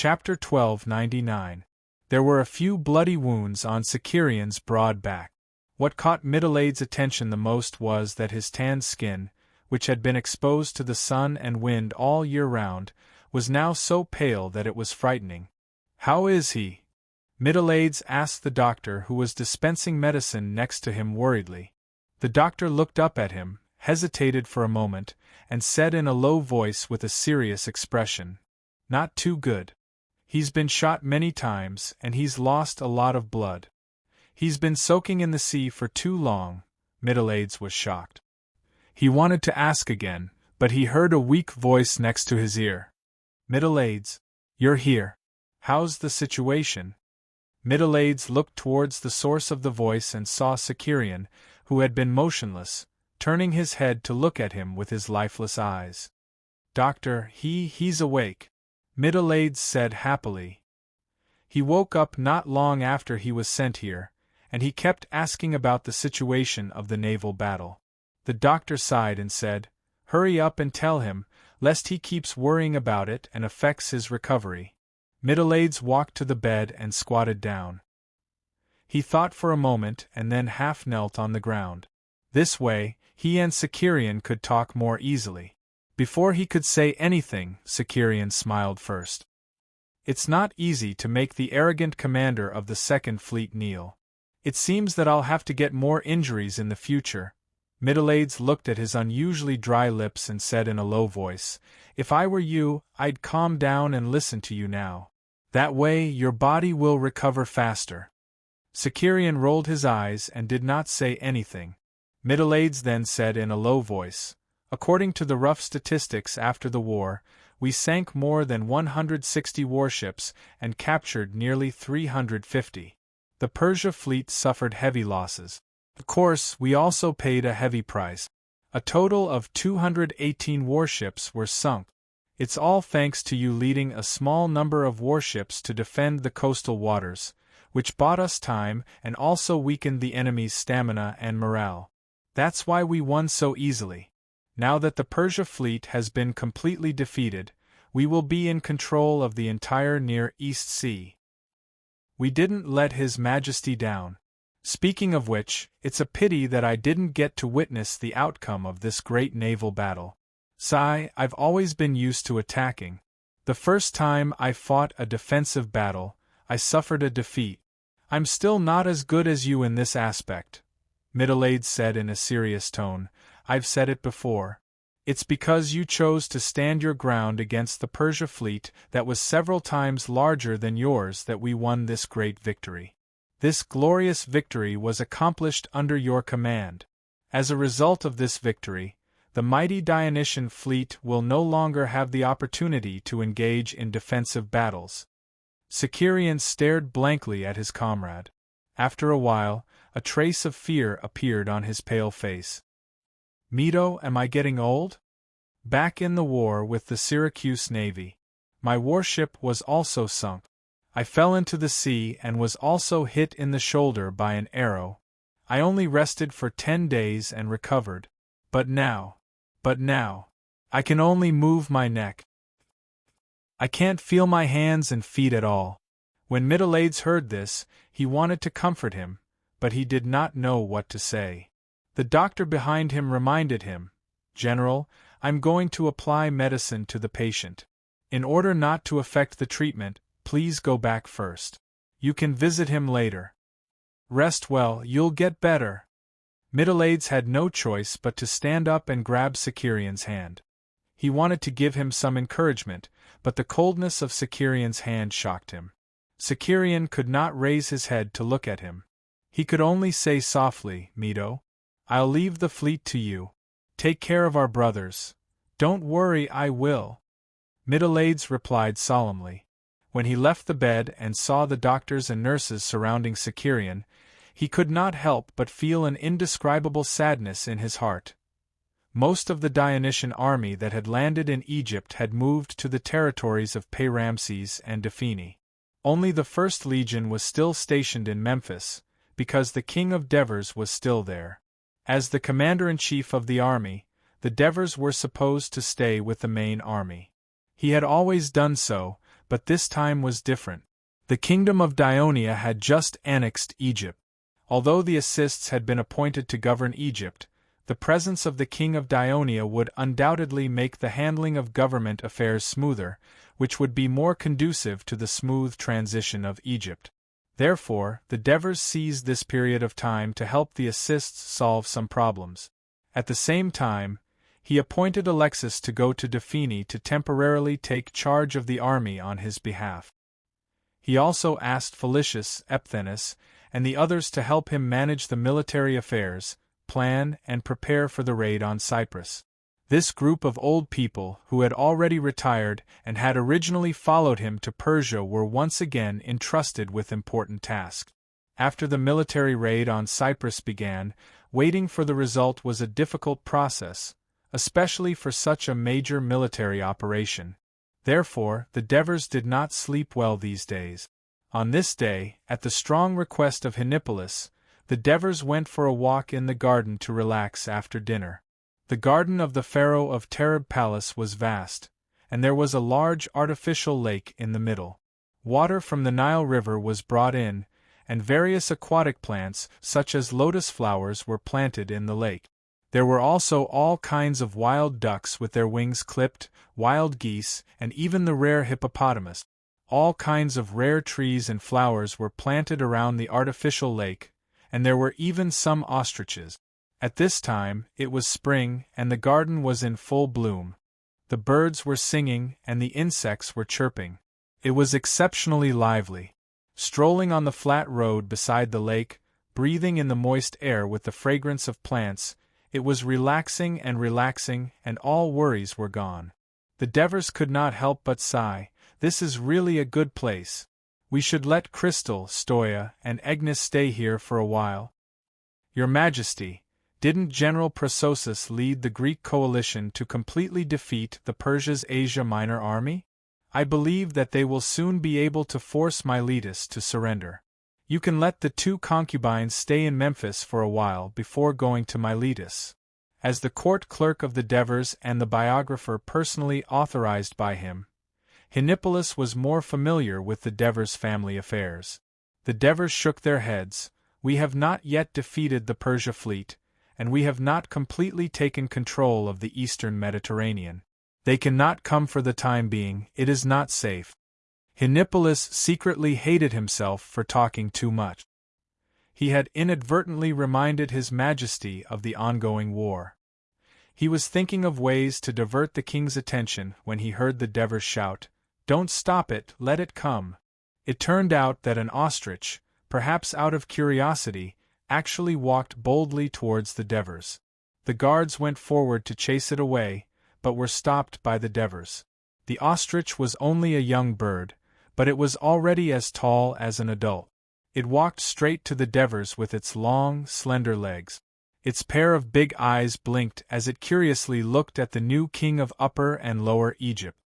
Chapter 1299. There were a few bloody wounds on Sicarian's broad back. What caught Middle-Age's attention the most was that his tanned skin, which had been exposed to the sun and wind all year round, was now so pale that it was frightening. "How is he?" Middle-Age asked the doctor, who was dispensing medicine next to him worriedly. The doctor looked up at him, hesitated for a moment, and said in a low voice with a serious expression, "Not too good. He's been shot many times, and he's lost a lot of blood. He's been soaking in the sea for too long." Middle-Age was shocked. He wanted to ask again, but he heard a weak voice next to his ear. "Middle-Age, you're here. How's the situation?" Middle-Age looked towards the source of the voice and saw Sicarian, who had been motionless, turning his head to look at him with his lifeless eyes. "Doctor, he's awake," Middle-Age said happily. "He woke up not long after he was sent here, and he kept asking about the situation of the naval battle." The doctor sighed and said, "Hurry up and tell him, lest he keeps worrying about it and affects his recovery." Middle-Age walked to the bed and squatted down. He thought for a moment and then half knelt on the ground. This way, he and Sicarian could talk more easily. Before he could say anything, Sicarian smiled first. "It's not easy to make the arrogant commander of the Second Fleet kneel. It seems that I'll have to get more injuries in the future." Middle-Age looked at his unusually dry lips and said in a low voice, "If I were you, I'd calm down and listen to you now. That way your body will recover faster." Sicarian rolled his eyes and did not say anything. Middle-Age then said in a low voice, "According to the rough statistics after the war, we sank more than 160 warships and captured nearly 350. The Persia fleet suffered heavy losses. Of course, we also paid a heavy price. A total of 218 warships were sunk. It's all thanks to you leading a small number of warships to defend the coastal waters, which bought us time and also weakened the enemy's stamina and morale. That's why we won so easily. Now that the Persia fleet has been completely defeated, we will be in control of the entire Near East Sea. We didn't let His Majesty down. Speaking of which, it's a pity that I didn't get to witness the outcome of this great naval battle. I've always been used to attacking. The first time I fought a defensive battle, I suffered a defeat. I'm still not as good as you in this aspect," Middle-Age said in a serious tone. "I've said it before. It's because you chose to stand your ground against the Persia fleet that was several times larger than yours that we won this great victory. This glorious victory was accomplished under your command. As a result of this victory, the mighty Dionysian fleet will no longer have the opportunity to engage in defensive battles." Sicarian stared blankly at his comrade. After a while, a trace of fear appeared on his pale face. "Mito, am I getting old? Back in the war with the Syracuse Navy, my warship was also sunk. I fell into the sea and was also hit in the shoulder by an arrow. I only rested for 10 days and recovered. But now, I can only move my neck. I can't feel my hands and feet at all." When Middle-Age heard this, he wanted to comfort him, but he did not know what to say. The doctor behind him reminded him, "General, I'm going to apply medicine to the patient. In order not to affect the treatment, please go back first. You can visit him later. Rest well, you'll get better." Middle-Age had no choice but to stand up and grab Sicarian's hand. He wanted to give him some encouragement, but the coldness of Sicarian's hand shocked him. Sicarian could not raise his head to look at him. He could only say softly, "Mito, I'll leave the fleet to you. Take care of our brothers." "Don't worry, I will," Middle-Age replied solemnly. When he left the bed and saw the doctors and nurses surrounding Sicarian, he could not help but feel an indescribable sadness in his heart. Most of the Dionysian army that had landed in Egypt had moved to the territories of Pay-Ramses and Defini. Only the 1st Legion was still stationed in Memphis, because the king of Devers was still there. As the commander-in-chief of the army, the Devers were supposed to stay with the main army. He had always done so, but this time was different. The kingdom of Dionia had just annexed Egypt. Although the Assists had been appointed to govern Egypt, the presence of the king of Dionia would undoubtedly make the handling of government affairs smoother, which would be more conducive to the smooth transition of Egypt. Therefore, the Devers seized this period of time to help the Assists solve some problems. At the same time, he appointed Alexis to go to Defini to temporarily take charge of the army on his behalf. He also asked Felicius, Epthenus, and the others to help him manage the military affairs, plan and prepare for the raid on Cyprus. This group of old people, who had already retired and had originally followed him to Persia, were once again entrusted with important tasks. After the military raid on Cyprus began, waiting for the result was a difficult process, especially for such a major military operation. Therefore, the Devers did not sleep well these days. On this day, at the strong request of Henipolis, the Devers went for a walk in the garden to relax after dinner. The garden of the Pharaoh of Tereb Palace was vast, and there was a large artificial lake in the middle. Water from the Nile River was brought in, and various aquatic plants, such as lotus flowers, were planted in the lake. There were also all kinds of wild ducks with their wings clipped, wild geese, and even the rare hippopotamus. All kinds of rare trees and flowers were planted around the artificial lake, and there were even some ostriches. At this time, it was spring, and the garden was in full bloom. The birds were singing, and the insects were chirping. It was exceptionally lively. Strolling on the flat road beside the lake, breathing in the moist air with the fragrance of plants, it was relaxing, and all worries were gone. The Devers could not help but sigh. This is really a good place. We should let Crystal, Stoia, and Agnes stay here for a while. Your Majesty, didn't General Prososus lead the Greek coalition to completely defeat the Persia's Asia Minor army? I believe that they will soon be able to force Miletus to surrender. You can let the two concubines stay in Memphis for a while before going to Miletus. As the court clerk of the Devers and the biographer personally authorized by him, Henipolis was more familiar with the Devers family affairs. The Devers shook their heads. We have not yet defeated the Persia fleet, and we have not completely taken control of the eastern Mediterranean. They cannot come for the time being, it is not safe. Henipolis secretly hated himself for talking too much. He had inadvertently reminded His Majesty of the ongoing war. He was thinking of ways to divert the king's attention when he heard the Devers shout, "Don't stop it, let it come." It turned out that an ostrich, perhaps out of curiosity, actually walked boldly towards the Devers. The guards went forward to chase it away, but were stopped by the Devers. The ostrich was only a young bird, but it was already as tall as an adult. It walked straight to the Devers with its long, slender legs. Its pair of big eyes blinked as it curiously looked at the new king of Upper and Lower Egypt.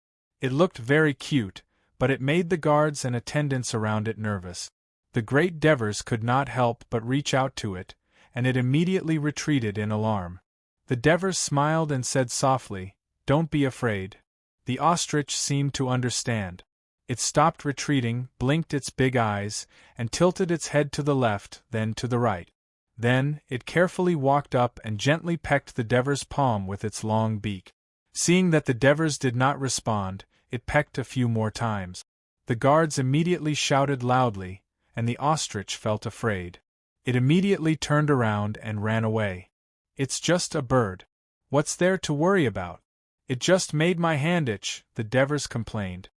It looked very cute, but it made the guards and attendants around it nervous. The great Devers could not help but reach out to it, and it immediately retreated in alarm. The Devers smiled and said softly, "Don't be afraid." The ostrich seemed to understand. It stopped retreating, blinked its big eyes, and tilted its head to the left, then to the right. Then, it carefully walked up and gently pecked the Devers' palm with its long beak. Seeing that the Devers did not respond, it pecked a few more times. The guards immediately shouted loudly, and the ostrich felt afraid. It immediately turned around and ran away. "It's just a bird. What's there to worry about? It just made my hand itch," the Devers complained.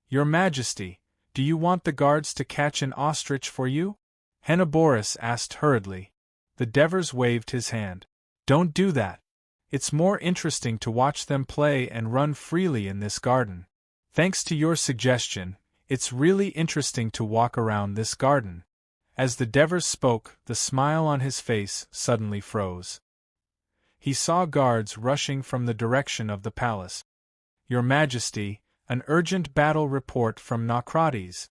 "Your Majesty, do you want the guards to catch an ostrich for you?" Henipolis asked hurriedly. The Devers waved his hand. "Don't do that. It's more interesting to watch them play and run freely in this garden. Thanks to your suggestion, it's really interesting to walk around this garden." As the Devers spoke, the smile on his face suddenly froze. He saw guards rushing from the direction of the palace. "Your Majesty, an urgent battle report from Naucrates."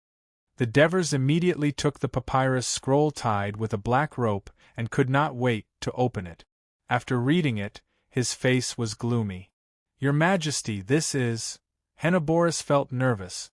The Devers immediately took the papyrus scroll tied with a black rope and could not wait to open it. After reading it, his face was gloomy. "Your Majesty, this is—" Henipolis felt nervous.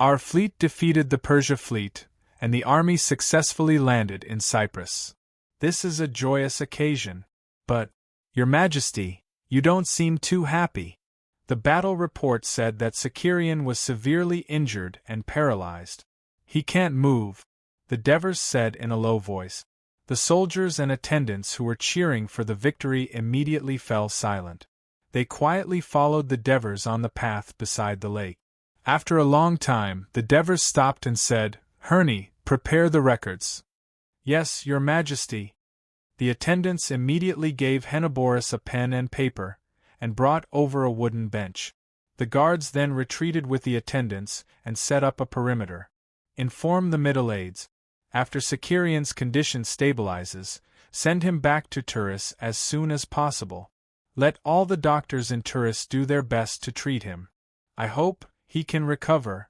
Our fleet defeated the Persia fleet, and the army successfully landed in Cyprus. This is a joyous occasion. But, Your Majesty, you don't seem too happy. The battle report said that Sicerian was severely injured and paralyzed. He can't move, the Devers said in a low voice. The soldiers and attendants who were cheering for the victory immediately fell silent. They quietly followed the Devers on the path beside the lake. After a long time, the Devers stopped and said, "Herney, prepare the records." "Yes, Your Majesty." The attendants immediately gave Henoboris a pen and paper, and brought over a wooden bench. The guards then retreated with the attendants and set up a perimeter. Inform the Middle-Aids. After Sicerian's condition stabilizes, send him back to Turis as soon as possible. Let all the doctors in Turis do their best to treat him. I hope he can recover.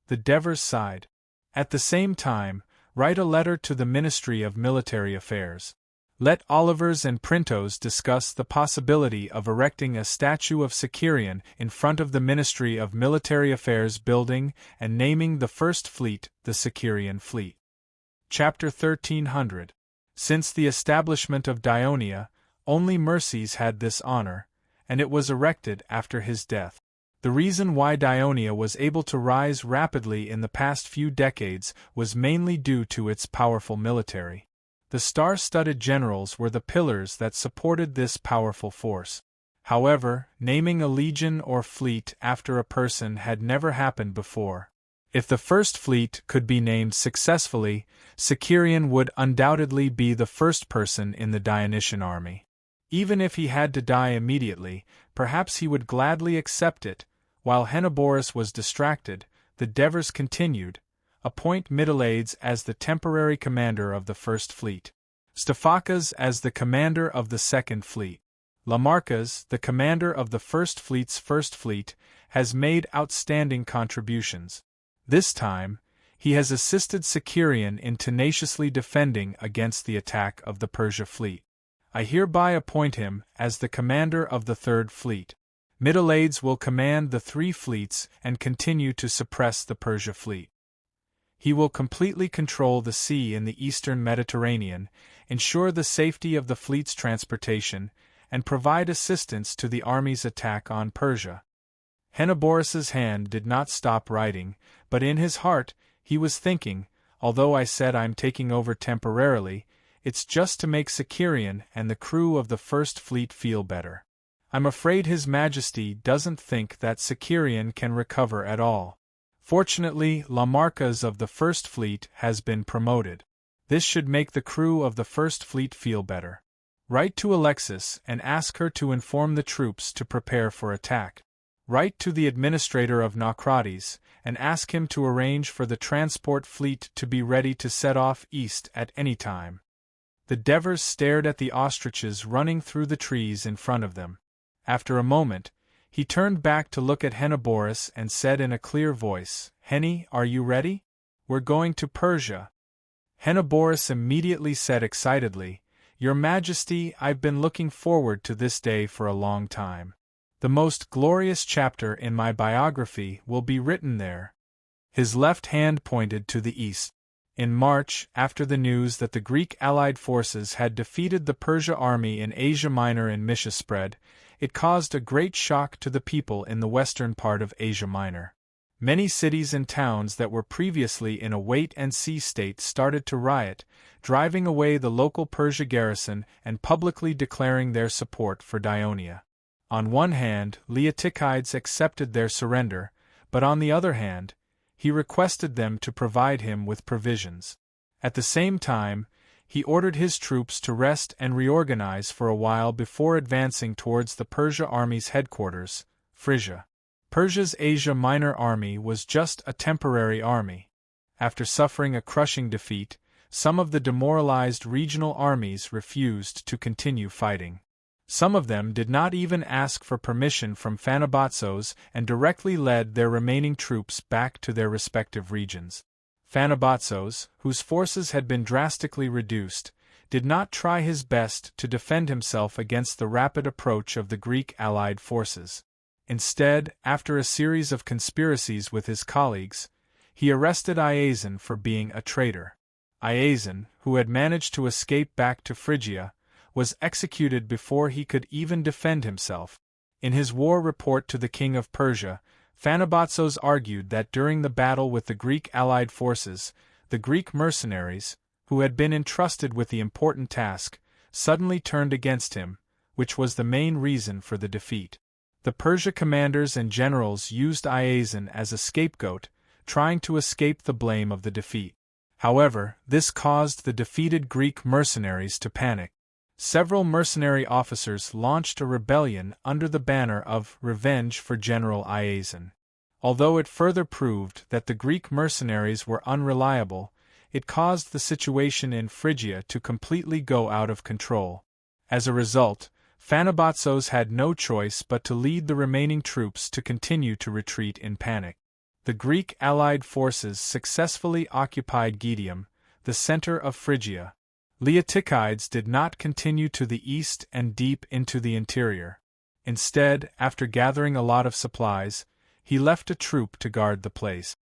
The Devers sighed. At the same time, write a letter to the Ministry of Military Affairs. Let Olivers and Printos discuss the possibility of erecting a statue of Sicerian in front of the Ministry of Military Affairs building and naming the First Fleet the Sicerian Fleet. Chapter 1300. Since the establishment of Dionia, only Merces had this honor, and it was erected after his death. The reason why Dionia was able to rise rapidly in the past few decades was mainly due to its powerful military. The star-studded generals were the pillars that supported this powerful force. However, naming a legion or fleet after a person had never happened before. If the first fleet could be named successfully, Sicerian would undoubtedly be the first person in the Dionysian army. Even if he had to die immediately, perhaps he would gladly accept it. While Henoboris was distracted, the Devers continued, appoint Middle-Aids as the temporary commander of the First Fleet. Stephakas as the commander of the Second Fleet. Lamarcas, the commander of the First Fleet's First Fleet, has made outstanding contributions. This time, he has assisted Sicerian in tenaciously defending against the attack of the Persia fleet. I hereby appoint him as the commander of the Third Fleet. Middle-Aids will command the three fleets and continue to suppress the Persia fleet. He will completely control the sea in the eastern Mediterranean, ensure the safety of the fleet's transportation, and provide assistance to the army's attack on Persia. Henoboris's hand did not stop writing, but in his heart, he was thinking, although I said I'm taking over temporarily, it's just to make Sicerian and the crew of the First Fleet feel better. I'm afraid His Majesty doesn't think that Sicerian can recover at all. Fortunately, Lamarcas of the First Fleet has been promoted. This should make the crew of the First Fleet feel better. Write to Alexis and ask her to inform the troops to prepare for attack. Write to the administrator of Naucrates and ask him to arrange for the transport fleet to be ready to set off east at any time. The Devers stared at the ostriches running through the trees in front of them. After a moment, he turned back to look at Henoboris and said in a clear voice, "Henny, are you ready? We're going to Persia." Henoboris immediately said excitedly, "Your Majesty, I've been looking forward to this day for a long time. The most glorious chapter in my biography will be written there." His left hand pointed to the east. In March, after the news that the Greek allied forces had defeated the Persia army in Asia Minor and Mysia spread, it caused a great shock to the people in the western part of Asia Minor. Many cities and towns that were previously in a wait-and-see state started to riot, driving away the local Persia garrison and publicly declaring their support for Dionia. On one hand, Leotychides accepted their surrender, but on the other hand, he requested them to provide him with provisions. At the same time, he ordered his troops to rest and reorganize for a while before advancing towards the Persia army's headquarters, Phrygia. Persia's Asia Minor army was just a temporary army. After suffering a crushing defeat, some of the demoralized regional armies refused to continue fighting. Some of them did not even ask for permission from Phanabatsos and directly led their remaining troops back to their respective regions. Phanabatsos, whose forces had been drastically reduced, did not try his best to defend himself against the rapid approach of the Greek allied forces. Instead, after a series of conspiracies with his colleagues, he arrested Iazon for being a traitor. Iazon, who had managed to escape back to Phrygia, was executed before he could even defend himself. In his war report to the king of Persia, Phanabazos argued that during the battle with the Greek allied forces, the Greek mercenaries, who had been entrusted with the important task, suddenly turned against him, which was the main reason for the defeat. The Persia commanders and generals used Iazon as a scapegoat, trying to escape the blame of the defeat. However, this caused the defeated Greek mercenaries to panic. Several mercenary officers launched a rebellion under the banner of revenge for General Iazon. Although it further proved that the Greek mercenaries were unreliable, it caused the situation in Phrygia to completely go out of control. As a result, Phanabazos had no choice but to lead the remaining troops to continue to retreat in panic. The Greek allied forces successfully occupied Gedium, the center of Phrygia. Leotychides did not continue to the east and deep into the interior. Instead, after gathering a lot of supplies, he left a troop to guard the place.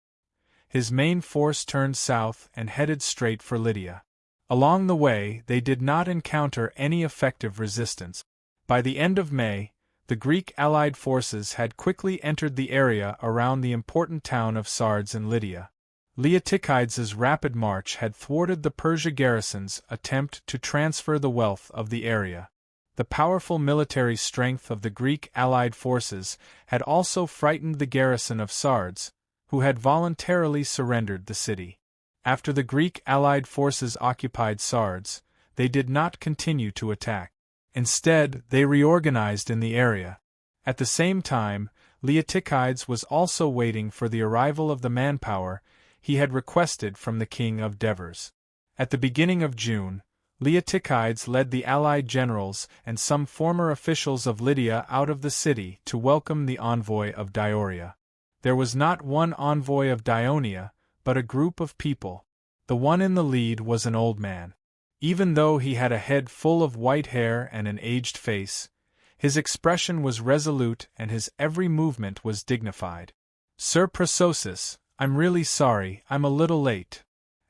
His main force turned south and headed straight for Lydia. Along the way, they did not encounter any effective resistance. By the end of May, the Greek allied forces had quickly entered the area around the important town of Sardes in Lydia. Leotychides' rapid march had thwarted the Persia garrison's attempt to transfer the wealth of the area. The powerful military strength of the Greek allied forces had also frightened the garrison of Sardes, who had voluntarily surrendered the city. After the Greek allied forces occupied Sardes, they did not continue to attack. Instead, they reorganized in the area. At the same time, Leotychides was also waiting for the arrival of the manpower he had requested from the king of Devers. At the beginning of June, Leotychides led the allied generals and some former officials of Lydia out of the city to welcome the envoy of Dioria. There was not one envoy of Dionia, but a group of people. The one in the lead was an old man. Even though he had a head full of white hair and an aged face, his expression was resolute and his every movement was dignified. "Sir Prososus, I'm really sorry, I'm a little late."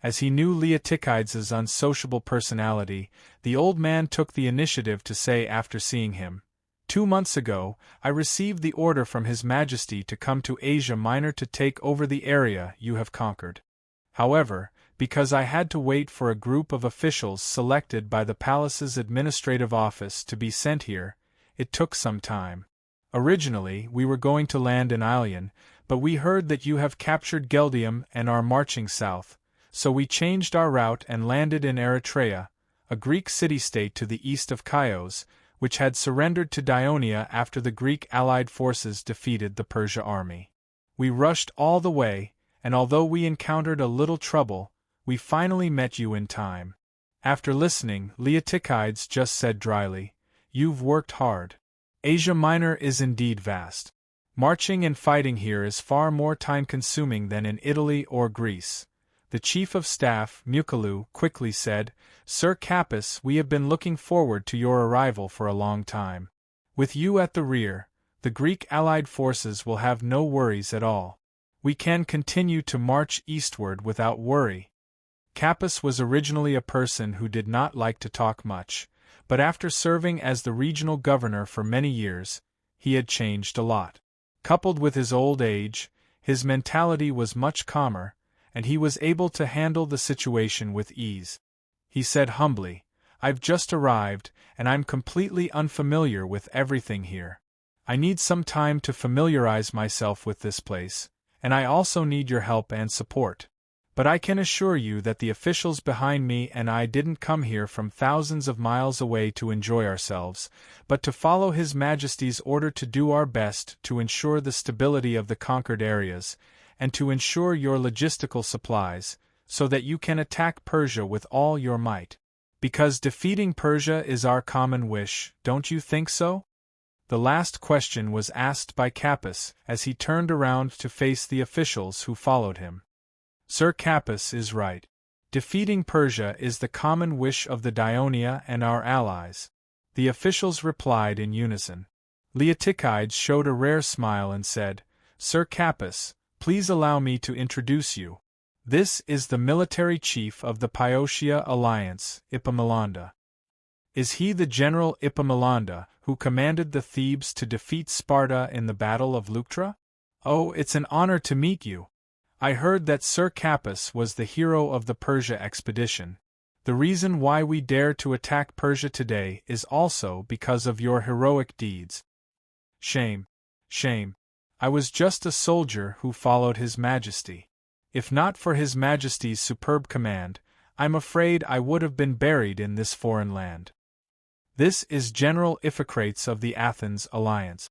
As he knew Leotychides' unsociable personality, the old man took the initiative to say after seeing him, "2 months ago, I received the order from His Majesty to come to Asia Minor to take over the area you have conquered. However, because I had to wait for a group of officials selected by the palace's administrative office to be sent here, it took some time. Originally, we were going to land in Ilion, but we heard that you have captured Geldium and are marching south, so we changed our route and landed in Eritrea, a Greek city-state to the east of Chios, which had surrendered to Dionia after the Greek allied forces defeated the Persia army. We rushed all the way, and although we encountered a little trouble, we finally met you in time." After listening, Leotychides just said dryly, "You've worked hard. Asia Minor is indeed vast. Marching and fighting here is far more time-consuming than in Italy or Greece." The chief of staff, Mucilu, quickly said, "Sir Capys, we have been looking forward to your arrival for a long time. With you at the rear, the Greek allied forces will have no worries at all. We can continue to march eastward without worry." Capys was originally a person who did not like to talk much, but after serving as the regional governor for many years, he had changed a lot. Coupled with his old age, his mentality was much calmer, and he was able to handle the situation with ease. He said humbly, "I've just arrived, and I'm completely unfamiliar with everything here. I need some time to familiarize myself with this place, and I also need your help and support. But I can assure you that the officials behind me and I didn't come here from thousands of miles away to enjoy ourselves, but to follow His Majesty's order to do our best to ensure the stability of the conquered areas, and to ensure your logistical supplies, so that you can attack Persia with all your might. Because defeating Persia is our common wish, don't you think so?" The last question was asked by Capys as he turned around to face the officials who followed him. "Sir Capys is right. Defeating Persia is the common wish of the Dionia and our allies," the officials replied in unison. Leotychides showed a rare smile and said, "Sir Capys, Please allow me to introduce you. This is the military chief of the Pyotia Alliance, Epaminondas. Is he the general Epaminondas who commanded the Thebes to defeat Sparta in the Battle of Leuctra? Oh, it's an honor to meet you. I heard that Sir Capys was the hero of the Persia expedition. The reason why we dare to attack Persia today is also because of your heroic deeds. Shame. Shame. I was just a soldier who followed His Majesty. If not for His Majesty's superb command, I'm afraid I would have been buried in this foreign land. This is General Iphicrates of the Athens Alliance.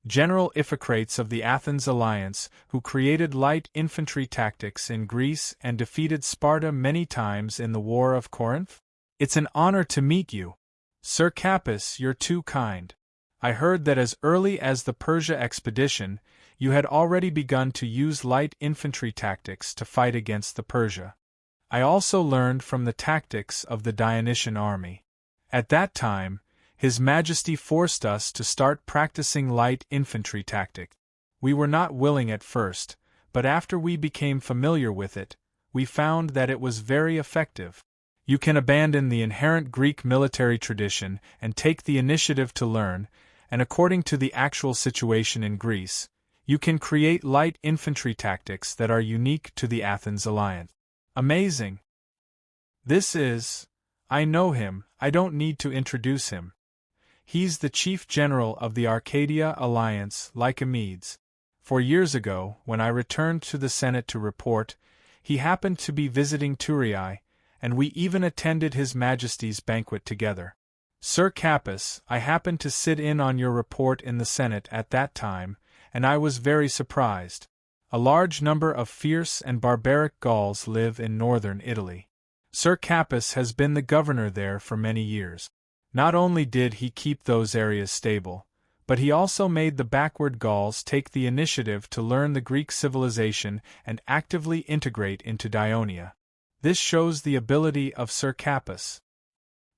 General Iphicrates of the Athens Alliance, who created light infantry tactics in Greece and defeated Sparta many times in the War of Corinth? It's an honor to meet you. Sir Capys, you're too kind. I heard that as early as the Persia expedition, you had already begun to use light infantry tactics to fight against the Persia. I also learned from the tactics of the Dionysian army. At that time, His Majesty forced us to start practicing light infantry tactics. We were not willing at first, but after we became familiar with it, we found that it was very effective. You can abandon the inherent Greek military tradition and take the initiative to learn, and according to the actual situation in Greece, you can create light infantry tactics that are unique to the Athens Alliance. Amazing! I know him, I don't need to introduce him. He's the chief general of the Arcadia Alliance, Lycomedes. 4 years ago, when I returned to the Senate to report, he happened to be visiting Thurii, and we even attended His Majesty's banquet together. Sir Capys, I happened to sit in on your report in the Senate at that time, and I was very surprised. A large number of fierce and barbaric Gauls live in northern Italy. Sir Capys has been the governor there for many years. Not only did he keep those areas stable, but he also made the backward Gauls take the initiative to learn the Greek civilization and actively integrate into Dionia. This shows the ability of Sir Capys.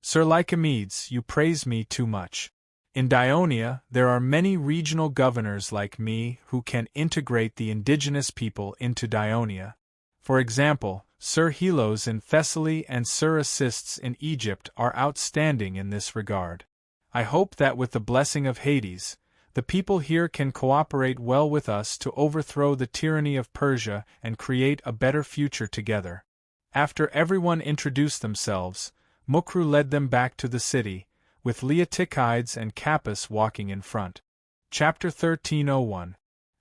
Sir Lycomedes, you praise me too much. In Dionia, there are many regional governors like me who can integrate the indigenous people into Dionia. For example, Sir Helos in Thessaly and Sir Assists in Egypt are outstanding in this regard. I hope that with the blessing of Hades, the people here can cooperate well with us to overthrow the tyranny of Persia and create a better future together. After everyone introduced themselves, Mukru led them back to the city, with Leotychides and Capys walking in front. Chapter 13:01.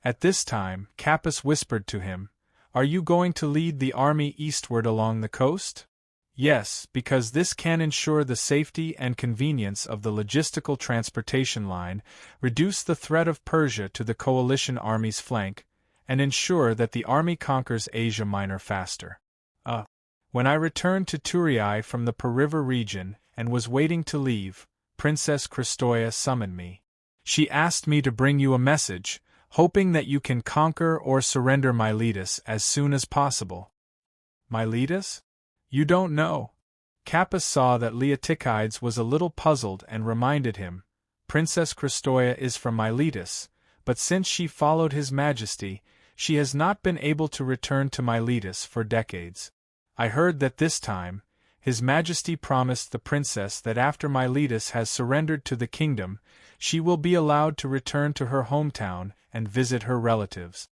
At this time, Capys whispered to him, "Are you going to lead the army eastward along the coast?" "Yes, because this can ensure the safety and convenience of the logistical transportation line, reduce the threat of Persia to the coalition army's flank, and ensure that the army conquers Asia Minor faster." When I returned to Thurii from the Per-River region and was waiting to leave, Princess Christoia summoned me. She asked me to bring you a message, hoping that you can conquer or surrender Miletus as soon as possible. Miletus? You don't know. Capys saw that Leotychides was a little puzzled and reminded him, Princess Christoia is from Miletus, but since she followed His Majesty, she has not been able to return to Miletus for decades. I heard that this time, His Majesty promised the princess that after Miletus has surrendered to the kingdom, she will be allowed to return to her hometown and visit her relatives.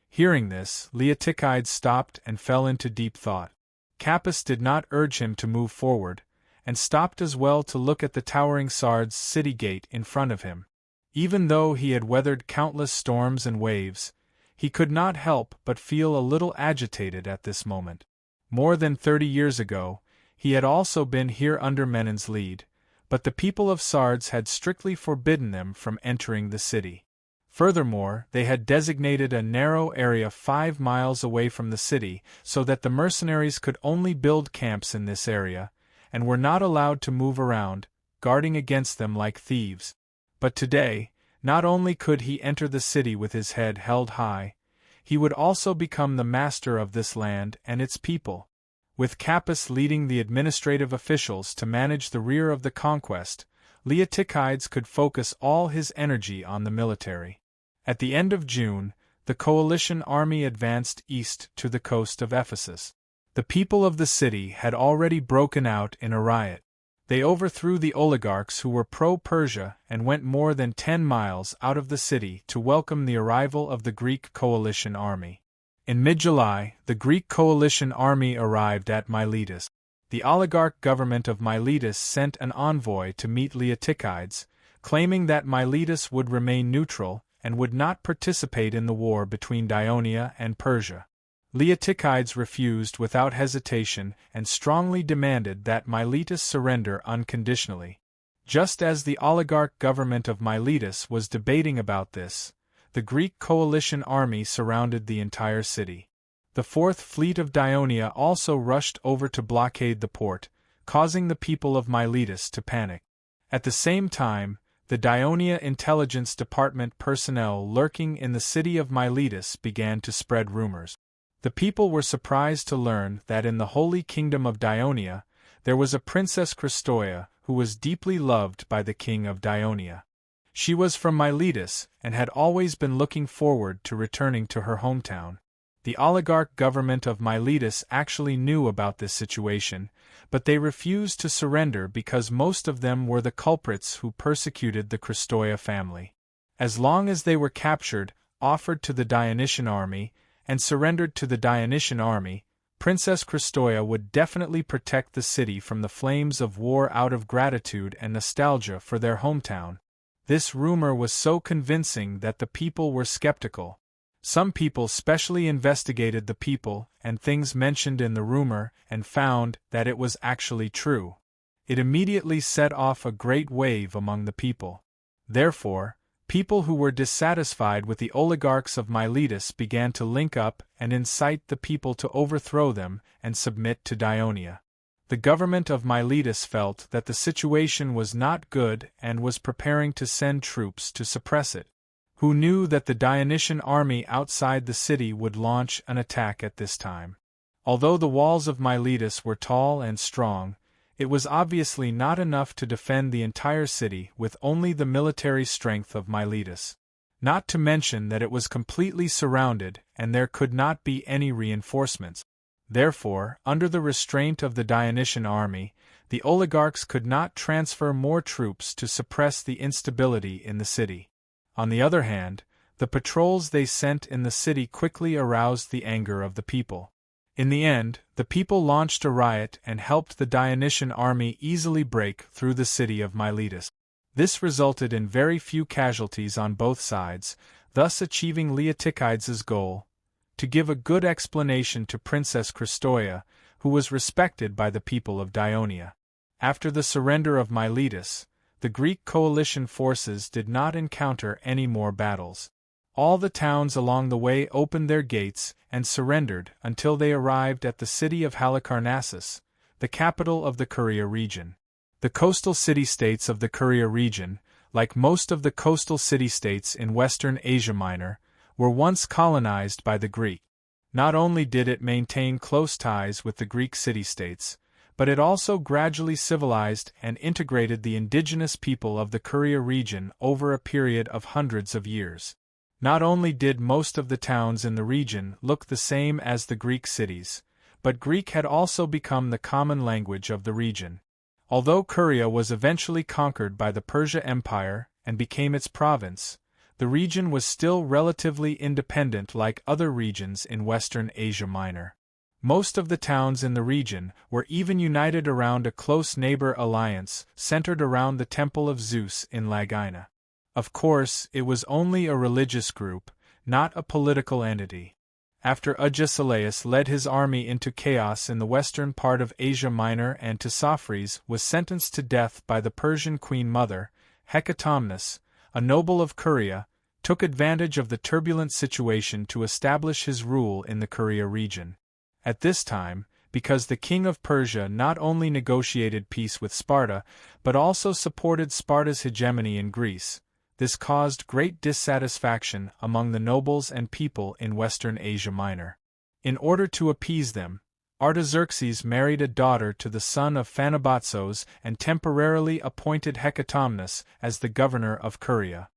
Hearing this, Leotychides stopped and fell into deep thought. Capys did not urge him to move forward, and stopped as well to look at the towering Sardes city gate in front of him. Even though he had weathered countless storms and waves, he could not help but feel a little agitated at this moment. More than 30 years ago, he had also been here under Menon's lead, but the people of Sardes had strictly forbidden them from entering the city. Furthermore, they had designated a narrow area 5 miles away from the city so that the mercenaries could only build camps in this area, and were not allowed to move around, guarding against them like thieves. But today, not only could he enter the city with his head held high, he would also become the master of this land and its people. With Capys leading the administrative officials to manage the rear of the conquest, Leotychides could focus all his energy on the military. At the end of June, the coalition army advanced east to the coast of Ephesus. The people of the city had already broken out in a riot. They overthrew the oligarchs who were pro-Persia and went more than 10 miles out of the city to welcome the arrival of the Greek coalition army. In mid-July, the Greek coalition army arrived at Miletus. The oligarch government of Miletus sent an envoy to meet Leotychides, claiming that Miletus would remain neutral and would not participate in the war between Daionia and Persia. Leotychides refused without hesitation and strongly demanded that Miletus surrender unconditionally. Just as the oligarch government of Miletus was debating about this, the Greek coalition army surrounded the entire city. The Fourth Fleet of Daionia also rushed over to blockade the port, causing the people of Miletus to panic. At the same time, the Daionia Intelligence Department personnel lurking in the city of Miletus began to spread rumors. The people were surprised to learn that in the Holy Kingdom of Daionia, there was a Princess Christoia who was deeply loved by the king of Daionia. She was from Miletus and had always been looking forward to returning to her hometown. The oligarch government of Miletus actually knew about this situation, but they refused to surrender because most of them were the culprits who persecuted the Christoia family. As long as they were captured, offered to the Dionysian army, and surrendered to the Dionysian army, Princess Christoia would definitely protect the city from the flames of war out of gratitude and nostalgia for their hometown. This rumor was so convincing that the people were skeptical. Some people specially investigated the people and things mentioned in the rumor and found that it was actually true. It immediately set off a great wave among the people. Therefore, people who were dissatisfied with the oligarchs of Miletus began to link up and incite the people to overthrow them and submit to Daionia. The government of Miletus felt that the situation was not good and was preparing to send troops to suppress it. Who knew that the Dionysian army outside the city would launch an attack at this time? Although the walls of Miletus were tall and strong, it was obviously not enough to defend the entire city with only the military strength of Miletus. Not to mention that it was completely surrounded and there could not be any reinforcements. Therefore, under the restraint of the Dionysian army, the oligarchs could not transfer more troops to suppress the instability in the city. On the other hand, the patrols they sent in the city quickly aroused the anger of the people. In the end, the people launched a riot and helped the Dionysian army easily break through the city of Miletus. This resulted in very few casualties on both sides, thus achieving Leotychides' goal, to give a good explanation to Princess Christoia, who was respected by the people of Daionia. After the surrender of Miletus, the Greek coalition forces did not encounter any more battles. All the towns along the way opened their gates and surrendered until they arrived at the city of Halicarnassus, the capital of the Caria region. The coastal city-states of the Caria region, like most of the coastal city-states in western Asia Minor, were once colonized by the Greek. Not only did it maintain close ties with the Greek city-states, but it also gradually civilized and integrated the indigenous people of the Caria region over a period of hundreds of years. Not only did most of the towns in the region look the same as the Greek cities, but Greek had also become the common language of the region. Although Caria was eventually conquered by the Persia Empire and became its province, the region was still relatively independent like other regions in western Asia Minor. Most of the towns in the region were even united around a close neighbor alliance centered around the Temple of Zeus in Lagina. Of course, it was only a religious group, not a political entity. After Agesilaus led his army into chaos in the western part of Asia Minor and Tissaphernes was sentenced to death by the Persian queen mother, Hecatomnus, a noble of Caria, took advantage of the turbulent situation to establish his rule in the Caria region. At this time, because the king of Persia not only negotiated peace with Sparta, but also supported Sparta's hegemony in Greece, this caused great dissatisfaction among the nobles and people in western Asia Minor. In order to appease them, Artaxerxes married a daughter to the son of Phanebatzos and temporarily appointed Hecatomnus as the governor of Caria.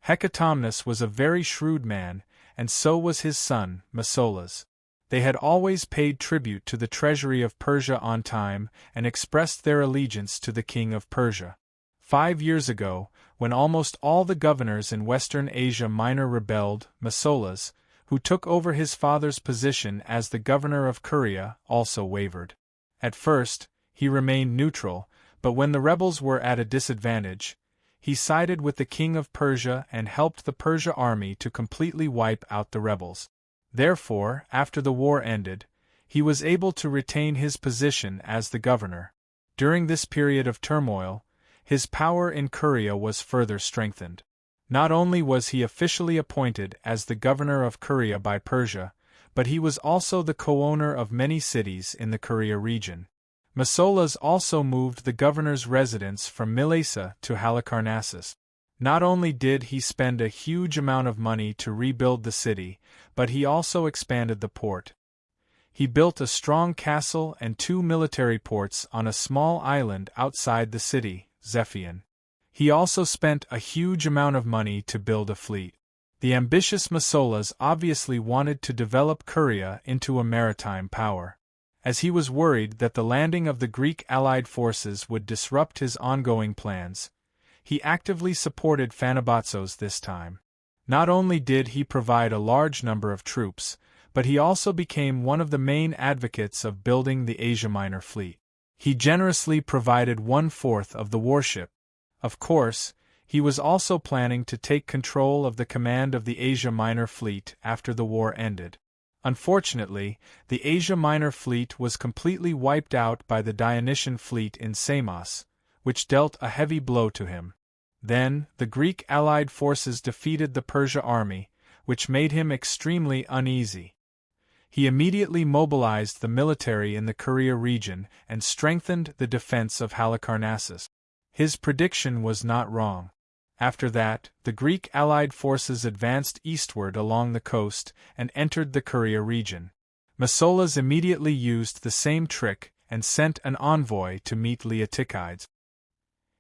Hecatomnus was a very shrewd man, and so was his son, Masulas. They had always paid tribute to the treasury of Persia on time and expressed their allegiance to the king of Persia. 5 years ago, when almost all the governors in Western Asia Minor rebelled, Masulas, who took over his father's position as the governor of Korea, also wavered. At first, he remained neutral, but when the rebels were at a disadvantage, he sided with the king of Persia and helped the Persia army to completely wipe out the rebels. Therefore, after the war ended, he was able to retain his position as the governor. During this period of turmoil, his power in Korea was further strengthened. Not only was he officially appointed as the governor of Korea by Persia, but he was also the co-owner of many cities in the Korea region. Masulas also moved the governor's residence from Milesa to Halicarnassus. Not only did he spend a huge amount of money to rebuild the city, but he also expanded the port. He built a strong castle and 2 military ports on a small island outside the city, Zephion. He also spent a huge amount of money to build a fleet. The ambitious Masulas obviously wanted to develop Korea into a maritime power. As he was worried that the landing of the Greek allied forces would disrupt his ongoing plans, he actively supported Phanabazos this time. Not only did he provide a large number of troops, but he also became one of the main advocates of building the Asia Minor fleet. He generously provided 1/4 of the warship. Of course, he was also planning to take control of the command of the Asia Minor fleet after the war ended. Unfortunately, the Asia Minor fleet was completely wiped out by the Dionysian fleet in Samos, which dealt a heavy blow to him. Then, the Greek allied forces defeated the Persia army, which made him extremely uneasy. He immediately mobilized the military in the Korea region and strengthened the defense of Halicarnassus. His prediction was not wrong. After that, the Greek allied forces advanced eastward along the coast and entered the Korea region. Masulas immediately used the same trick and sent an envoy to meet Leotychides.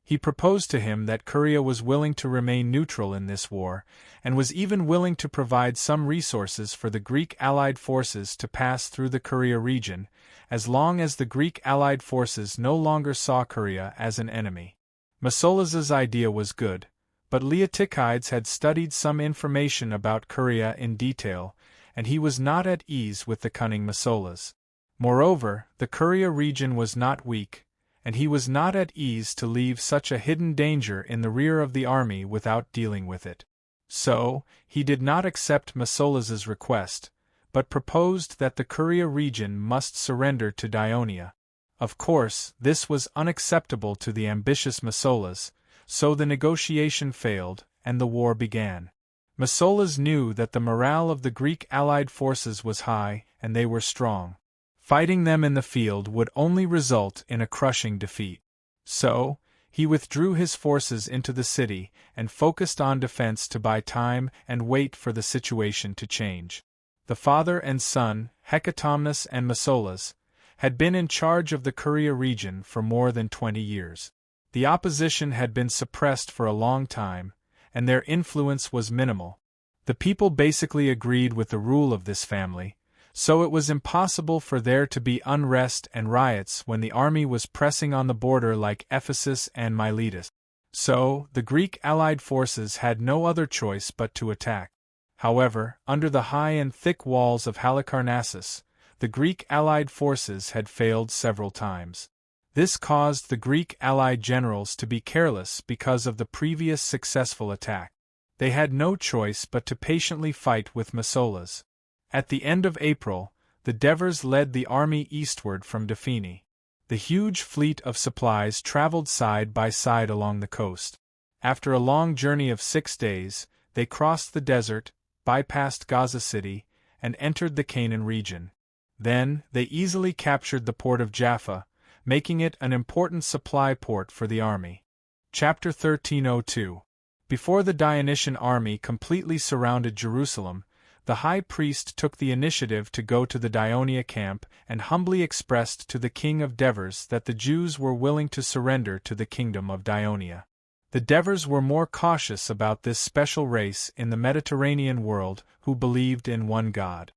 He proposed to him that Korea was willing to remain neutral in this war, and was even willing to provide some resources for the Greek allied forces to pass through the Korea region, as long as the Greek allied forces no longer saw Korea as an enemy. Masulas's idea was good, but Leotychides had studied some information about Korea in detail, and he was not at ease with the cunning Masulas. Moreover, the Korea region was not weak, and he was not at ease to leave such a hidden danger in the rear of the army without dealing with it. So, he did not accept Masulas's request, but proposed that the Korea region must surrender to Dionia. Of course, this was unacceptable to the ambitious Masulas, so the negotiation failed, and the war began. Masulas knew that the morale of the Greek allied forces was high, and they were strong. Fighting them in the field would only result in a crushing defeat. So, he withdrew his forces into the city and focused on defense to buy time and wait for the situation to change. The father and son, Hecatomnus and Masulas, had been in charge of the Korea region for more than 20 years. The opposition had been suppressed for a long time, and their influence was minimal. The people basically agreed with the rule of this family, so it was impossible for there to be unrest and riots when the army was pressing on the border like Ephesus and Miletus. So, the Greek allied forces had no other choice but to attack. However, under the high and thick walls of Halicarnassus, the Greek allied forces had failed several times. This caused the Greek allied generals to be careless because of the previous successful attack. They had no choice but to patiently fight with Masulas. At the end of April, the Devers led the army eastward from Defini. The huge fleet of supplies traveled side by side along the coast. After a long journey of 6 days, they crossed the desert, bypassed Gaza City, and entered the Canaan region. Then, they easily captured the port of Jaffa, making it an important supply port for the army. Chapter 1302. Before the Dionysian army completely surrounded Jerusalem, the high priest took the initiative to go to the Dionia camp and humbly expressed to the king of Devers that the Jews were willing to surrender to the kingdom of Dionia. The Devers were more cautious about this special race in the Mediterranean world who believed in one God.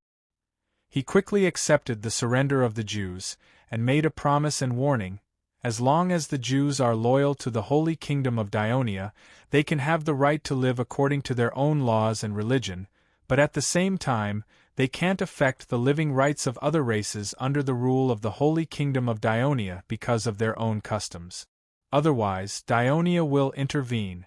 He quickly accepted the surrender of the Jews, and made a promise and warning: as long as the Jews are loyal to the Holy Kingdom of Dionia, they can have the right to live according to their own laws and religion, but at the same time, they can't affect the living rights of other races under the rule of the Holy Kingdom of Dionia because of their own customs. Otherwise, Dionia will intervene.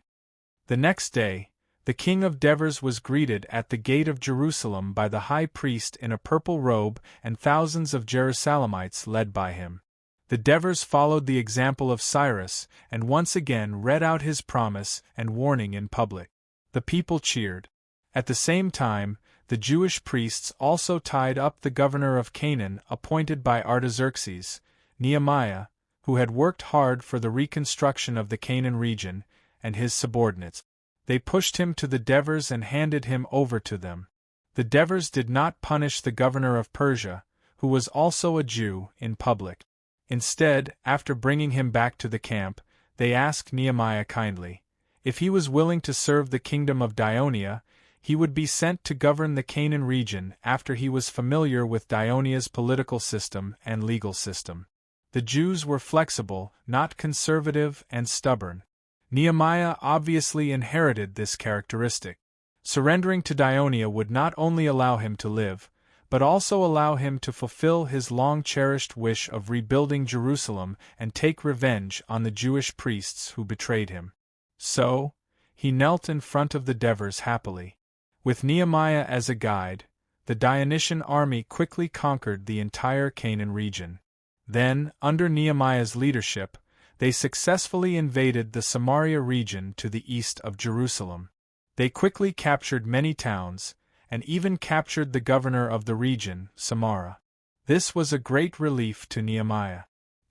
The next day, the king of Devers was greeted at the gate of Jerusalem by the high priest in a purple robe and thousands of Jerusalemites led by him. The Devers followed the example of Cyrus and once again read out his promise and warning in public. The people cheered. At the same time, the Jewish priests also tied up the governor of Canaan appointed by Artaxerxes, Nehemiah, who had worked hard for the reconstruction of the Canaan region, and his subordinates. They pushed him to the Devers and handed him over to them. The Devers did not punish the governor of Persia, who was also a Jew, in public. Instead, after bringing him back to the camp, they asked Nehemiah kindly if he was willing to serve the kingdom of Dionia. He would be sent to govern the Canaan region after he was familiar with Dionia's political system and legal system. The Jews were flexible, not conservative and stubborn. Nehemiah obviously inherited this characteristic. Surrendering to Dionia would not only allow him to live, but also allow him to fulfill his long-cherished wish of rebuilding Jerusalem and take revenge on the Jewish priests who betrayed him. So, he knelt in front of the Devers happily. With Nehemiah as a guide, the Dionysian army quickly conquered the entire Canaan region. Then, under Nehemiah's leadership, they successfully invaded the Samaria region to the east of Jerusalem. They quickly captured many towns, and even captured the governor of the region, Samara. This was a great relief to Nehemiah.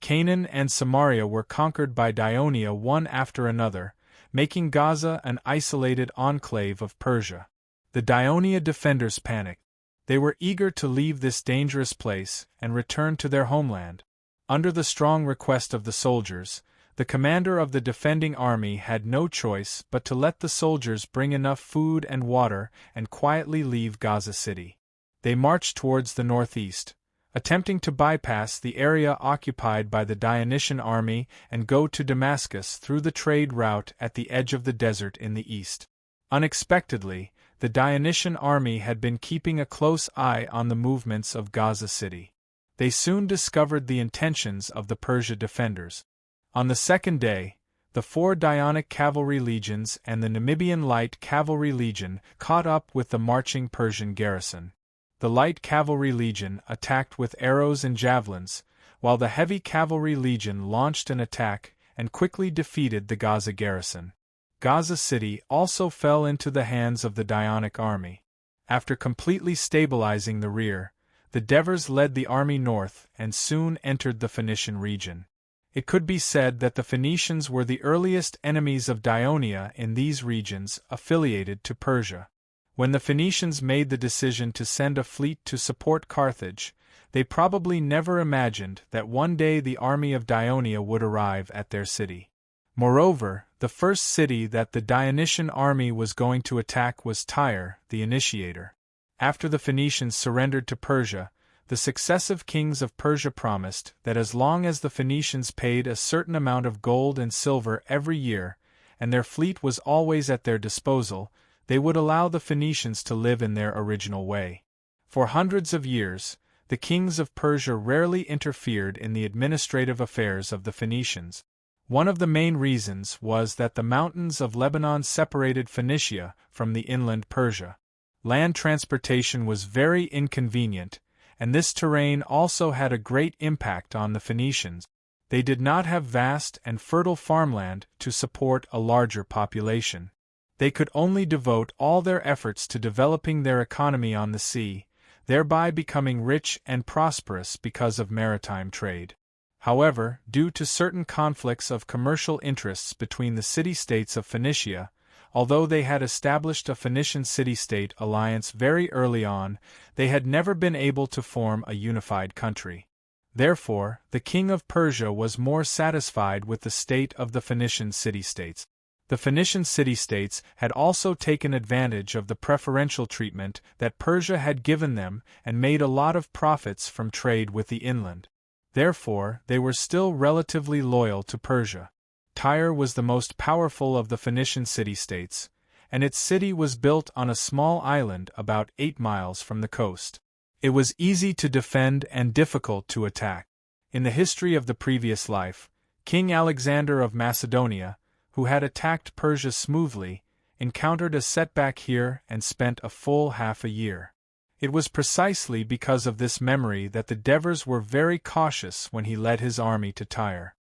Canaan and Samaria were conquered by Dionia one after another, making Gaza an isolated enclave of Persia. The Dionia defenders panicked. They were eager to leave this dangerous place and return to their homeland. Under the strong request of the soldiers, the commander of the defending army had no choice but to let the soldiers bring enough food and water and quietly leave Gaza City. They marched towards the northeast, attempting to bypass the area occupied by the Dionysian army and go to Damascus through the trade route at the edge of the desert in the east. Unexpectedly, the Dionysian army had been keeping a close eye on the movements of Gaza City. They soon discovered the intentions of the Persia defenders. On the second day, the 4 Dionic cavalry legions and the Namibian light cavalry legion caught up with the marching Persian garrison. The light cavalry legion attacked with arrows and javelins, while the heavy cavalry legion launched an attack and quickly defeated the Gaza garrison. Gaza City also fell into the hands of the Dionic army. After completely stabilizing the rear, the Devers led the army north and soon entered the Phoenician region. It could be said that the Phoenicians were the earliest enemies of Dionia in these regions affiliated to Persia. When the Phoenicians made the decision to send a fleet to support Carthage, they probably never imagined that one day the army of Dionia would arrive at their city. Moreover, the first city that the Dionysian army was going to attack was Tyre, the initiator. After the Phoenicians surrendered to Persia, the successive kings of Persia promised that as long as the Phoenicians paid a certain amount of gold and silver every year, and their fleet was always at their disposal, they would allow the Phoenicians to live in their original way. For hundreds of years, the kings of Persia rarely interfered in the administrative affairs of the Phoenicians. One of the main reasons was that the mountains of Lebanon separated Phoenicia from the inland Persia. Land transportation was very inconvenient, and this terrain also had a great impact on the Phoenicians. They did not have vast and fertile farmland to support a larger population. They could only devote all their efforts to developing their economy on the sea, thereby becoming rich and prosperous because of maritime trade. However, due to certain conflicts of commercial interests between the city-states of Phoenicia, although they had established a Phoenician city-state alliance very early on, they had never been able to form a unified country. Therefore, the king of Persia was more satisfied with the state of the Phoenician city-states. The Phoenician city-states had also taken advantage of the preferential treatment that Persia had given them and made a lot of profits from trade with the inland. Therefore, they were still relatively loyal to Persia. Tyre was the most powerful of the Phoenician city-states, and its city was built on a small island about 8 miles from the coast. It was easy to defend and difficult to attack. In the history of the previous life, King Alexander of Macedonia, who had attacked Persia smoothly, encountered a setback here and spent a full half a year. It was precisely because of this memory that the Devers were very cautious when he led his army to Tyre.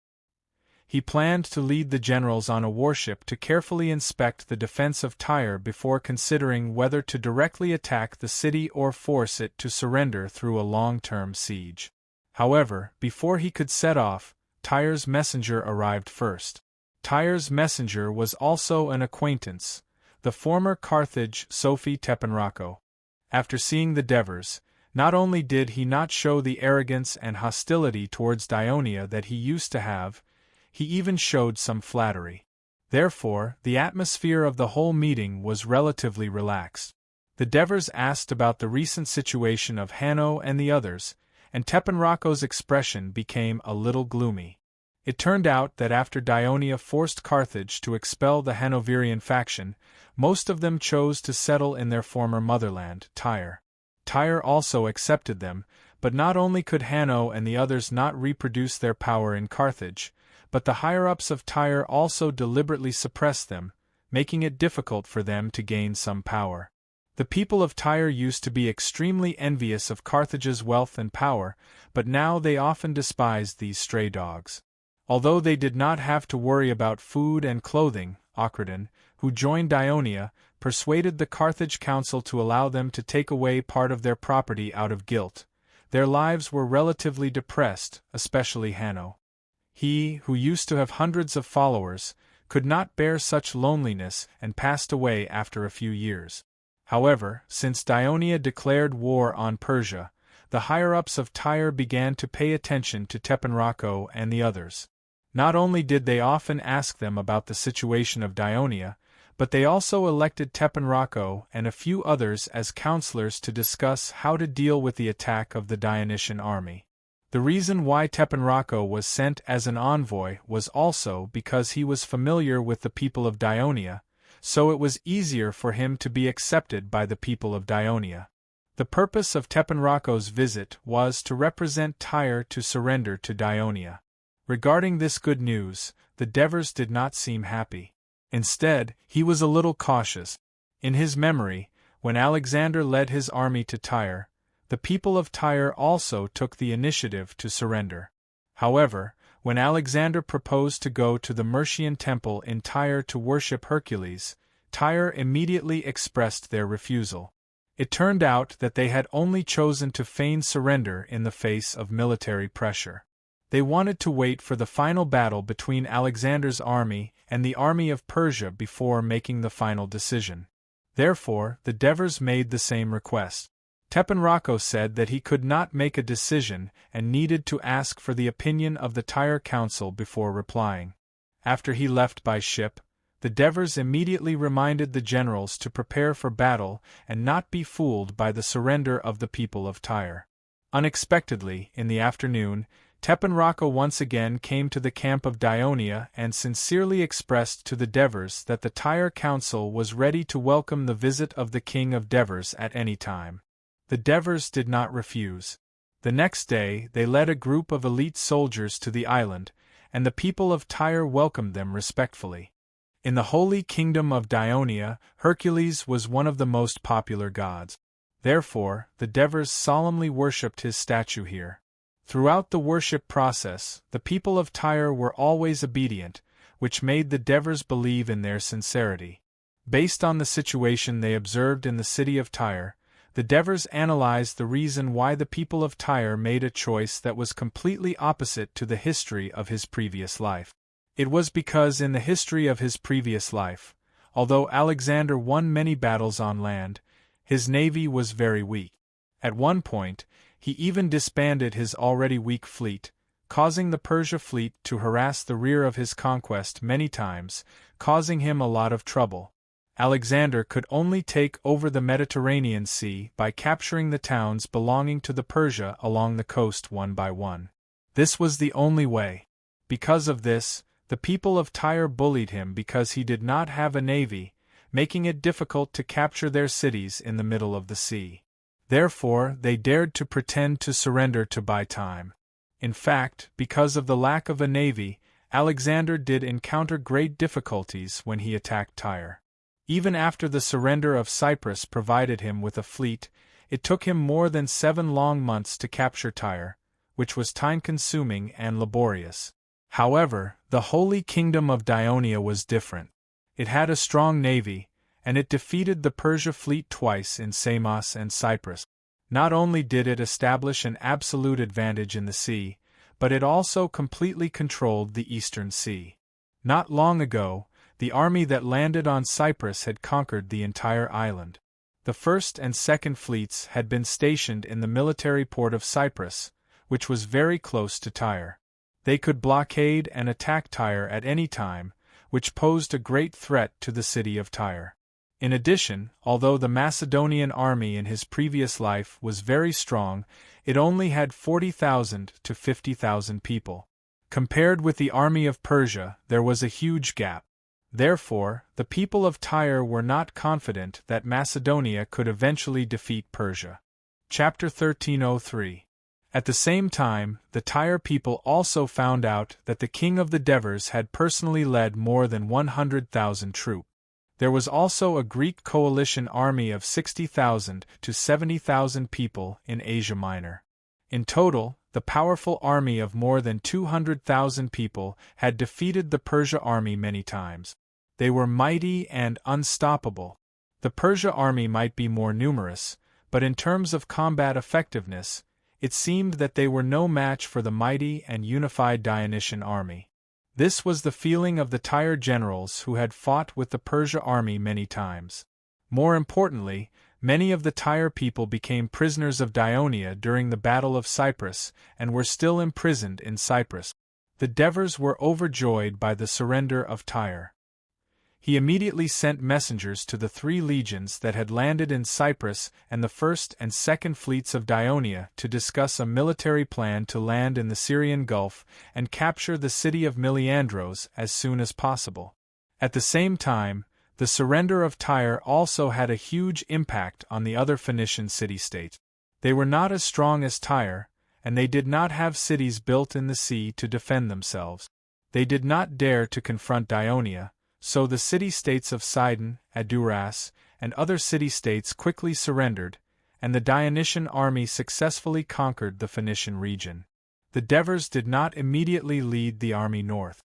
He planned to lead the generals on a warship to carefully inspect the defense of Tyre before considering whether to directly attack the city or force it to surrender through a long-term siege. However, before he could set off, Tyre's messenger arrived first. Tyre's messenger was also an acquaintance, the former Carthage Sophie Tepenrako. After seeing the Devers, not only did he not show the arrogance and hostility towards Dionia that he used to have, he even showed some flattery. Therefore, the atmosphere of the whole meeting was relatively relaxed. The Devers asked about the recent situation of Hanno and the others, and Tepenrako's expression became a little gloomy. It turned out that after Dionia forced Carthage to expel the Hanoverian faction, most of them chose to settle in their former motherland, Tyre. Tyre also accepted them, but not only could Hanno and the others not reproduce their power in Carthage, but the higher-ups of Tyre also deliberately suppressed them, making it difficult for them to gain some power. The people of Tyre used to be extremely envious of Carthage's wealth and power, but now they often despised these stray dogs. Although they did not have to worry about food and clothing, Ochradan, who joined Dionia, persuaded the Carthage council to allow them to take away part of their property out of guilt. Their lives were relatively depressed, especially Hanno. He, who used to have hundreds of followers, could not bear such loneliness and passed away after a few years. However, since Dionia declared war on Persia, the higher-ups of Tyre began to pay attention to Tepenrako and the others. Not only did they often ask them about the situation of Dionia, but they also elected Tepenrako and a few others as counselors to discuss how to deal with the attack of the Dionysian army. The reason why Tepenrako was sent as an envoy was also because he was familiar with the people of Dionia, so it was easier for him to be accepted by the people of Dionia. The purpose of Tepenrako's visit was to represent Tyre to surrender to Dionia. Regarding this good news, the Devers did not seem happy. Instead, he was a little cautious. In his memory, when Alexander led his army to Tyre, the people of Tyre also took the initiative to surrender. However, when Alexander proposed to go to the Mercian temple in Tyre to worship Hercules, Tyre immediately expressed their refusal. It turned out that they had only chosen to feign surrender in the face of military pressure. They wanted to wait for the final battle between Alexander's army and the army of Persia before making the final decision. Therefore, the Devers made the same request. Tepenrako said that he could not make a decision and needed to ask for the opinion of the Tyre council before replying. After he left by ship, the Devers immediately reminded the generals to prepare for battle and not be fooled by the surrender of the people of Tyre. Unexpectedly, in the afternoon, Tepenrako once again came to the camp of Dionia and sincerely expressed to the Devers that the Tyre council was ready to welcome the visit of the king of Devers at any time. The Devers did not refuse. The next day they led a group of elite soldiers to the island, and the people of Tyre welcomed them respectfully. In the holy kingdom of Dionia, Hercules was one of the most popular gods. Therefore, the Devers solemnly worshipped his statue here. Throughout the worship process, the people of Tyre were always obedient, which made the Devers believe in their sincerity. Based on the situation they observed in the city of Tyre, the Devers analyzed the reason why the people of Tyre made a choice that was completely opposite to the history of his previous life. It was because in the history of his previous life, although Alexander won many battles on land, his navy was very weak. At one point, he even disbanded his already weak fleet, causing the Persia fleet to harass the rear of his conquest many times, causing him a lot of trouble. Alexander could only take over the Mediterranean Sea by capturing the towns belonging to the Persia along the coast one by one. This was the only way. Because of this, the people of Tyre bullied him because he did not have a navy, making it difficult to capture their cities in the middle of the sea. Therefore, they dared to pretend to surrender to buy time. In fact, because of the lack of a navy, Alexander did encounter great difficulties when he attacked Tyre. Even after the surrender of Cyprus provided him with a fleet, it took him more than 7 long months to capture Tyre, which was time-consuming and laborious. However, the Holy Kingdom of Ionia was different. It had a strong navy, and it defeated the Persia fleet twice in Samos and Cyprus. Not only did it establish an absolute advantage in the sea, but it also completely controlled the Eastern Sea. Not long ago, the army that landed on Cyprus had conquered the entire island. The first and second fleets had been stationed in the military port of Cyprus, which was very close to Tyre. They could blockade and attack Tyre at any time, which posed a great threat to the city of Tyre. In addition, although the Macedonian army in his previous life was very strong, it only had 40,000 to 50,000 people. Compared with the army of Persia, there was a huge gap. Therefore, the people of Tyre were not confident that Macedonia could eventually defeat Persia. Chapter 1303. At the same time, the Tyre people also found out that the king of the Devers had personally led more than 100,000 troops. There was also a Greek coalition army of 60,000 to 70,000 people in Asia Minor. In total, the powerful army of more than 200,000 people had defeated the Persia army many times. They were mighty and unstoppable. The Persia army might be more numerous, but in terms of combat effectiveness, it seemed that they were no match for the mighty and unified Dionysian army. This was the feeling of the Tyre generals who had fought with the Persia army many times. More importantly, many of the Tyre people became prisoners of Ionia during the Battle of Cyprus and were still imprisoned in Cyprus. The Devers were overjoyed by the surrender of Tyre. He immediately sent messengers to the 3 legions that had landed in Cyprus and the first and second fleets of Ionia to discuss a military plan to land in the Syrian Gulf and capture the city of Miliandros as soon as possible. At the same time, the surrender of Tyre also had a huge impact on the other Phoenician city-states. They were not as strong as Tyre, and they did not have cities built in the sea to defend themselves. They did not dare to confront Ionia, so the city-states of Sidon, Aduras, and other city-states quickly surrendered, and the Dionysian army successfully conquered the Phoenician region. The Devers did not immediately lead the army north.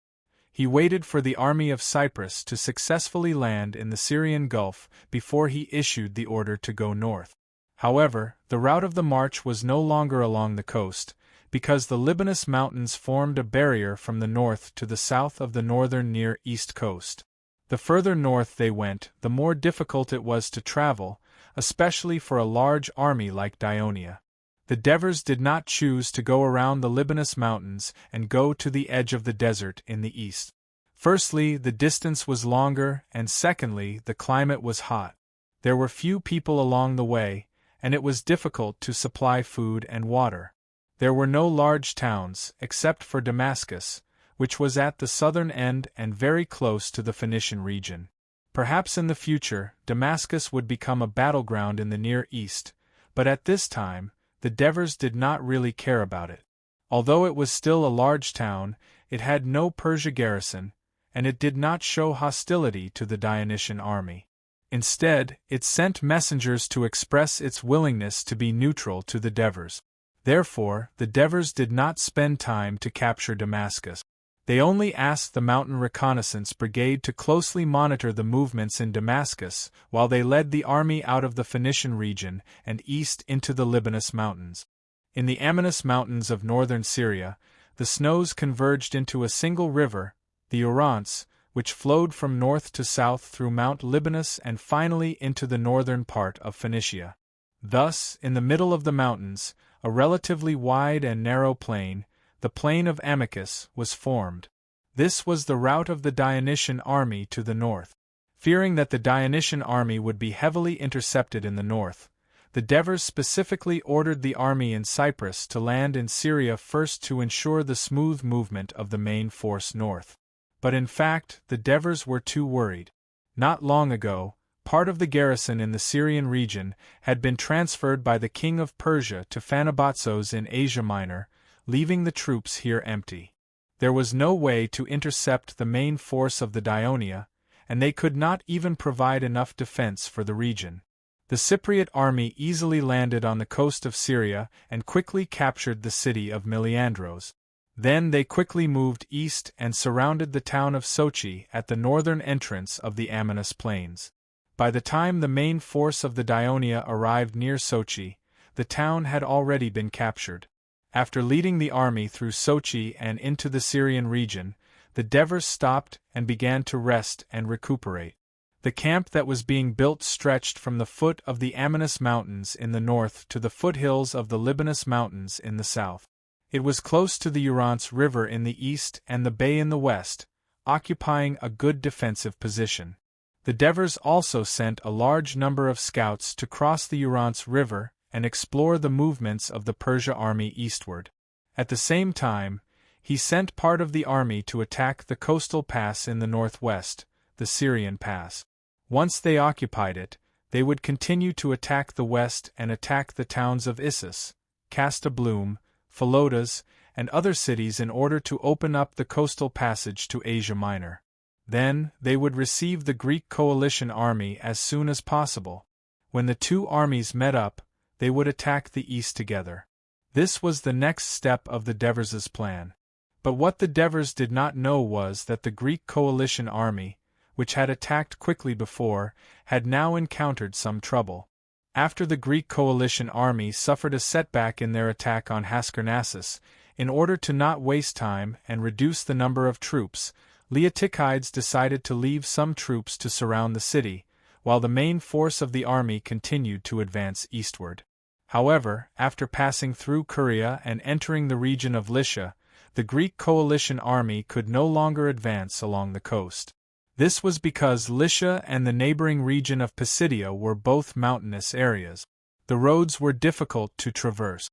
He waited for the army of Cyprus to successfully land in the Syrian Gulf before he issued the order to go north. However, the route of the march was no longer along the coast, because the Libanus Mountains formed a barrier from the north to the south of the northern Near East coast. The further north they went, the more difficult it was to travel, especially for a large army like Ionia. The Devers did not choose to go around the Libanus Mountains and go to the edge of the desert in the east. Firstly, the distance was longer, and secondly, the climate was hot. There were few people along the way, and it was difficult to supply food and water. There were no large towns, except for Damascus, which was at the southern end and very close to the Phoenician region. Perhaps in the future, Damascus would become a battleground in the Near East, but at this time, the Devers did not really care about it. Although it was still a large town, it had no Persia garrison, and it did not show hostility to the Dionysian army. Instead, it sent messengers to express its willingness to be neutral to the Devers. Therefore, the Devers did not spend time to capture Damascus. They only asked the Mountain Reconnaissance Brigade to closely monitor the movements in Damascus while they led the army out of the Phoenician region and east into the Libanus Mountains. In the Amanus Mountains of northern Syria, the snows converged into a single river, the Orontes, which flowed from north to south through Mount Libanus and finally into the northern part of Phoenicia. Thus, in the middle of the mountains, a relatively wide and narrow plain, the plain of Amycus, was formed. This was the route of the Dionysian army to the north. Fearing that the Dionysian army would be heavily intercepted in the north, the Devers specifically ordered the army in Cyprus to land in Syria first to ensure the smooth movement of the main force north. But in fact, the Devers were too worried. Not long ago, part of the garrison in the Syrian region had been transferred by the king of Persia to Phanabazos in Asia Minor, leaving the troops here empty. There was no way to intercept the main force of the Dionia, and they could not even provide enough defense for the region. The Cypriot army easily landed on the coast of Syria and quickly captured the city of Miliandros. Then they quickly moved east and surrounded the town of Sochi at the northern entrance of the Amanus Plains. By the time the main force of the Dionia arrived near Sochi, the town had already been captured. After leading the army through Sochi and into the Syrian region, the Devers stopped and began to rest and recuperate. The camp that was being built stretched from the foot of the Amanus Mountains in the north to the foothills of the Libanus Mountains in the south. It was close to the Orontes River in the east and the bay in the west, occupying a good defensive position. The Devers also sent a large number of scouts to cross the Orontes River and explore the movements of the Persia army eastward. At the same time, he sent part of the army to attack the coastal pass in the northwest, the Syrian Pass. Once they occupied it, they would continue to attack the west and attack the towns of Issus, Castabloom, Philotas, and other cities in order to open up the coastal passage to Asia Minor. Then, they would receive the Greek coalition army as soon as possible. When the two armies met up, they would attack the east together. This was the next step of the Devers' plan. But what the Devers did not know was that the Greek coalition army, which had attacked quickly before, had now encountered some trouble. After the Greek coalition army suffered a setback in their attack on Halicarnassus, in order to not waste time and reduce the number of troops, Leotychides decided to leave some troops to surround the city, while the main force of the army continued to advance eastward. However, after passing through Caria and entering the region of Lycia, the Greek coalition army could no longer advance along the coast. This was because Lycia and the neighboring region of Pisidia were both mountainous areas. The roads were difficult to traverse.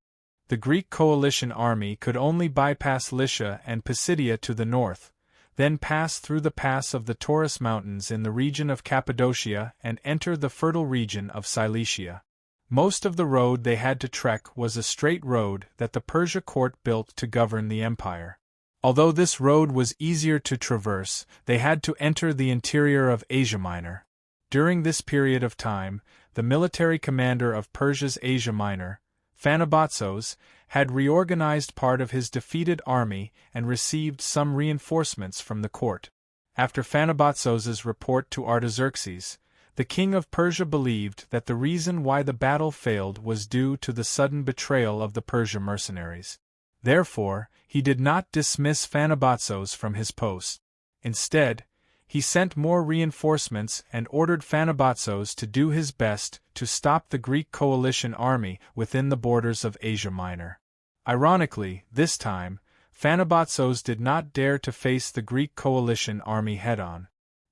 The Greek coalition army could only bypass Lycia and Pisidia to the north, then pass through the pass of the Taurus Mountains in the region of Cappadocia and enter the fertile region of Cilicia. Most of the road they had to trek was a straight road that the Persia court built to govern the empire. Although this road was easier to traverse, they had to enter the interior of Asia Minor. During this period of time, the military commander of Persia's Asia Minor, Phanabazos, had reorganized part of his defeated army and received some reinforcements from the court. After Phanabazos's report to Artaxerxes, the king of Persia believed that the reason why the battle failed was due to the sudden betrayal of the Persia mercenaries. Therefore, he did not dismiss Phanabazos from his post. Instead, he sent more reinforcements and ordered Phanabazos to do his best to stop the Greek coalition army within the borders of Asia Minor. Ironically, this time, Phanabazos did not dare to face the Greek coalition army head-on.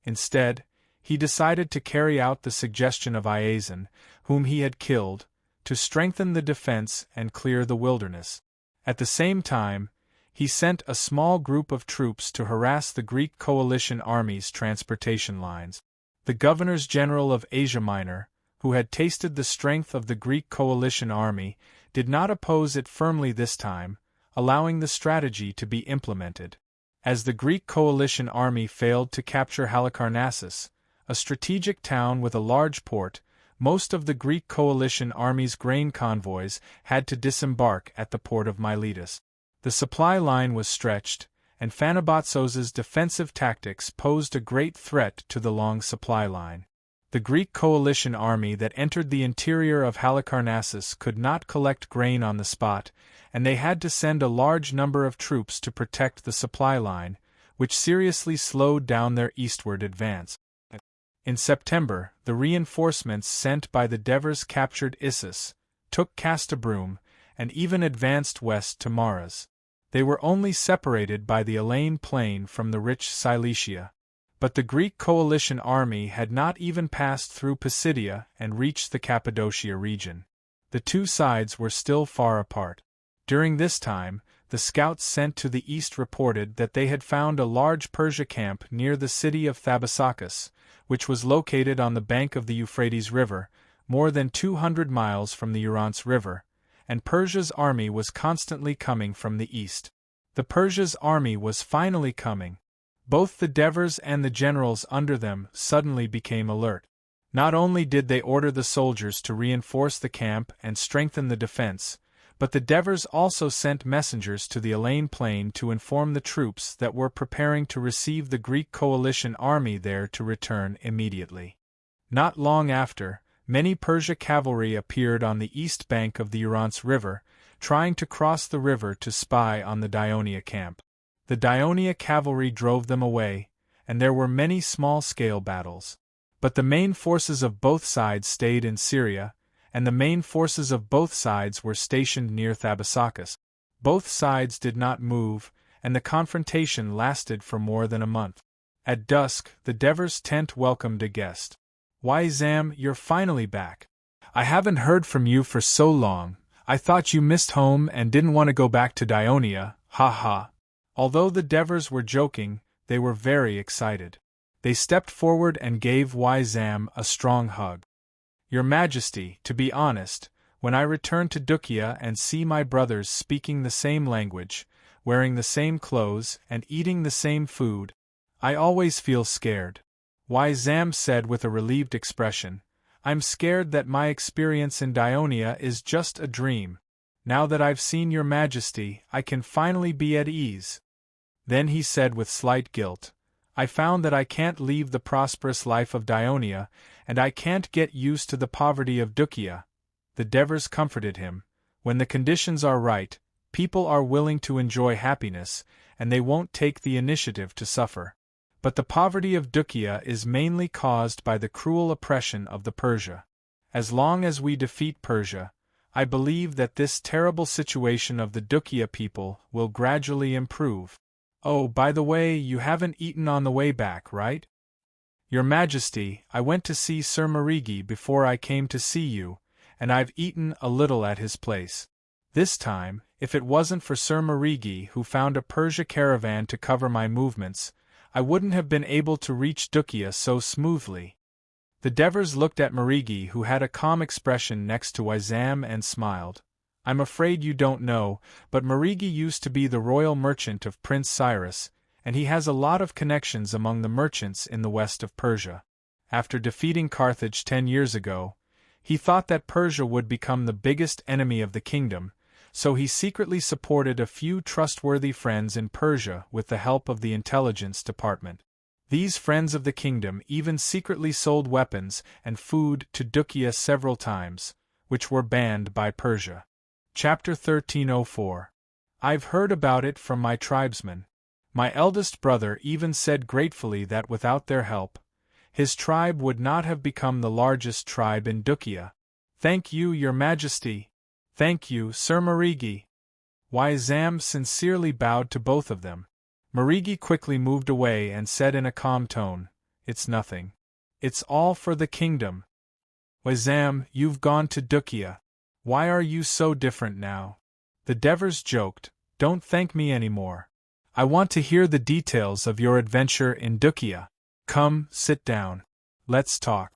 Instead, he decided to carry out the suggestion of Iazon, whom he had killed, to strengthen the defense and clear the wilderness. At the same time, he sent a small group of troops to harass the Greek coalition army's transportation lines. The governors-general of Asia Minor, who had tasted the strength of the Greek coalition army, did not oppose it firmly this time, allowing the strategy to be implemented. As the Greek coalition army failed to capture Halicarnassus, a strategic town with a large port, most of the Greek coalition army's grain convoys had to disembark at the port of Miletus. The supply line was stretched, and Phanabazos's defensive tactics posed a great threat to the long supply line. The Greek coalition army that entered the interior of Halicarnassus could not collect grain on the spot, and they had to send a large number of troops to protect the supply line, which seriously slowed down their eastward advance. In September, the reinforcements sent by the Devers captured Issus, took Castabroom, and even advanced west to Maras. They were only separated by the Elaine plain from the rich Cilicia. But the Greek coalition army had not even passed through Pisidia and reached the Cappadocia region. The two sides were still far apart. During this time, the scouts sent to the east reported that they had found a large Persia camp near the city of Thebasakis, which was located on the bank of the Euphrates River, more than 200 miles from the Orontes River, and Persia's army was constantly coming from the east. The Persia's army was finally coming. Both the Devers and the generals under them suddenly became alert. Not only did they order the soldiers to reinforce the camp and strengthen the defense, but the Devers also sent messengers to the Elaine plain to inform the troops that were preparing to receive the Greek coalition army there to return immediately. Not long after, many Persia cavalry appeared on the east bank of the Orontes River, trying to cross the river to spy on the Daionia camp. The Daionia cavalry drove them away, and there were many small-scale battles. But the main forces of both sides stayed in Syria, and the main forces of both sides were stationed near Thebasakis. Both sides did not move, and the confrontation lasted for more than a month. At dusk, the Devers' tent welcomed a guest. "Why, Zam, you're finally back. I haven't heard from you for so long. I thought you missed home and didn't want to go back to Daionia, ha ha." Although the Devers were joking, they were very excited. They stepped forward and gave Zam a strong hug. "Your Majesty, to be honest, when I return to Dukia and see my brothers speaking the same language, wearing the same clothes, and eating the same food, I always feel scared." Zam said with a relieved expression, "I'm scared that my experience in Daionia is just a dream. Now that I've seen your Majesty, I can finally be at ease." Then he said with slight guilt, "I found that I can't leave the prosperous life of Daionia, and I can't get used to the poverty of Dukia." The Devers comforted him. "When the conditions are right, people are willing to enjoy happiness, and they won't take the initiative to suffer. But the poverty of Dukia is mainly caused by the cruel oppression of the Persia. As long as we defeat Persia, I believe that this terrible situation of the Dukia people will gradually improve. Oh, by the way, you haven't eaten on the way back, right?" "Your Majesty, I went to see Sir Marigi before I came to see you, and I've eaten a little at his place. This time, if it wasn't for Sir Marigi who found a Persia caravan to cover my movements, I wouldn't have been able to reach Dukia so smoothly." The Devers looked at Marigi, who had a calm expression next to Zam, and smiled. "I'm afraid you don't know, but Marigi used to be the royal merchant of Prince Cyrus, and he has a lot of connections among the merchants in the west of Persia. After defeating Carthage 10 years ago, he thought that Persia would become the biggest enemy of the kingdom, so he secretly supported a few trustworthy friends in Persia with the help of the intelligence department. These friends of the kingdom even secretly sold weapons and food to Dukia several times, which were banned by Persia." Chapter 1304. "I've heard about it from my tribesmen. My eldest brother even said gratefully that without their help, his tribe would not have become the largest tribe in Dukia." "Thank you, Your Majesty." "Thank you, Sir Marigi." Zam sincerely bowed to both of them. Marigi quickly moved away and said in a calm tone, "It's nothing. It's all for the kingdom." "Zam, you've gone to Dukia. Why are you so different now?" The Devers joked, "Don't thank me anymore. I want to hear the details of your adventure in Dukia. Come, sit down. Let's talk."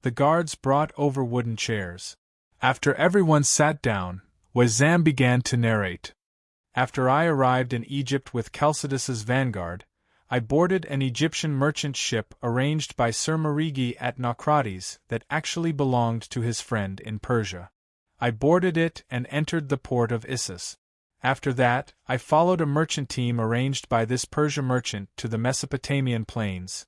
The guards brought over wooden chairs. After everyone sat down, Zam began to narrate. "After I arrived in Egypt with Chalcidus's vanguard, I boarded an Egyptian merchant ship arranged by Sir Marigi at Naucrates that actually belonged to his friend in Persia. I boarded it and entered the port of Issus. After that, I followed a merchant team arranged by this Persia merchant to the Mesopotamian plains.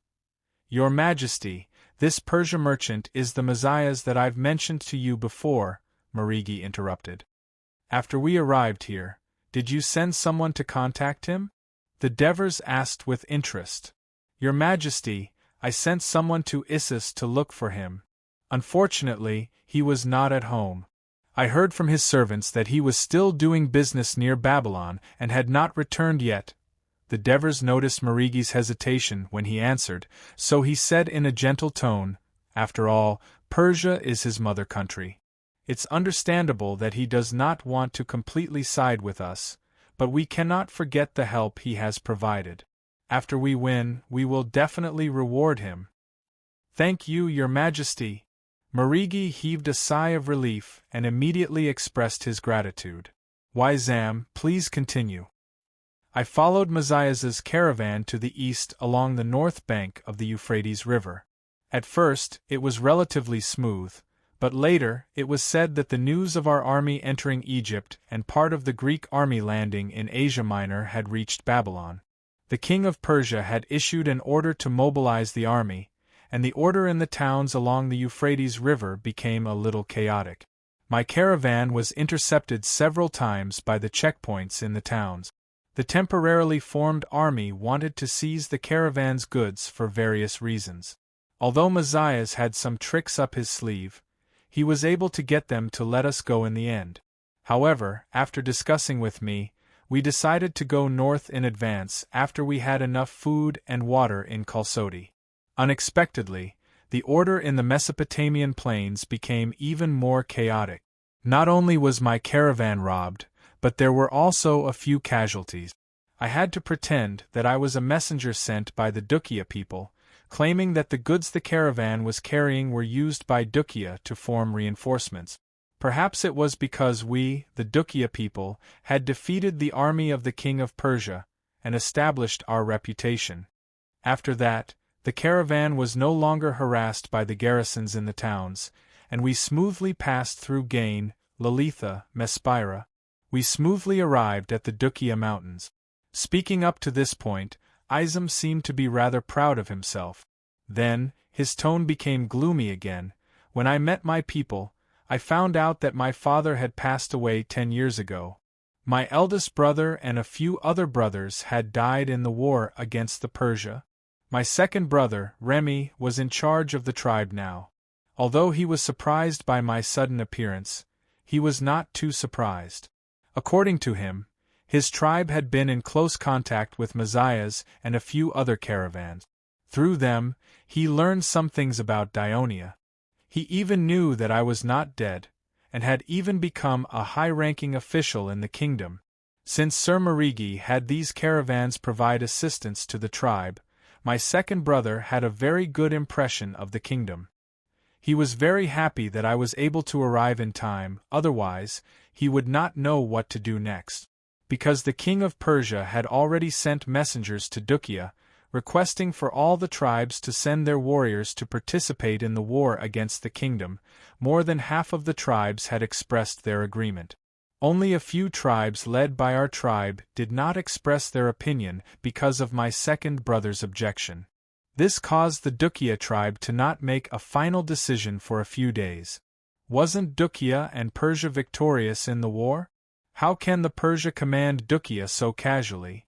Your Majesty, this Persia merchant is the Messias that I've mentioned to you before," Marigi interrupted. "After we arrived here, did you send someone to contact him?" The Devers asked with interest. "Your Majesty, I sent someone to Issus to look for him. Unfortunately, he was not at home. I heard from his servants that he was still doing business near Babylon and had not returned yet. The Devers noticed Marigi's hesitation when he answered, so he said in a gentle tone, "After all, Persia is his mother country. It's understandable that he does not want to completely side with us, but we cannot forget the help he has provided. After we win, we will definitely reward him." "Thank you, Your Majesty." Marigi heaved a sigh of relief and immediately expressed his gratitude. "Why, Zam, please continue." "I followed Mazias's caravan to the east along the north bank of the Euphrates River. At first, it was relatively smooth, but later, it was said that the news of our army entering Egypt and part of the Greek army landing in Asia Minor had reached Babylon. The king of Persia had issued an order to mobilize the army, and the order in the towns along the Euphrates River became a little chaotic. My caravan was intercepted several times by the checkpoints in the towns. The temporarily formed army wanted to seize the caravan's goods for various reasons. Although Mazias had some tricks up his sleeve, he was able to get them to let us go in the end. However, after discussing with me, we decided to go north in advance after we had enough food and water in Kalsoti. Unexpectedly, the order in the Mesopotamian plains became even more chaotic. Not only was my caravan robbed, but there were also a few casualties. I had to pretend that I was a messenger sent by the Dukia people, claiming that the goods the caravan was carrying were used by Dukia to form reinforcements. Perhaps it was because we, the Dukia people, had defeated the army of the king of Persia and established our reputation. After that, the caravan was no longer harassed by the garrisons in the towns, and we smoothly passed through Gain, Lalitha, Mespira. We smoothly arrived at the Dukia Mountains. Speaking up to this point, Izam seemed to be rather proud of himself. Then, his tone became gloomy again. When I met my people, I found out that my father had passed away 10 years ago. My eldest brother and a few other brothers had died in the war against the Persia. My second brother, Remy, was in charge of the tribe now. Although he was surprised by my sudden appearance, he was not too surprised. According to him, his tribe had been in close contact with Mazias and a few other caravans. Through them, he learned some things about Dionia. He even knew that I was not dead, and had even become a high-ranking official in the kingdom. Since Sir Marigi had these caravans provide assistance to the tribe, my second brother had a very good impression of the kingdom. He was very happy that I was able to arrive in time, otherwise, he would not know what to do next. Because the king of Persia had already sent messengers to Dukia, requesting for all the tribes to send their warriors to participate in the war against the kingdom, more than half of the tribes had expressed their agreement. Only a few tribes led by our tribe did not express their opinion because of my second brother's objection. This caused the Dukia tribe to not make a final decision for a few days. Wasn't Dukia and Persia victorious in the war? How can the Persia command Dukia so casually?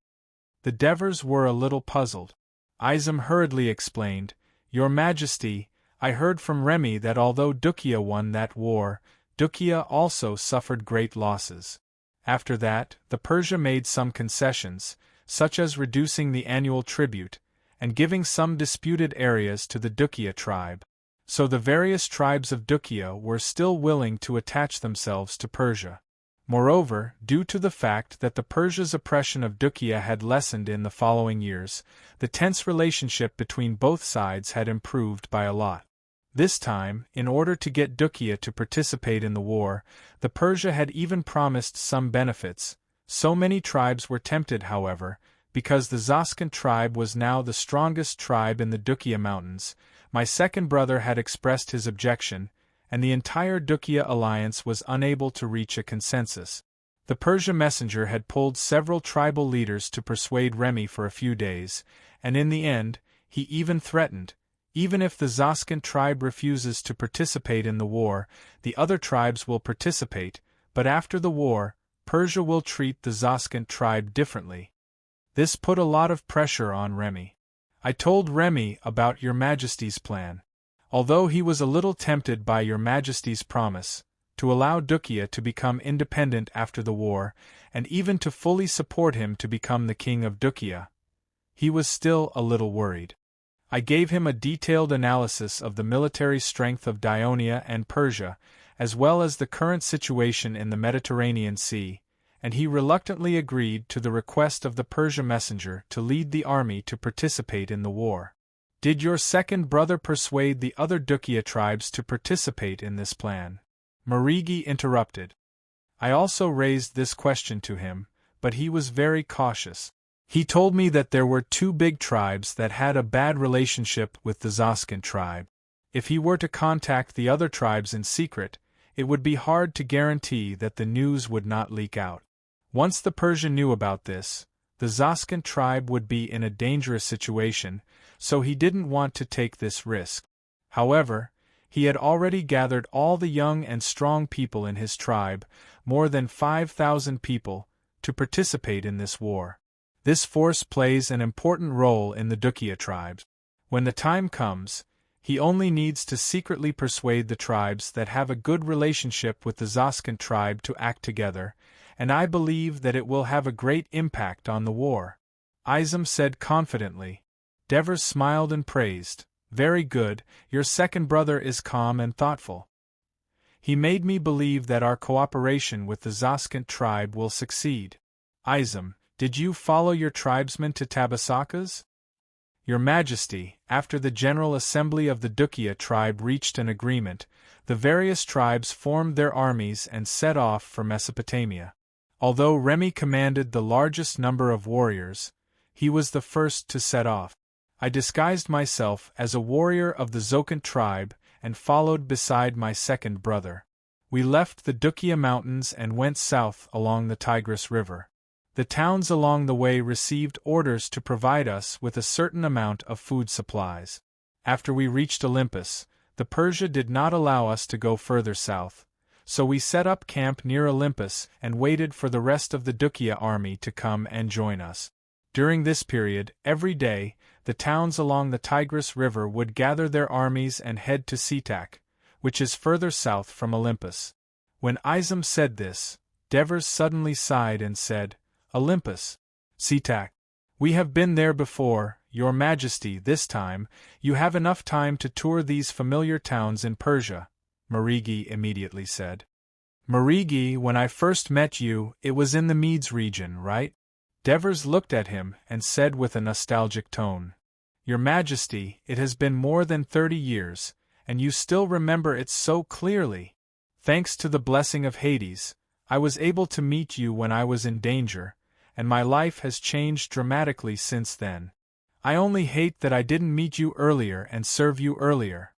The Devers were a little puzzled. Izam hurriedly explained, "Your Majesty, I heard from Remy that although Dukia won that war, Dukia also suffered great losses. After that, the Persia made some concessions, such as reducing the annual tribute, and giving some disputed areas to the Dukia tribe. So the various tribes of Dukia were still willing to attach themselves to Persia. Moreover, due to the fact that the Persia's oppression of Dukia had lessened in the following years, the tense relationship between both sides had improved by a lot. This time, in order to get Dukia to participate in the war, the Persia had even promised some benefits. So many tribes were tempted, however, because the Zoskant tribe was now the strongest tribe in the Dukia Mountains. My second brother had expressed his objection, and the entire Dukia alliance was unable to reach a consensus. The Persia messenger had pulled several tribal leaders to persuade Remy for a few days, and in the end, he even threatened, even if the Zoskant tribe refuses to participate in the war, the other tribes will participate, but after the war, Persia will treat the Zoskant tribe differently. This put a lot of pressure on Remy. I told Remy about Your Majesty's plan. Although he was a little tempted by Your Majesty's promise, to allow Dukia to become independent after the war, and even to fully support him to become the king of Dukia. He was still a little worried. I gave him a detailed analysis of the military strength of Ionia and Persia, as well as the current situation in the Mediterranean Sea, and he reluctantly agreed to the request of the Persia messenger to lead the army to participate in the war. Did your second brother persuade the other Dukia tribes to participate in this plan? Marigi interrupted. I also raised this question to him, but he was very cautious. He told me that there were two big tribes that had a bad relationship with the Zoskin tribe. If he were to contact the other tribes in secret, it would be hard to guarantee that the news would not leak out. Once the Persian knew about this, the Zoskin tribe would be in a dangerous situation, so he didn't want to take this risk. However, he had already gathered all the young and strong people in his tribe, more than 5,000 people, to participate in this war. This force plays an important role in the Dukia tribes. When the time comes, he only needs to secretly persuade the tribes that have a good relationship with the Zoskin tribe to act together, and I believe that it will have a great impact on the war. Izam said confidently. Devers smiled and praised. Very good, your second brother is calm and thoughtful. He made me believe that our cooperation with the Zoskin tribe will succeed. Izam, did you follow your tribesmen to Tabasakas? Your Majesty, after the General Assembly of the Dukia tribe reached an agreement, the various tribes formed their armies and set off for Mesopotamia. Although Remy commanded the largest number of warriors, he was the first to set off. I disguised myself as a warrior of the Zokant tribe and followed beside my second brother. We left the Dukia mountains and went south along the Tigris River. The towns along the way received orders to provide us with a certain amount of food supplies. After we reached Olympus, the Persia did not allow us to go further south, so we set up camp near Olympus and waited for the rest of the Dukia army to come and join us. During this period, every day, the towns along the Tigris River would gather their armies and head to Sitak, which is further south from Olympus. When Izam said this, Devers suddenly sighed and said, Olympus, Sitak. We have been there before, Your Majesty. This time, you have enough time to tour these familiar towns in Persia, Marigi immediately said. Marigi, when I first met you, it was in the Medes region, right? Devers looked at him and said with a nostalgic tone, Your Majesty, it has been more than 30 years, and you still remember it so clearly. Thanks to the blessing of Hades, I was able to meet you when I was in danger, and my life has changed dramatically since then. I only hate that I didn't meet you earlier and serve you earlier.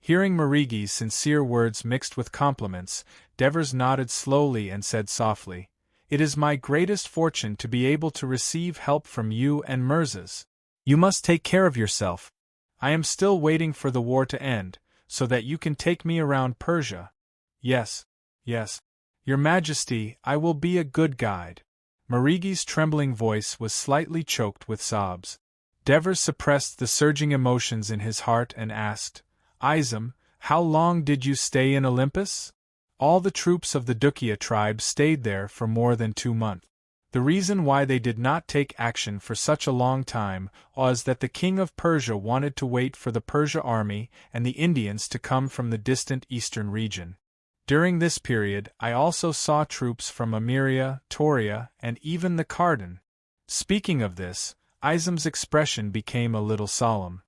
Hearing Marigi's sincere words mixed with compliments, Devers nodded slowly and said softly, It is my greatest fortune to be able to receive help from you and Mirzas. You must take care of yourself. I am still waiting for the war to end, so that you can take me around Persia. Yes, yes. Your Majesty, I will be a good guide. Marigi's trembling voice was slightly choked with sobs. Devers suppressed the surging emotions in his heart and asked, Izam, how long did you stay in Olympus? All the troops of the Dukia tribe stayed there for more than 2 months. The reason why they did not take action for such a long time was that the king of Persia wanted to wait for the Persia army and the Indians to come from the distant eastern region. During this period, I also saw troops from Amiria, Toria, and even the Cardan. Speaking of this, Izam's expression became a little solemn.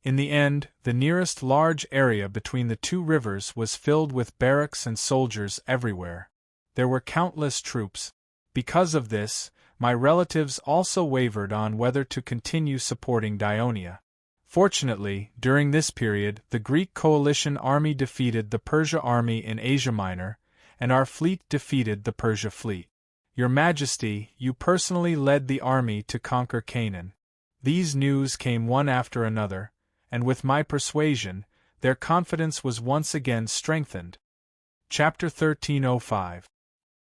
In the end, the nearest large area between the two rivers was filled with barracks and soldiers everywhere. There were countless troops. Because of this, my relatives also wavered on whether to continue supporting Ionia. Fortunately, during this period, the Greek coalition army defeated the Persia army in Asia Minor, and our fleet defeated the Persia fleet. Your Majesty, you personally led the army to conquer Canaan. These news came one after another, and with my persuasion, their confidence was once again strengthened. Chapter 1305.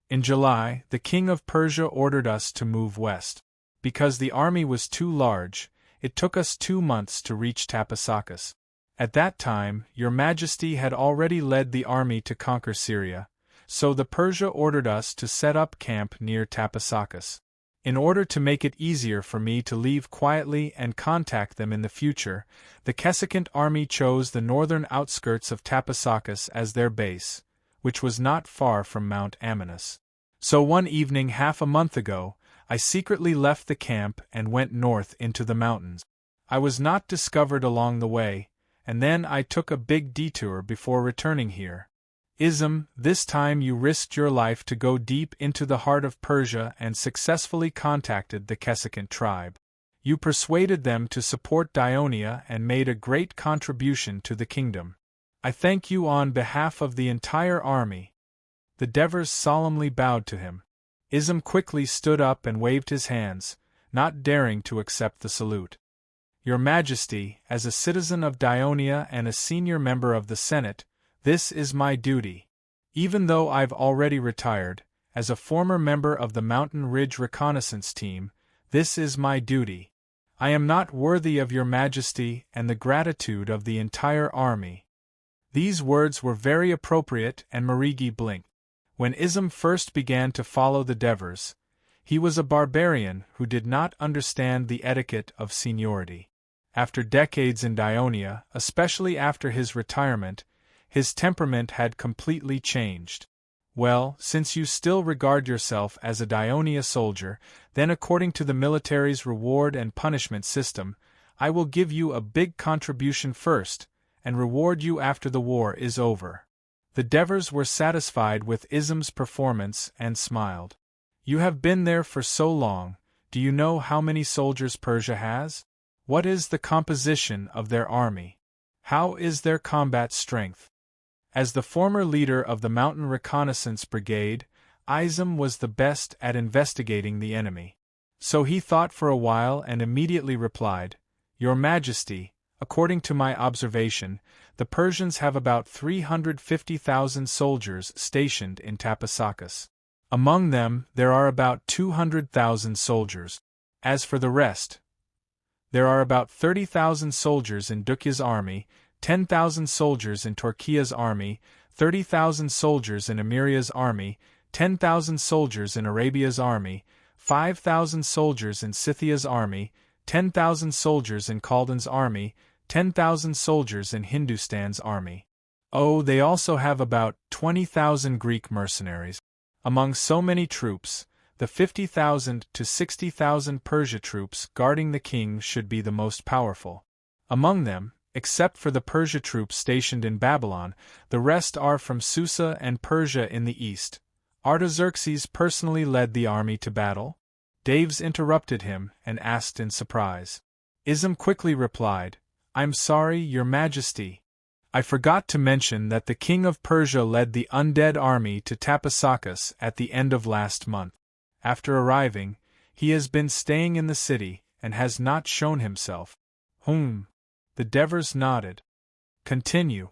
In July, the king of Persia ordered us to move west. Because the army was too large, it took us 2 months to reach Tapasakas. At that time, Your Majesty had already led the army to conquer Syria, so the Persia ordered us to set up camp near Tapasakis. In order to make it easier for me to leave quietly and contact them in the future, the Kesikant army chose the northern outskirts of Tapasakis as their base, which was not far from Mount Amanus. So one evening half a month ago, I secretly left the camp and went north into the mountains. I was not discovered along the way, and then I took a big detour before returning here. This time you risked your life to go deep into the heart of Persia and successfully contacted the Kesikant tribe. You persuaded them to support Dionia and made a great contribution to the kingdom. I thank you on behalf of the entire army. The Devers solemnly bowed to him. Ism quickly stood up and waved his hands, not daring to accept the salute. Your Majesty, as a citizen of Dionia and a senior member of the Senate, this is my duty. Even though I've already retired, as a former member of the Mountain Ridge Reconnaissance Team, this is my duty. I am not worthy of your Majesty and the gratitude of the entire army. These words were very appropriate, and Marigi blinked. When Ism first began to follow the Devers, he was a barbarian who did not understand the etiquette of seniority. After decades in Dionia, especially after his retirement, his temperament had completely changed. Well, since you still regard yourself as a Dionia soldier, then according to the military's reward and punishment system, I will give you a big contribution first, and reward you after the war is over. The Devers were satisfied with Ism's performance and smiled. You have been there for so long, do you know how many soldiers Persia has? What is the composition of their army? How is their combat strength? As the former leader of the Mountain Reconnaissance Brigade, Ism was the best at investigating the enemy. So he thought for a while and immediately replied, Your Majesty, according to my observation, the Persians have about 350,000 soldiers stationed in Tapasakis. Among them, there are about 200,000 soldiers. As for the rest, there are about 30,000 soldiers in Dukya's army, 10,000 soldiers in Torquia's army, 30,000 soldiers in Amiria's army, 10,000 soldiers in Arabia's army, 5,000 soldiers in Scythia's army, 10,000 soldiers in Khaldan's army, 10,000 soldiers in Hindustan's army. Oh, they also have about 20,000 Greek mercenaries. Among so many troops, the 50,000 to 60,000 Persia troops guarding the king should be the most powerful. Among them, except for the Persia troops stationed in Babylon, the rest are from Susa and Persia in the east. Artaxerxes personally led the army to battle? Daves interrupted him and asked in surprise. Ism quickly replied, I'm sorry, Your Majesty. I forgot to mention that the king of Persia led the undead army to Tapasakis at the end of last month. After arriving, he has been staying in the city and has not shown himself. The Devers nodded. Continue.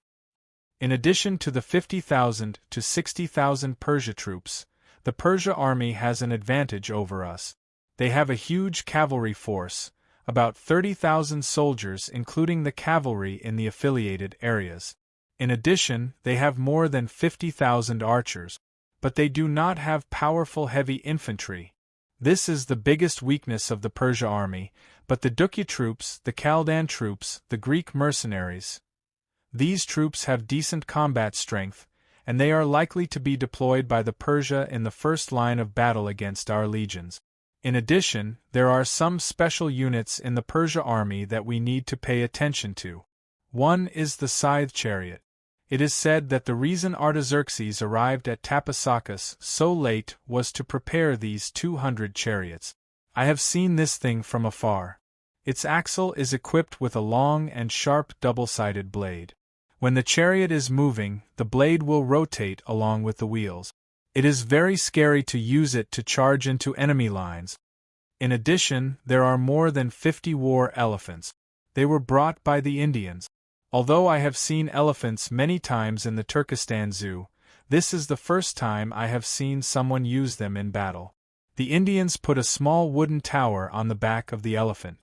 In addition to the 50,000 to 60,000 Persia troops, the Persia army has an advantage over us. They have a huge cavalry force, about 30,000 soldiers including the cavalry in the affiliated areas. In addition, they have more than 50,000 archers, but they do not have powerful heavy infantry. This is the biggest weakness of the Persia army, but the Dukya troops, the Khaldan troops, the Greek mercenaries. These troops have decent combat strength, and they are likely to be deployed by the Persia in the first line of battle against our legions. In addition, there are some special units in the Persia army that we need to pay attention to. One is the scythe chariot. It is said that the reason Artaxerxes arrived at Tapasakis so late was to prepare these 200 chariots. I have seen this thing from afar. Its axle is equipped with a long and sharp double-sided blade. When the chariot is moving, the blade will rotate along with the wheels. It is very scary to use it to charge into enemy lines. In addition, there are more than 50 war elephants. They were brought by the Indians. Although I have seen elephants many times in the Turkestan Zoo, this is the first time I have seen someone use them in battle. The Indians put a small wooden tower on the back of the elephant.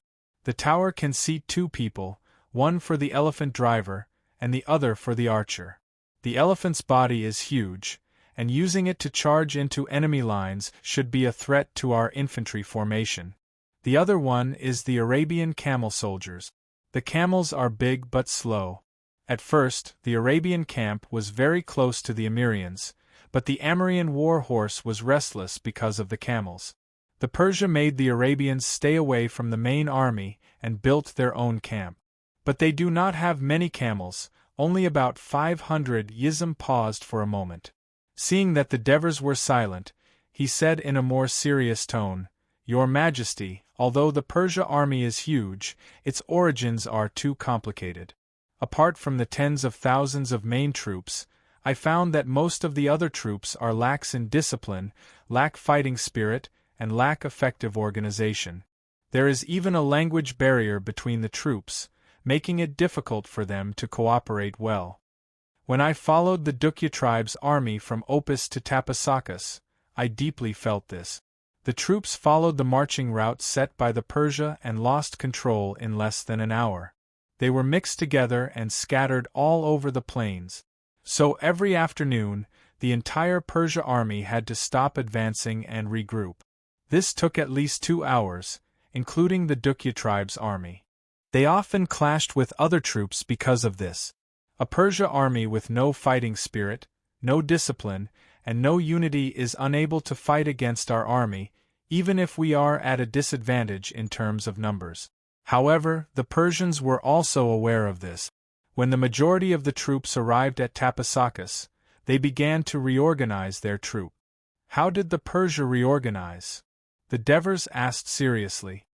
The tower can seat 2 people, one for the elephant driver, and the other for the archer. The elephant's body is huge, and using it to charge into enemy lines should be a threat to our infantry formation. The other one is the Arabian camel soldiers. The camels are big but slow. At first, the Arabian camp was very close to the Amirians, but the Amorian war horse was restless because of the camels. The Persia made the Arabians stay away from the main army and built their own camp. But they do not have many camels, only about 500. Yizam paused for a moment. Seeing that the Devers were silent, he said in a more serious tone, "Your Majesty, although the Persia army is huge, its origins are too complicated. Apart from the tens of thousands of main troops, I found that most of the other troops are lax in discipline, lack fighting spirit, and lack effective organization. There is even a language barrier between the troops, making it difficult for them to cooperate well. When I followed the Dukya tribe's army from Opis to Tapasakas, I deeply felt this. The troops followed the marching route set by the Persia and lost control in less than an hour. They were mixed together and scattered all over the plains. So every afternoon, the entire Persia army had to stop advancing and regroup. This took at least 2 hours, including the Dukya tribe's army. They often clashed with other troops because of this. A Persia army with no fighting spirit, no discipline, and no unity is unable to fight against our army, even if we are at a disadvantage in terms of numbers. However, the Persians were also aware of this. When the majority of the troops arrived at Tapasakas, they began to reorganize their troop. How did the Persia reorganize? The Devers asked seriously.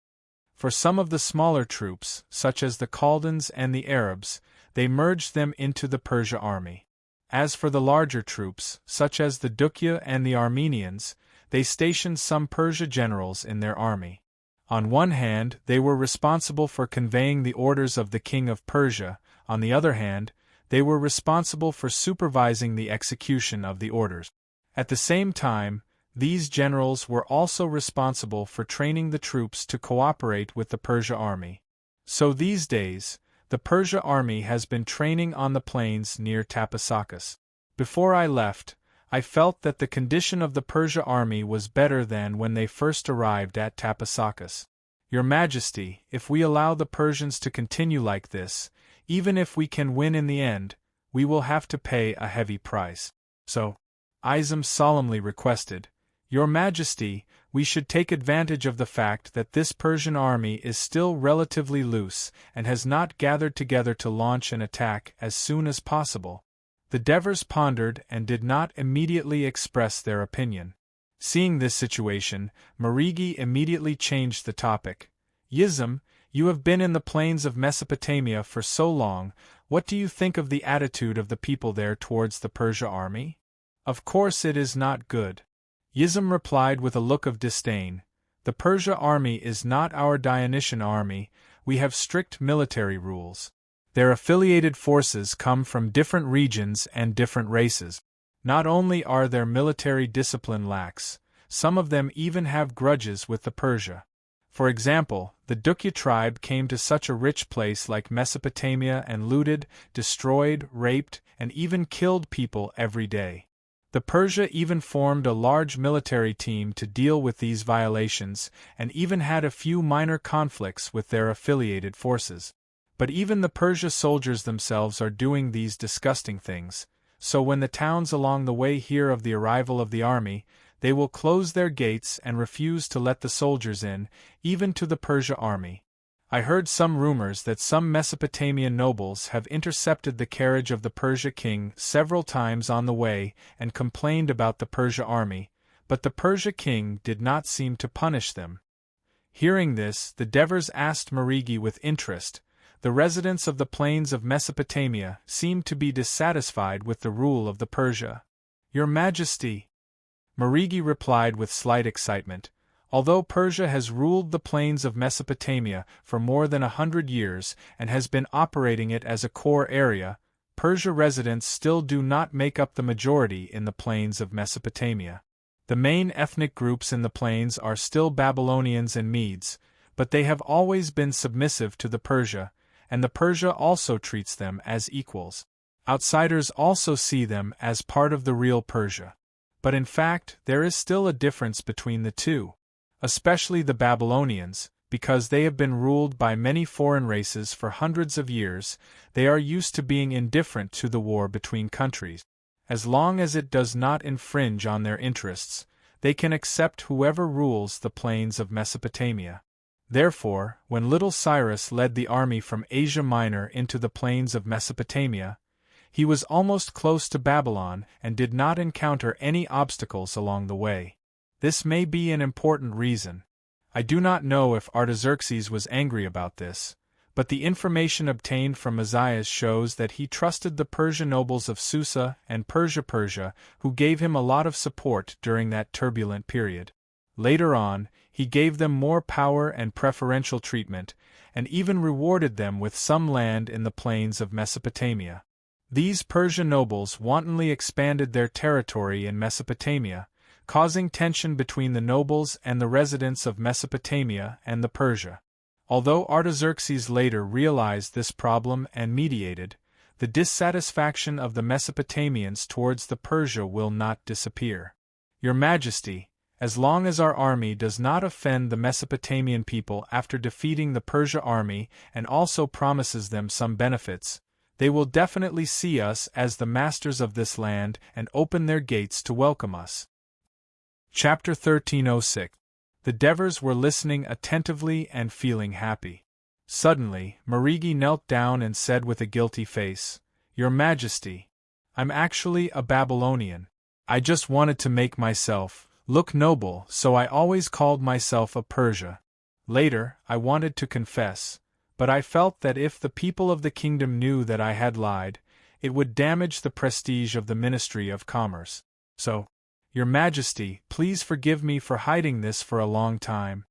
For some of the smaller troops, such as the Chaldans and the Arabs, they merged them into the Persia army. As for the larger troops, such as the Dukya and the Armenians, they stationed some Persia generals in their army. On one hand, they were responsible for conveying the orders of the king of Persia, on the other hand, they were responsible for supervising the execution of the orders. At the same time, these generals were also responsible for training the troops to cooperate with the Persia army. So these days, the Persia army has been training on the plains near Tapasakas. Before I left, I felt that the condition of the Persia army was better than when they first arrived at Tapasakas. Your Majesty, if we allow the Persians to continue like this, even if we can win in the end, we will have to pay a heavy price. So, Yizam solemnly requested, Your Majesty, we should take advantage of the fact that this Persian army is still relatively loose and has not gathered together to launch an attack as soon as possible. The Devers pondered and did not immediately express their opinion. Seeing this situation, Marigi immediately changed the topic. Yizam, you have been in the plains of Mesopotamia for so long, what do you think of the attitude of the people there towards the Persia army? Of course it is not good. Yizam replied with a look of disdain. The Persia army is not our Dionysian army, we have strict military rules. Their affiliated forces come from different regions and different races. Not only are their military discipline lax, some of them even have grudges with the Persia. For example, the Dukya tribe came to such a rich place like Mesopotamia and looted, destroyed, raped, and even killed people every day. The Persia even formed a large military team to deal with these violations and even had a few minor conflicts with their affiliated forces. But even the Persia soldiers themselves are doing these disgusting things, so when the towns along the way hear of the arrival of the army, they will close their gates and refuse to let the soldiers in, even to the Persia army. I heard some rumors that some Mesopotamian nobles have intercepted the carriage of the Persia king several times on the way and complained about the Persia army, but the Persia king did not seem to punish them. Hearing this, the Devers asked Marigi with interest. The residents of the plains of Mesopotamia seemed to be dissatisfied with the rule of the Persia. Your Majesty, Marigi replied with slight excitement, although Persia has ruled the plains of Mesopotamia for more than 100 years and has been operating it as a core area, Persia residents still do not make up the majority in the plains of Mesopotamia. The main ethnic groups in the plains are still Babylonians and Medes, but they have always been submissive to the Persia, and the Persia also treats them as equals. Outsiders also see them as part of the real Persia. But in fact, there is still a difference between the two. Especially the Babylonians, because they have been ruled by many foreign races for hundreds of years, they are used to being indifferent to the war between countries. As long as it does not infringe on their interests, they can accept whoever rules the plains of Mesopotamia. Therefore, when little Cyrus led the army from Asia Minor into the plains of Mesopotamia, he was almost close to Babylon and did not encounter any obstacles along the way. This may be an important reason. I do not know if Artaxerxes was angry about this, but the information obtained from Ozias shows that he trusted the Persia nobles of Susa and Persia, who gave him a lot of support during that turbulent period. Later on, he gave them more power and preferential treatment, and even rewarded them with some land in the plains of Mesopotamia. These Persia nobles wantonly expanded their territory in Mesopotamia, causing tension between the nobles and the residents of Mesopotamia and the Persia. Although Artaxerxes later realized this problem and mediated, the dissatisfaction of the Mesopotamians towards the Persia will not disappear. Your Majesty, as long as our army does not offend the Mesopotamian people after defeating the Persia army and also promises them some benefits, they will definitely see us as the masters of this land and open their gates to welcome us. Chapter 1306. The Devers were listening attentively and feeling happy. Suddenly, Marigi knelt down and said with a guilty face, "Your Majesty, I'm actually a Babylonian. I just wanted to make myself look noble, so I always called myself a Persia. Later, I wanted to confess, but I felt that if the people of the kingdom knew that I had lied, it would damage the prestige of the Ministry of Commerce. So, Your Majesty, please forgive me for hiding this for a long time."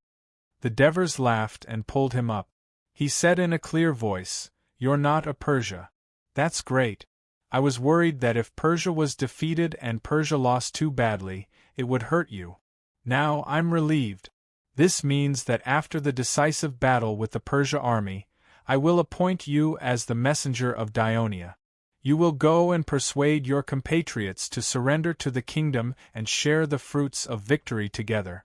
The Devers laughed and pulled him up. He said in a clear voice, "You're not a Persia. That's great. I was worried that if Persia was defeated and Persia lost too badly, it would hurt you. Now I'm relieved. This means that after the decisive battle with the Persia army, I will appoint you as the messenger of Dionia. You will go and persuade your compatriots to surrender to the kingdom and share the fruits of victory together."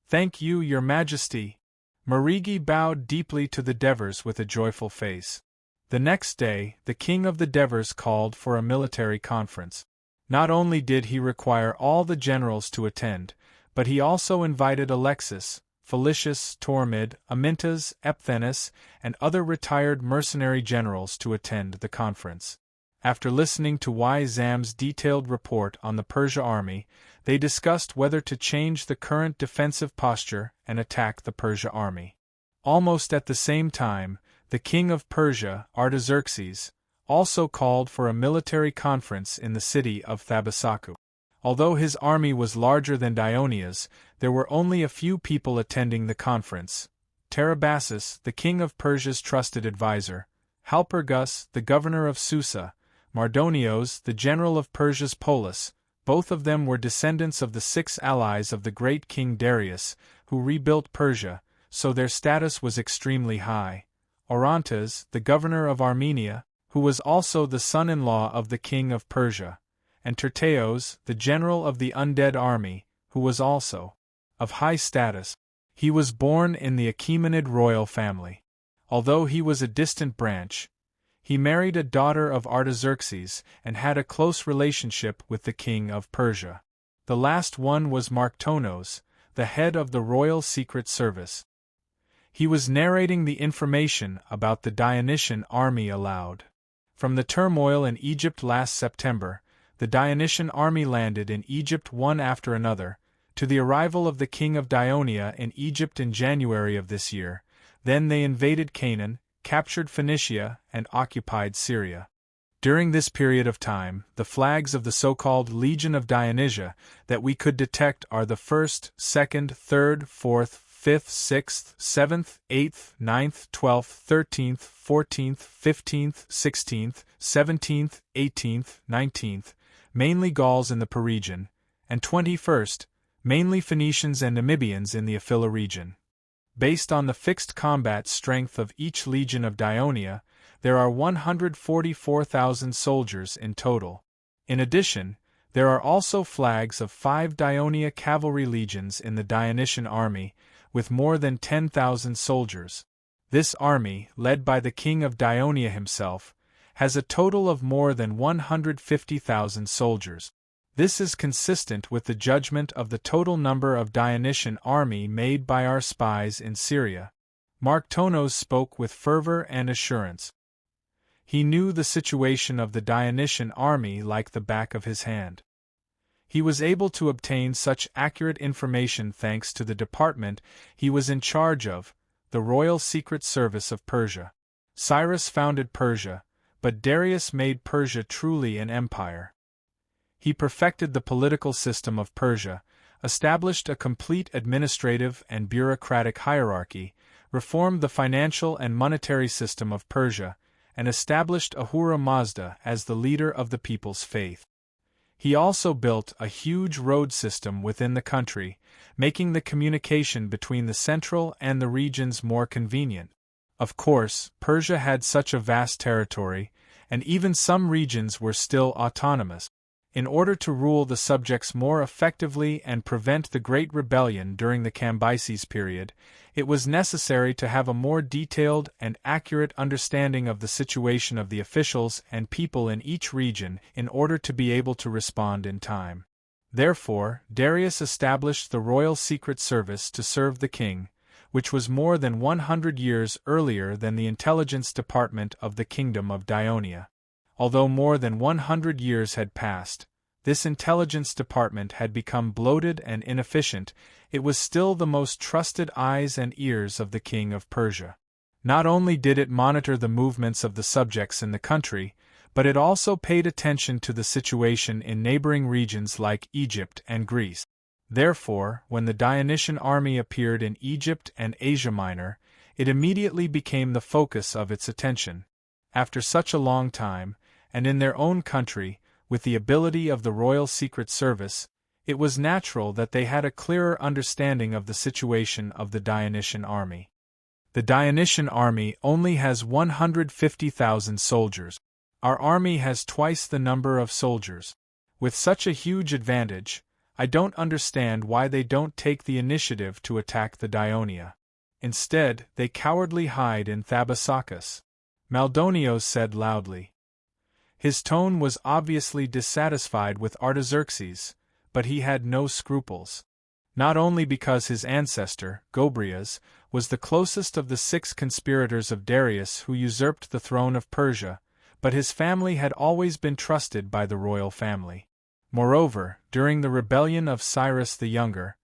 "Thank you, Your Majesty." Marigi bowed deeply to the Devers with a joyful face. The next day, the king of the Devers called for a military conference. Not only did he require all the generals to attend, but he also invited Alexis, Felicius, Tormid, Amintas, Epthenus, and other retired mercenary generals to attend the conference. After listening to Zam's detailed report on the Persia army, they discussed whether to change the current defensive posture and attack the Persia army. Almost at the same time, the king of Persia, Artaxerxes, also called for a military conference in the city of Thabasaku. Although his army was larger than Dionia's, there were only a few people attending the conference. Tarabasis, the king of Persia's trusted advisor, Halpergus, the governor of Susa, Mardonios, the general of Persia's polis, both of them were descendants of the 6 allies of the great king Darius, who rebuilt Persia, so their status was extremely high. Orontes, the governor of Armenia, who was also the son-in-law of the king of Persia, and Terteos, the general of the undead army, who was also of high status. He was born in the Achaemenid royal family. Although he was a distant branch, he married a daughter of Artaxerxes and had a close relationship with the king of Persia. The last one was Marktonos, the head of the royal secret service. He was narrating the information about the Dionysian army aloud. From the turmoil in Egypt last September, the Dionysian army landed in Egypt one after another, to the arrival of the king of Dionia in Egypt in January of this year. Then they invaded Canaan, captured Phoenicia, and occupied Syria. During this period of time, the flags of the so-called Legion of Dionysia that we could detect are the 1st, 2nd, 3rd, 4th, 5th, 6th, 7th, 8th, 9th, 12th, 13th, 14th, 15th, 16th, 17th, 18th, 19th, mainly Gauls in the Per region, and 21st, mainly Phoenicians and Namibians in the Aphila region. Based on the fixed combat strength of each legion of Dionia, there are 144,000 soldiers in total. In addition, There are also flags of 5 Daionia cavalry legions in the Dionysian army, with more than 10,000 soldiers. This army, led by the king of Daionia himself, has a total of more than 150,000 soldiers. This is consistent with the judgment of the total number of Dionysian army made by our spies in Syria. Marktonos spoke with fervor and assurance. He knew the situation of the Dionysian army like the back of his hand. He was able to obtain such accurate information thanks to the department he was in charge of, the Royal Secret Service of Persia. Cyrus founded Persia, but Darius made Persia truly an empire. He perfected the political system of Persia, established a complete administrative and bureaucratic hierarchy, reformed the financial and monetary system of Persia, and established Ahura Mazda as the leader of the people's faith. He also built a huge road system within the country, making the communication between the central and the regions more convenient. Of course, Persia had such a vast territory, and even some regions were still autonomous. In order to rule the subjects more effectively and prevent the Great Rebellion during the Cambyses period, it was necessary to have a more detailed and accurate understanding of the situation of the officials and people in each region in order to be able to respond in time. Therefore, Darius established the Royal Secret Service to serve the king, which was more than 100 years earlier than the intelligence department of the Kingdom of Daionia. Although more than 100 years had passed, this intelligence department had become bloated and inefficient, it was still the most trusted eyes and ears of the king of Persia. Not only did it monitor the movements of the subjects in the country, but it also paid attention to the situation in neighboring regions like Egypt and Greece. Therefore, when the Dionysian army appeared in Egypt and Asia Minor, it immediately became the focus of its attention. After such a long time, and in their own country, with the ability of the Royal Secret Service, it was natural that they had a clearer understanding of the situation of the Dionysian army. The Dionysian army only has 150,000 soldiers. Our army has twice the number of soldiers. With such a huge advantage, I don't understand why they don't take the initiative to attack the Daionia. Instead, they cowardly hide in Thebasakis. Maldonios said loudly. His tone was obviously dissatisfied with Artaxerxes, but he had no scruples. Not only because his ancestor, Gobryas, was the closest of the 6 conspirators of Darius who usurped the throne of Persia, but his family had always been trusted by the royal family. Moreover, during the rebellion of Cyrus the Younger,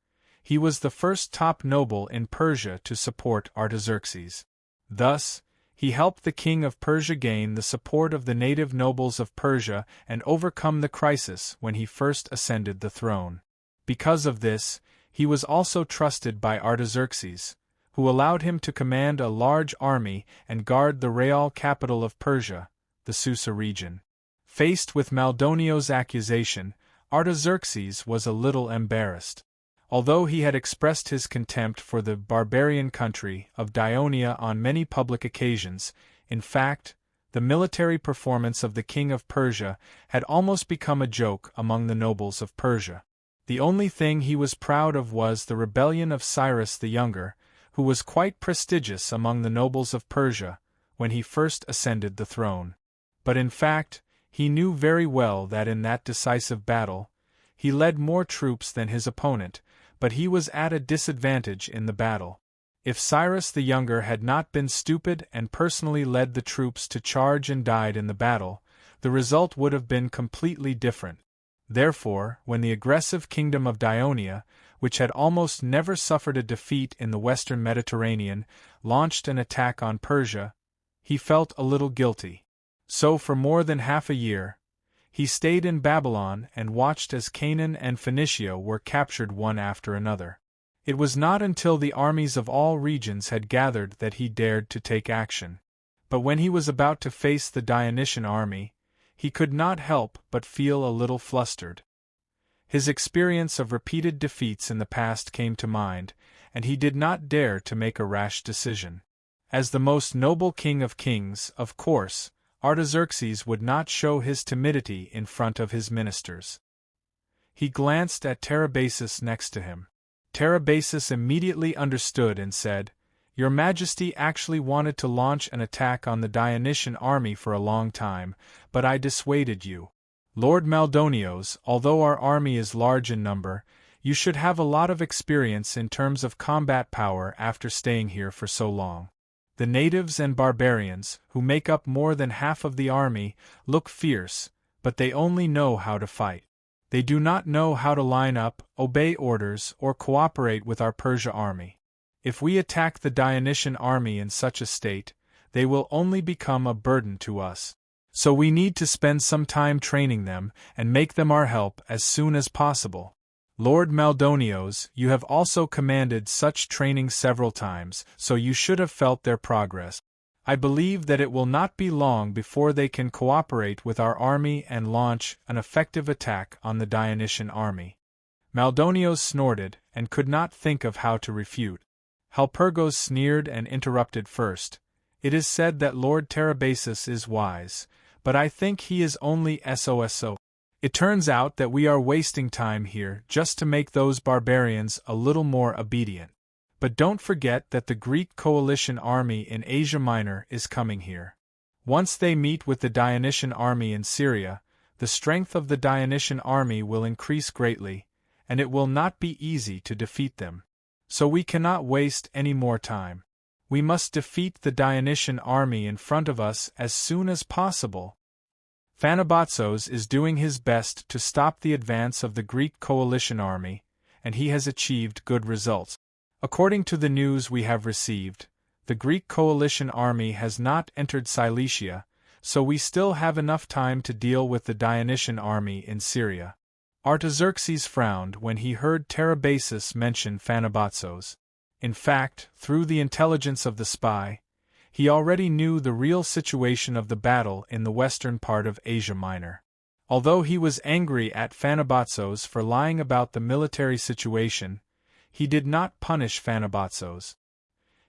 he was the first top noble in Persia to support Artaxerxes. Thus, he helped the king of Persia gain the support of the native nobles of Persia and overcome the crisis when he first ascended the throne. Because of this, he was also trusted by Artaxerxes, who allowed him to command a large army and guard the real capital of Persia, the Susa region. Faced with Maldonio's accusation, Artaxerxes was a little embarrassed. Although he had expressed his contempt for the barbarian country of Daionia on many public occasions, in fact, the military performance of the king of Persia had almost become a joke among the nobles of Persia. The only thing he was proud of was the rebellion of Cyrus the Younger, who was quite prestigious among the nobles of Persia when he first ascended the throne. But in fact, he knew very well that in that decisive battle, he led more troops than his opponent, but he was at a disadvantage in the battle. If Cyrus the Younger had not been stupid and personally led the troops to charge and died in the battle, the result would have been completely different. Therefore, when the aggressive kingdom of Daionia, which had almost never suffered a defeat in the western Mediterranean, launched an attack on Persia, he felt a little guilty. So for more than half a year, he stayed in Babylon and watched as Canaan and Phoenicia were captured one after another. It was not until the armies of all regions had gathered that he dared to take action. But when he was about to face the Dionysian army, he could not help but feel a little flustered. His experience of repeated defeats in the past came to mind, and he did not dare to make a rash decision. As the most noble king of kings, of course, Artaxerxes would not show his timidity in front of his ministers. He glanced at Tarabasis next to him. Tarabasis immediately understood and said, "Your Majesty actually wanted to launch an attack on the Dionysian army for a long time, but I dissuaded you. Lord Maldonios, although our army is large in number, you should have a lot of experience in terms of combat power after staying here for so long. The natives and barbarians, who make up more than half of the army, look fierce, but they only know how to fight. They do not know how to line up, obey orders, or cooperate with our Persia army. If we attack the Dionysian army in such a state, they will only become a burden to us. So we need to spend some time training them and make them our help as soon as possible. Lord Maldonios, you have also commanded such training several times, so you should have felt their progress. I believe that it will not be long before they can cooperate with our army and launch an effective attack on the Dionysian army." Maldonios snorted and could not think of how to refute. Halpergos sneered and interrupted first. "It is said that Lord Tarabasis is wise, but I think he is only SOSO. It turns out that we are wasting time here just to make those barbarians a little more obedient. But don't forget that the Greek coalition army in Asia Minor is coming here. Once they meet with the Dionysian army in Syria, the strength of the Dionysian army will increase greatly, and it will not be easy to defeat them. So we cannot waste any more time. We must defeat the Dionysian army in front of us as soon as possible. Phanabatsos is doing his best to stop the advance of the Greek coalition army, and he has achieved good results. According to the news we have received, the Greek coalition army has not entered Cilicia, so we still have enough time to deal with the Dionysian army in Syria." Artaxerxes frowned when he heard Tarabasis mention Phanabatsos. In fact, through the intelligence of the spy, he already knew the real situation of the battle in the western part of Asia Minor. Although he was angry at Phanabatsos for lying about the military situation, he did not punish Phanabatsos.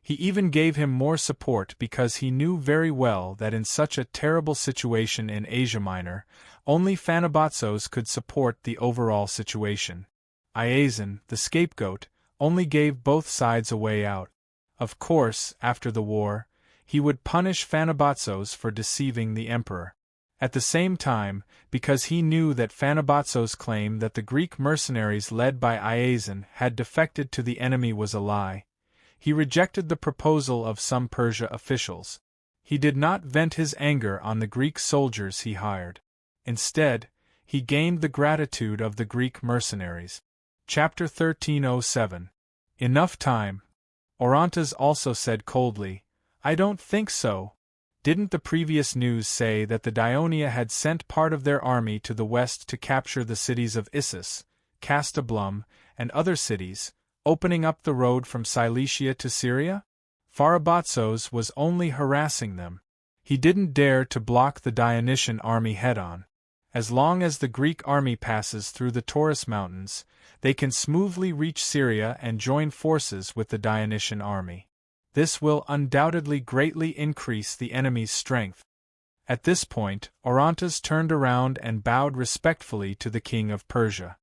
He even gave him more support because he knew very well that in such a terrible situation in Asia Minor, only Phanabatsos could support the overall situation. Iazon, the scapegoat, only gave both sides a way out. Of course, after the war, he would punish Phanabatsos for deceiving the emperor. At the same time, because he knew that Phanabatsos' claim that the Greek mercenaries led by Iazon had defected to the enemy was a lie, he rejected the proposal of some Persia officials. He did not vent his anger on the Greek soldiers he hired. Instead, he gained the gratitude of the Greek mercenaries. Chapter 1307. Enough time. Orontes also said coldly, "I don't think so. Didn't the previous news say that the Dionia had sent part of their army to the west to capture the cities of Issus, Castablum, and other cities, opening up the road from Cilicia to Syria? Phanabatsos was only harassing them. He didn't dare to block the Dionysian army head-on. As long as the Greek army passes through the Taurus Mountains, they can smoothly reach Syria and join forces with the Dionysian army. This will undoubtedly greatly increase the enemy's strength." At this point, Orontes turned around and bowed respectfully to the king of Persia.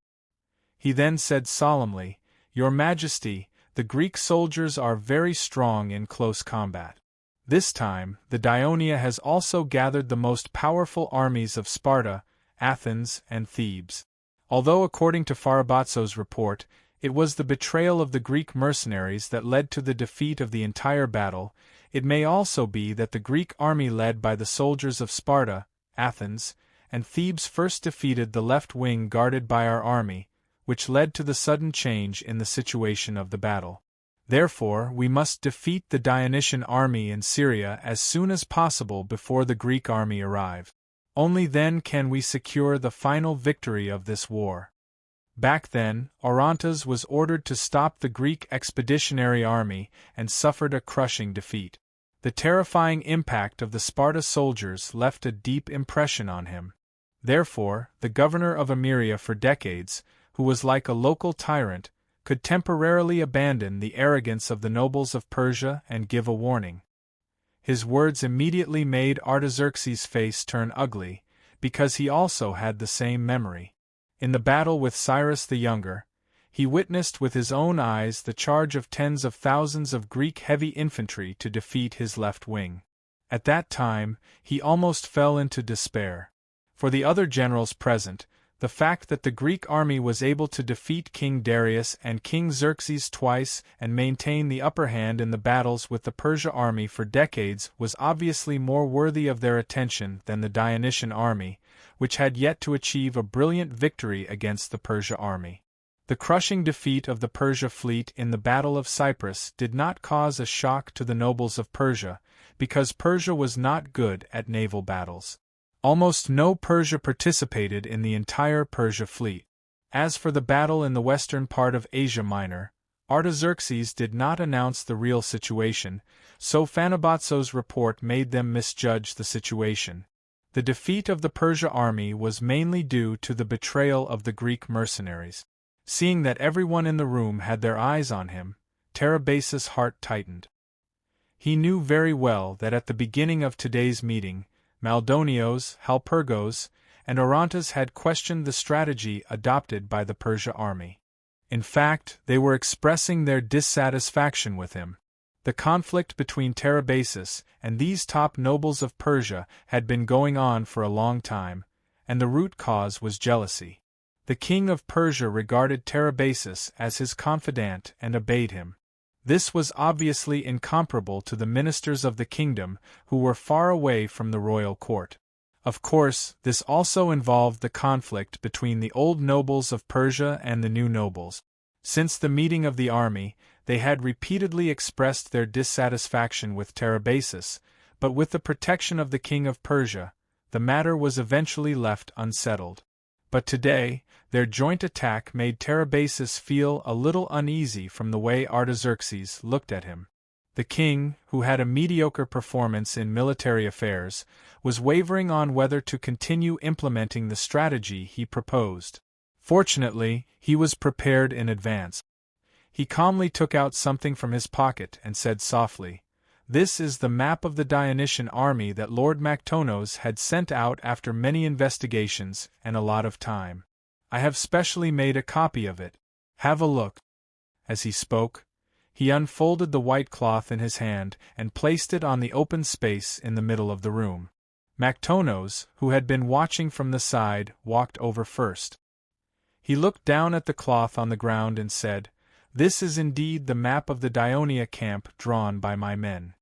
He then said solemnly, "Your Majesty, the Greek soldiers are very strong in close combat. This time, the Dionia has also gathered the most powerful armies of Sparta, Athens, and Thebes. Although according to Phanabatsos' report, it was the betrayal of the Greek mercenaries that led to the defeat of the entire battle, it may also be that the Greek army led by the soldiers of Sparta, Athens, and Thebes first defeated the left wing guarded by our army, which led to the sudden change in the situation of the battle. Therefore, we must defeat the Dionysian army in Syria as soon as possible before the Greek army arrive. Only then can we secure the final victory of this war." Back then, Orontes was ordered to stop the Greek expeditionary army and suffered a crushing defeat. The terrifying impact of the Sparta soldiers left a deep impression on him. Therefore, the governor of Emeria for decades, who was like a local tyrant, could temporarily abandon the arrogance of the nobles of Persia and give a warning. His words immediately made Artaxerxes' face turn ugly, because he also had the same memory. In the battle with Cyrus the Younger, he witnessed with his own eyes the charge of tens of thousands of Greek heavy infantry to defeat his left wing. At that time, he almost fell into despair. For the other generals present, the fact that the Greek army was able to defeat King Darius and King Xerxes twice and maintain the upper hand in the battles with the Persia army for decades was obviously more worthy of their attention than the Dionysian army, which had yet to achieve a brilliant victory against the Persia army. The crushing defeat of the Persia fleet in the Battle of Cyprus did not cause a shock to the nobles of Persia, because Persia was not good at naval battles. Almost no Persia participated in the entire Persia fleet. As for the battle in the western part of Asia Minor, Artaxerxes did not announce the real situation, so Phanabotso's report made them misjudge the situation. The defeat of the Persia army was mainly due to the betrayal of the Greek mercenaries. Seeing that everyone in the room had their eyes on him, Tarabasis' heart tightened. He knew very well that at the beginning of today's meeting, Maldonios, Halpergos, and Orontes had questioned the strategy adopted by the Persia army. In fact, they were expressing their dissatisfaction with him. The conflict between Tarabasis and these top nobles of Persia had been going on for a long time, and the root cause was jealousy. The king of Persia regarded Tarabasis as his confidant and obeyed him. This was obviously incomparable to the ministers of the kingdom, who were far away from the royal court. Of course, this also involved the conflict between the old nobles of Persia and the new nobles. Since the meeting of the army, they had repeatedly expressed their dissatisfaction with Tarabasis, but with the protection of the king of Persia, the matter was eventually left unsettled. But today, their joint attack made Tarabasis feel a little uneasy from the way Artaxerxes looked at him. The king, who had a mediocre performance in military affairs, was wavering on whether to continue implementing the strategy he proposed. Fortunately, he was prepared in advance. He calmly took out something from his pocket and said softly, "This is the map of the Dionysian army that Lord Maktonos had sent out after many investigations and a lot of time. I have specially made a copy of it. Have a look." As he spoke, he unfolded the white cloth in his hand and placed it on the open space in the middle of the room. Maktonos, who had been watching from the side, walked over first. He looked down at the cloth on the ground and said, "This is indeed the map of the Dionia camp drawn by my men."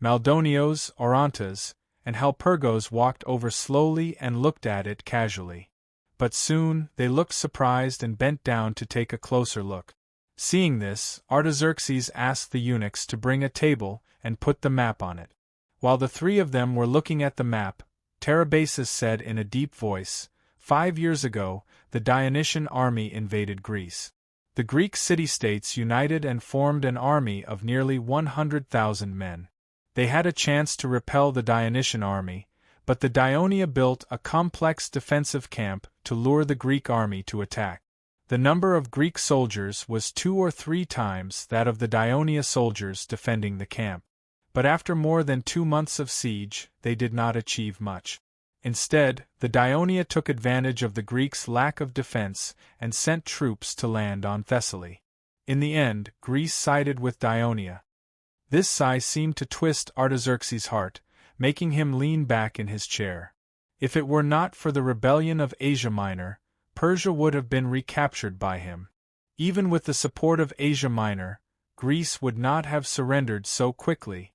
Maldonios, Orontes, and Halpergos walked over slowly and looked at it casually. But soon they looked surprised and bent down to take a closer look. Seeing this, Artaxerxes asked the eunuchs to bring a table and put the map on it. While the three of them were looking at the map, Tarabasis said in a deep voice, 5 years ago, the Dionysian army invaded Greece. The Greek city-states united and formed an army of nearly 100,000 men. They had a chance to repel the Dionysian army, but the Dionia built a complex defensive camp to lure the Greek army to attack. The number of Greek soldiers was 2 or 3 times that of the Dionia soldiers defending the camp. But after more than 2 months of siege, they did not achieve much. Instead, the Dionia took advantage of the Greeks' lack of defense and sent troops to land on Thessaly. In the end, Greece sided with Dionia. This sigh seemed to twist Artaxerxes' heart, making him lean back in his chair. If it were not for the rebellion of Asia Minor, Persia would have been recaptured by him. Even with the support of Asia Minor, Greece would not have surrendered so quickly.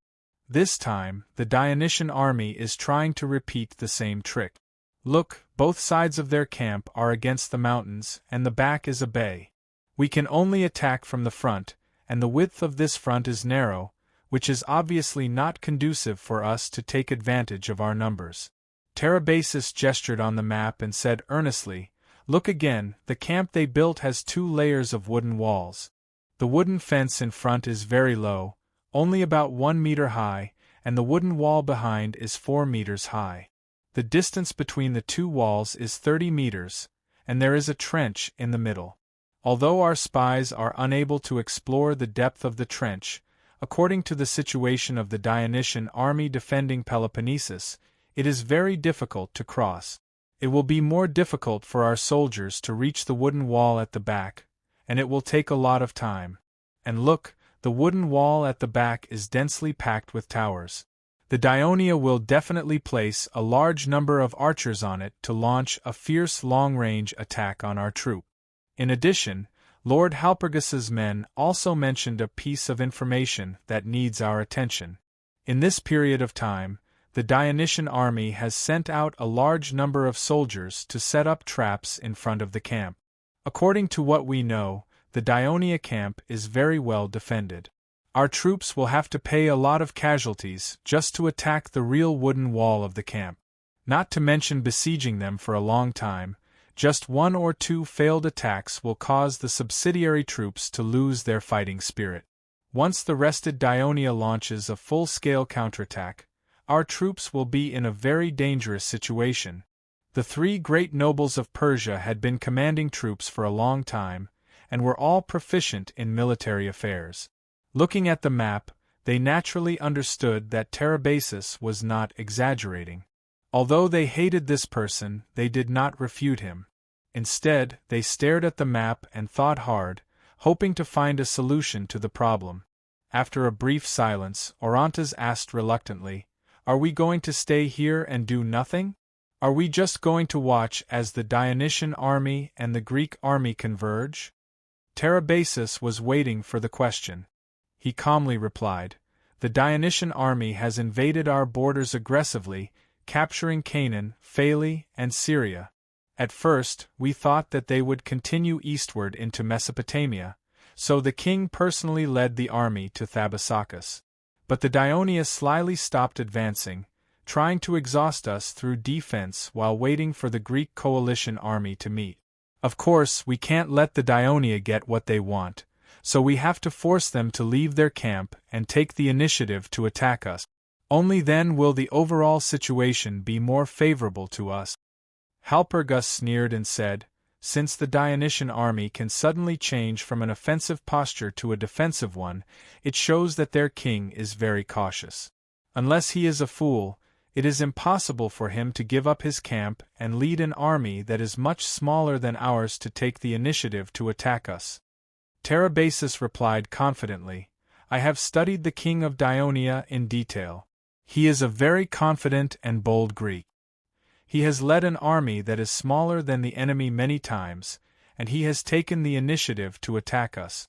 This time, the Dionysian army is trying to repeat the same trick. Look, both sides of their camp are against the mountains, and the back is a bay. We can only attack from the front, and the width of this front is narrow, which is obviously not conducive for us to take advantage of our numbers. Tarabasis gestured on the map and said earnestly, "Look again, the camp they built has 2 layers of wooden walls. The wooden fence in front is very low, only about 1 meter high, and the wooden wall behind is 4 meters high. The distance between the 2 walls is 30 meters, and there is a trench in the middle. Although our spies are unable to explore the depth of the trench, according to the situation of the Dionysian army defending Peloponnesus, it is very difficult to cross. It will be more difficult for our soldiers to reach the wooden wall at the back, and it will take a lot of time. And look, the wooden wall at the back is densely packed with towers. The Dionia will definitely place a large number of archers on it to launch a fierce long-range attack on our troop. In addition, Lord Halpergus's men also mentioned a piece of information that needs our attention. In this period of time, the Dionysian army has sent out a large number of soldiers to set up traps in front of the camp. According to what we know, the Dionia camp is very well defended. Our troops will have to pay a lot of casualties just to attack the real wooden wall of the camp. Not to mention besieging them for a long time, just 1 or 2 failed attacks will cause the subsidiary troops to lose their fighting spirit. Once the rested Dionia launches a full-scale counterattack, our troops will be in a very dangerous situation. The 3 great nobles of Persia had been commanding troops for a long time, and were all proficient in military affairs. Looking at the map, they naturally understood that Tarabasis was not exaggerating. Although they hated this person, they did not refute him. Instead, they stared at the map and thought hard, hoping to find a solution to the problem. After a brief silence, Orontes asked reluctantly, "Are we going to stay here and do nothing? Are we just going to watch as the Dionysian army and the Greek army converge?" Tarabasis was waiting for the question. He calmly replied, "The Dionysian army has invaded our borders aggressively, capturing Canaan, Phalli, and Syria. At first, we thought that they would continue eastward into Mesopotamia, so the king personally led the army to Thabasakis. But the Dionia slyly stopped advancing, trying to exhaust us through defense while waiting for the Greek coalition army to meet. Of course, we can't let the Dionia get what they want, so we have to force them to leave their camp and take the initiative to attack us. Only then will the overall situation be more favorable to us." Halpergus sneered and said, "Since the Dionysian army can suddenly change from an offensive posture to a defensive one, it shows that their king is very cautious. Unless he is a fool, it is impossible for him to give up his camp and lead an army that is much smaller than ours to take the initiative to attack us." Tarabasis replied confidently, "I have studied the king of Dionia in detail. He is a very confident and bold Greek. He has led an army that is smaller than the enemy many times, and he has taken the initiative to attack us.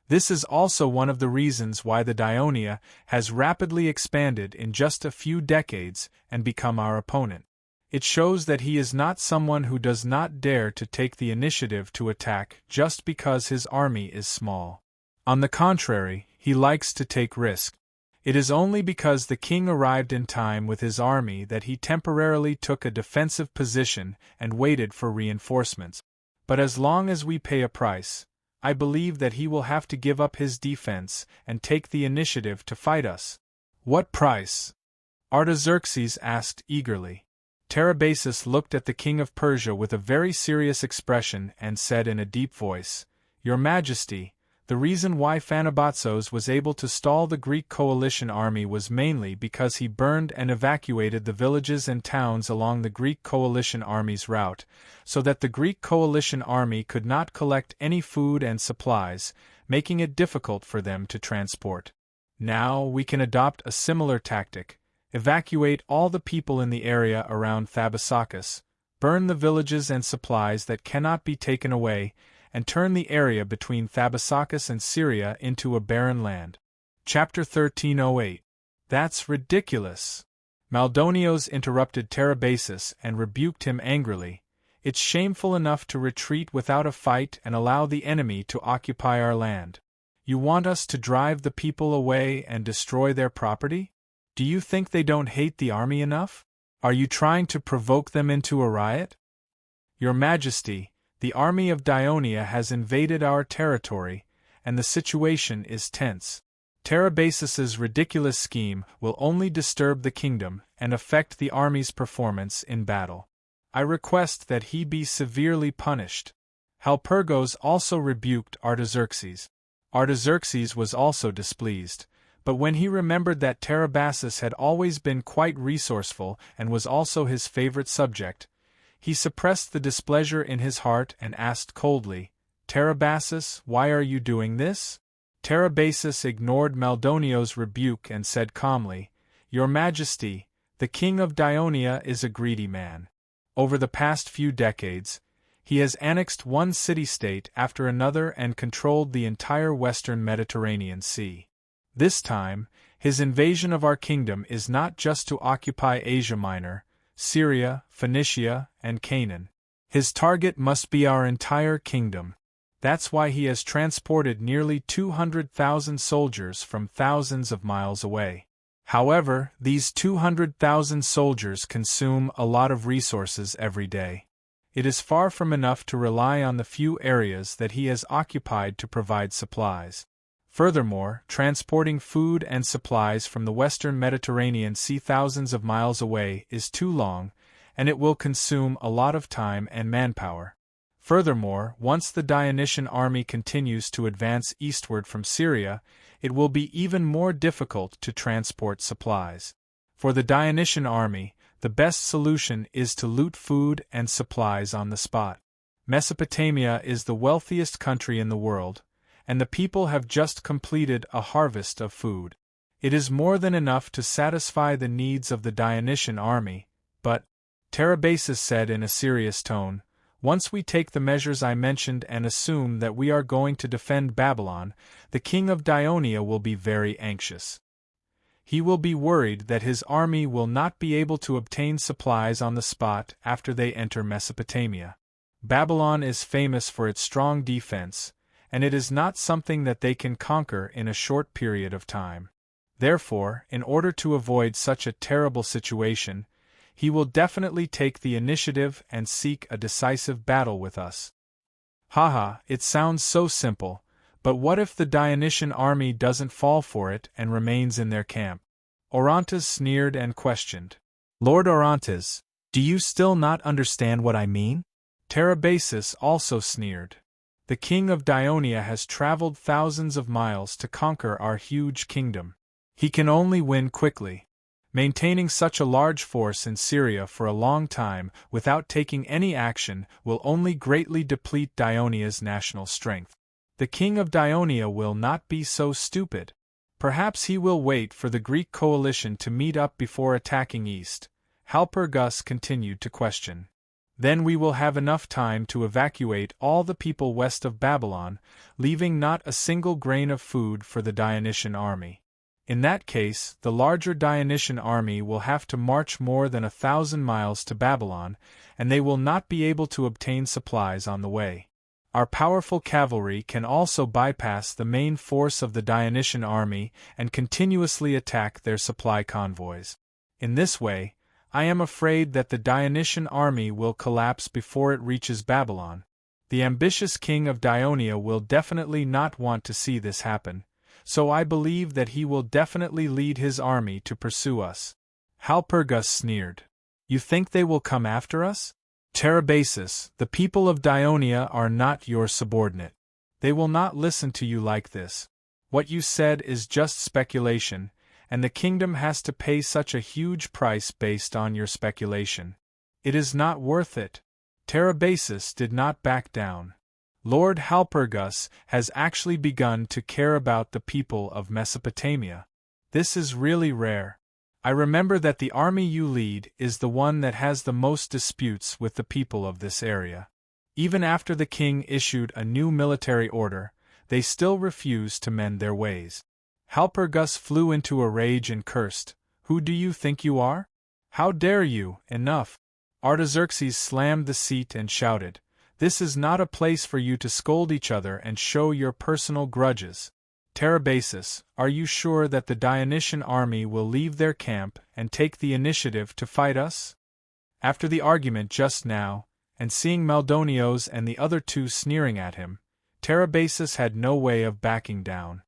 This is also one of the reasons why the Dionia has rapidly expanded in just a few decades and become our opponent. It shows that he is not someone who does not dare to take the initiative to attack just because his army is small. On the contrary, he likes to take risks. It is only because the king arrived in time with his army that he temporarily took a defensive position and waited for reinforcements. But as long as we pay a price, I believe that he will have to give up his defense and take the initiative to fight us." "What price?" Artaxerxes asked eagerly. Tarabasis looked at the king of Persia with a very serious expression and said in a deep voice, "Your Majesty, the reason why Phanabazos was able to stall the Greek coalition army was mainly because he burned and evacuated the villages and towns along the Greek coalition army's route, so that the Greek coalition army could not collect any food and supplies, making it difficult for them to transport. Now we can adopt a similar tactic, evacuate all the people in the area around Thabasakis, burn the villages and supplies that cannot be taken away, and turn the area between Thabasakis and Syria into a barren land." Chapter 1308. "That's ridiculous!" Maldonios interrupted Tarabasis and rebuked him angrily. "It's shameful enough to retreat without a fight and allow the enemy to occupy our land. You want us to drive the people away and destroy their property? Do you think they don't hate the army enough? Are you trying to provoke them into a riot? Your Majesty, the army of Dionia has invaded our territory, and the situation is tense. Tarabasis's ridiculous scheme will only disturb the kingdom and affect the army's performance in battle. I request that he be severely punished." Halpergos also rebuked Artaxerxes. Artaxerxes was also displeased, but when he remembered that Tarabasis had always been quite resourceful and was also his favorite subject, He suppressed the displeasure in his heart and asked coldly, "Tarabasis, why are you doing this?" Tarabasis ignored Maldonio's rebuke and said calmly, "Your Majesty, the king of Dionia is a greedy man. Over the past few decades, he has annexed one city-state after another and controlled the entire western Mediterranean Sea. This time, his invasion of our kingdom is not just to occupy Asia Minor, Syria, Phoenicia, and Canaan. His target must be our entire kingdom. That's why he has transported nearly 200,000 soldiers from thousands of miles away. However, these 200,000 soldiers consume a lot of resources every day. It is far from enough to rely on the few areas that he has occupied to provide supplies. Furthermore, transporting food and supplies from the western Mediterranean Sea thousands of miles away is too long, and it will consume a lot of time and manpower. Furthermore, once the Dionysian army continues to advance eastward from Syria, it will be even more difficult to transport supplies. For the Dionysian army, the best solution is to loot food and supplies on the spot. Mesopotamia is the wealthiest country in the world, and the people have just completed a harvest of food. It is more than enough to satisfy the needs of the Dionysian army, but, Tarabasis said in a serious tone, once we take the measures I mentioned and assume that we are going to defend Babylon, the king of Dionia will be very anxious. He will be worried that his army will not be able to obtain supplies on the spot after they enter Mesopotamia. Babylon is famous for its strong defense, and it is not something that they can conquer in a short period of time. Therefore, in order to avoid such a terrible situation, he will definitely take the initiative and seek a decisive battle with us. Haha, it sounds so simple, but what if the Dionysian army doesn't fall for it and remains in their camp? Orontes sneered and questioned. Lord Orontes, do you still not understand what I mean? Tarabasis also sneered. The king of Dionia has traveled thousands of miles to conquer our huge kingdom. He can only win quickly. Maintaining such a large force in Syria for a long time without taking any action will only greatly deplete Dionia's national strength. The king of Dionia will not be so stupid. Perhaps he will wait for the Greek coalition to meet up before attacking east. Halpergus continued to question. Then we will have enough time to evacuate all the people west of Babylon, leaving not a single grain of food for the Dionysian army. In that case, the larger Dionysian army will have to march more than 1,000 miles to Babylon, and they will not be able to obtain supplies on the way. Our powerful cavalry can also bypass the main force of the Dionysian army and continuously attack their supply convoys. In this way, I am afraid that the Dionysian army will collapse before it reaches Babylon. The ambitious king of Dionia will definitely not want to see this happen, so I believe that he will definitely lead his army to pursue us. Halpergus sneered. You think they will come after us? Tarabasis, the people of Dionia are not your subordinate. They will not listen to you like this. What you said is just speculation, and the kingdom has to pay such a huge price based on your speculation. It is not worth it. Tarabasis did not back down. Lord Halpergus has actually begun to care about the people of Mesopotamia. This is really rare. I remember that the army you lead is the one that has the most disputes with the people of this area. Even after the king issued a new military order, they still refuse to mend their ways. Halpergus flew into a rage and cursed, "Who do you think you are? How dare you? Enough!" Artaxerxes slammed the seat and shouted, "This is not a place for you to scold each other and show your personal grudges. Tarabasis, are you sure that the Dionysian army will leave their camp and take the initiative to fight us?" After the argument just now, and seeing Maldonios and the other two sneering at him, Tarabasis had no way of backing down.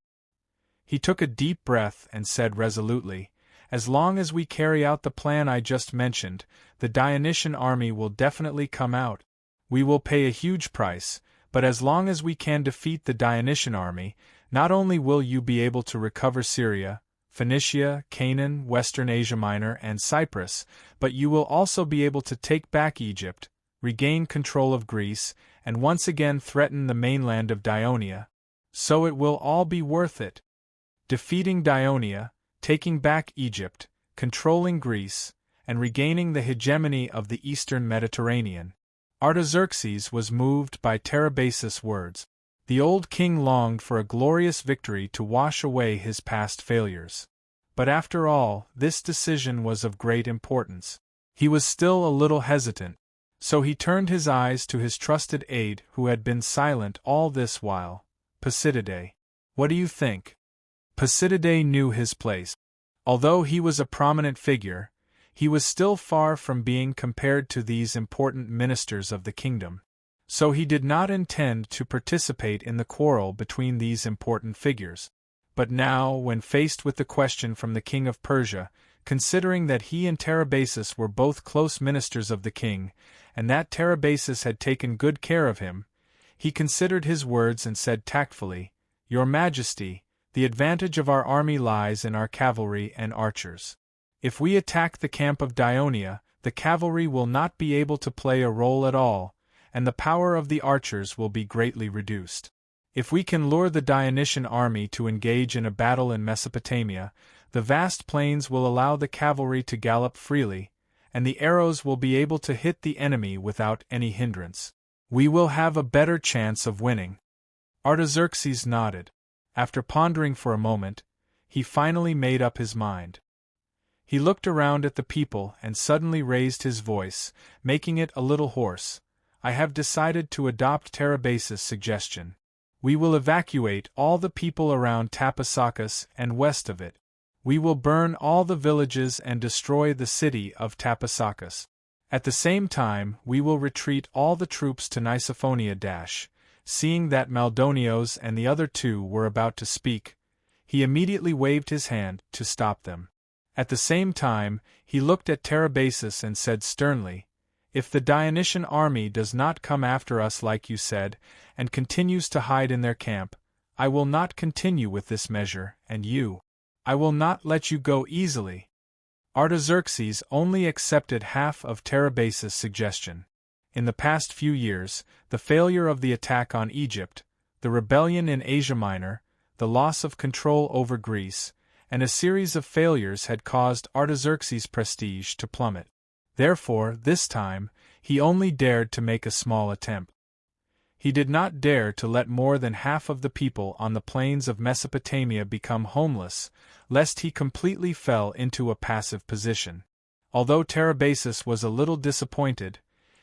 He took a deep breath and said resolutely, "As long as we carry out the plan I just mentioned, the Dionysian army will definitely come out. We will pay a huge price, but as long as we can defeat the Dionysian army, not only will you be able to recover Syria, Phoenicia, Canaan, Western Asia Minor, and Cyprus, but you will also be able to take back Egypt, regain control of Greece, and once again threaten the mainland of Dionia. So it will all be worth it. Defeating Dionia, taking back Egypt, controlling Greece, and regaining the hegemony of the eastern Mediterranean. Artaxerxes was moved by Tarabasis' words. The old king longed for a glorious victory to wash away his past failures. But after all, this decision was of great importance. He was still a little hesitant, so he turned his eyes to his trusted aide who had been silent all this while. Pisididae. What do you think? Pisididae knew his place. Although he was a prominent figure, he was still far from being compared to these important ministers of the kingdom. So he did not intend to participate in the quarrel between these important figures. But now, when faced with the question from the king of Persia, considering that he and Tarabasis were both close ministers of the king, and that Tarabasis had taken good care of him, he considered his words and said tactfully, "Your Majesty, the advantage of our army lies in our cavalry and archers. If we attack the camp of Dionia, the cavalry will not be able to play a role at all, and the power of the archers will be greatly reduced. If we can lure the Dionysian army to engage in a battle in Mesopotamia, the vast plains will allow the cavalry to gallop freely, and the arrows will be able to hit the enemy without any hindrance. We will have a better chance of winning." Artaxerxes nodded. After pondering for a moment, he finally made up his mind. He looked around at the people and suddenly raised his voice, making it a little hoarse. "I have decided to adopt Tarabasis' suggestion. We will evacuate all the people around Tapasakis and west of it. We will burn all the villages and destroy the city of Tapasakis. At the same time, we will retreat all the troops to Nisophonia. Seeing that Maldonios and the other two were about to speak, he immediately waved his hand to stop them. At the same time, he looked at Tarabasis and said sternly, "If the Dionysian army does not come after us like you said, and continues to hide in their camp, I will not continue with this measure, and you. I will not let you go easily." Artaxerxes only accepted half of Tarabasis' suggestion. In the past few years, the failure of the attack on Egypt, the rebellion in Asia Minor, the loss of control over Greece, and a series of failures had caused Artaxerxes' prestige to plummet. Therefore, this time, he only dared to make a small attempt. He did not dare to let more than half of the people on the plains of Mesopotamia become homeless, lest he completely fell into a passive position. Although Tarabasis was a little disappointed,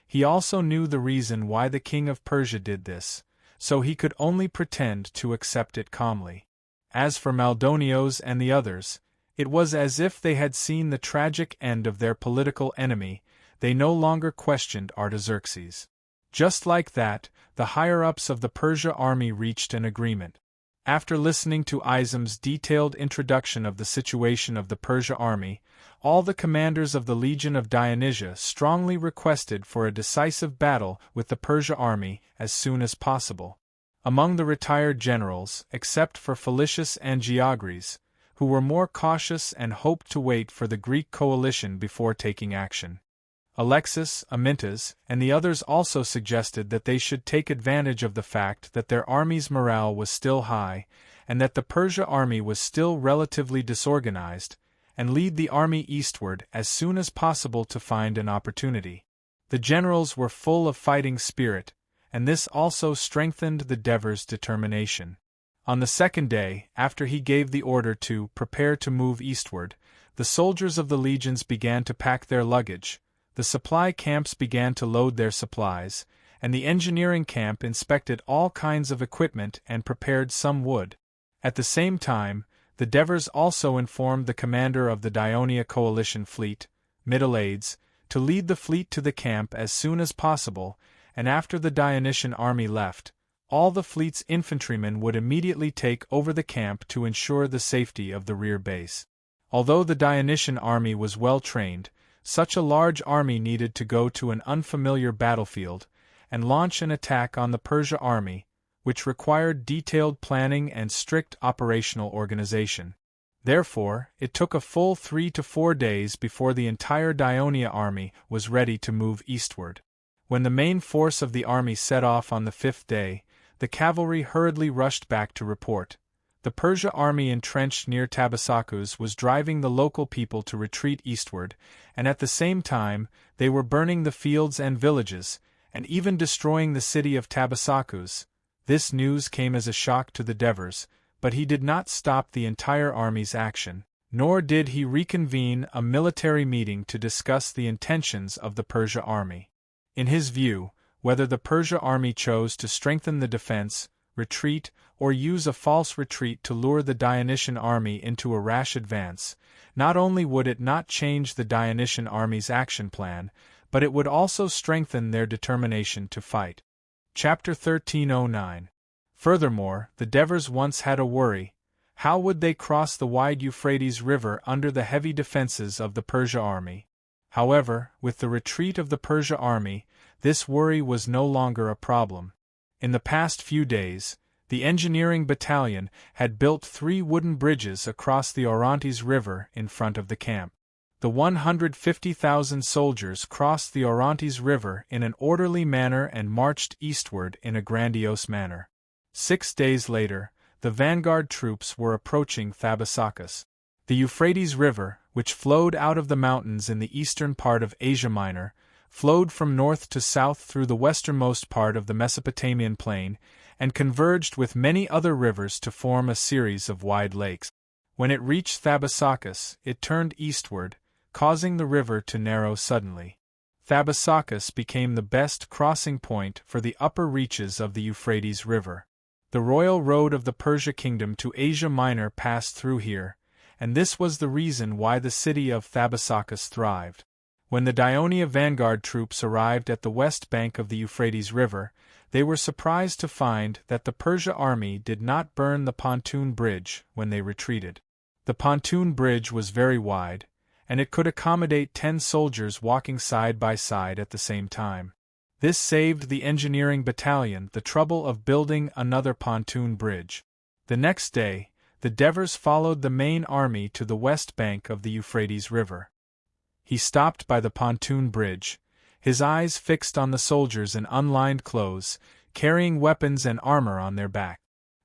he also knew the reason why the king of Persia did this, so he could only pretend to accept it calmly. As for Maldonios and the others, it was as if they had seen the tragic end of their political enemy. They no longer questioned Artaxerxes. Just like that, the higher-ups of the Persia army reached an agreement. After listening to Isam's detailed introduction of the situation of the Persia army, all the commanders of the Legion of Dionysia strongly requested for a decisive battle with the Persia army as soon as possible. Among the retired generals, except for Felicius and Geogres, who were more cautious and hoped to wait for the Greek coalition before taking action, Alexis, Amyntas, and the others also suggested that they should take advantage of the fact that their army's morale was still high, and that the Persia army was still relatively disorganized, and lead the army eastward as soon as possible to find an opportunity. The generals were full of fighting spirit, and this also strengthened the Dever's determination. On the second day, after he gave the order to prepare to move eastward, the soldiers of the legions began to pack their luggage, the supply camps began to load their supplies, and the engineering camp inspected all kinds of equipment and prepared some wood. At the same time, the Devers also informed the commander of the Dionia coalition fleet, Middleades, to lead the fleet to the camp as soon as possible, and after the Dionysian army left, all the fleet's infantrymen would immediately take over the camp to ensure the safety of the rear base. Although the Dionysian army was well trained, such a large army needed to go to an unfamiliar battlefield and launch an attack on the Persia army, which required detailed planning and strict operational organization. Therefore, it took a full 3 to 4 days before the entire Dionia army was ready to move eastward. When the main force of the army set off on the 5th day, the cavalry hurriedly rushed back to report. The Persia army entrenched near Tabasakus was driving the local people to retreat eastward, and at the same time, they were burning the fields and villages, and even destroying the city of Tabasakus. This news came as a shock to the Devers, but he did not stop the entire army's action, nor did he reconvene a military meeting to discuss the intentions of the Persia army. In his view, whether the Persia army chose to strengthen the defense, retreat, or use a false retreat to lure the Dionysian army into a rash advance, not only would it not change the Dionysian army's action plan, but it would also strengthen their determination to fight. Chapter 1309. Furthermore, the Devers once had a worry. How would they cross the wide Euphrates River under the heavy defenses of the Persia army? However, with the retreat of the Persia army, this worry was no longer a problem. In the past few days, the engineering battalion had built 3 wooden bridges across the Orontes River in front of the camp. The 150,000 soldiers crossed the Orontes River in an orderly manner and marched eastward in a grandiose manner. 6 days later, the vanguard troops were approaching Tabasakus. The Euphrates River, which flowed out of the mountains in the eastern part of Asia Minor, flowed from north to south through the westernmost part of the Mesopotamian plain, and converged with many other rivers to form a series of wide lakes. When it reached Tabasakus, it turned eastward, causing the river to narrow suddenly. Tabasakus became the best crossing point for the upper reaches of the Euphrates River. The royal road of the Persia kingdom to Asia Minor passed through here, and this was the reason why the city of Tabasakus thrived. When the Dionia vanguard troops arrived at the west bank of the Euphrates River, they were surprised to find that the Persia army did not burn the pontoon bridge when they retreated. The pontoon bridge was very wide, and it could accommodate 10 soldiers walking side by side at the same time. This saved the engineering battalion the trouble of building another pontoon bridge. The next day, the Devers followed the main army to the west bank of the Euphrates River. He stopped by the pontoon bridge, his eyes fixed on the soldiers in unlined clothes, carrying weapons and armor on their back.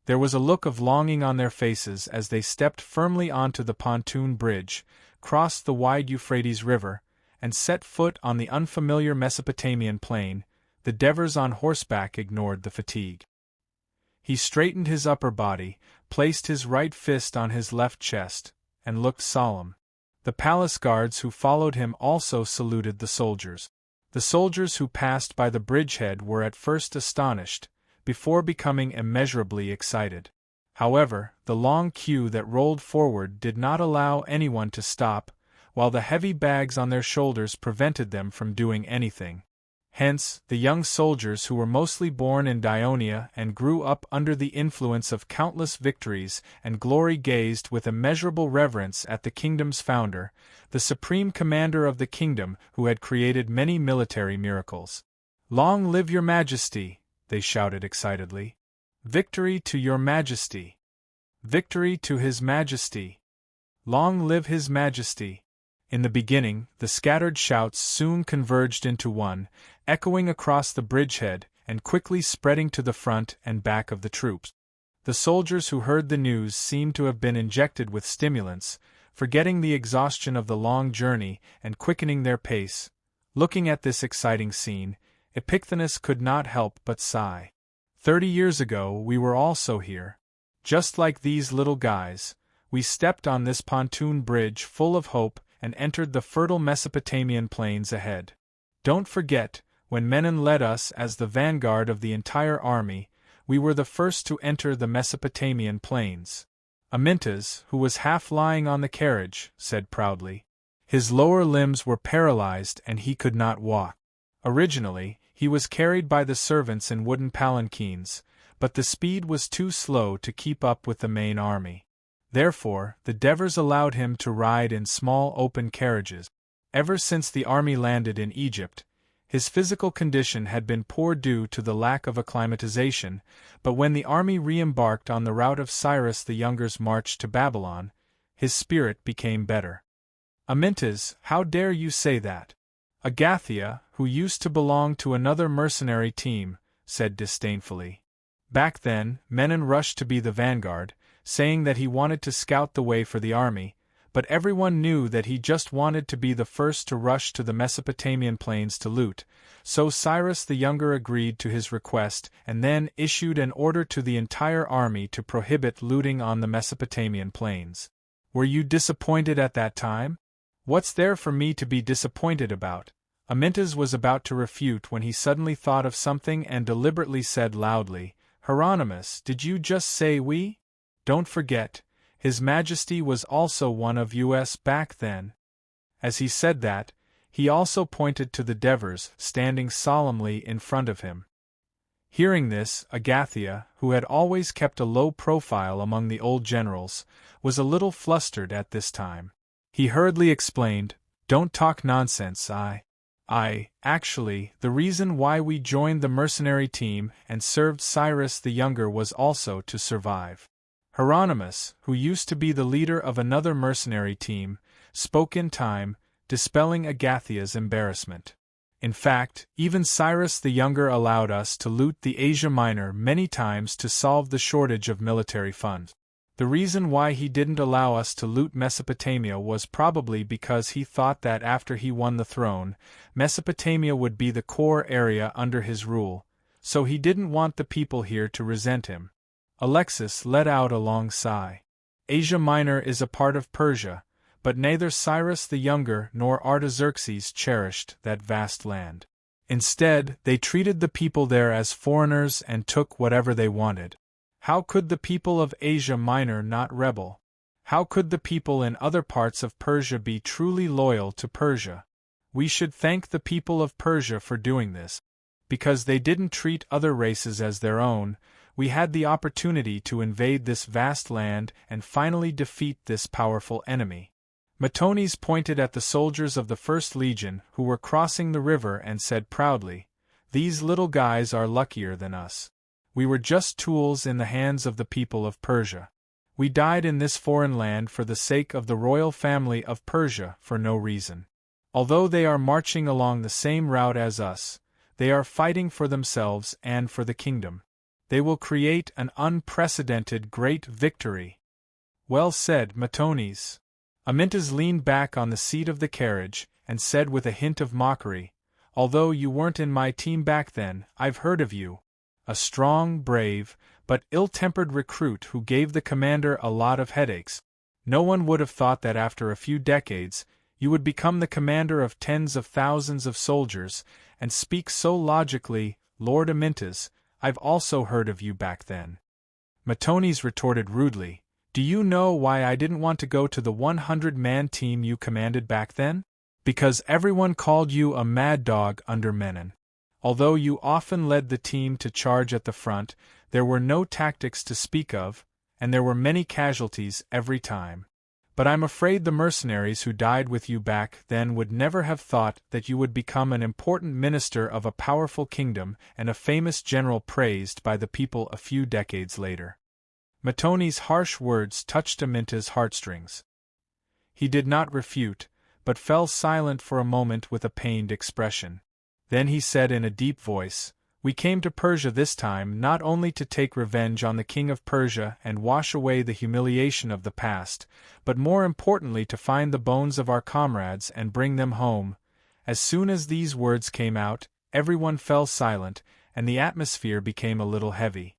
There was a look of longing on their faces as they stepped firmly onto the pontoon bridge, crossed the wide Euphrates River, and set foot on the unfamiliar Mesopotamian plain. The Devers on horseback ignored the fatigue. He straightened his upper body, placed his right fist on his left chest, and looked solemn. The palace guards who followed him also saluted the soldiers. The soldiers who passed by the bridgehead were at first astonished, before becoming immeasurably excited. However, the long queue that rolled forward did not allow anyone to stop, while the heavy bags on their shoulders prevented them from doing anything. Hence, the young soldiers who were mostly born in Dionia and grew up under the influence of countless victories and glory gazed with immeasurable reverence at the kingdom's founder, the supreme commander of the kingdom who had created many military miracles. "Long live your majesty!" they shouted excitedly. "Victory to your majesty! Victory to his majesty! Long live his majesty!" In the beginning, the scattered shouts soon converged into one, echoing across the bridgehead and quickly spreading to the front and back of the troops. The soldiers who heard the news seemed to have been injected with stimulants, forgetting the exhaustion of the long journey and quickening their pace. Looking at this exciting scene, Epicthetus could not help but sigh. 30 years ago we were also here. Just like these little guys, we stepped on this pontoon bridge full of hope and entered the fertile Mesopotamian plains ahead. Don't forget, when Menon led us as the vanguard of the entire army, we were the first to enter the Mesopotamian plains. Amyntas, who was half lying on the carriage, said proudly. His lower limbs were paralyzed and he could not walk. Originally, he was carried by the servants in wooden palanquins, but the speed was too slow to keep up with the main army. Therefore, the Devers allowed him to ride in small open carriages. Ever since the army landed in Egypt, his physical condition had been poor due to the lack of acclimatization, but when the army re-embarked on the route of Cyrus the Younger's march to Babylon, his spirit became better. "Amyntas, how dare you say that?" Agathia, who used to belong to another mercenary team, said disdainfully. Back then, Menon rushed to be the vanguard, saying that he wanted to scout the way for the army, but everyone knew that he just wanted to be the first to rush to the Mesopotamian plains to loot, so Cyrus the Younger agreed to his request and then issued an order to the entire army to prohibit looting on the Mesopotamian plains. Were you disappointed at that time? What's there for me to be disappointed about? Amyntas was about to refute when he suddenly thought of something and deliberately said loudly, Hieronymus, did you just say we? Don't forget, His Majesty was also one of us back then. As he said that, he also pointed to the Devers standing solemnly in front of him. Hearing this, Agathia, who had always kept a low profile among the old generals, was a little flustered at this time. He hurriedly explained, Don't talk nonsense, actually, the reason why we joined the mercenary team and served Cyrus the Younger was also to survive. Hieronymus, who used to be the leader of another mercenary team, spoke in time, dispelling Agathia's embarrassment. In fact, even Cyrus the Younger allowed us to loot the Asia Minor many times to solve the shortage of military funds. The reason why he didn't allow us to loot Mesopotamia was probably because he thought that after he won the throne, Mesopotamia would be the core area under his rule, so he didn't want the people here to resent him. Alexis let out a long sigh. Asia Minor is a part of Persia, but neither Cyrus the Younger nor Artaxerxes cherished that vast land. Instead, they treated the people there as foreigners and took whatever they wanted. How could the people of Asia Minor not rebel? How could the people in other parts of Persia be truly loyal to Persia? We should thank the people of Persia for doing this. Because they didn't treat other races as their own, we had the opportunity to invade this vast land and finally defeat this powerful enemy. Matones pointed at the soldiers of the First Legion who were crossing the river and said proudly, These little guys are luckier than us. We were just tools in the hands of the people of Persia. We died in this foreign land for the sake of the royal family of Persia for no reason. Although they are marching along the same route as us, they are fighting for themselves and for the kingdom. They will create an unprecedented great victory. Well said, Matones. Amyntas leaned back on the seat of the carriage and said with a hint of mockery, Although you weren't in my team back then, I've heard of you. A strong, brave, but ill-tempered recruit who gave the commander a lot of headaches. No one would have thought that after a few decades, you would become the commander of tens of thousands of soldiers, and speak so logically, Lord Amyntas, I've also heard of you back then. Matones retorted rudely, Do you know why I didn't want to go to the 100-man team you commanded back then? Because everyone called you a mad dog under Menon. Although you often led the team to charge at the front, there were no tactics to speak of, and there were many casualties every time. But I'm afraid the mercenaries who died with you back then would never have thought that you would become an important minister of a powerful kingdom and a famous general praised by the people a few decades later. Matones' harsh words touched Amyntas' heartstrings. He did not refute, but fell silent for a moment with a pained expression. Then he said in a deep voice, We came to Persia this time not only to take revenge on the king of Persia and wash away the humiliation of the past, but more importantly to find the bones of our comrades and bring them home. As soon as these words came out, everyone fell silent, and the atmosphere became a little heavy.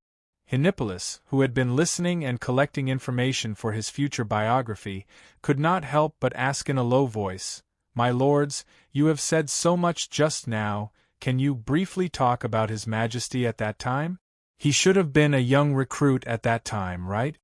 Henipolis, who had been listening and collecting information for his future biography, could not help but ask in a low voice, My lords, you have said so much just now, can you briefly talk about His Majesty at that time? He should have been a young recruit at that time, right?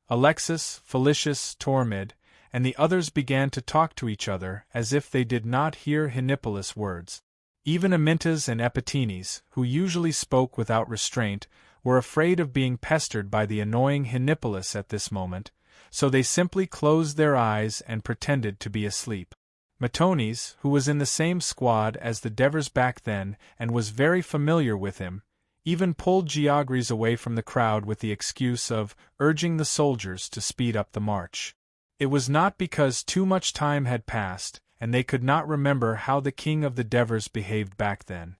Alexis, Felicius, Tormid, and the others began to talk to each other as if they did not hear Henipolis' words. Even Amyntas and Epitenes, who usually spoke without restraint, were afraid of being pestered by the annoying Henipolis at this moment, so they simply closed their eyes and pretended to be asleep. Matones, who was in the same squad as the Devers back then and was very familiar with him, even pulled Georges away from the crowd with the excuse of urging the soldiers to speed up the march. It was not because too much time had passed and they could not remember how the king of the Devers behaved back then.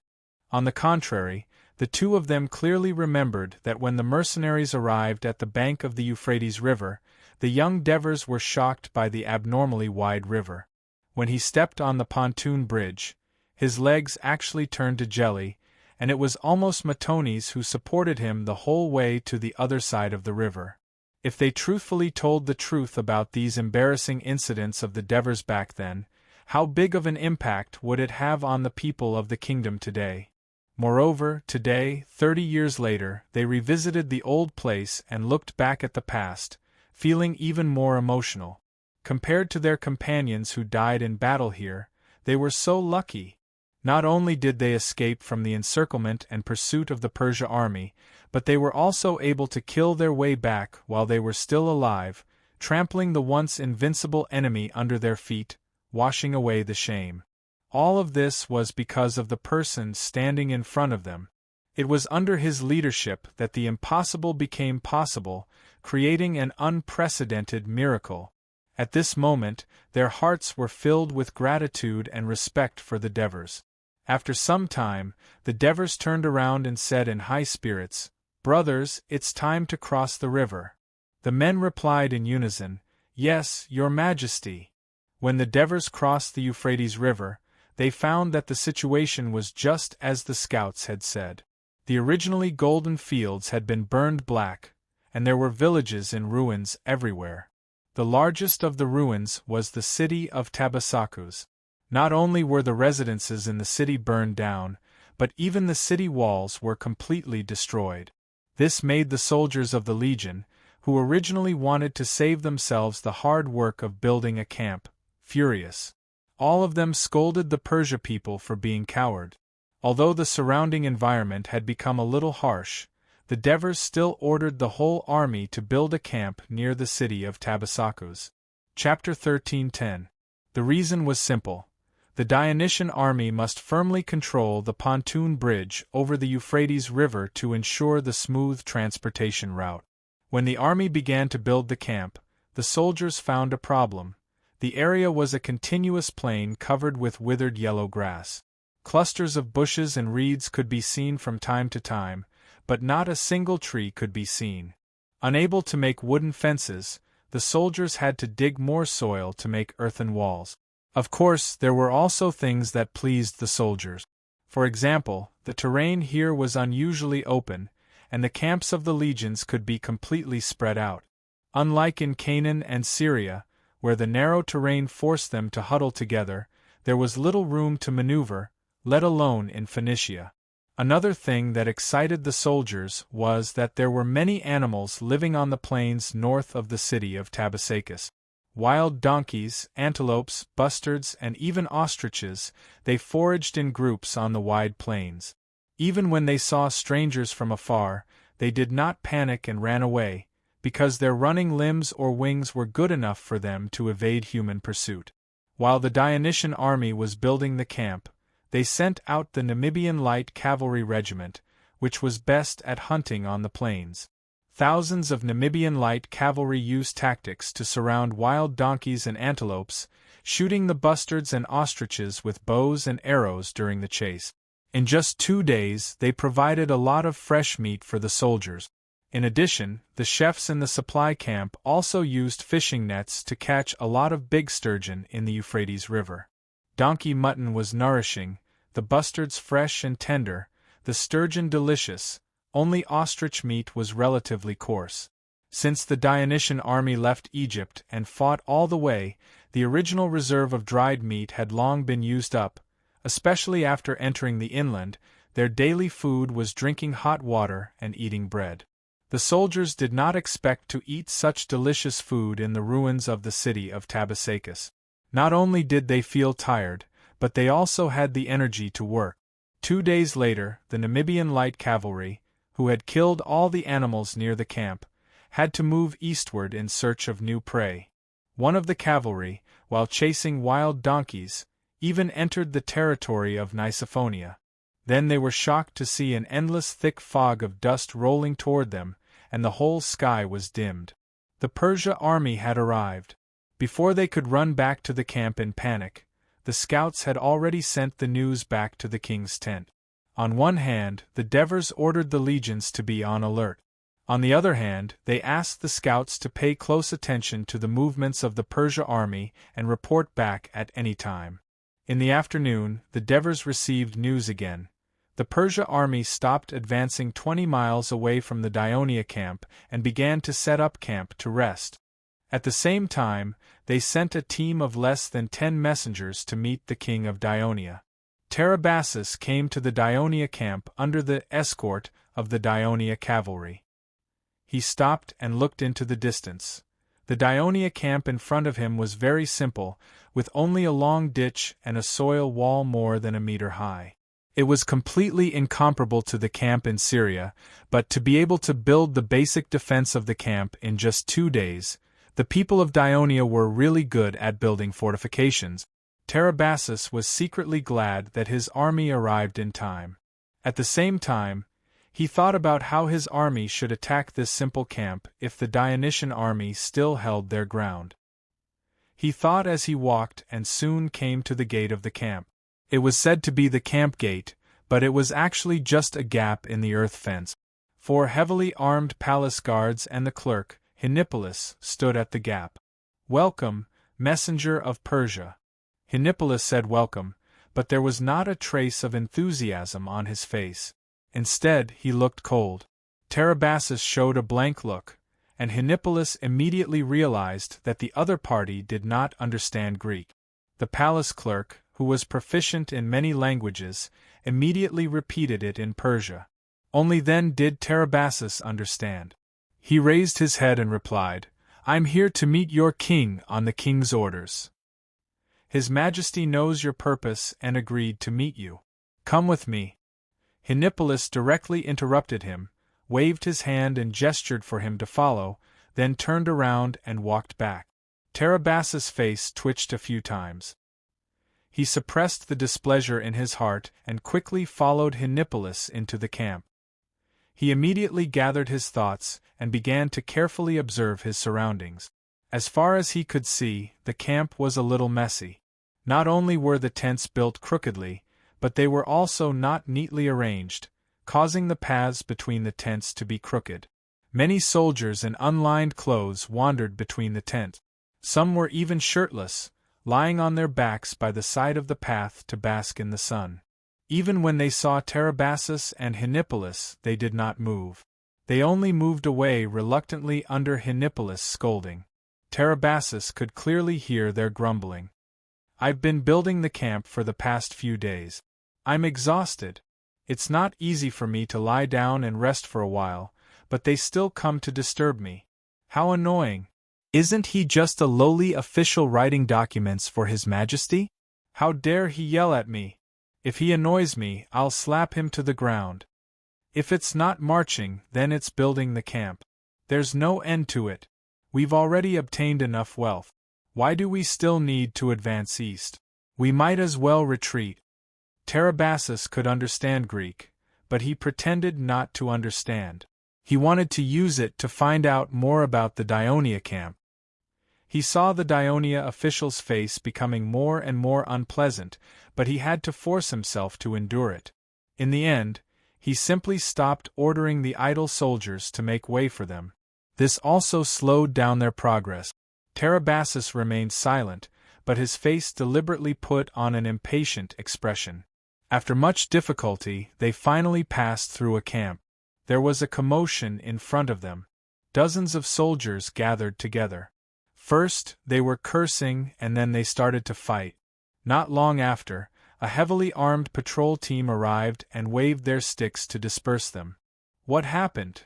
On the contrary, the two of them clearly remembered that when the mercenaries arrived at the bank of the Euphrates River, the young Devers were shocked by the abnormally wide river. When he stepped on the pontoon bridge, his legs actually turned to jelly, and it was almost Matones who supported him the whole way to the other side of the river. If they truthfully told the truth about these embarrassing incidents of the Devers back then, how big of an impact would it have on the people of the kingdom today? Moreover, today, 30 years later, they revisited the old place and looked back at the past, feeling even more emotional. Compared to their companions who died in battle here, they were so lucky. Not only did they escape from the encirclement and pursuit of the Persia army, but they were also able to kill their way back while they were still alive, trampling the once invincible enemy under their feet, washing away the shame. All of this was because of the person standing in front of them. It was under his leadership that the impossible became possible, creating an unprecedented miracle. At this moment, their hearts were filled with gratitude and respect for the Devers. After some time, the Devers turned around and said in high spirits, "Brothers, it's time to cross the river." The men replied in unison, "Yes, Your Majesty." When the Devers crossed the Euphrates River, they found that the situation was just as the scouts had said. The originally golden fields had been burned black, and there were villages in ruins everywhere. The largest of the ruins was the city of Tabasacus. Not only were the residences in the city burned down, but even the city walls were completely destroyed. This made the soldiers of the Legion, who originally wanted to save themselves the hard work of building a camp, furious. All of them scolded the Persia people for being coward. Although the surrounding environment had become a little harsh, the Devers still ordered the whole army to build a camp near the city of Tabasacus. Chapter 13:10. The reason was simple. The Dionysian army must firmly control the pontoon bridge over the Euphrates River to ensure the smooth transportation route. When the army began to build the camp, the soldiers found a problem. The area was a continuous plain covered with withered yellow grass. Clusters of bushes and reeds could be seen from time to time, but not a single tree could be seen. Unable to make wooden fences, the soldiers had to dig more soil to make earthen walls. Of course, there were also things that pleased the soldiers. For example, the terrain here was unusually open, and the camps of the legions could be completely spread out. Unlike in Canaan and Syria, where the narrow terrain forced them to huddle together, there was little room to maneuver, let alone in Phoenicia. Another thing that excited the soldiers was that there were many animals living on the plains north of the city of Tabasacus. Wild donkeys, antelopes, bustards, and even ostriches, they foraged in groups on the wide plains. Even when they saw strangers from afar, they did not panic and ran away, because their running limbs or wings were good enough for them to evade human pursuit. While the Dionysian army was building the camp, they sent out the Namibian Light Cavalry Regiment, which was best at hunting on the plains. Thousands of Namibian light cavalry used tactics to surround wild donkeys and antelopes, shooting the bustards and ostriches with bows and arrows during the chase. In just 2 days, they provided a lot of fresh meat for the soldiers. In addition, the chefs in the supply camp also used fishing nets to catch a lot of big sturgeon in the Euphrates River. Donkey mutton was nourishing, the bustards fresh and tender, the sturgeon delicious. Only ostrich meat was relatively coarse. Since the Dionysian army left Egypt and fought all the way, the original reserve of dried meat had long been used up. Especially after entering the inland, their daily food was drinking hot water and eating bread. The soldiers did not expect to eat such delicious food in the ruins of the city of Tabasacus. Not only did they feel tired, but they also had the energy to work. 2 days later, the Namibian light cavalry, who had killed all the animals near the camp, had to move eastward in search of new prey. One of the cavalry, while chasing wild donkeys, even entered the territory of Nisiphonia. Then they were shocked to see an endless thick fog of dust rolling toward them, and the whole sky was dimmed. The Persia army had arrived. Before they could run back to the camp in panic, the scouts had already sent the news back to the king's tent. On one hand, the Devers ordered the legions to be on alert. On the other hand, they asked the scouts to pay close attention to the movements of the Persia army and report back at any time. In the afternoon, the Devers received news again. The Persia army stopped advancing 20 miles away from the Dionia camp and began to set up camp to rest. At the same time, they sent a team of less than 10 messengers to meet the king of Dionia. Tarabasis came to the Dionia camp under the escort of the Dionia cavalry. He stopped and looked into the distance. The Dionia camp in front of him was very simple, with only a long ditch and a soil wall more than a meter high. It was completely incomparable to the camp in Syria, but to be able to build the basic defense of the camp in just 2 days, the people of Dionia were really good at building fortifications. Tarabasis was secretly glad that his army arrived in time. At the same time, he thought about how his army should attack this simple camp if the Dionysian army still held their ground. He thought as he walked and soon came to the gate of the camp. It was said to be the camp gate, but it was actually just a gap in the earth fence. 4 heavily armed palace guards and the clerk, Henipolis, stood at the gap. "Welcome, messenger of Persia." Henipolis said welcome, but there was not a trace of enthusiasm on his face. Instead, he looked cold. Tarabasis showed a blank look, and Henipolis immediately realized that the other party did not understand Greek. The palace clerk, who was proficient in many languages, immediately repeated it in Persia. Only then did Tarabasis understand. He raised his head and replied, "I'm here to meet your king on the king's orders. His Majesty knows your purpose and agreed to meet you. Come with me." Henipolis directly interrupted him, waved his hand and gestured for him to follow, then turned around and walked back. Tarabasis' face twitched a few times. He suppressed the displeasure in his heart and quickly followed Henipolis into the camp. He immediately gathered his thoughts and began to carefully observe his surroundings. As far as he could see, the camp was a little messy. Not only were the tents built crookedly, but they were also not neatly arranged, causing the paths between the tents to be crooked. Many soldiers in unlined clothes wandered between the tents. Some were even shirtless, lying on their backs by the side of the path to bask in the sun. Even when they saw Tarabasis and Henipolis, they did not move. They only moved away reluctantly under Henipolis' scolding. Tarabasis could clearly hear their grumbling. "I've been building the camp for the past few days. I'm exhausted. It's not easy for me to lie down and rest for a while, but they still come to disturb me. How annoying. Isn't he just a lowly official writing documents for His Majesty? How dare he yell at me? If he annoys me, I'll slap him to the ground. If it's not marching, then it's building the camp. There's no end to it. We've already obtained enough wealth. Why do we still need to advance east? We might as well retreat." Tarabasis could understand Greek, but he pretended not to understand. He wanted to use it to find out more about the Dionia camp. He saw the Dionia official's face becoming more and more unpleasant, but he had to force himself to endure it. In the end, he simply stopped ordering the idle soldiers to make way for them. This also slowed down their progress. Tarabasis remained silent, but his face deliberately put on an impatient expression. After much difficulty, they finally passed through a camp. There was a commotion in front of them. Dozens of soldiers gathered together. First, they were cursing and then they started to fight. Not long after, a heavily armed patrol team arrived and waved their sticks to disperse them. "What happened?"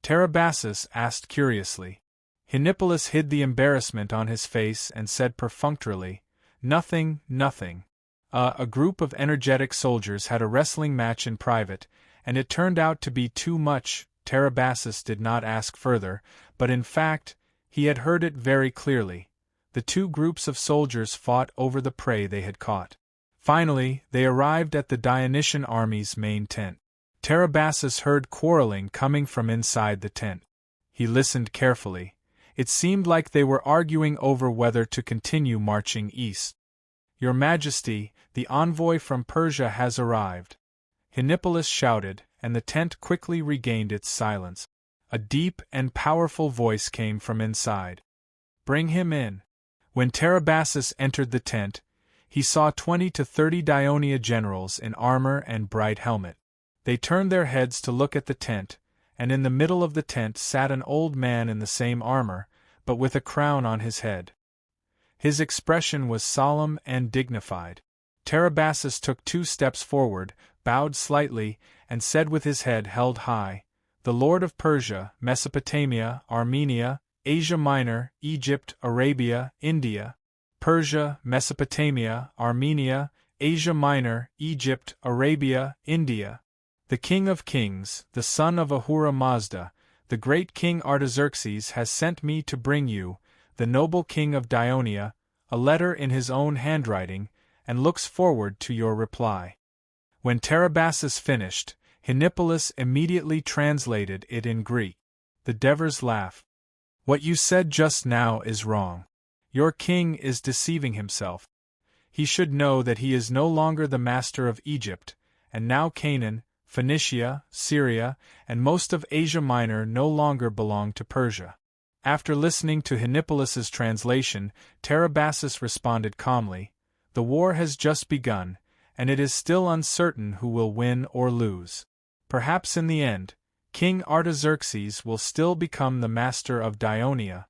Tarabasis asked curiously. Henipolis hid the embarrassment on his face and said perfunctorily, "Nothing, nothing. A group of energetic soldiers had a wrestling match in private, and it turned out to be too much." Tarabasis did not ask further, but in fact, he had heard it very clearly. The two groups of soldiers fought over the prey they had caught. Finally, they arrived at the Dionysian army's main tent. Tarabasis heard quarreling coming from inside the tent. He listened carefully. It seemed like they were arguing over whether to continue marching east. "Your Majesty, the envoy from Persia has arrived," Henipolis shouted, and the tent quickly regained its silence. A deep and powerful voice came from inside. "Bring him in." When Tarabasis entered the tent, he saw 20 to 30 Dionia generals in armor and bright helmet. They turned their heads to look at the tent, and in the middle of the tent sat an old man in the same armor, but with a crown on his head. His expression was solemn and dignified. Tarabasis took 2 steps forward, bowed slightly, and said with his head held high, "The Lord of Persia, Mesopotamia, Armenia, Asia Minor, Egypt, Arabia, India." Persia, Mesopotamia, Armenia, Asia Minor, Egypt, Arabia, India. "The King of Kings, the son of Ahura Mazda, the great King Artaxerxes has sent me to bring you, the noble King of Dionia, a letter in his own handwriting, and looks forward to your reply." When Tarabasis finished, Henipolis immediately translated it in Greek. The Devers laughed. "What you said just now is wrong. Your king is deceiving himself. He should know that he is no longer the master of Egypt, and now Canaan, Phoenicia, Syria, and most of Asia Minor no longer belong to Persia." After listening to Henipolis's translation, Tarabasis responded calmly, "The war has just begun, and it is still uncertain who will win or lose. Perhaps in the end, King Artaxerxes will still become the master of Dionia."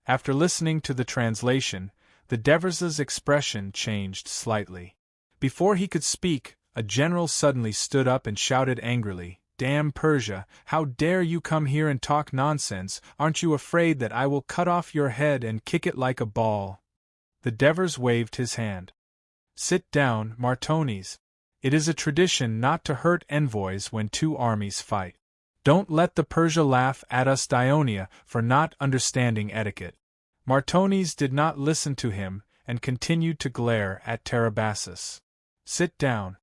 After listening to the translation, the Devers's expression changed slightly. Before he could speak, a general suddenly stood up and shouted angrily, "Damn Persia, how dare you come here and talk nonsense? Aren't you afraid that I will cut off your head and kick it like a ball?" The Devers waved his hand. "Sit down, Martones. It is a tradition not to hurt envoys when 2 armies fight. Don't let the Persia laugh at us Dionia for not understanding etiquette." Martones did not listen to him, and continued to glare at Tarabasis. "Sit down."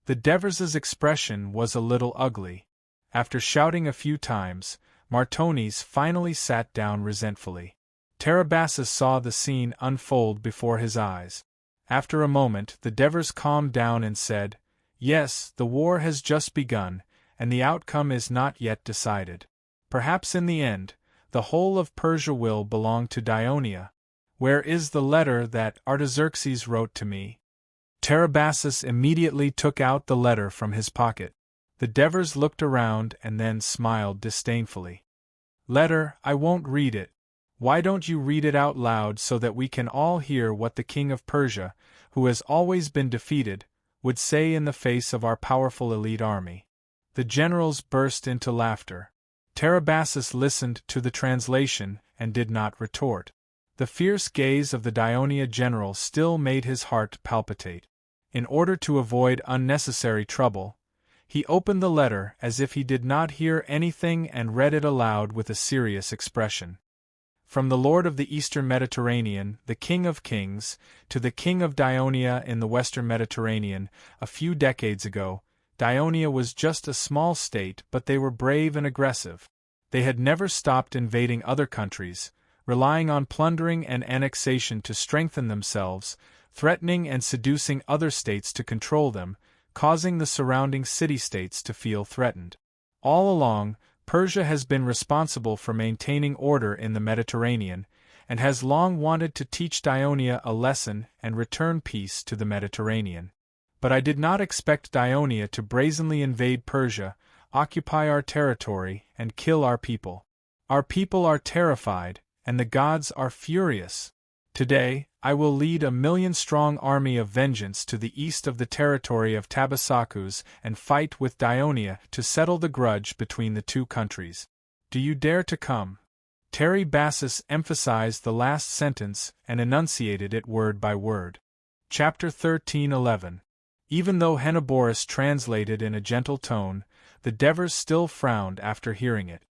The Devers's expression was a little ugly. After shouting a few times, Martones finally sat down resentfully. Tarabasis saw the scene unfold before his eyes. After a moment, the Devers calmed down and said, "Yes, the war has just begun, and the outcome is not yet decided. Perhaps in the end, the whole of Persia will belong to Dionia. Where is the letter that Artaxerxes wrote to me?" Tarabasis immediately took out the letter from his pocket. The Devers looked around and then smiled disdainfully. "Letter, I won't read it. Why don't you read it out loud so that we can all hear what the King of Persia, who has always been defeated, would say in the face of our powerful elite army?" The generals burst into laughter. Tarabasis listened to the translation and did not retort. The fierce gaze of the Dionia general still made his heart palpitate. In order to avoid unnecessary trouble, he opened the letter as if he did not hear anything and read it aloud with a serious expression. From the Lord of the Eastern Mediterranean, the King of Kings, to the King of Dionia in the Western Mediterranean, a few decades ago, Dionia was just a small state, but they were brave and aggressive. They had never stopped invading other countries, relying on plundering and annexation to strengthen themselves, threatening and seducing other states to control them, causing the surrounding city-states to feel threatened. All along, Persia has been responsible for maintaining order in the Mediterranean, and has long wanted to teach Dionia a lesson and return peace to the Mediterranean. But I did not expect Dionia to brazenly invade Persia, occupy our territory, and kill our people. Our people are terrified, and the gods are furious. Today, I will lead a 1,000,000-strong army of vengeance to the east of the territory of Tabasakus and fight with Dionia to settle the grudge between the 2 countries. Do you dare to come? Tarabasis emphasized the last sentence and enunciated it word by word. Chapter 13:11. Even though Heniboris translated in a gentle tone, the Devers still frowned after hearing it.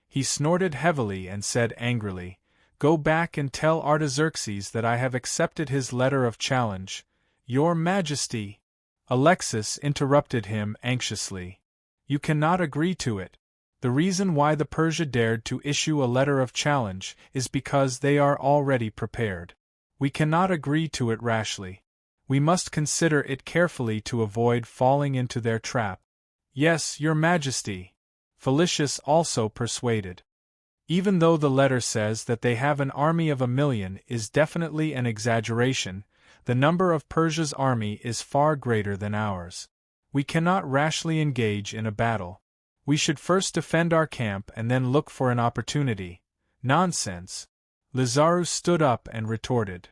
He snorted heavily and said angrily, "Go back and tell Artaxerxes that I have accepted his letter of challenge, Your Majesty." Alexis interrupted him anxiously. "You cannot agree to it. The reason why the Persia dared to issue a letter of challenge is because they are already prepared. We cannot agree to it rashly. We must consider it carefully to avoid falling into their trap. Yes, your majesty. Felicius also persuaded. Even though the letter says that they have an army of 1,000,000 is definitely an exaggeration, the number of Persia's army is far greater than ours. We cannot rashly engage in a battle. We should first defend our camp and then look for an opportunity. Nonsense. Lazarus stood up and retorted.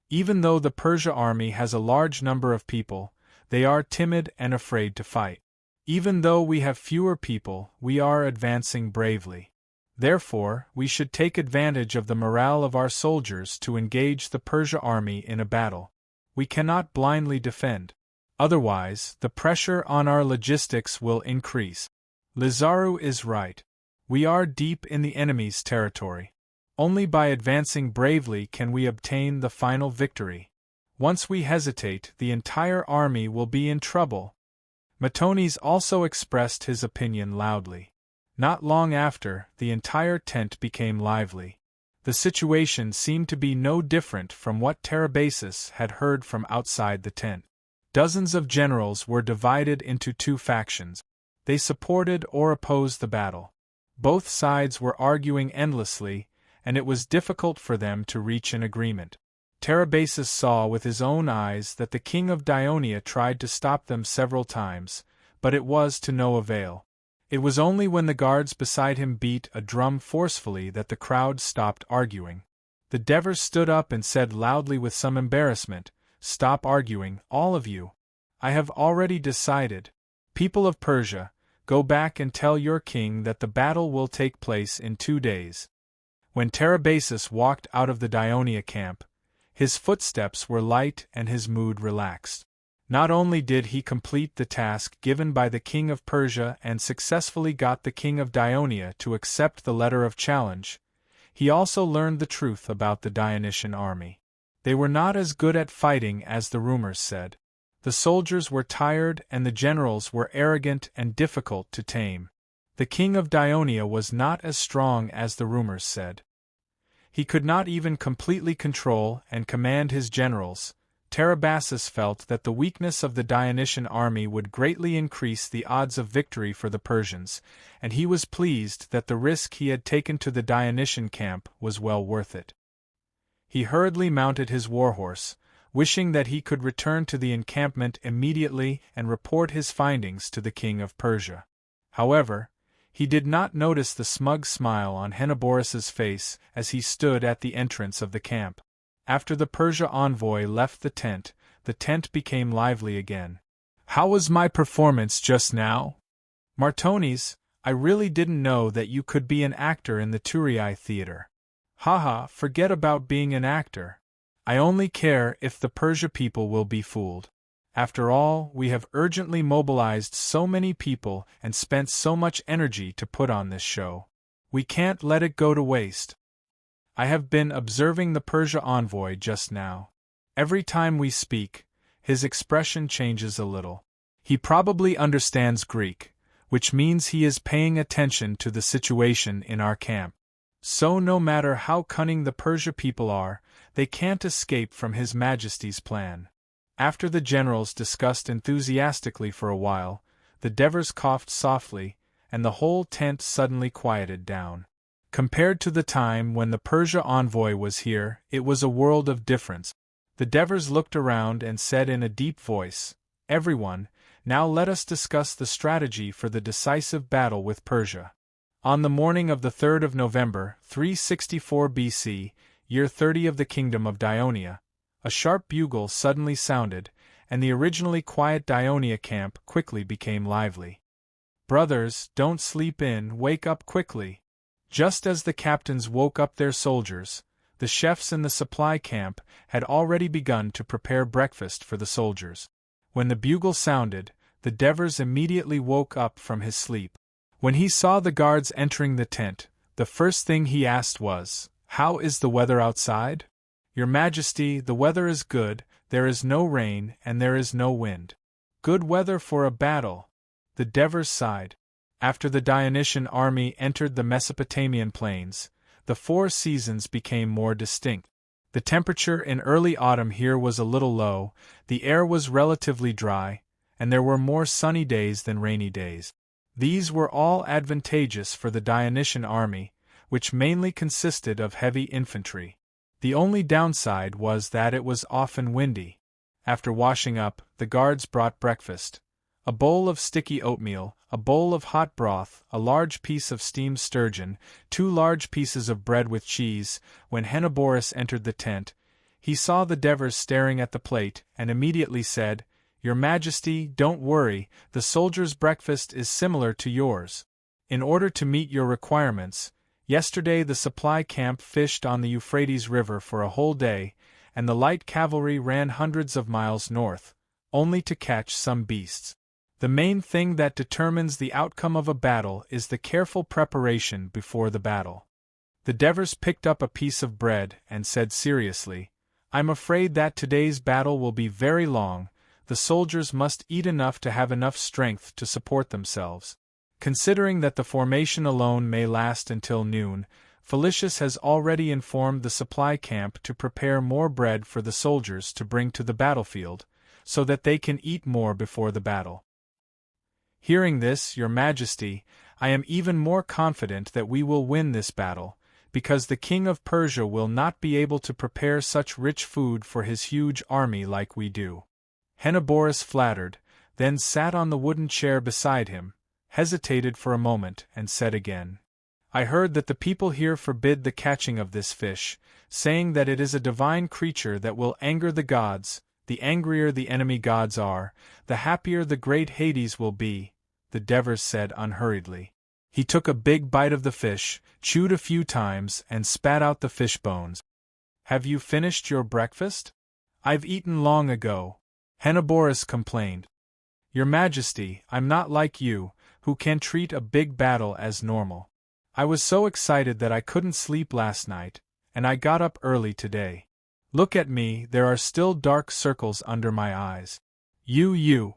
Even though the Persia army has a large number of people, they are timid and afraid to fight. Even though we have fewer people, we are advancing bravely. Therefore, we should take advantage of the morale of our soldiers to engage the Persia army in a battle. We cannot blindly defend. Otherwise, the pressure on our logistics will increase. Lazarus is right. We are deep in the enemy's territory. Only by advancing bravely can we obtain the final victory. Once we hesitate, the entire army will be in trouble. Matones also expressed his opinion loudly. Not long after, the entire tent became lively. The situation seemed to be no different from what Tarabasis had heard from outside the tent. Dozens of generals were divided into two factions. They supported or opposed the battle. Both sides were arguing endlessly, and it was difficult for them to reach an agreement. Tarabasis saw with his own eyes that the king of Dionia tried to stop them several times, but it was to no avail. It was only when the guards beside him beat a drum forcefully that the crowd stopped arguing. The Devers stood up and said loudly with some embarrassment, "Stop arguing, all of you. I have already decided. People of Persia, go back and tell your king that the battle will take place in 2 days." When Tarabasis walked out of the Dionia camp, his footsteps were light and his mood relaxed. Not only did he complete the task given by the king of Persia and successfully got the king of Dionia to accept the letter of challenge, he also learned the truth about the Dionysian army. They were not as good at fighting as the rumors said. The soldiers were tired and the generals were arrogant and difficult to tame. The king of Dionia was not as strong as the rumors said. He could not even completely control and command his generals. Tarabasis felt that the weakness of the Dionysian army would greatly increase the odds of victory for the Persians, and he was pleased that the risk he had taken to the Dionysian camp was well worth it. He hurriedly mounted his warhorse, wishing that he could return to the encampment immediately and report his findings to the king of Persia. However, he did not notice the smug smile on Henoborus's face as he stood at the entrance of the camp. After the Persia envoy left the tent became lively again. "How was my performance just now? Martones, I really didn't know that you could be an actor in the Turii theater." "Haha, forget about being an actor. I only care if the Persia people will be fooled. After all, we have urgently mobilized so many people and spent so much energy to put on this show. We can't let it go to waste. I have been observing the Persia envoy just now. Every time we speak, his expression changes a little. He probably understands Greek, which means he is paying attention to the situation in our camp. So no matter how cunning the Persia people are, they can't escape from His Majesty's plan." After the generals discussed enthusiastically for a while, the Devers coughed softly, and the whole tent suddenly quieted down. Compared to the time when the Persia envoy was here, it was a world of difference. The Devers looked around and said in a deep voice, "Everyone, now let us discuss the strategy for the decisive battle with Persia." On the morning of the 3rd of November, 364 BC, year 30 of the Kingdom of Dionia, a sharp bugle suddenly sounded, and the originally quiet Dionia camp quickly became lively. "Brothers, don't sleep in, wake up quickly." Just as the captains woke up their soldiers, the chefs in the supply camp had already begun to prepare breakfast for the soldiers. When the bugle sounded, the Devers immediately woke up from his sleep. When he saw the guards entering the tent, the first thing he asked was, "How is the weather outside?" "Your Majesty, the weather is good, there is no rain and there is no wind." "Good weather for a battle." The Devers sighed. After the Dionysian army entered the Mesopotamian plains, the 4 seasons became more distinct. The temperature in early autumn here was a little low, the air was relatively dry, and there were more sunny days than rainy days. These were all advantageous for the Dionysian army, which mainly consisted of heavy infantry. The only downside was that it was often windy. After washing up, the guards brought breakfast: a bowl of sticky oatmeal, a bowl of hot broth, a large piece of steamed sturgeon, 2 large pieces of bread with cheese. When Henoboris entered the tent, he saw the Devers staring at the plate, and immediately said, "Your Majesty, don't worry, the soldiers' breakfast is similar to yours. In order to meet your requirements, yesterday the supply camp fished on the Euphrates River for a whole day, and the light cavalry ran hundreds of miles north, only to catch some beasts. The main thing that determines the outcome of a battle is the careful preparation before the battle." The Devers picked up a piece of bread and said seriously, "I'm afraid that today's battle will be very long. The soldiers must eat enough to have enough strength to support themselves. Considering that the formation alone may last until noon, Felicius has already informed the supply camp to prepare more bread for the soldiers to bring to the battlefield, so that they can eat more before the battle. Hearing this, Your Majesty, I am even more confident that we will win this battle, because the King of Persia will not be able to prepare such rich food for his huge army like we do." Henoboris flattered, then sat on the wooden chair beside him, hesitated for a moment, and said again, "I heard that the people here forbid the catching of this fish, saying that it is a divine creature that will anger the gods. The angrier the enemy gods are, the happier the great Hades will be," the Devers said unhurriedly. He took a big bite of the fish, chewed a few times, and spat out the fish bones. "Have you finished your breakfast?" "I've eaten long ago," Henoboris complained. "Your Majesty, I'm not like you, who can treat a big battle as normal. I was so excited that I couldn't sleep last night, and I got up early today. Look at me, there are still dark circles under my eyes. You.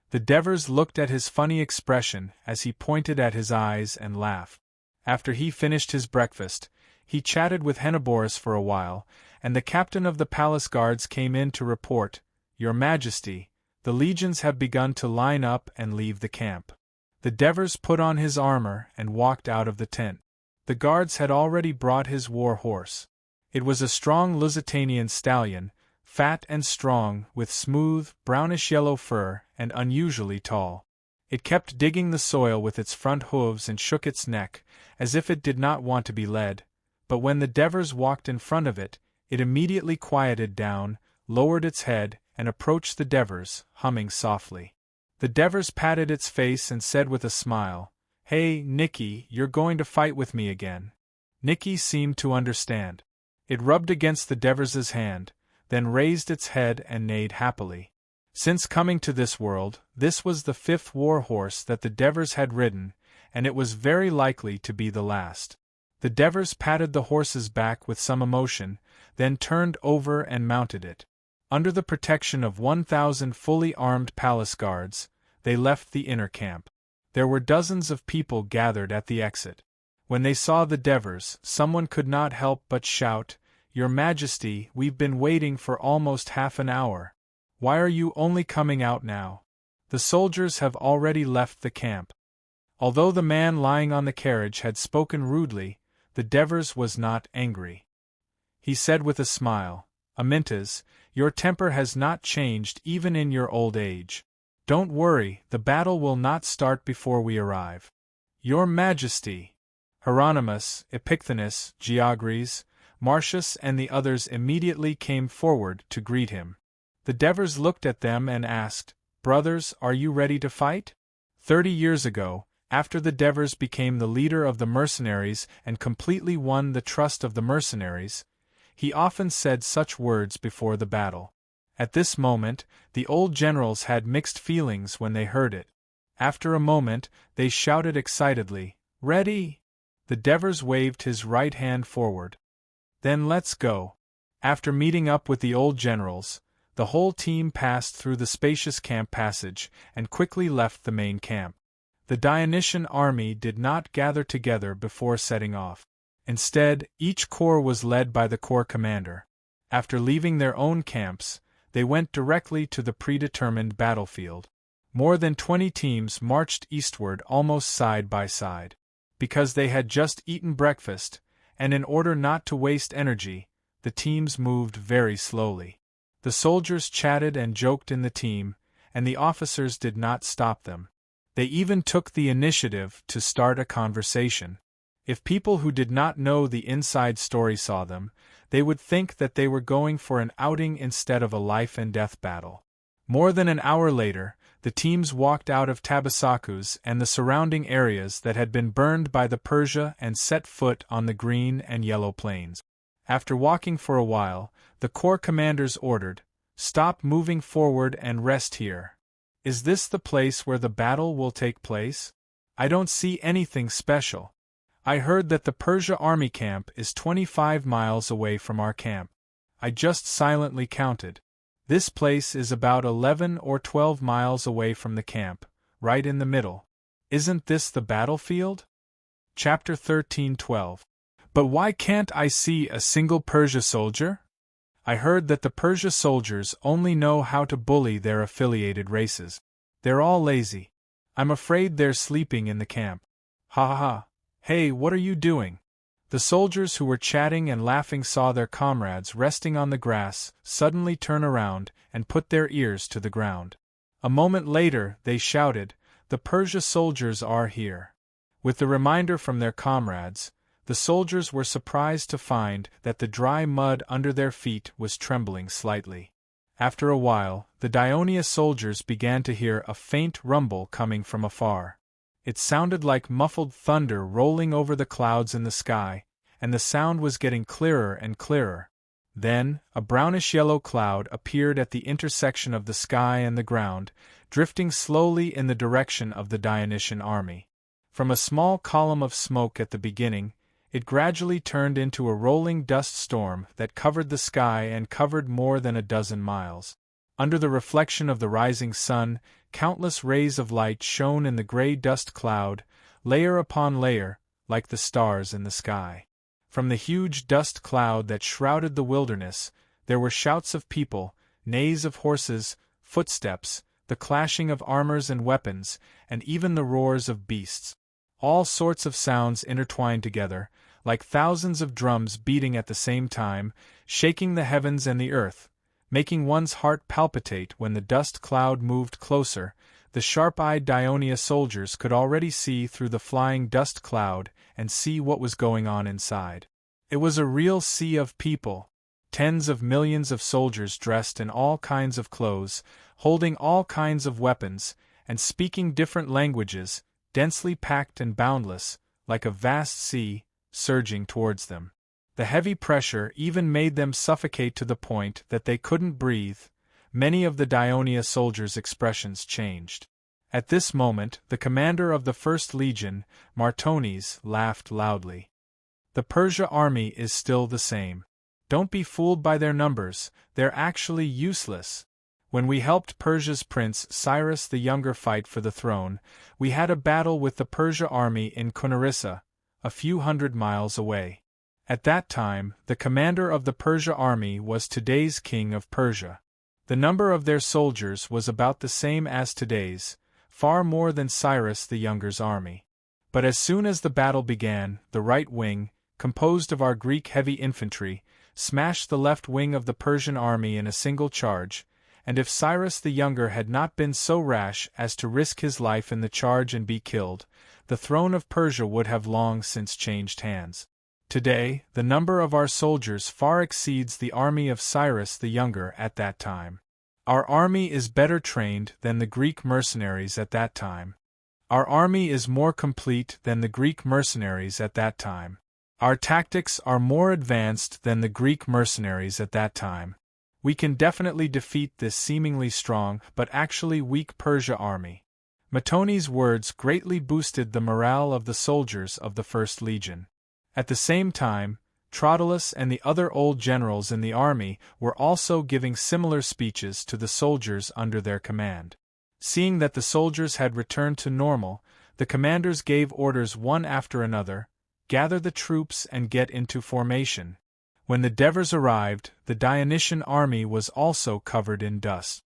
The Devers looked at his funny expression as he pointed at his eyes and laughed. After he finished his breakfast, he chatted with Henoboris for a while, and the captain of the palace guards came in to report, "Your Majesty, the legions have begun to line up and leave the camp." The Devers put on his armor and walked out of the tent. The guards had already brought his war horse. It was a strong Lusitanian stallion, fat and strong, with smooth, brownish-yellow fur, and unusually tall. It kept digging the soil with its front hooves and shook its neck, as if it did not want to be led, but when the Devers walked in front of it, it immediately quieted down, lowered its head, and approached the Devers, humming softly. The Devers patted its face and said with a smile, "Hey, Nicky, you're going to fight with me again." Nicky seemed to understand. It rubbed against the Devers' hand, then raised its head and neighed happily. Since coming to this world, this was the 5th war horse that the Devers had ridden, and it was very likely to be the last. The Devers patted the horse's back with some emotion, then turned over and mounted it. Under the protection of 1,000 fully armed palace guards, they left the inner camp. There were dozens of people gathered at the exit. When they saw the Devers, someone could not help but shout, "Your Majesty, we've been waiting for almost half an hour. Why are you only coming out now? The soldiers have already left the camp." Although the man lying on the carriage had spoken rudely, the Devers was not angry. He said with a smile, "Amintas, your temper has not changed even in your old age. Don't worry, the battle will not start before we arrive." "Your Majesty!" Hieronymus, Epicthenes, Geogres, Marcius and the others immediately came forward to greet him. The Devers looked at them and asked, "Brothers, are you ready to fight?" 30 years ago, after the Devers became the leader of the mercenaries and completely won the trust of the mercenaries, he often said such words before the battle. At this moment, the old generals had mixed feelings when they heard it. After a moment, they shouted excitedly, "Ready!" The Devers waved his right hand forward. "Then let's go." After meeting up with the old generals, the whole team passed through the spacious camp passage and quickly left the main camp. The Dionysian army did not gather together before setting off. Instead, each corps was led by the corps commander. After leaving their own camps, they went directly to the predetermined battlefield. More than 20 teams marched eastward almost side by side. Because they had just eaten breakfast, and in order not to waste energy, the teams moved very slowly. The soldiers chatted and joked in the team, and the officers did not stop them. They even took the initiative to start a conversation. If people who did not know the inside story saw them, they would think that they were going for an outing instead of a life-and-death battle. More than an hour later, the teams walked out of Tabasaku's and the surrounding areas that had been burned by the Persia and set foot on the green and yellow plains. After walking for a while, the corps commanders ordered, "Stop moving forward and rest here." "Is this the place where the battle will take place? I don't see anything special. I heard that the Persia army camp is 25 miles away from our camp." I just silently counted. This place is about 11 or 12 miles away from the camp, right in the middle. Isn't this the battlefield? Chapter 13:12. But why can't I see a single Persia soldier? I heard that the Persia soldiers only know how to bully their affiliated races. They're all lazy. I'm afraid they're sleeping in the camp. Ha ha ha. Hey, what are you doing? The soldiers who were chatting and laughing saw their comrades resting on the grass suddenly turn around and put their ears to the ground. A moment later they shouted, "The Persia soldiers are here." With the reminder from their comrades, the soldiers were surprised to find that the dry mud under their feet was trembling slightly. After a while, the Dionia soldiers began to hear a faint rumble coming from afar. It sounded like muffled thunder rolling over the clouds in the sky, and the sound was getting clearer and clearer. Then, a brownish-yellow cloud appeared at the intersection of the sky and the ground, drifting slowly in the direction of the Dionysian army. From a small column of smoke at the beginning, it gradually turned into a rolling dust storm that covered the sky and covered more than a dozen miles. Under the reflection of the rising sun, countless rays of light shone in the gray dust cloud, layer upon layer, like the stars in the sky. From the huge dust cloud that shrouded the wilderness, there were shouts of people, neighs of horses, footsteps, the clashing of armors and weapons, and even the roars of beasts. All sorts of sounds intertwined together, like thousands of drums beating at the same time, shaking the heavens and the earth, making one's heart palpitate. When the dust cloud moved closer, the sharp-eyed Dionia soldiers could already see through the flying dust cloud and see what was going on inside. It was a real sea of people. Tens of millions of soldiers dressed in all kinds of clothes, holding all kinds of weapons, and speaking different languages, densely packed and boundless, like a vast sea, surging towards them. The heavy pressure even made them suffocate to the point that they couldn't breathe. Many of the Dionia soldiers' expressions changed. At this moment, the commander of the First Legion, Martones, laughed loudly. "The Persia army is still the same. Don't be fooled by their numbers, they're actually useless. When we helped Persia's prince Cyrus the Younger fight for the throne, we had a battle with the Persia army in Kunarissa, a few hundred miles away. At that time, the commander of the Persia army was today's king of Persia. The number of their soldiers was about the same as today's, far more than Cyrus the Younger's army. But as soon as the battle began, the right wing, composed of our Greek heavy infantry, smashed the left wing of the Persian army in a single charge, and if Cyrus the Younger had not been so rash as to risk his life in the charge and be killed, the throne of Persia would have long since changed hands. Today, the number of our soldiers far exceeds the army of Cyrus the Younger at that time. Our army is better trained than the Greek mercenaries at that time. Our army is more complete than the Greek mercenaries at that time. Our tactics are more advanced than the Greek mercenaries at that time. We can definitely defeat this seemingly strong but actually weak Persia army." Martones' words greatly boosted the morale of the soldiers of the First Legion. At the same time, Trotilus and the other old generals in the army were also giving similar speeches to the soldiers under their command. Seeing that the soldiers had returned to normal, the commanders gave orders one after another, "Gather the troops and get into formation." When the Devers arrived, the Dionysian army was also covered in dust.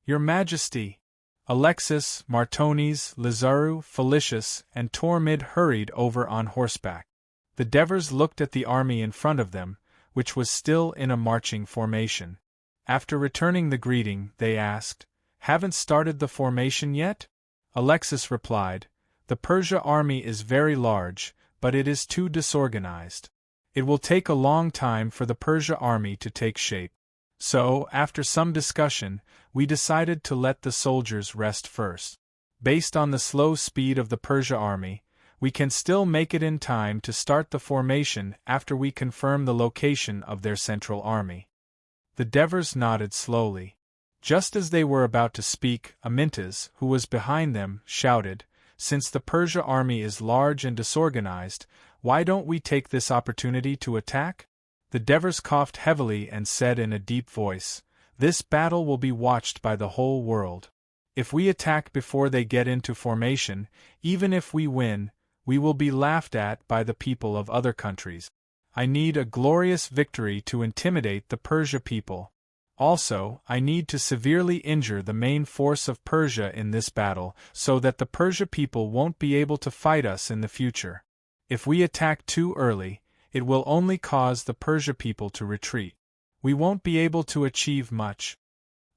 "Your Majesty!" Alexis, Martones, Lizaru, Felicius, and Tormid hurried over on horseback. The Devers looked at the army in front of them, which was still in a marching formation. After returning the greeting, they asked, "Haven't started the formation yet?" Alexis replied, "The Persia army is very large, but it is too disorganized. It will take a long time for the Persia army to take shape. So, after some discussion, we decided to let the soldiers rest first. Based on the slow speed of the Persia army, we can still make it in time to start the formation after we confirm the location of their central army." The Devers nodded slowly. Just as they were about to speak, Amyntas, who was behind them, shouted, "Since the Persia army is large and disorganized, why don't we take this opportunity to attack?" The Devers coughed heavily and said in a deep voice, "This battle will be watched by the whole world. If we attack before they get into formation, even if we win, we will be laughed at by the people of other countries. I need a glorious victory to intimidate the Persia people. Also, I need to severely injure the main force of Persia in this battle so that the Persia people won't be able to fight us in the future. If we attack too early, it will only cause the Persia people to retreat. We won't be able to achieve much."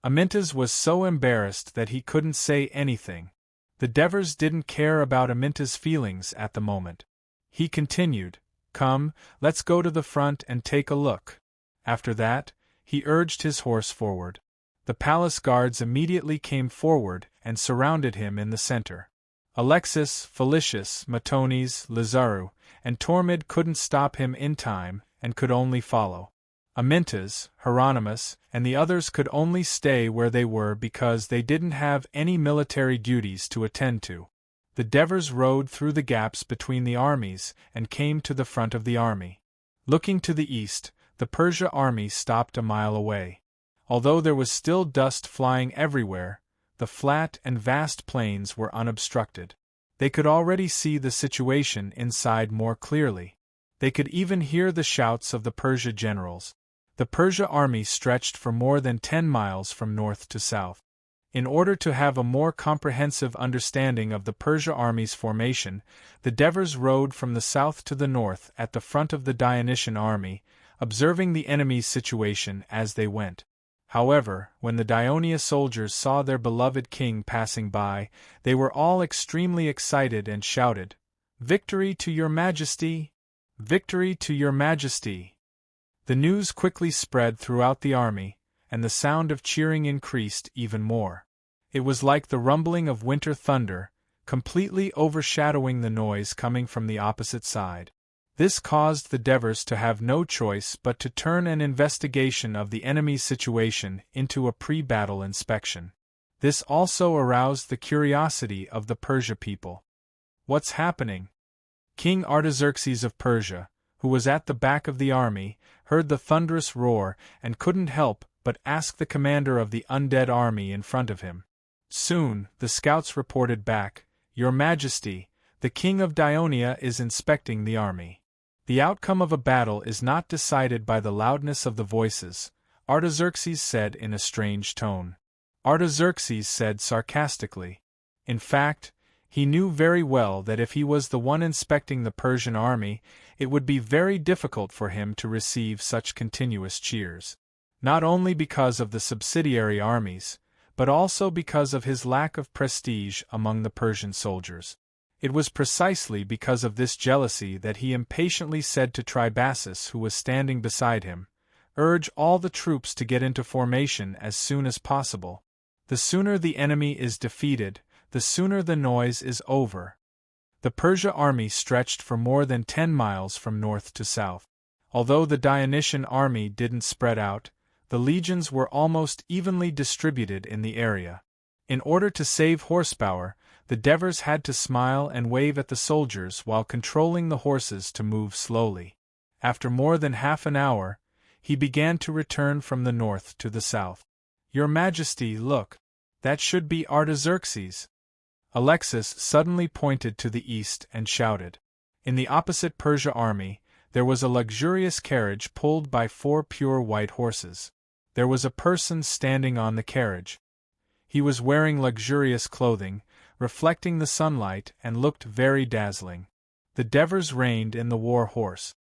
Amyntas was so embarrassed that he couldn't say anything. The Devers didn't care about Amyntas' feelings at the moment. He continued, "Come, let's go to the front and take a look." After that, he urged his horse forward. The palace guards immediately came forward and surrounded him in the center. Alexis, Felicius, Matones, Lizaru, and Tormid couldn't stop him in time and could only follow. Amyntas, Hieronymus, and the others could only stay where they were because they didn't have any military duties to attend to. The Devers rode through the gaps between the armies and came to the front of the army. Looking to the east, the Persia army stopped a mile away. Although there was still dust flying everywhere, the flat and vast plains were unobstructed. They could already see the situation inside more clearly. They could even hear the shouts of the Persia generals. The Persia army stretched for more than 10 miles from north to south. In order to have a more comprehensive understanding of the Persia army's formation, the Devers rode from the south to the north at the front of the Dionysian army, observing the enemy's situation as they went. However, when the Dionia soldiers saw their beloved king passing by, they were all extremely excited and shouted, "Victory to your Majesty! Victory to your Majesty!" The news quickly spread throughout the army, and the sound of cheering increased even more. It was like the rumbling of winter thunder, completely overshadowing the noise coming from the opposite side. This caused the Devers to have no choice but to turn an investigation of the enemy's situation into a pre-battle inspection. This also aroused the curiosity of the Persia people. "What's happening?" King Artaxerxes of Persia, who was at the back of the army, heard the thunderous roar and couldn't help but ask the commander of the undead army in front of him. Soon, the scouts reported back, "Your Majesty, the king of Dionia is inspecting the army." "The outcome of a battle is not decided by the loudness of the voices," Artaxerxes said in a strange tone. Artaxerxes said sarcastically. In fact, he knew very well that if he was the one inspecting the Persian army, it would be very difficult for him to receive such continuous cheers. Not only because of the subsidiary armies, but also because of his lack of prestige among the Persian soldiers. It was precisely because of this jealousy that he impatiently said to Tribasus, who was standing beside him, "Urge all the troops to get into formation as soon as possible. The sooner the enemy is defeated, the sooner the noise is over." The Persia army stretched for more than 10 miles from north to south. Although the Dionysian army didn't spread out, the legions were almost evenly distributed in the area. In order to save horsepower, the Devers had to smile and wave at the soldiers while controlling the horses to move slowly. After more than half an hour, he began to return from the north to the south. "Your Majesty, look! That should be Artaxerxes!" Alexis suddenly pointed to the east and shouted. In the opposite Persia army, There was a luxurious carriage pulled by 4 pure white horses. There was a person standing on the carriage. He was wearing luxurious clothing, reflecting the sunlight, and looked very dazzling. The Devers reigned in the war horse.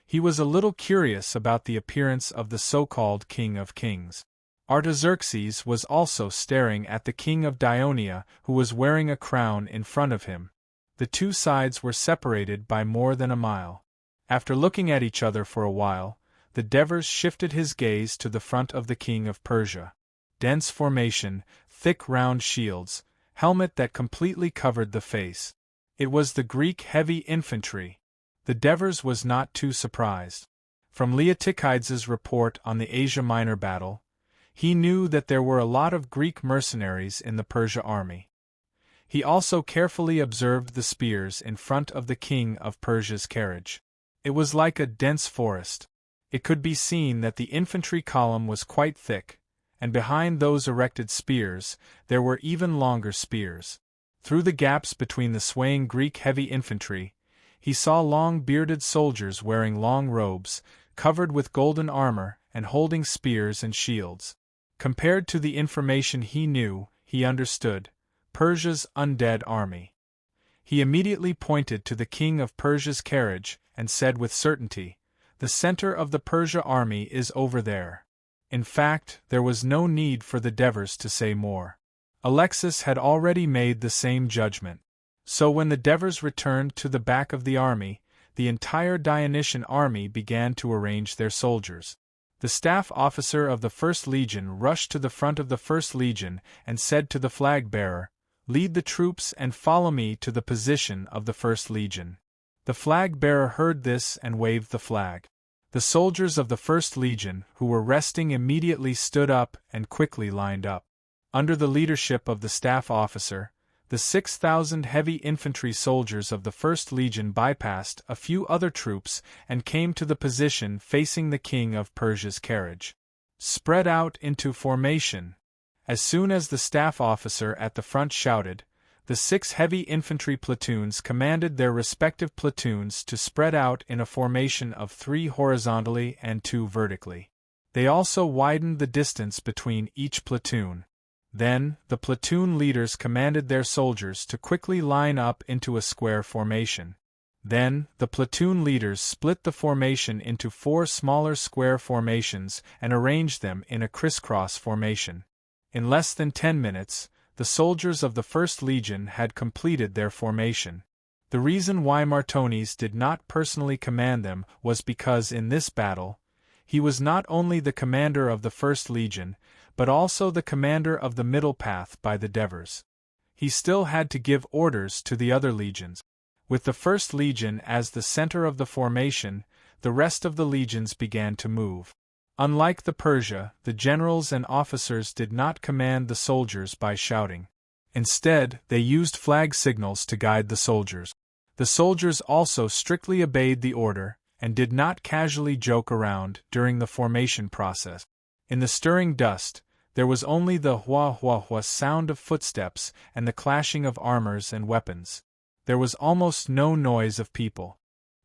He was a little curious about the appearance of the so-called King of Kings. Artaxerxes was also staring at the King of Dionia, who was wearing a crown in front of him. The two sides were separated by more than a mile. After looking at each other for a while, the Devers shifted his gaze to the front of the King of Persia. Dense formation, thick round shields, helmet that completely covered the face. It was the Greek heavy infantry. The Devers was not too surprised. From Leotychides's report on the Asia Minor battle, he knew that there were a lot of Greek mercenaries in the Persia army. He also carefully observed the spears in front of the King of Persia's carriage. It was like a dense forest. It could be seen that the infantry column was quite thick, and behind those erected spears, there were even longer spears. Through the gaps between the swaying Greek heavy infantry, he saw long bearded soldiers wearing long robes, covered with golden armor, and holding spears and shields. Compared to the information he knew, he understood Persia's undead army. He immediately pointed to the King of Persia's carriage, and said with certainty, "The center of the Persia army is over there." In fact, there was no need for the Devers to say more. Alexis had already made the same judgment. So when the Devers returned to the back of the army, the entire Dionysian army began to arrange their soldiers. The staff officer of the First Legion rushed to the front of the First Legion and said to the flag-bearer, "Lead the troops and follow me to the position of the First Legion." The flag-bearer heard this and waved the flag. The soldiers of the First Legion, who were resting, immediately stood up and quickly lined up. Under the leadership of the staff officer, the 6,000 heavy infantry soldiers of the First Legion bypassed a few other troops and came to the position facing the King of Persia's carriage. Spread out into formation. As soon as the staff officer at the front shouted, the 6 heavy infantry platoons commanded their respective platoons to spread out in a formation of 3 horizontally and 2 vertically. They also widened the distance between each platoon. Then, the platoon leaders commanded their soldiers to quickly line up into a square formation. Then, the platoon leaders split the formation into 4 smaller square formations and arranged them in a crisscross formation. In less than 10 minutes, the soldiers of the First Legion had completed their formation. The reason why Martones did not personally command them was because in this battle, he was not only the commander of the First Legion, but also the commander of the middle path by the Devers. He still had to give orders to the other legions. With the First Legion as the center of the formation, the rest of the legions began to move. Unlike the Persia, the generals and officers did not command the soldiers by shouting. Instead, they used flag signals to guide the soldiers. The soldiers also strictly obeyed the order, and did not casually joke around during the formation process. In the stirring dust, there was only the hua-hua-hua sound of footsteps and the clashing of armors and weapons. There was almost no noise of people.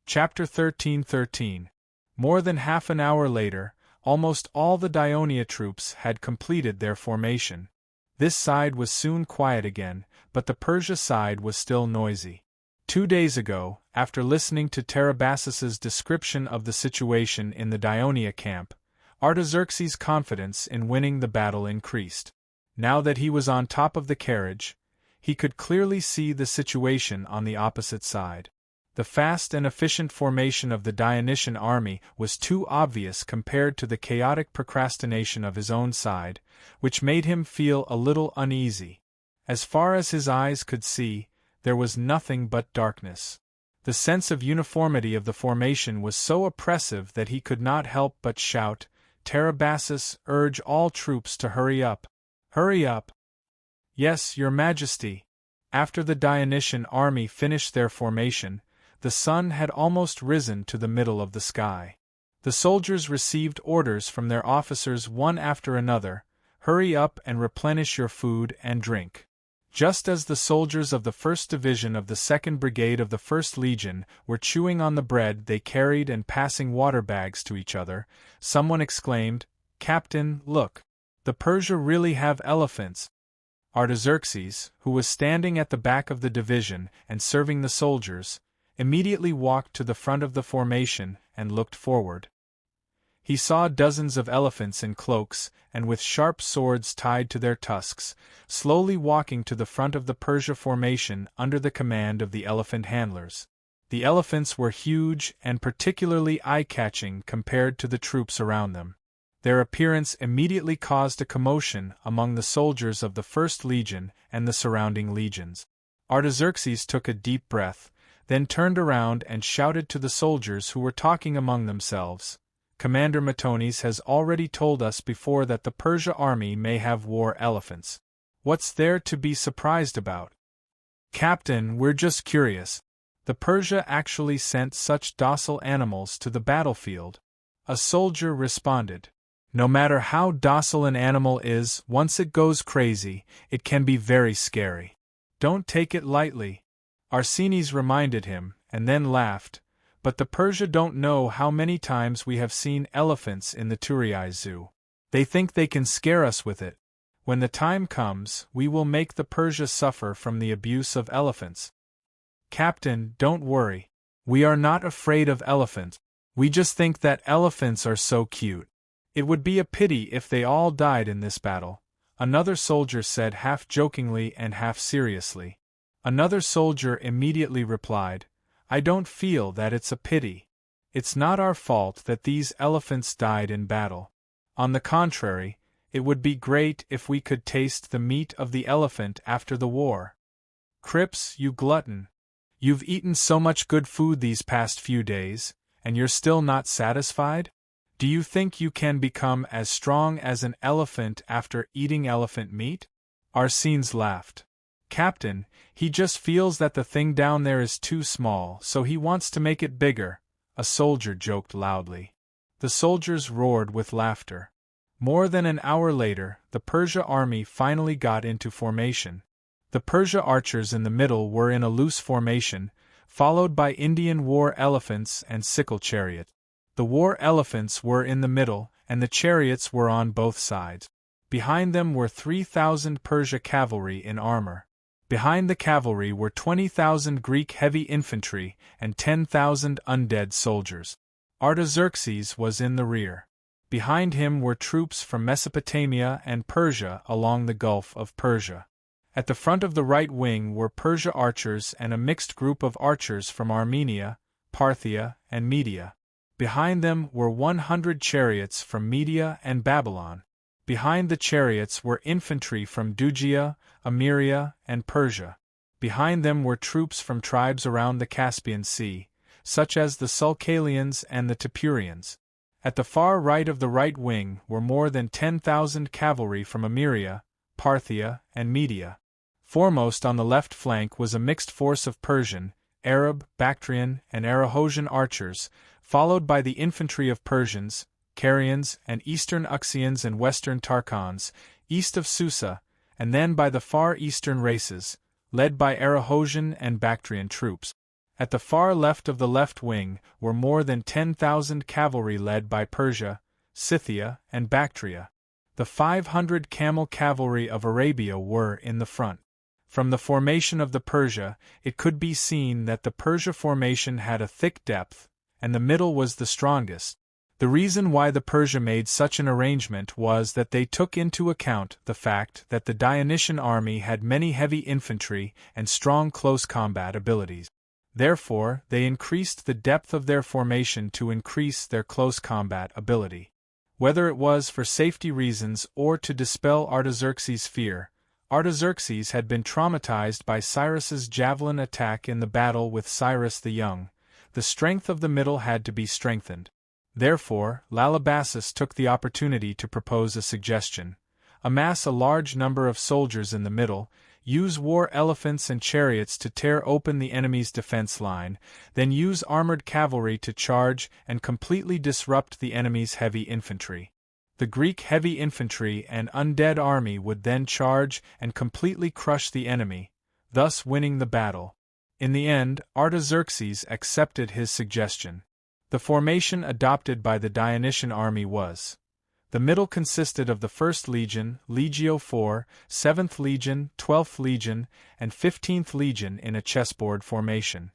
Chapter 13:13. More than half an hour later, almost all the Dionia troops had completed their formation. This side was soon quiet again, but the Persia side was still noisy. 2 days ago, after listening to Tarabassus's description of the situation in the Dionia camp, Artaxerxes' confidence in winning the battle increased. Now that he was on top of the carriage, he could clearly see the situation on the opposite side. The fast and efficient formation of the Dionysian army was too obvious compared to the chaotic procrastination of his own side, which made him feel a little uneasy. As far as his eyes could see, there was nothing but darkness. The sense of uniformity of the formation was so oppressive that he could not help but shout, "Tarabassus, urge all troops to hurry up! Hurry up!" "Yes, Your Majesty." After the Dionysian army finished their formation, the sun had almost risen to the middle of the sky. The soldiers received orders from their officers one after another, "Hurry up and replenish your food and drink. Just as the soldiers of the 1st Division of the 2nd Brigade of the 1st Legion were chewing on the bread they carried and passing water bags to each other, someone exclaimed, "Captain, look! The Persia really have elephants." Artaxerxes, who was standing at the back of the division and serving the soldiers, immediately walked to the front of the formation and looked forward. He saw dozens of elephants in cloaks and with sharp swords tied to their tusks, slowly walking to the front of the Persia formation under the command of the elephant handlers. The elephants were huge and particularly eye-catching compared to the troops around them. Their appearance immediately caused a commotion among the soldiers of the 1st Legion and the surrounding legions. Artaxerxes took a deep breath, then turned around and shouted to the soldiers who were talking among themselves, "Commander Matones has already told us before that the Persia army may have war elephants. What's there to be surprised about?" "Captain, we're just curious. The Persia actually sent such docile animals to the battlefield," a soldier responded. "No matter how docile an animal is, once it goes crazy, it can be very scary. Don't take it lightly," Arsines reminded him, and then laughed. "But the Persia don't know how many times we have seen elephants in the Turai Zoo. They think they can scare us with it. When the time comes, we will make the Persia suffer from the abuse of elephants." "Captain, don't worry. We are not afraid of elephants. We just think that elephants are so cute. It would be a pity if they all died in this battle," another soldier said half jokingly and half seriously. Another soldier immediately replied, "I don't feel that it's a pity. It's not our fault that these elephants died in battle. On the contrary, it would be great if we could taste the meat of the elephant after the war." "Crips, you glutton! You've eaten so much good food these past few days, and you're still not satisfied? Do you think you can become as strong as an elephant after eating elephant meat?" Arsines laughed. "Captain, he just feels that the thing down there is too small, so he wants to make it bigger," a soldier joked loudly. The soldiers roared with laughter. More than an hour later, the Persia army finally got into formation. The Persia archers in the middle were in a loose formation, followed by Indian war elephants and sickle chariot. The war elephants were in the middle, and the chariots were on both sides. Behind them were 3,000 Persia cavalry in armor. Behind the cavalry were 20,000 Greek heavy infantry and 10,000 undead soldiers. Artaxerxes was in the rear. Behind him were troops from Mesopotamia and Persia along the Gulf of Persia. At the front of the right wing were Persia archers and a mixed group of archers from Armenia, Parthia, and Media. Behind them were 100 chariots from Media and Babylon. Behind the chariots were infantry from Dugia, Emiria, and Persia. Behind them were troops from tribes around the Caspian Sea, such as the Sulcalians and the Tepurians. At the far right of the right wing were more than 10,000 cavalry from Emiria, Parthia, and Media. Foremost on the left flank was a mixed force of Persian, Arab, Bactrian, and Arahosian archers, followed by the infantry of Persians, Carians, and Eastern Uxians and Western Tarkans, east of Susa, and then by the far eastern races, led by Arahosian and Bactrian troops. At the far left of the left wing were more than 10,000 cavalry led by Persia, Scythia, and Bactria. The 500 camel cavalry of Arabia were in the front. From the formation of the Persia, it could be seen that the Persia formation had a thick depth, and the middle was the strongest. The reason why the Persia made such an arrangement was that they took into account the fact that the Dionysian army had many heavy infantry and strong close combat abilities. Therefore, they increased the depth of their formation to increase their close combat ability. Whether it was for safety reasons or to dispel Artaxerxes' fear, Artaxerxes had been traumatized by Cyrus's javelin attack in the battle with Cyrus the Young. The strength of the middle had to be strengthened. Therefore, Lalabasus took the opportunity to propose a suggestion. Amass a large number of soldiers in the middle, use war elephants and chariots to tear open the enemy's defense line, then use armored cavalry to charge and completely disrupt the enemy's heavy infantry. The Greek heavy infantry and undead army would then charge and completely crush the enemy, thus winning the battle. In the end, Artaxerxes accepted his suggestion. The formation adopted by the Dionysian army was: the middle consisted of the 1st Legion, Legio IV, 7th Legion, 12th Legion, and 15th Legion in a chessboard formation.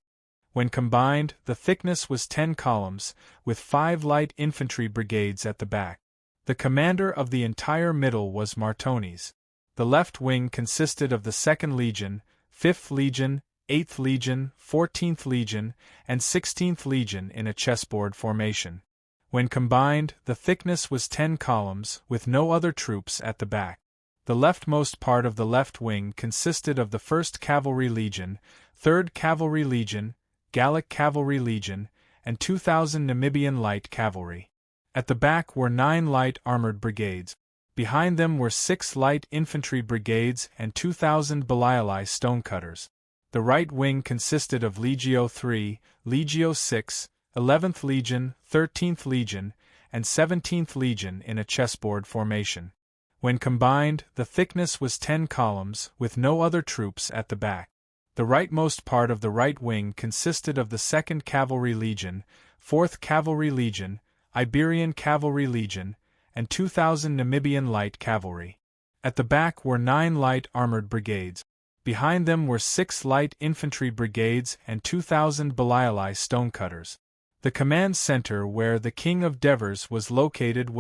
When combined, the thickness was 10 columns, with 5 light infantry brigades at the back. The commander of the entire middle was Martones. The left wing consisted of the 2nd Legion, 5th Legion, 8th Legion, 14th Legion, and 16th Legion in a chessboard formation. When combined, the thickness was 10 columns, with no other troops at the back. The leftmost part of the left wing consisted of the 1st Cavalry Legion, 3rd Cavalry Legion, Gallic Cavalry Legion, and 2,000 Namibian Light Cavalry. At the back were 9 light armored brigades. Behind them were 6 light infantry brigades and 2,000 Beliali stonecutters. The right wing consisted of Legio III, Legio VI, 11th Legion, 13th Legion, and 17th Legion in a chessboard formation. When combined, the thickness was 10 columns, with no other troops at the back. The rightmost part of the right wing consisted of the 2nd Cavalry Legion, 4th Cavalry Legion, Iberian Cavalry Legion, and 2,000 Namibian Light Cavalry. At the back were 9 light armored brigades. Behind them were 6 light infantry brigades and 2,000 Beliali stonecutters. The command center where the King of Devers was located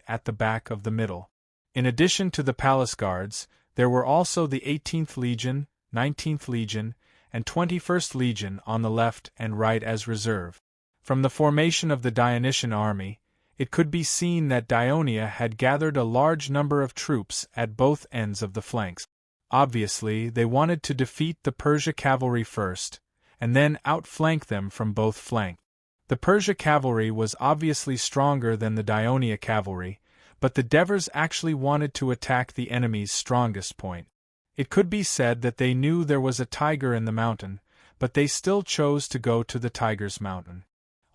at the back of the middle. In addition to the palace guards, there were also the 18th Legion, 19th Legion, and 21st Legion on the left and right as reserve. From the formation of the Dionysian army, it could be seen that Dionia had gathered a large number of troops at both ends of the flanks. Obviously, they wanted to defeat the Persia cavalry first, and then outflank them from both flanks. The Persia cavalry was obviously stronger than the Dionia cavalry, but the Devers actually wanted to attack the enemy's strongest point. It could be said that they knew there was a tiger in the mountain, but they still chose to go to the tiger's mountain.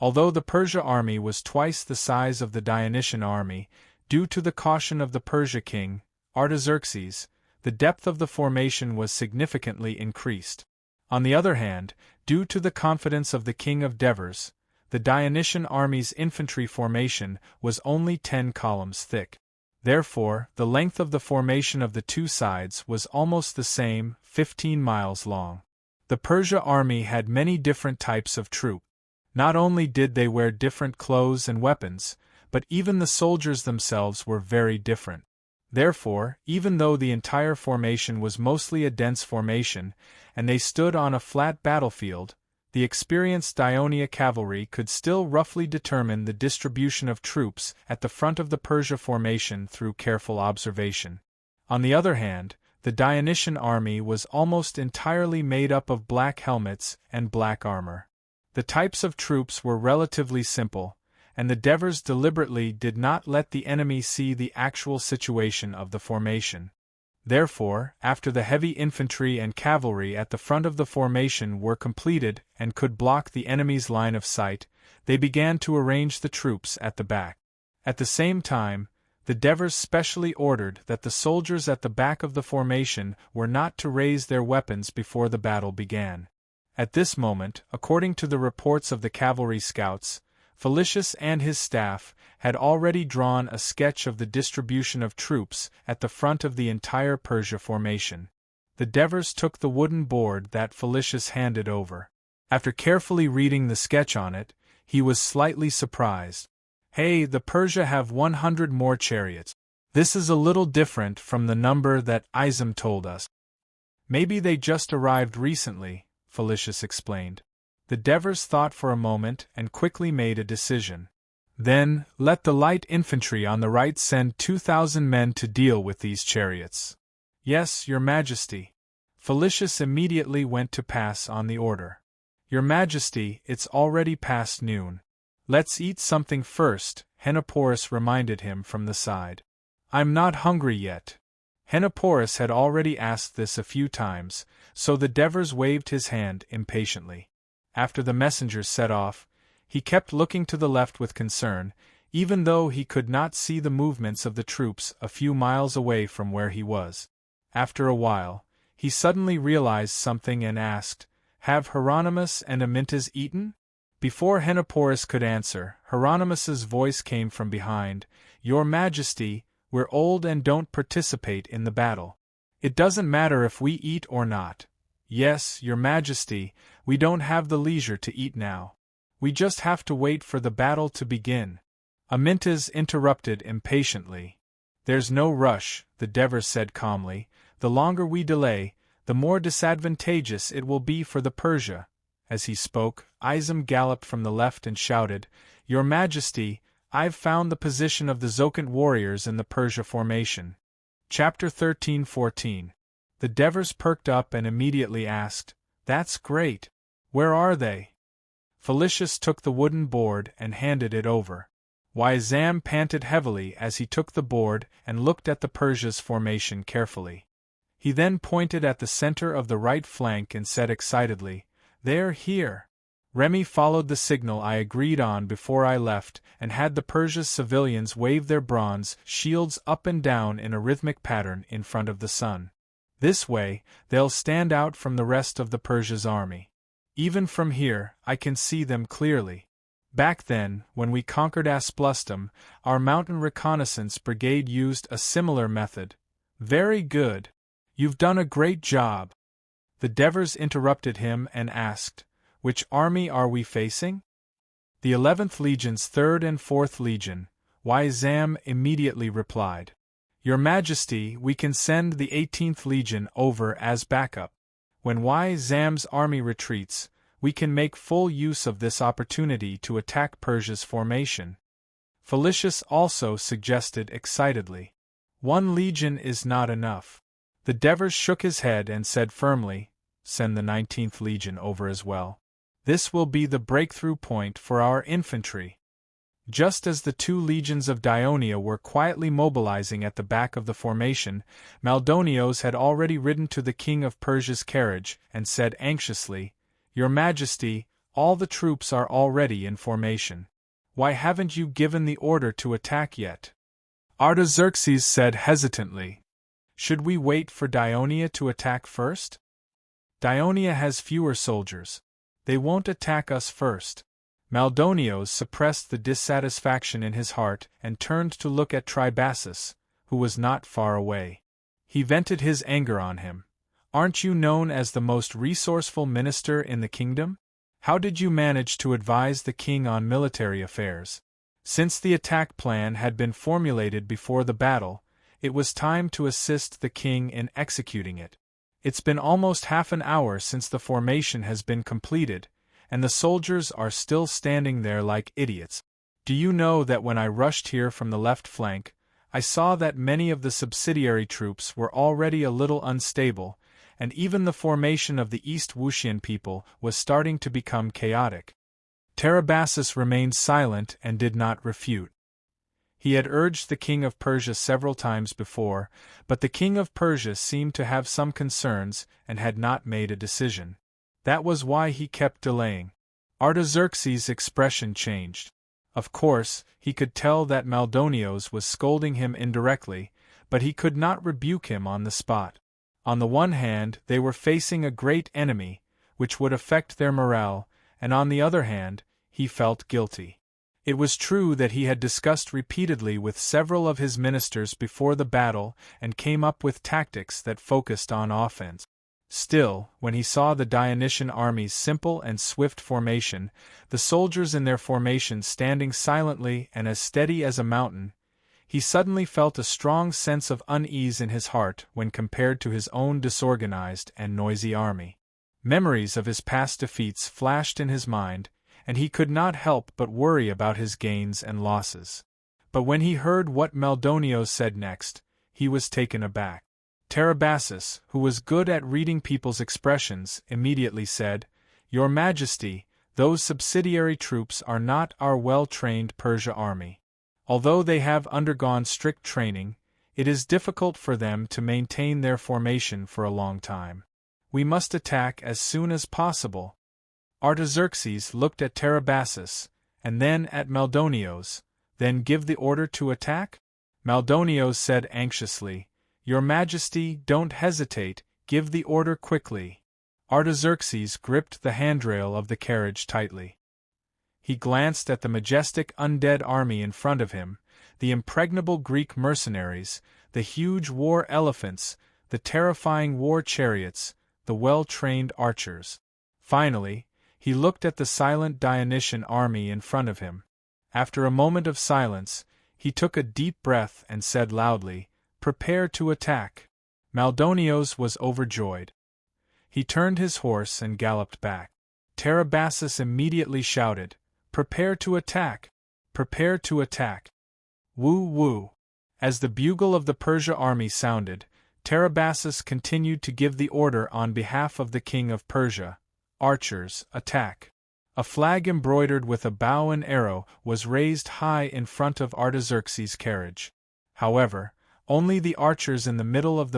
Although the Persia army was twice the size of the Dionysian army, due to the caution of the Persia king, Artaxerxes, the depth of the formation was significantly increased. On the other hand, due to the confidence of the King of Devers, the Dionysian army's infantry formation was only 10 columns thick. Therefore, the length of the formation of the two sides was almost the same, 15 miles long. The Persia army had many different types of troop. Not only did they wear different clothes and weapons, but even the soldiers themselves were very different. Therefore, even though the entire formation was mostly a dense formation, and they stood on a flat battlefield, the experienced Dionia cavalry could still roughly determine the distribution of troops at the front of the Persia formation through careful observation. On the other hand, the Dionysian army was almost entirely made up of black helmets and black armor. The types of troops were relatively simple, and the Devers deliberately did not let the enemy see the actual situation of the formation. Therefore, after the heavy infantry and cavalry at the front of the formation were completed and could block the enemy's line of sight, they began to arrange the troops at the back. At the same time, the Devers specially ordered that the soldiers at the back of the formation were not to raise their weapons before the battle began. At this moment, according to the reports of the cavalry scouts, Felicius and his staff had already drawn a sketch of the distribution of troops at the front of the entire Persia formation. The Devers took the wooden board that Felicius handed over. After carefully reading the sketch on it, he was slightly surprised. "Hey, the Persia have 100 more chariots. This is a little different from the number that Isam told us." "Maybe they just arrived recently," Felicius explained. The Devers thought for a moment and quickly made a decision. "Then, let the light infantry on the right send 2,000 men to deal with these chariots." "Yes, Your Majesty." Felicius immediately went to pass on the order. "Your Majesty, it's already past noon. Let's eat something first," Henoporus reminded him from the side. "I'm not hungry yet." Henoporus had already asked this a few times, so the Devers waved his hand impatiently. After the messengers set off, he kept looking to the left with concern. even though he could not see the movements of the troops a few miles away from where he was. After a while, he suddenly realized something and asked, "Have Hieronymus and Amyntas eaten?" Before Henoporus could answer, Hieronymus's voice came from behind, "Your Majesty, we're old and don't participate in the battle. It doesn't matter if we eat or not." "Yes, Your Majesty, we don't have the leisure to eat now. We just have to wait for the battle to begin." Amyntas interrupted impatiently. "There's no rush," the Devers said calmly. "The longer we delay, the more disadvantageous it will be for the Persia." As he spoke, Izam galloped from the left and shouted, "Your Majesty, I've found the position of the Zokant warriors in the Persia formation." Chapter 13-14. The Devers perked up and immediately asked, "That's great. Where are they?" Felicius took the wooden board and handed it over. Izam panted heavily as he took the board and looked at the Persia's formation carefully. He then pointed at the center of the right flank and said excitedly, "They're here." Remy followed the signal I agreed on before I left and had the Persia's civilians wave their bronze shields up and down in a rhythmic pattern in front of the sun. This way, they'll stand out from the rest of the Persia's army. Even from here, I can see them clearly. Back then, when we conquered Asplustum, our mountain reconnaissance brigade used a similar method. "Very good. You've done a great job." The Devers interrupted him and asked, "Which army are we facing?" "The 11th Legion's 3rd and 4th Legion," Izam immediately replied. "Your Majesty, we can send the 18th Legion over as backup. When Izam's army retreats, we can make full use of this opportunity to attack Persia's formation." Felicius also suggested excitedly. "One legion is not enough." The Devers shook his head and said firmly, "Send the 19th Legion over as well. This will be the breakthrough point for our infantry." Just as the 2 legions of Dionia were quietly mobilizing at the back of the formation, Maldonios had already ridden to the king of Persia's carriage and said anxiously, "Your Majesty, all the troops are already in formation. Why haven't you given the order to attack yet?" Artaxerxes said hesitantly, "Should we wait for Dionia to attack first? Dionia has fewer soldiers. They won't attack us first." Maldonios suppressed the dissatisfaction in his heart and turned to look at Tribasus, who was not far away. He vented his anger on him. "Aren't you known as the most resourceful minister in the kingdom? How did you manage to advise the king on military affairs? Since the attack plan had been formulated before the battle, it was time to assist the king in executing it. It's been almost half an hour since the formation has been completed, and the soldiers are still standing there like idiots. Do you know that when I rushed here from the left flank, I saw that many of the subsidiary troops were already a little unstable, and even the formation of the East Wushian people was starting to become chaotic." Tarabasus remained silent and did not refute. He had urged the king of Persia several times before, but the king of Persia seemed to have some concerns and had not made a decision. That was why he kept delaying. Artaxerxes' expression changed. Of course, he could tell that Maldonios was scolding him indirectly, but he could not rebuke him on the spot. On the one hand, they were facing a great enemy, which would affect their morale, and on the other hand, he felt guilty. It was true that he had discussed repeatedly with several of his ministers before the battle and came up with tactics that focused on offense. Still, when he saw the Dionysian army's simple and swift formation, the soldiers in their formation standing silently and as steady as a mountain, he suddenly felt a strong sense of unease in his heart when compared to his own disorganized and noisy army. Memories of his past defeats flashed in his mind, and he could not help but worry about his gains and losses. But when he heard what Maldonios said next, he was taken aback. Tarabasus, who was good at reading people's expressions, immediately said, "Your Majesty, those subsidiary troops are not our well-trained Persia army. Although they have undergone strict training, it is difficult for them to maintain their formation for a long time. We must attack as soon as possible." Artaxerxes looked at Tarabasus, and then at Maldonios, Then give the order to attack? Maldonio said anxiously. Your Majesty, don't hesitate, give the order quickly. Artaxerxes gripped the handrail of the carriage tightly. He glanced at the majestic undead army in front of him, the impregnable Greek mercenaries, the huge war elephants, the terrifying war chariots, the well-trained archers. Finally, he looked at the silent Dionysian army in front of him. After a moment of silence, he took a deep breath and said loudly, "Prepare to attack." Maldonios was overjoyed. He turned his horse and galloped back. Tarabasus immediately shouted, "Prepare to attack! Prepare to attack!" Woo woo! As the bugle of the Persia army sounded, Tarabasus continued to give the order on behalf of the king of Persia, "Archers, attack!" A flag embroidered with a bow and arrow was raised high in front of Artaxerxes' carriage. However, only the archers in the middle of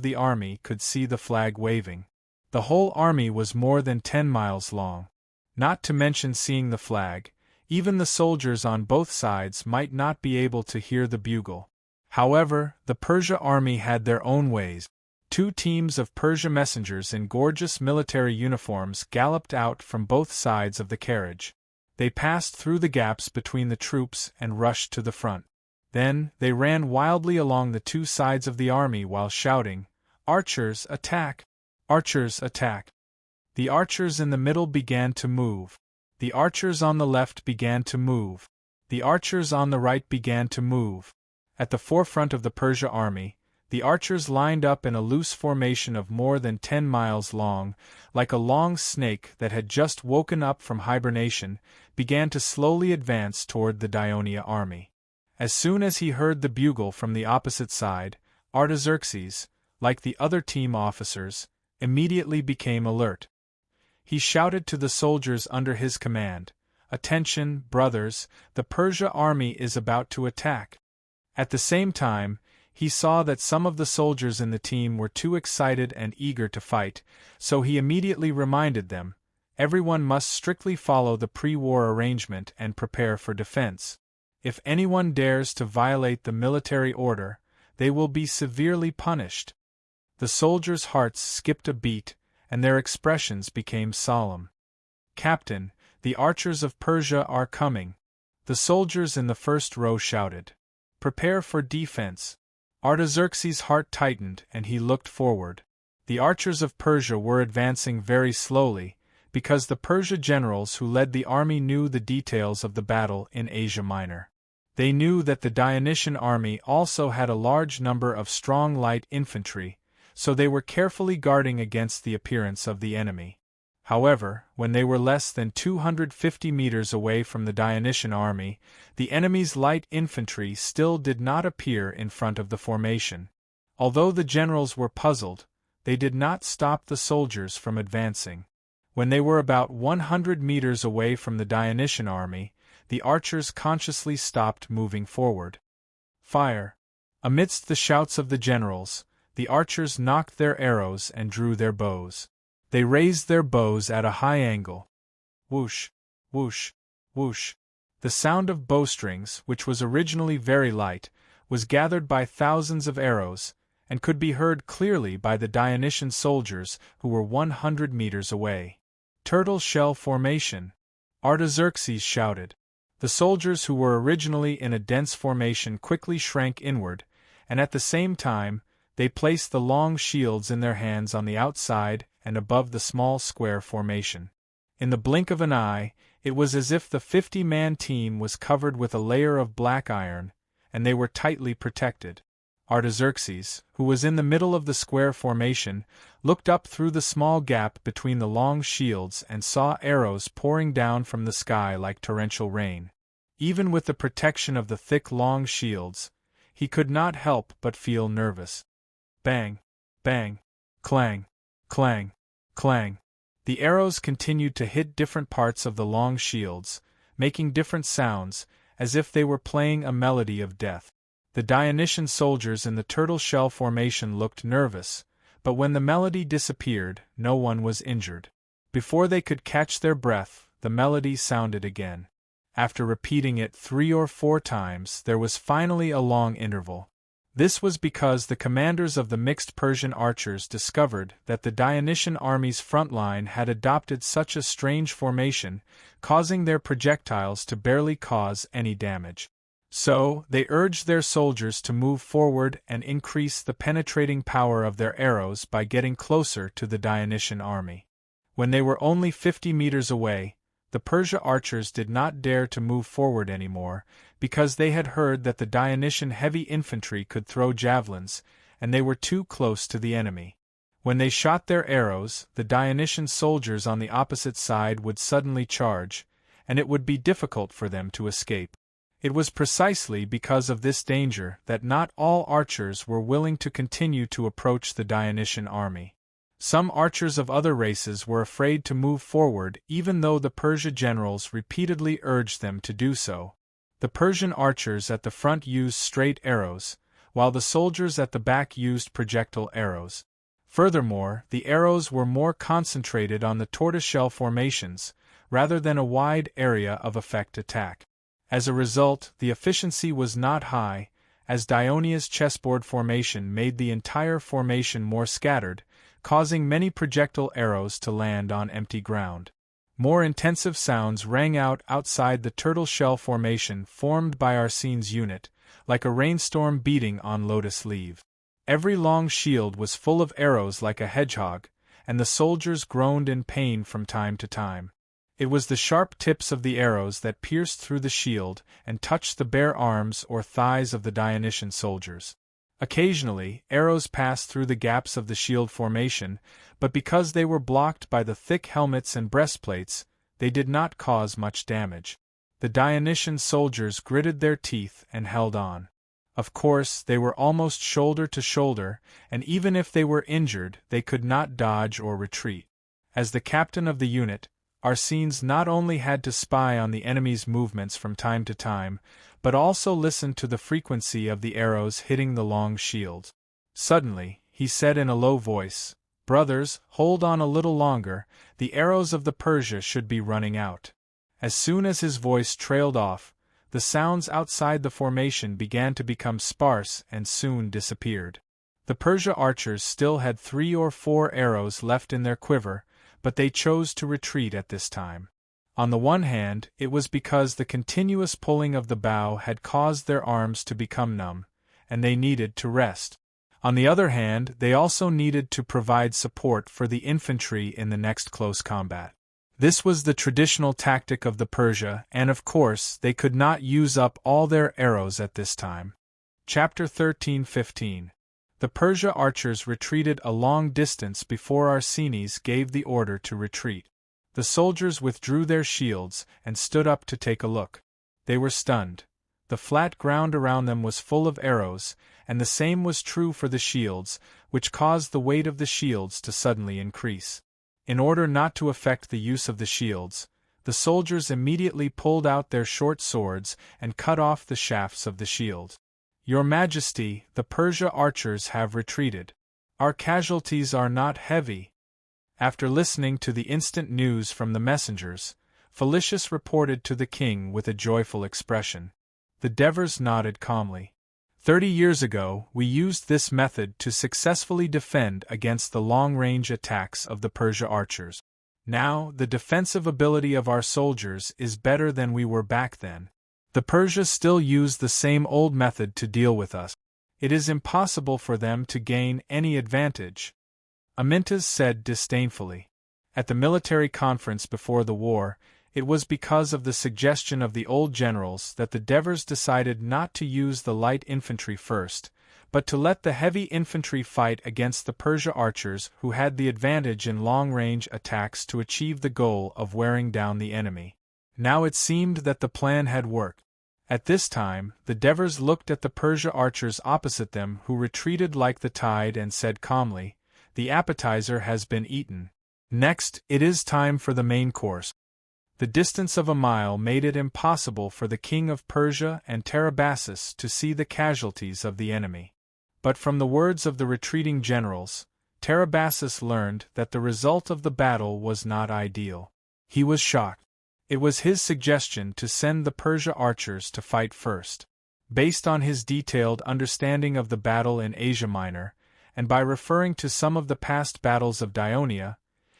the army could see the flag waving. The whole army was more than 10 miles long. Not to mention seeing the flag, even the soldiers on both sides might not be able to hear the bugle. However, the Persia army had their own ways. 2 teams of Persia messengers in gorgeous military uniforms galloped out from both sides of the carriage. They passed through the gaps between the troops and rushed to the front. Then, they ran wildly along the 2 sides of the army while shouting, "Archers, attack! Archers, attack!" The archers in the middle began to move. The archers on the left began to move. The archers on the right began to move. At the forefront of the Persia army, the archers lined up in a loose formation of more than 10 miles long, like a long snake that had just woken up from hibernation, began to slowly advance toward the Dionia army. As soon as he heard the bugle from the opposite side, Artaxerxes, like the other team officers, immediately became alert. He shouted to the soldiers under his command, "Attention, brothers, the Persia army is about to attack." At the same time, he saw that some of the soldiers in the team were too excited and eager to fight, so he immediately reminded them, everyone must strictly follow the pre-war arrangement and prepare for defense. If anyone dares to violate the military order, they will be severely punished. The soldiers' hearts skipped a beat, and their expressions became solemn. "Captain, the archers of Persia are coming," the soldiers in the first row shouted. "Prepare for defense." Artaxerxes' heart tightened and he looked forward. The archers of Persia were advancing very slowly, because the Persia generals who led the army knew the details of the battle in Asia Minor. They knew that the Dionysian army also had a large number of strong light infantry, so they were carefully guarding against the appearance of the enemy. However, when they were less than 250 meters away from the Dionysian army, the enemy's light infantry still did not appear in front of the formation. Although the generals were puzzled, they did not stop the soldiers from advancing. When they were about 100 meters away from the Dionysian army, the archers consciously stopped moving forward. "Fire!" Amidst the shouts of the generals, the archers knocked their arrows and drew their bows. They raised their bows at a high angle. Whoosh, whoosh, whoosh. The sound of bowstrings, which was originally very light, was gathered by thousands of arrows, and could be heard clearly by the Dionysian soldiers who were 100 meters away. "Turtle shell formation!" Artaxerxes shouted. The soldiers who were originally in a dense formation quickly shrank inward, and at the same time, they placed the long shields in their hands on the outside and above the small square formation. In the blink of an eye, it was as if the 50-man team was covered with a layer of black iron, and they were tightly protected. Artaxerxes, who was in the middle of the square formation, looked up through the small gap between the long shields and saw arrows pouring down from the sky like torrential rain. Even with the protection of the thick long shields, he could not help but feel nervous. Bang! Bang! Clang! Clang! Clang! The arrows continued to hit different parts of the long shields, making different sounds, as if they were playing a melody of death. The Dionysian soldiers in the turtle shell formation looked nervous, but when the melody disappeared, no one was injured. Before they could catch their breath, the melody sounded again. After repeating it 3 or 4 times, there was finally a long interval. This was because the commanders of the mixed Persian archers discovered that the Dionysian army's front line had adopted such a strange formation, causing their projectiles to barely cause any damage. So, they urged their soldiers to move forward and increase the penetrating power of their arrows by getting closer to the Dionysian army. When they were only 50 meters away, the Persia archers did not dare to move forward anymore, because they had heard that the Dionysian heavy infantry could throw javelins, and they were too close to the enemy. When they shot their arrows, the Dionysian soldiers on the opposite side would suddenly charge, and it would be difficult for them to escape. It was precisely because of this danger that not all archers were willing to continue to approach the Dionysian army. Some archers of other races were afraid to move forward even though the Persia generals repeatedly urged them to do so. The Persian archers at the front used straight arrows, while the soldiers at the back used projectile arrows. Furthermore, the arrows were more concentrated on the tortoiseshell formations, rather than a wide area of effect attack. As a result, the efficiency was not high, as Dionysia's chessboard formation made the entire formation more scattered, causing many projectile arrows to land on empty ground. More intensive sounds rang out outside the turtle shell formation formed by Arsene's unit, like a rainstorm beating on lotus leaves. Every long shield was full of arrows like a hedgehog, and the soldiers groaned in pain from time to time. It was the sharp tips of the arrows that pierced through the shield and touched the bare arms or thighs of the Dionysian soldiers. Occasionally, arrows passed through the gaps of the shield formation, but because they were blocked by the thick helmets and breastplates, they did not cause much damage. The Dionysian soldiers gritted their teeth and held on. Of course, they were almost shoulder to shoulder, and even if they were injured, they could not dodge or retreat. As the captain of the unit, Arsenes not only had to spy on the enemy's movements from time to time, but also listen to the frequency of the arrows hitting the long shield. Suddenly, he said in a low voice, "Brothers, hold on a little longer, the arrows of the Persia should be running out." As soon as his voice trailed off, the sounds outside the formation began to become sparse and soon disappeared. The Persia archers still had 3 or 4 arrows left in their quiver, but they chose to retreat at this time. On the one hand, it was because the continuous pulling of the bow had caused their arms to become numb, and they needed to rest. On the other hand, they also needed to provide support for the infantry in the next close combat. This was the traditional tactic of the Persia, and of course, they could not use up all their arrows at this time. Chapter 13-15. The Persia archers retreated a long distance before Arsenes gave the order to retreat. The soldiers withdrew their shields and stood up to take a look. They were stunned. The flat ground around them was full of arrows, and the same was true for the shields, which caused the weight of the shields to suddenly increase. In order not to affect the use of the shields, the soldiers immediately pulled out their short swords and cut off the shafts of the shield. "Your Majesty, the Persia archers have retreated. Our casualties are not heavy." After listening to the instant news from the messengers, Felicius reported to the king with a joyful expression. The Devers nodded calmly. 30 years ago, we used this method to successfully defend against the long-range attacks of the Persia archers. Now, the defensive ability of our soldiers is better than we were back then. The Persia still use the same old method to deal with us. It is impossible for them to gain any advantage. Amyntas said disdainfully. At the military conference before the war, it was because of the suggestion of the old generals that the Devers decided not to use the light infantry first, but to let the heavy infantry fight against the Persia archers who had the advantage in long-range attacks to achieve the goal of wearing down the enemy. Now it seemed that the plan had worked. At this time, the Devers looked at the Persia archers opposite them who retreated like the tide and said calmly, "The appetizer has been eaten. Next, it is time for the main course." The distance of a mile made it impossible for the king of Persia and Tarabasis to see the casualties of the enemy. But from the words of the retreating generals, Tarabasis learned that the result of the battle was not ideal. He was shocked. It was his suggestion to send the Persia archers to fight first. Based on his detailed understanding of the battle in Asia Minor, and by referring to some of the past battles of Daionia,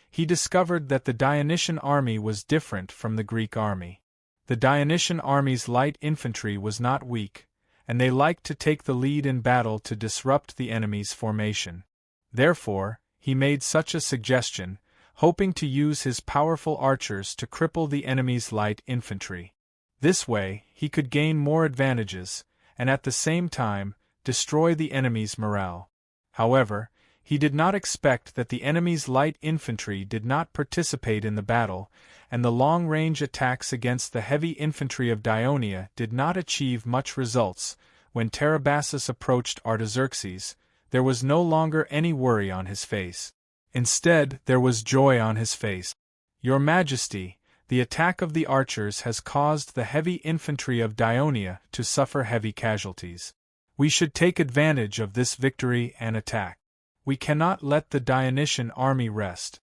he discovered that the Dionysian army was different from the Greek army. The Dionysian army's light infantry was not weak, and they liked to take the lead in battle to disrupt the enemy's formation. Therefore, he made such a suggestion, hoping to use his powerful archers to cripple the enemy's light infantry. This way, he could gain more advantages, and at the same time, destroy the enemy's morale. However, he did not expect that the enemy's light infantry did not participate in the battle, and the long-range attacks against the heavy infantry of Daionia did not achieve much results. When Tarabasus approached Artaxerxes, there was no longer any worry on his face. Instead, there was joy on his face. "Your Majesty, the attack of the archers has caused the heavy infantry of Daionia to suffer heavy casualties. We should take advantage of this victory and attack. We cannot let the Dionysian army rest."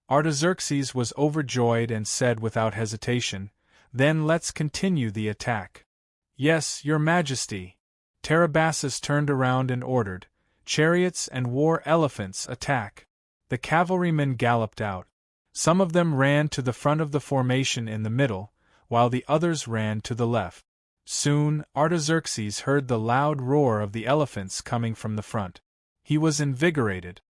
Artaxerxes was overjoyed and said without hesitation, "Then let's continue the attack." "Yes, Your Majesty." Tarabasus turned around and ordered, "Chariots and war elephants attack." The cavalrymen galloped out. Some of them ran to the front of the formation in the middle, while the others ran to the left. Soon, Artaxerxes heard the loud roar of the elephants coming from the front. He was invigorated.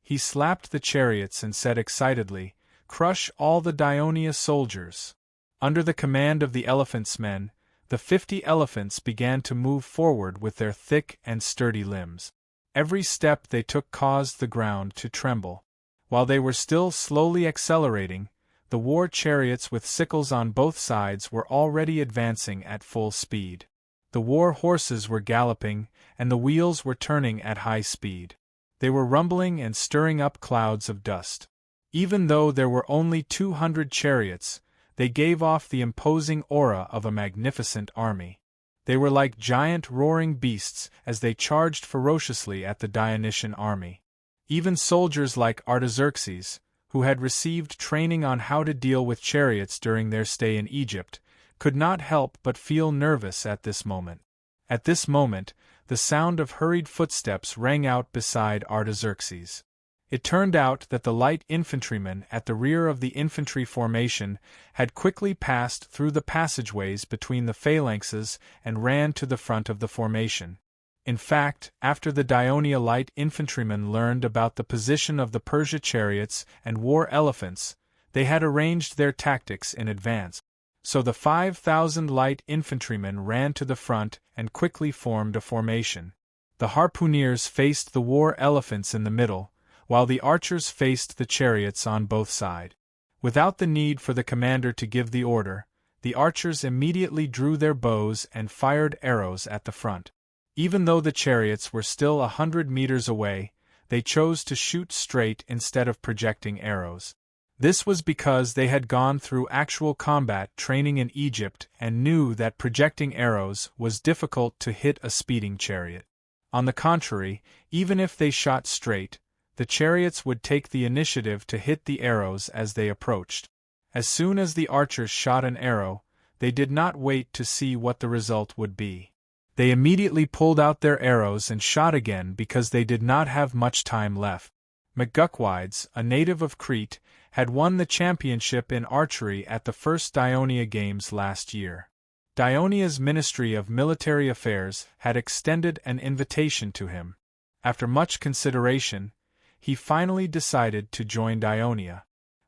He slapped the chariots and said excitedly, "Crush all the Daionia soldiers." Under the command of the elephants' men, the 50 elephants began to move forward with their thick and sturdy limbs. Every step they took caused the ground to tremble. While they were still slowly accelerating, the war chariots with sickles on both sides were already advancing at full speed. The war horses were galloping, and the wheels were turning at high speed. They were rumbling and stirring up clouds of dust. Even though there were only 200 chariots, they gave off the imposing aura of a magnificent army. They were like giant roaring beasts as they charged ferociously at the Dionysian army. Even soldiers like Artaxerxes, who had received training on how to deal with chariots during their stay in Egypt, could not help but feel nervous at this moment. At this moment, the sound of hurried footsteps rang out beside Artaxerxes. It turned out that the light infantrymen at the rear of the infantry formation had quickly passed through the passageways between the phalanxes and ran to the front of the formation. In fact, after the Daionia light infantrymen learned about the position of the Persia chariots and war elephants, they had arranged their tactics in advance. So the 5,000 light infantrymen ran to the front and quickly formed a formation. The harpooneers faced the war elephants in the middle, while the archers faced the chariots on both sides. Without the need for the commander to give the order, the archers immediately drew their bows and fired arrows at the front. Even though the chariots were still 100 meters away, they chose to shoot straight instead of projecting arrows. This was because they had gone through actual combat training in Egypt and knew that projecting arrows was difficult to hit a speeding chariot. On the contrary, even if they shot straight, the chariots would take the initiative to hit the arrows as they approached. As soon as the archers shot an arrow, they did not wait to see what the result would be. They immediately pulled out their arrows and shot again because they did not have much time left. Megacwides, a native of Crete, had won the championship in archery at the first Daionia Games last year. Daonia's Ministry of Military Affairs had extended an invitation to him. After much consideration, he finally decided to join Daionia.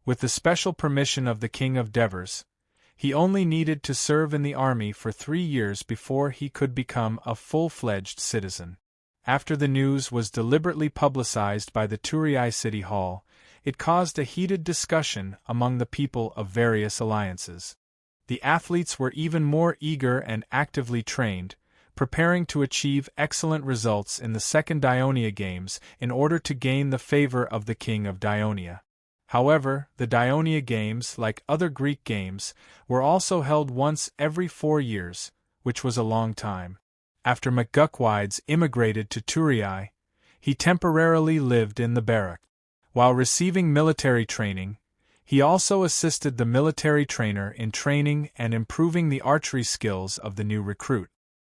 With the special permission of the King of Devers, he only needed to serve in the army for 3 years before he could become a full-fledged citizen. After the news was deliberately publicized by the Turii City Hall, it caused a heated discussion among the people of various alliances. The athletes were even more eager and actively trained, preparing to achieve excellent results in the second Daionia Games in order to gain the favor of the King of Daionia. However, the Daionia Games, like other Greek games, were also held once every 4 years, which was a long time. After Megacwides immigrated to Turii, he temporarily lived in the barrack. While receiving military training, He also assisted the military trainer in training and improving the archery skills of the new recruit.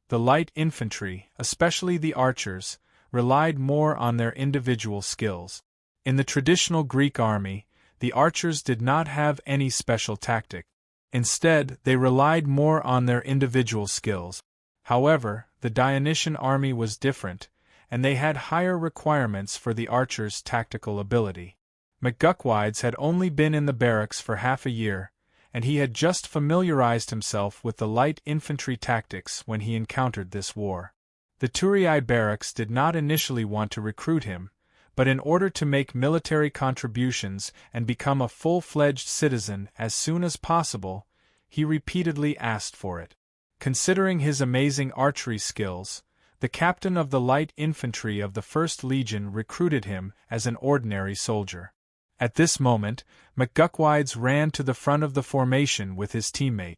The light infantry, especially the archers, relied more on their individual skills. In the traditional Greek army, the archers did not have any special tactic. Instead, they relied more on their individual skills. However, the Dionysian army was different, and they had higher requirements for the archers' tactical ability. McGuckwides had only been in the barracks for half a year, and he had just familiarized himself with the light infantry tactics when he encountered this war. The Turii barracks did not initially want to recruit him, but in order to make military contributions and become a full-fledged citizen as soon as possible, he repeatedly asked for it. Considering his amazing archery skills, the captain of the light infantry of the 1st Legion recruited him as an ordinary soldier. At this moment, McGuckwides ran to the front of the formation with his teammate.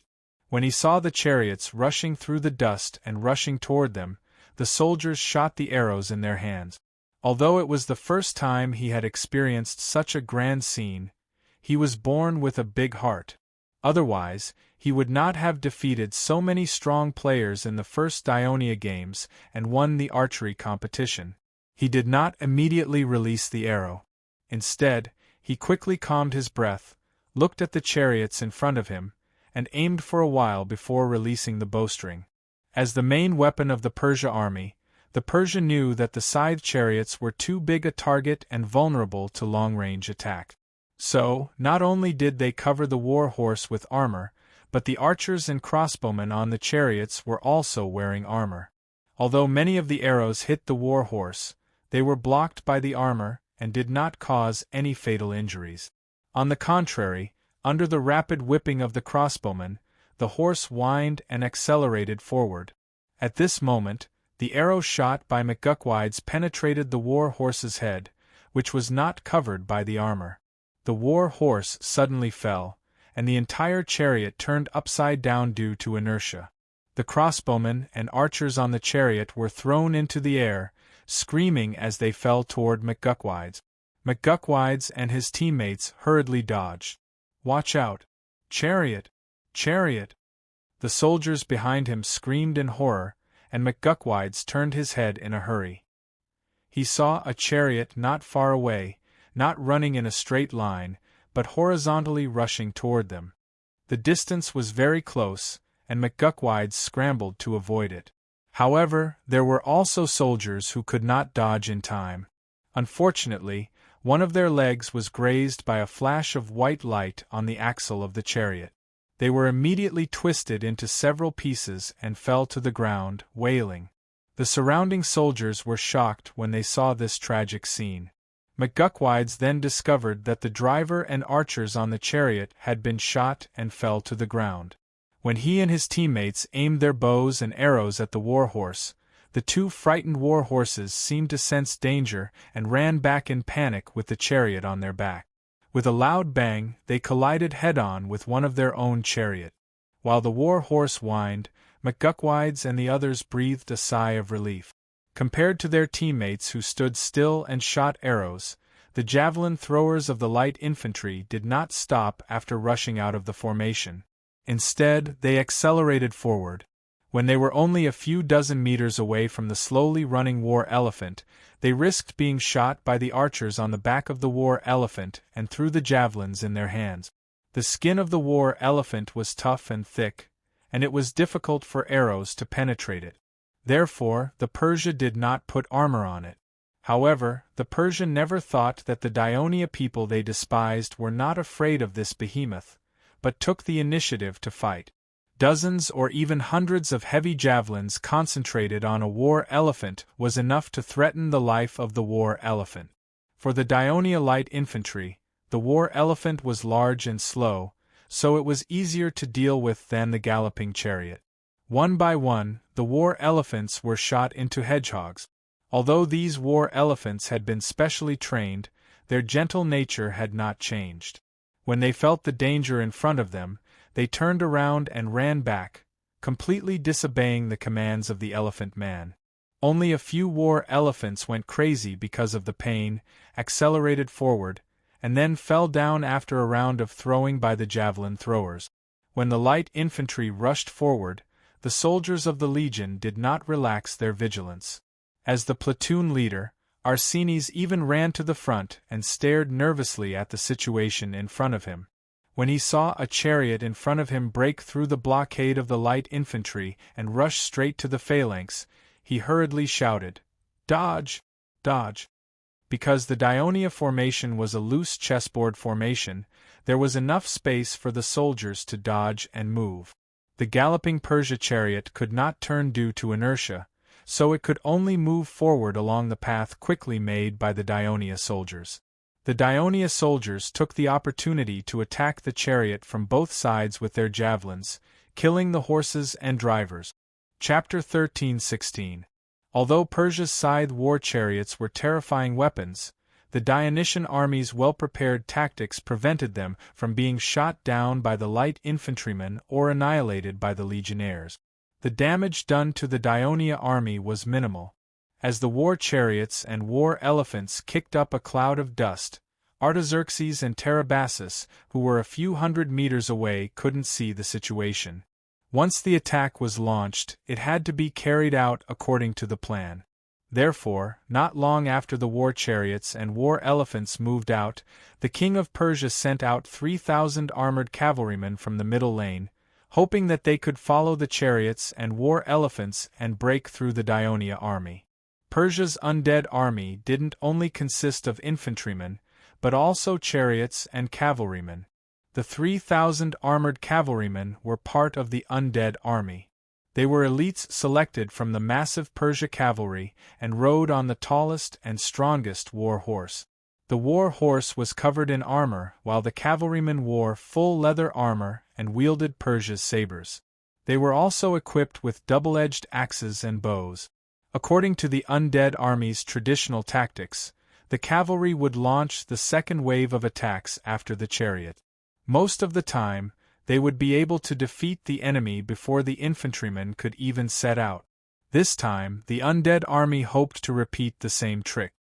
When he saw the chariots rushing through the dust and rushing toward them, the soldiers shot the arrows in their hands. Although it was the first time he had experienced such a grand scene, he was born with a big heart. Otherwise, he would not have defeated so many strong players in the first Dionia games and won the archery competition. He did not immediately release the arrow. Instead, he quickly calmed his breath, looked at the chariots in front of him, and aimed for a while before releasing the bowstring. As the main weapon of the Persia army, the Persia knew that the scythe chariots were too big a target and vulnerable to long-range attack. So, not only did they cover the war horse with armor, but the archers and crossbowmen on the chariots were also wearing armor. Although many of the arrows hit the war horse, they were blocked by the armor and did not cause any fatal injuries. On the contrary, under the rapid whipping of the crossbowmen, the horse whined and accelerated forward. At this moment, the arrow shot by McGuckwides penetrated the war horse's head, which was not covered by the armor. The war horse suddenly fell, and the entire chariot turned upside down due to inertia. The crossbowmen and archers on the chariot were thrown into the air, screaming as they fell toward McGuckwides. McGuckwides and his teammates hurriedly dodged. "Watch out! Chariot! Chariot!" The soldiers behind him screamed in horror, and McGuckwides turned his head in a hurry. He saw a chariot not far away, not running in a straight line, but horizontally rushing toward them. The distance was very close, and McGuckwides scrambled to avoid it. However, there were also soldiers who could not dodge in time. Unfortunately, one of their legs was grazed by a flash of white light on the axle of the chariot. They were immediately twisted into several pieces and fell to the ground, wailing. The surrounding soldiers were shocked when they saw this tragic scene. McGuckwides then discovered that the driver and archers on the chariot had been shot and fell to the ground. When he and his teammates aimed their bows and arrows at the warhorse, the two frightened war horses seemed to sense danger and ran back in panic with the chariot on their back. With a loud bang, they collided head-on with one of their own chariot. While the war horse whined, McGuckwides and the others breathed a sigh of relief. Compared to their teammates who stood still and shot arrows, the javelin throwers of the light infantry did not stop after rushing out of the formation. Instead, they accelerated forward. When they were only a few dozen meters away from the slowly running war elephant, they risked being shot by the archers on the back of the war elephant and threw the javelins in their hands. The skin of the war elephant was tough and thick, and it was difficult for arrows to penetrate it. Therefore, the Persia did not put armor on it. However, the Persia never thought that the Dionia people they despised were not afraid of this behemoth, but took the initiative to fight. Dozens or even hundreds of heavy javelins concentrated on a war elephant was enough to threaten the life of the war elephant. For the Dionia light infantry, the war elephant was large and slow, so it was easier to deal with than the galloping chariot. One by one, the war elephants were shot into hedgehogs. Although these war elephants had been specially trained, their gentle nature had not changed. When they felt the danger in front of them, they turned around and ran back, completely disobeying the commands of the elephant man. Only a few war elephants went crazy because of the pain, accelerated forward, and then fell down after a round of throwing by the javelin throwers. When the light infantry rushed forward, the soldiers of the legion did not relax their vigilance. As the platoon leader, Arsenes even ran to the front and stared nervously at the situation in front of him. When he saw a chariot in front of him break through the blockade of the light infantry and rush straight to the phalanx, he hurriedly shouted, "Dodge! Dodge!" Because the Dionia formation was a loose chessboard formation, there was enough space for the soldiers to dodge and move. The galloping Persia chariot could not turn due to inertia, so it could only move forward along the path quickly made by the Dionia soldiers. The Dionia soldiers took the opportunity to attack the chariot from both sides with their javelins, killing the horses and drivers. Chapter 13:16. Although Persia's scythe war chariots were terrifying weapons, the Dionysian army's well-prepared tactics prevented them from being shot down by the light infantrymen or annihilated by the legionnaires. The damage done to the Dionia army was minimal. As the war chariots and war elephants kicked up a cloud of dust, Artaxerxes and Tarabasus, who were a few hundred meters away, couldn't see the situation. Once the attack was launched, it had to be carried out according to the plan. Therefore, not long after the war chariots and war elephants moved out, the king of Persia sent out 3,000 armored cavalrymen from the middle lane, hoping that they could follow the chariots and war elephants and break through the Dionia army. Persia's undead army didn't only consist of infantrymen, but also chariots and cavalrymen. The 3,000 armored cavalrymen were part of the undead army. They were elites selected from the massive Persia cavalry and rode on the tallest and strongest war horse. The war horse was covered in armor, while the cavalrymen wore full leather armor and wielded Persia's sabers. They were also equipped with double-edged axes and bows. According to the undead army's traditional tactics, the cavalry would launch the second wave of attacks after the chariot. Most of the time, they would be able to defeat the enemy before the infantrymen could even set out. This time, the undead army hoped to repeat the same trick.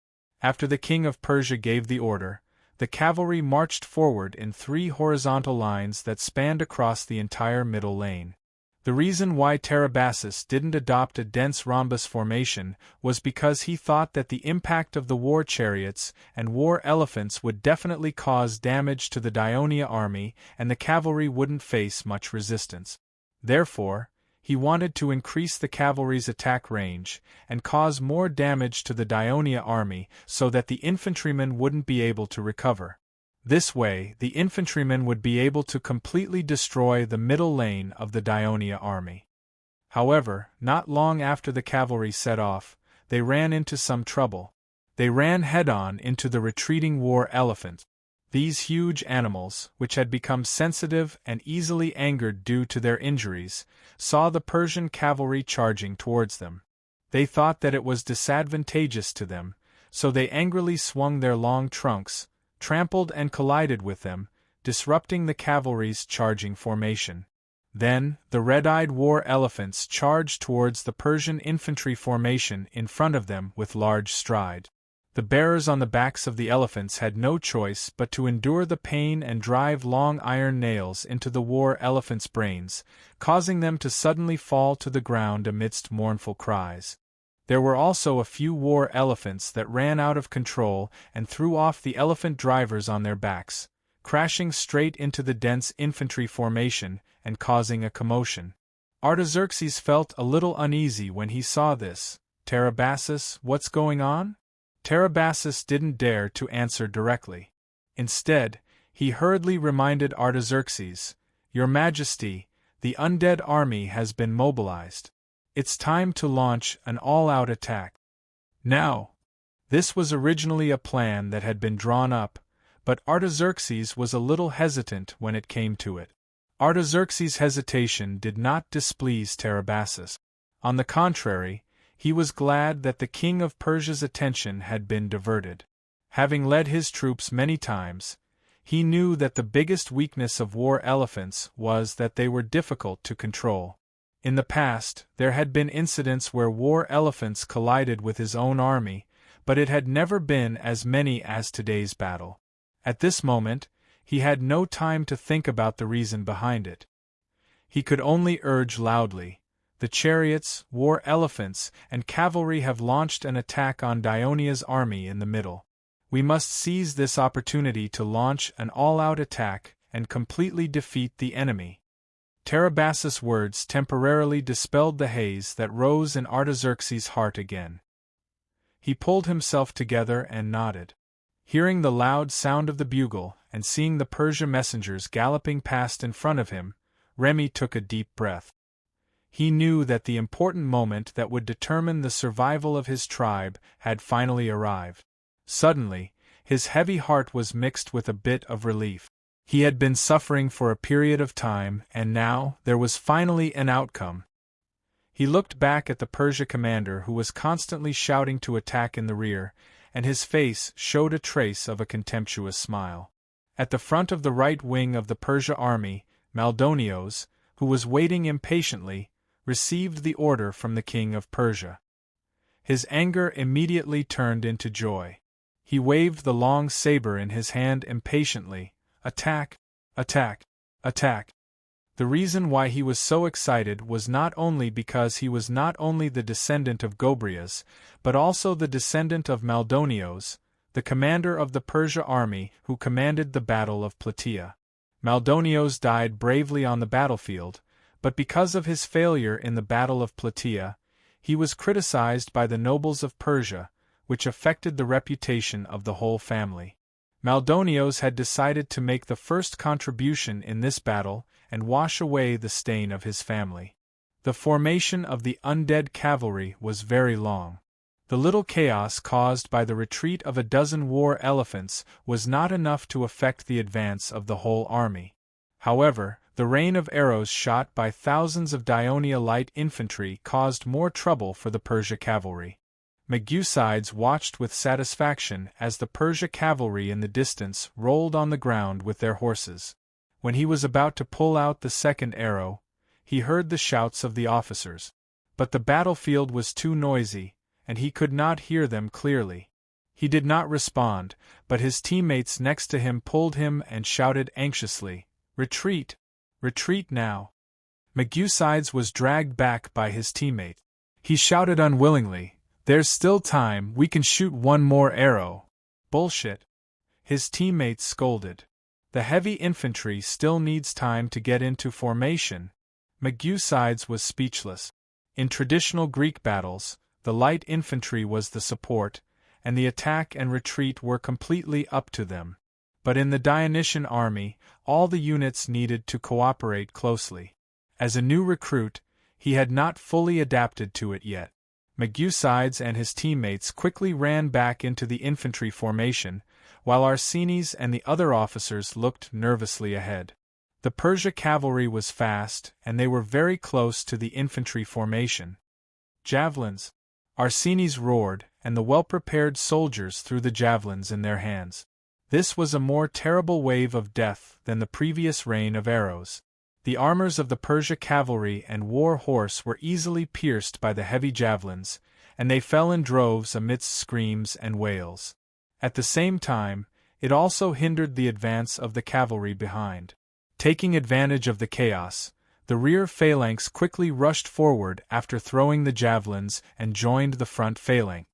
After the king of Persia gave the order, the cavalry marched forward in 3 horizontal lines that spanned across the entire middle lane. The reason why Tarabasus didn't adopt a dense rhombus formation was because he thought that the impact of the war chariots and war elephants would definitely cause damage to the Dionia army and the cavalry wouldn't face much resistance. Therefore, he wanted to increase the cavalry's attack range and cause more damage to the Dionia army so that the infantrymen wouldn't be able to recover. This way, the infantrymen would be able to completely destroy the middle lane of the Dionia army. However, not long after the cavalry set off, they ran into some trouble. They ran head-on into the retreating war elephant. These huge animals, which had become sensitive and easily angered due to their injuries, saw the Persian cavalry charging towards them. They thought that it was disadvantageous to them, so they angrily swung their long trunks, trampled and collided with them, disrupting the cavalry's charging formation. Then, the red-eyed war elephants charged towards the Persian infantry formation in front of them with large stride. The bearers on the backs of the elephants had no choice but to endure the pain and drive long iron nails into the war elephants' brains, causing them to suddenly fall to the ground amidst mournful cries. There were also a few war elephants that ran out of control and threw off the elephant drivers on their backs, crashing straight into the dense infantry formation and causing a commotion. Artaxerxes felt a little uneasy when he saw this. "Tarabasus, what's going on?" Tarabasus didn't dare to answer directly. Instead, he hurriedly reminded Artaxerxes, "Your Majesty, the undead army has been mobilized. It's time to launch an all-out attack now." This was originally a plan that had been drawn up, but Artaxerxes was a little hesitant when it came to it. Artaxerxes' hesitation did not displease Tarabasus. On the contrary, he was glad that the king of Persia's attention had been diverted. Having led his troops many times, he knew that the biggest weakness of war elephants was that they were difficult to control. In the past, there had been incidents where war elephants collided with his own army, but it had never been as many as today's battle. At this moment, he had no time to think about the reason behind it. He could only urge loudly, "The chariots, war elephants, and cavalry have launched an attack on Dionia's army in the middle. We must seize this opportunity to launch an all-out attack and completely defeat the enemy." Tarabasus' words temporarily dispelled the haze that rose in Artaxerxes' heart again. He pulled himself together and nodded. Hearing the loud sound of the bugle and seeing the Persia messengers galloping past in front of him, Remy took a deep breath. He knew that the important moment that would determine the survival of his tribe had finally arrived. Suddenly, his heavy heart was mixed with a bit of relief. He had been suffering for a period of time, and now there was finally an outcome. He looked back at the Persia commander who was constantly shouting to attack in the rear, and his face showed a trace of a contemptuous smile. At the front of the right wing of the Persia army, Maldonios, who was waiting impatiently, received the order from the king of Persia. His anger immediately turned into joy. He waved the long saber in his hand impatiently. Attack! Attack! Attack! The reason why he was so excited was not only because he was not only the descendant of Gobryas, but also the descendant of Maldonios, the commander of the Persia army who commanded the Battle of Plataea. Maldonios died bravely on the battlefield, but because of his failure in the Battle of Plataea, he was criticized by the nobles of Persia, which affected the reputation of the whole family. Maldonios had decided to make the first contribution in this battle and wash away the stain of his family. The formation of the undead cavalry was very long. The little chaos caused by the retreat of a dozen war elephants was not enough to affect the advance of the whole army. However, the rain of arrows shot by thousands of Dionia light infantry caused more trouble for the Persia cavalry. Megusides watched with satisfaction as the Persia cavalry in the distance rolled on the ground with their horses. When he was about to pull out the second arrow, he heard the shouts of the officers. But the battlefield was too noisy, and he could not hear them clearly. He did not respond, but his teammates next to him pulled him and shouted anxiously, "Retreat! Retreat now!" Megusides was dragged back by his teammate. He shouted unwillingly, "There's still time, we can shoot one more arrow." "Bullshit!" his teammates scolded. "The heavy infantry still needs time to get into formation." Megusides was speechless. In traditional Greek battles, the light infantry was the support, and the attack and retreat were completely up to them. But in the Dionysian army, all the units needed to cooperate closely. As a new recruit, he had not fully adapted to it yet. Megusides and his teammates quickly ran back into the infantry formation, while Arsines and the other officers looked nervously ahead. The Persia cavalry was fast, and they were very close to the infantry formation. "Javelins!" Arsines roared, and the well-prepared soldiers threw the javelins in their hands. This was a more terrible wave of death than the previous rain of arrows. The armors of the Persia cavalry and war horse were easily pierced by the heavy javelins, and they fell in droves amidst screams and wails. At the same time, it also hindered the advance of the cavalry behind. Taking advantage of the chaos, the rear phalanx quickly rushed forward after throwing the javelins and joined the front phalanx.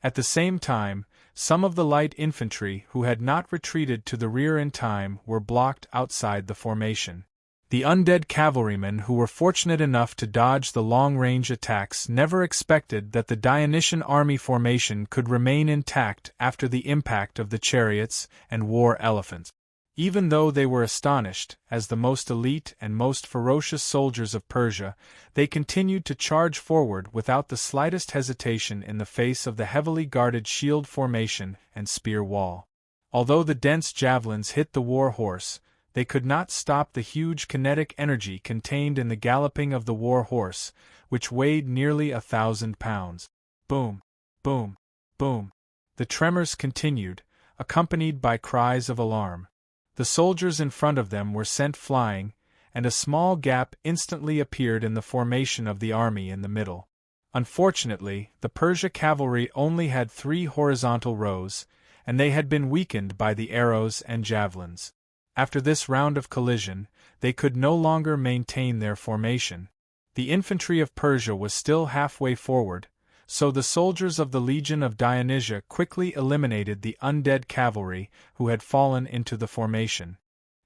At the same time, some of the light infantry who had not retreated to the rear in time were blocked outside the formation. The undead cavalrymen who were fortunate enough to dodge the long-range attacks never expected that the Dionysian army formation could remain intact after the impact of the chariots and war elephants. Even though they were astonished, as the most elite and most ferocious soldiers of Persia, they continued to charge forward without the slightest hesitation in the face of the heavily guarded shield formation and spear wall. Although the dense javelins hit the war horse, they could not stop the huge kinetic energy contained in the galloping of the war horse, which weighed nearly 1,000 pounds. Boom! Boom! Boom! The tremors continued, accompanied by cries of alarm. The soldiers in front of them were sent flying, and a small gap instantly appeared in the formation of the army in the middle. Unfortunately, the Persia cavalry only had 3 horizontal rows, and they had been weakened by the arrows and javelins. After this round of collision, they could no longer maintain their formation. The infantry of Persia was still halfway forward, so the soldiers of the Legion of Dionysia quickly eliminated the undead cavalry who had fallen into the formation.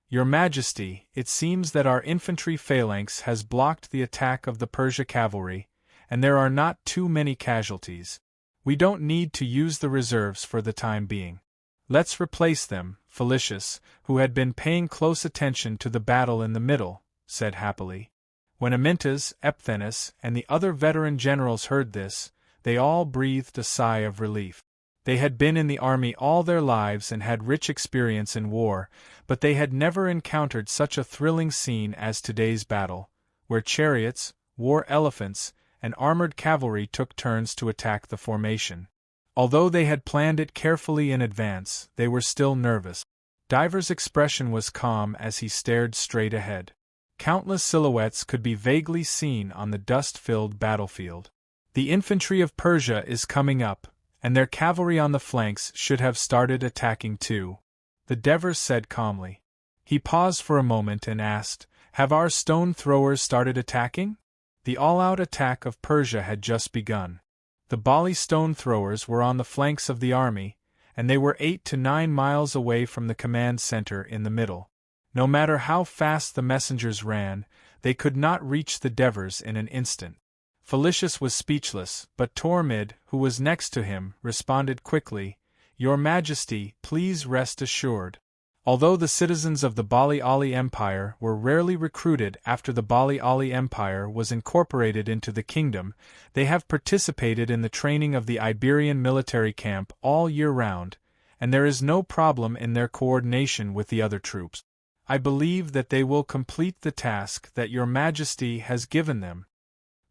"Your Majesty, it seems that our infantry phalanx has blocked the attack of the Persia cavalry, and there are not too many casualties. We don't need to use the reserves for the time being. Let's replace them," Felicius, who had been paying close attention to the battle in the middle, said happily. When Amyntas, Epiphanes, and the other veteran generals heard this, they all breathed a sigh of relief. They had been in the army all their lives and had rich experience in war, but they had never encountered such a thrilling scene as today's battle, where chariots, war elephants, and armored cavalry took turns to attack the formation. Although they had planned it carefully in advance, they were still nervous. Diver's expression was calm as he stared straight ahead. Countless silhouettes could be vaguely seen on the dust-filled battlefield. "The infantry of Persia is coming up, and their cavalry on the flanks should have started attacking too," the Devers said calmly. He paused for a moment and asked, "Have our stone throwers started attacking?" The all-out attack of Persia had just begun. The Bali stone throwers were on the flanks of the army, and they were 8 to 9 miles away from the command center in the middle. No matter how fast the messengers ran, they could not reach the Devers in an instant. Felicius was speechless, but Tormid, who was next to him, responded quickly, "Your Majesty, please rest assured. Although the citizens of the Bali Ali Empire were rarely recruited after the Bali Ali Empire was incorporated into the kingdom, they have participated in the training of the Iberian military camp all year round, and there is no problem in their coordination with the other troops. I believe that they will complete the task that Your Majesty has given them."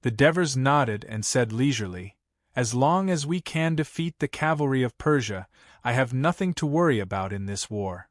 The Devers nodded and said leisurely, "As long as we can defeat the cavalry of Persia, I have nothing to worry about in this war.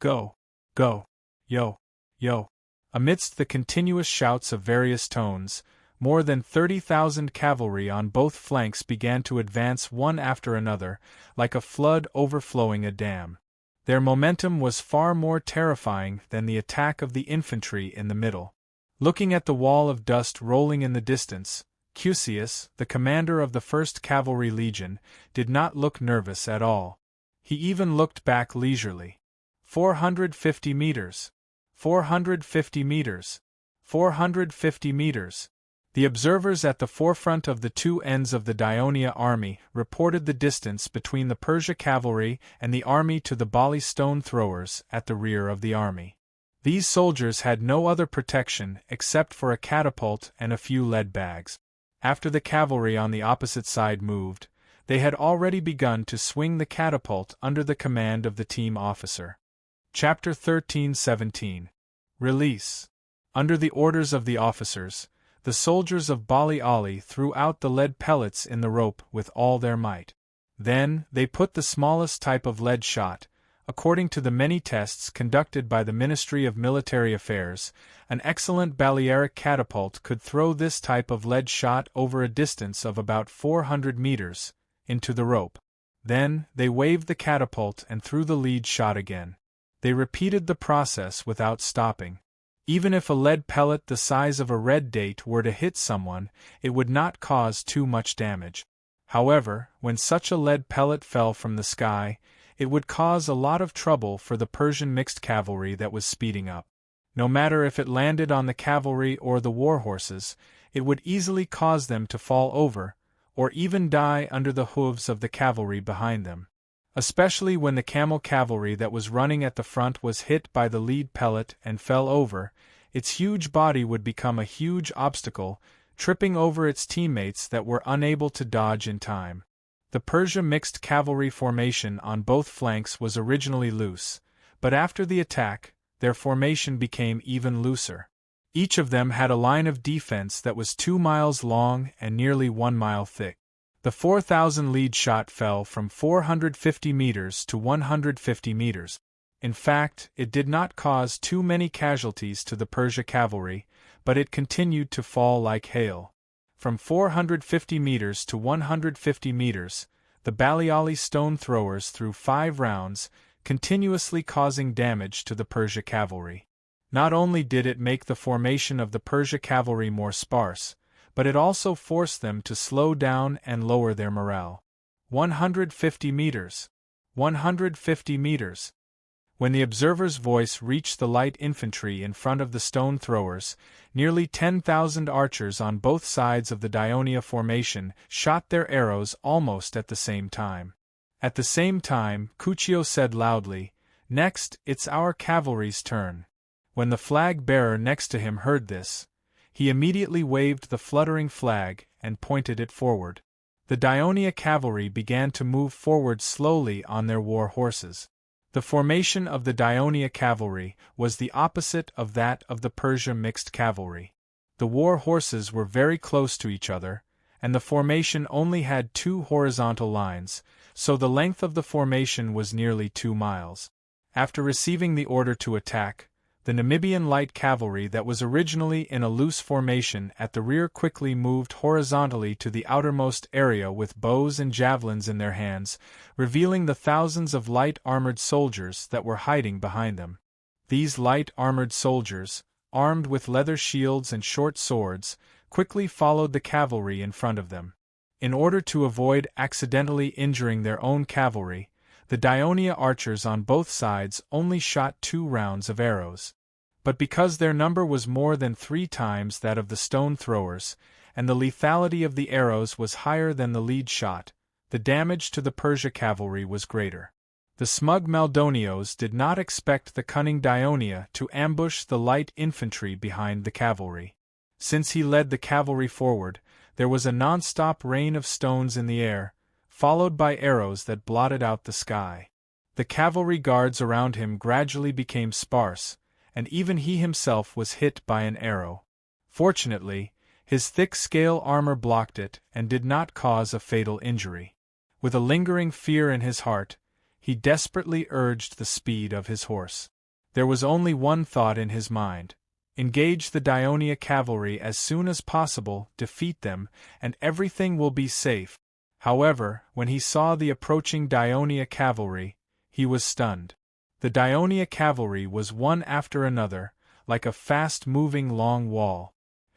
Go, go, yo, yo." Amidst the continuous shouts of various tones, more than 30,000 cavalry on both flanks began to advance one after another, like a flood overflowing a dam. Their momentum was far more terrifying than the attack of the infantry in the middle. Looking at the wall of dust rolling in the distance, Cusius, the commander of the 1st Cavalry Legion, did not look nervous at all. He even looked back leisurely. 450 meters. 450 meters. 450 meters. The observers at the forefront of the two ends of the Dionia army reported the distance between the Persia cavalry and the army to the Bali stone throwers at the rear of the army. These soldiers had no other protection except for a catapult and a few lead bags. After the cavalry on the opposite side moved, they had already begun to swing the catapult under the command of the team officer. Chapter 13-17. Release. Under the orders of the officers, the soldiers of Bali Ali threw out the lead pellets in the rope with all their might. Then, they put the smallest type of lead shot. According to the many tests conducted by the Ministry of Military Affairs, an excellent Balearic catapult could throw this type of lead shot over a distance of about 400 meters, into the rope. Then, they waved the catapult and threw the lead shot again. They repeated the process without stopping. Even if a lead pellet the size of a red date were to hit someone, it would not cause too much damage. However, when such a lead pellet fell from the sky, it would cause a lot of trouble for the Persian mixed cavalry that was speeding up. No matter if it landed on the cavalry or the war horses, it would easily cause them to fall over, or even die under the hooves of the cavalry behind them. Especially when the camel cavalry that was running at the front was hit by the lead pellet and fell over, its huge body would become a huge obstacle, tripping over its teammates that were unable to dodge in time. The Persia mixed cavalry formation on both flanks was originally loose, but after the attack, their formation became even looser. Each of them had a line of defense that was 2 miles long and nearly 1 mile thick. The 4,000 lead shot fell from 450 meters to 150 meters. In fact, it did not cause too many casualties to the Persia cavalry, but it continued to fall like hail. From 450 meters to 150 meters, the Baliali stone throwers threw 5 rounds, continuously causing damage to the Persia cavalry. Not only did it make the formation of the Persia cavalry more sparse, but it also forced them to slow down and lower their morale. 150 meters. 150 meters. When the observer's voice reached the light infantry in front of the stone throwers, nearly 10,000 archers on both sides of the Dionia formation shot their arrows almost at the same time. At the same time, Cuccio said loudly, "Next, it's our cavalry's turn." When the flag-bearer next to him heard this, he immediately waved the fluttering flag and pointed it forward. The Dionia cavalry began to move forward slowly on their war horses. The formation of the Dionia cavalry was the opposite of that of the Persia mixed cavalry. The war horses were very close to each other, and the formation only had 2 horizontal lines, so the length of the formation was nearly 2 miles. After receiving the order to attack, the Namibian light cavalry that was originally in a loose formation at the rear quickly moved horizontally to the outermost area with bows and javelins in their hands, revealing the thousands of light armored soldiers that were hiding behind them. These light armored soldiers, armed with leather shields and short swords, quickly followed the cavalry in front of them. In order to avoid accidentally injuring their own cavalry, the Dionia archers on both sides only shot 2 rounds of arrows. But because their number was more than 3 times that of the stone throwers, and the lethality of the arrows was higher than the lead shot, the damage to the Persia cavalry was greater. The smug Maldonios did not expect the cunning Dionia to ambush the light infantry behind the cavalry. Since he led the cavalry forward, there was a non-stop rain of stones in the air, followed by arrows that blotted out the sky. The cavalry guards around him gradually became sparse, and even he himself was hit by an arrow. Fortunately, his thick scale armor blocked it and did not cause a fatal injury. With a lingering fear in his heart, he desperately urged the speed of his horse. There was only one thought in his mind: engage the Dionia cavalry as soon as possible, defeat them, and everything will be safe. However, when he saw the approaching Dionia cavalry, he was stunned. The Dionia cavalry was one after another, like a fast-moving long wall.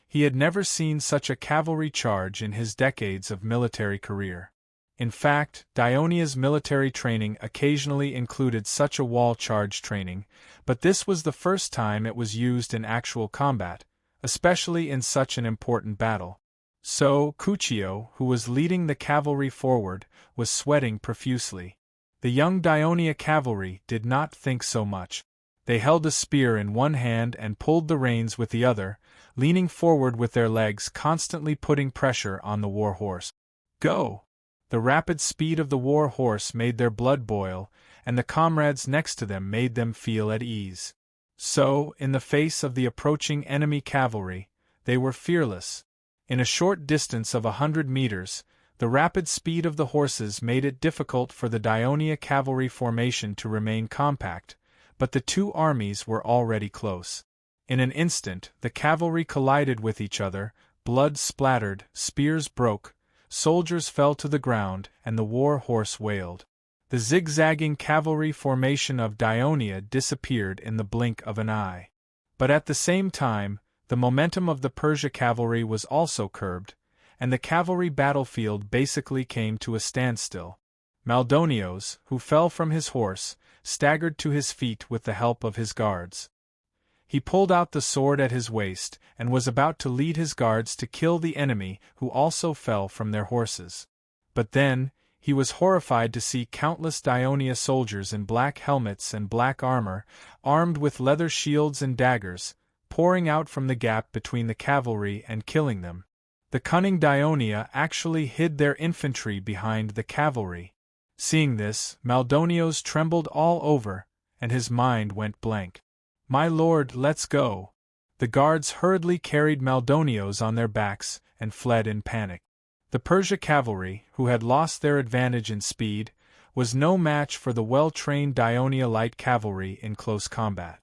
He had never seen such a cavalry charge in his decades of military career. In fact, Dionia's military training occasionally included such a wall charge training, but this was the first time it was used in actual combat, especially in such an important battle. So, Cuccio, who was leading the cavalry forward, was sweating profusely. The young Dionia cavalry did not think so much. They held a spear in one hand and pulled the reins with the other, leaning forward with their legs constantly putting pressure on the war horse. Go! The rapid speed of the war horse made their blood boil, and the comrades next to them made them feel at ease. So, in the face of the approaching enemy cavalry, they were fearless. In a short distance of 100 meters, the rapid speed of the horses made it difficult for the Dionia cavalry formation to remain compact, but the 2 armies were already close. In an instant, the cavalry collided with each other, blood splattered, spears broke, soldiers fell to the ground, and the war horse wailed. The zigzagging cavalry formation of Dionia disappeared in the blink of an eye. But at the same time, the momentum of the Persia cavalry was also curbed, and the cavalry battlefield basically came to a standstill. Maldonios, who fell from his horse, staggered to his feet with the help of his guards. He pulled out the sword at his waist and was about to lead his guards to kill the enemy who also fell from their horses. But then, he was horrified to see countless Dionia soldiers in black helmets and black armor, armed with leather shields and daggers, pouring out from the gap between the cavalry and killing them. The cunning Dionia actually hid their infantry behind the cavalry. Seeing this, Maldonios trembled all over, and his mind went blank. "My lord, let's go." The guards hurriedly carried Maldonios on their backs and fled in panic. The Persia cavalry, who had lost their advantage in speed, was no match for the well-trained Dionia light cavalry in close combat.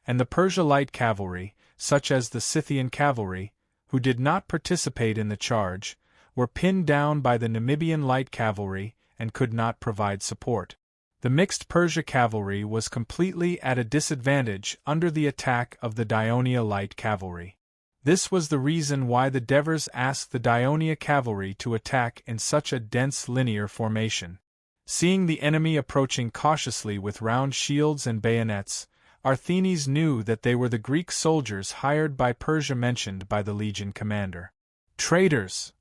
And the Persia light cavalry, such as the Scythian cavalry, who did not participate in the charge, were pinned down by the Namibian light cavalry and could not provide support. The mixed Persia cavalry was completely at a disadvantage under the attack of the Daionia light cavalry. This was the reason why the Devers asked the Daionia cavalry to attack in such a dense linear formation. Seeing the enemy approaching cautiously with round shields and bayonets, Arthenes knew that they were the Greek soldiers hired by Persia mentioned by the legion commander. "Traitors!"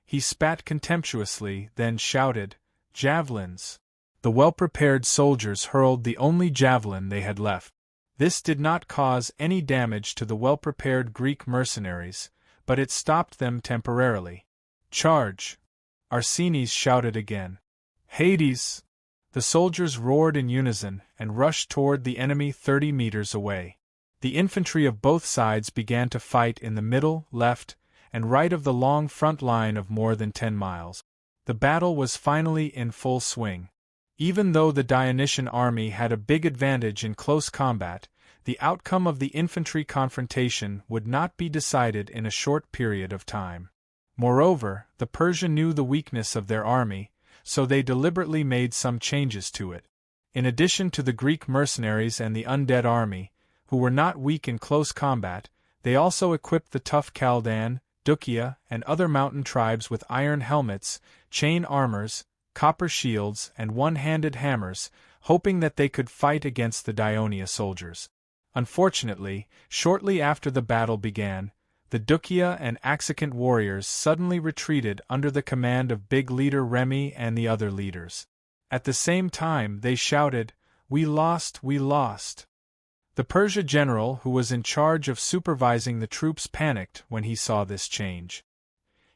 He spat contemptuously, then shouted, "Javelins!" The well-prepared soldiers hurled the only javelin they had left. This did not cause any damage to the well-prepared Greek mercenaries, but it stopped them temporarily. "Charge!" Arsenes shouted again. "Hades!" The soldiers roared in unison and rushed toward the enemy 30 meters away. The infantry of both sides began to fight in the middle, left, and right of the long front line of more than 10 miles. The battle was finally in full swing. Even though the Dionysian army had a big advantage in close combat, the outcome of the infantry confrontation would not be decided in a short period of time. Moreover, the Persia knew the weakness of their army, so they deliberately made some changes to it. In addition to the Greek mercenaries and the undead army, who were not weak in close combat, they also equipped the tough Khaldan, Dukia, and other mountain tribes with iron helmets, chain armors, copper shields, and one-handed hammers, hoping that they could fight against the Daionia soldiers. Unfortunately, shortly after the battle began, the Dukia and Axicant warriors suddenly retreated under the command of big leader Remy and the other leaders. At the same time they shouted, "We lost, we lost!" The Persia general who was in charge of supervising the troops panicked when he saw this change.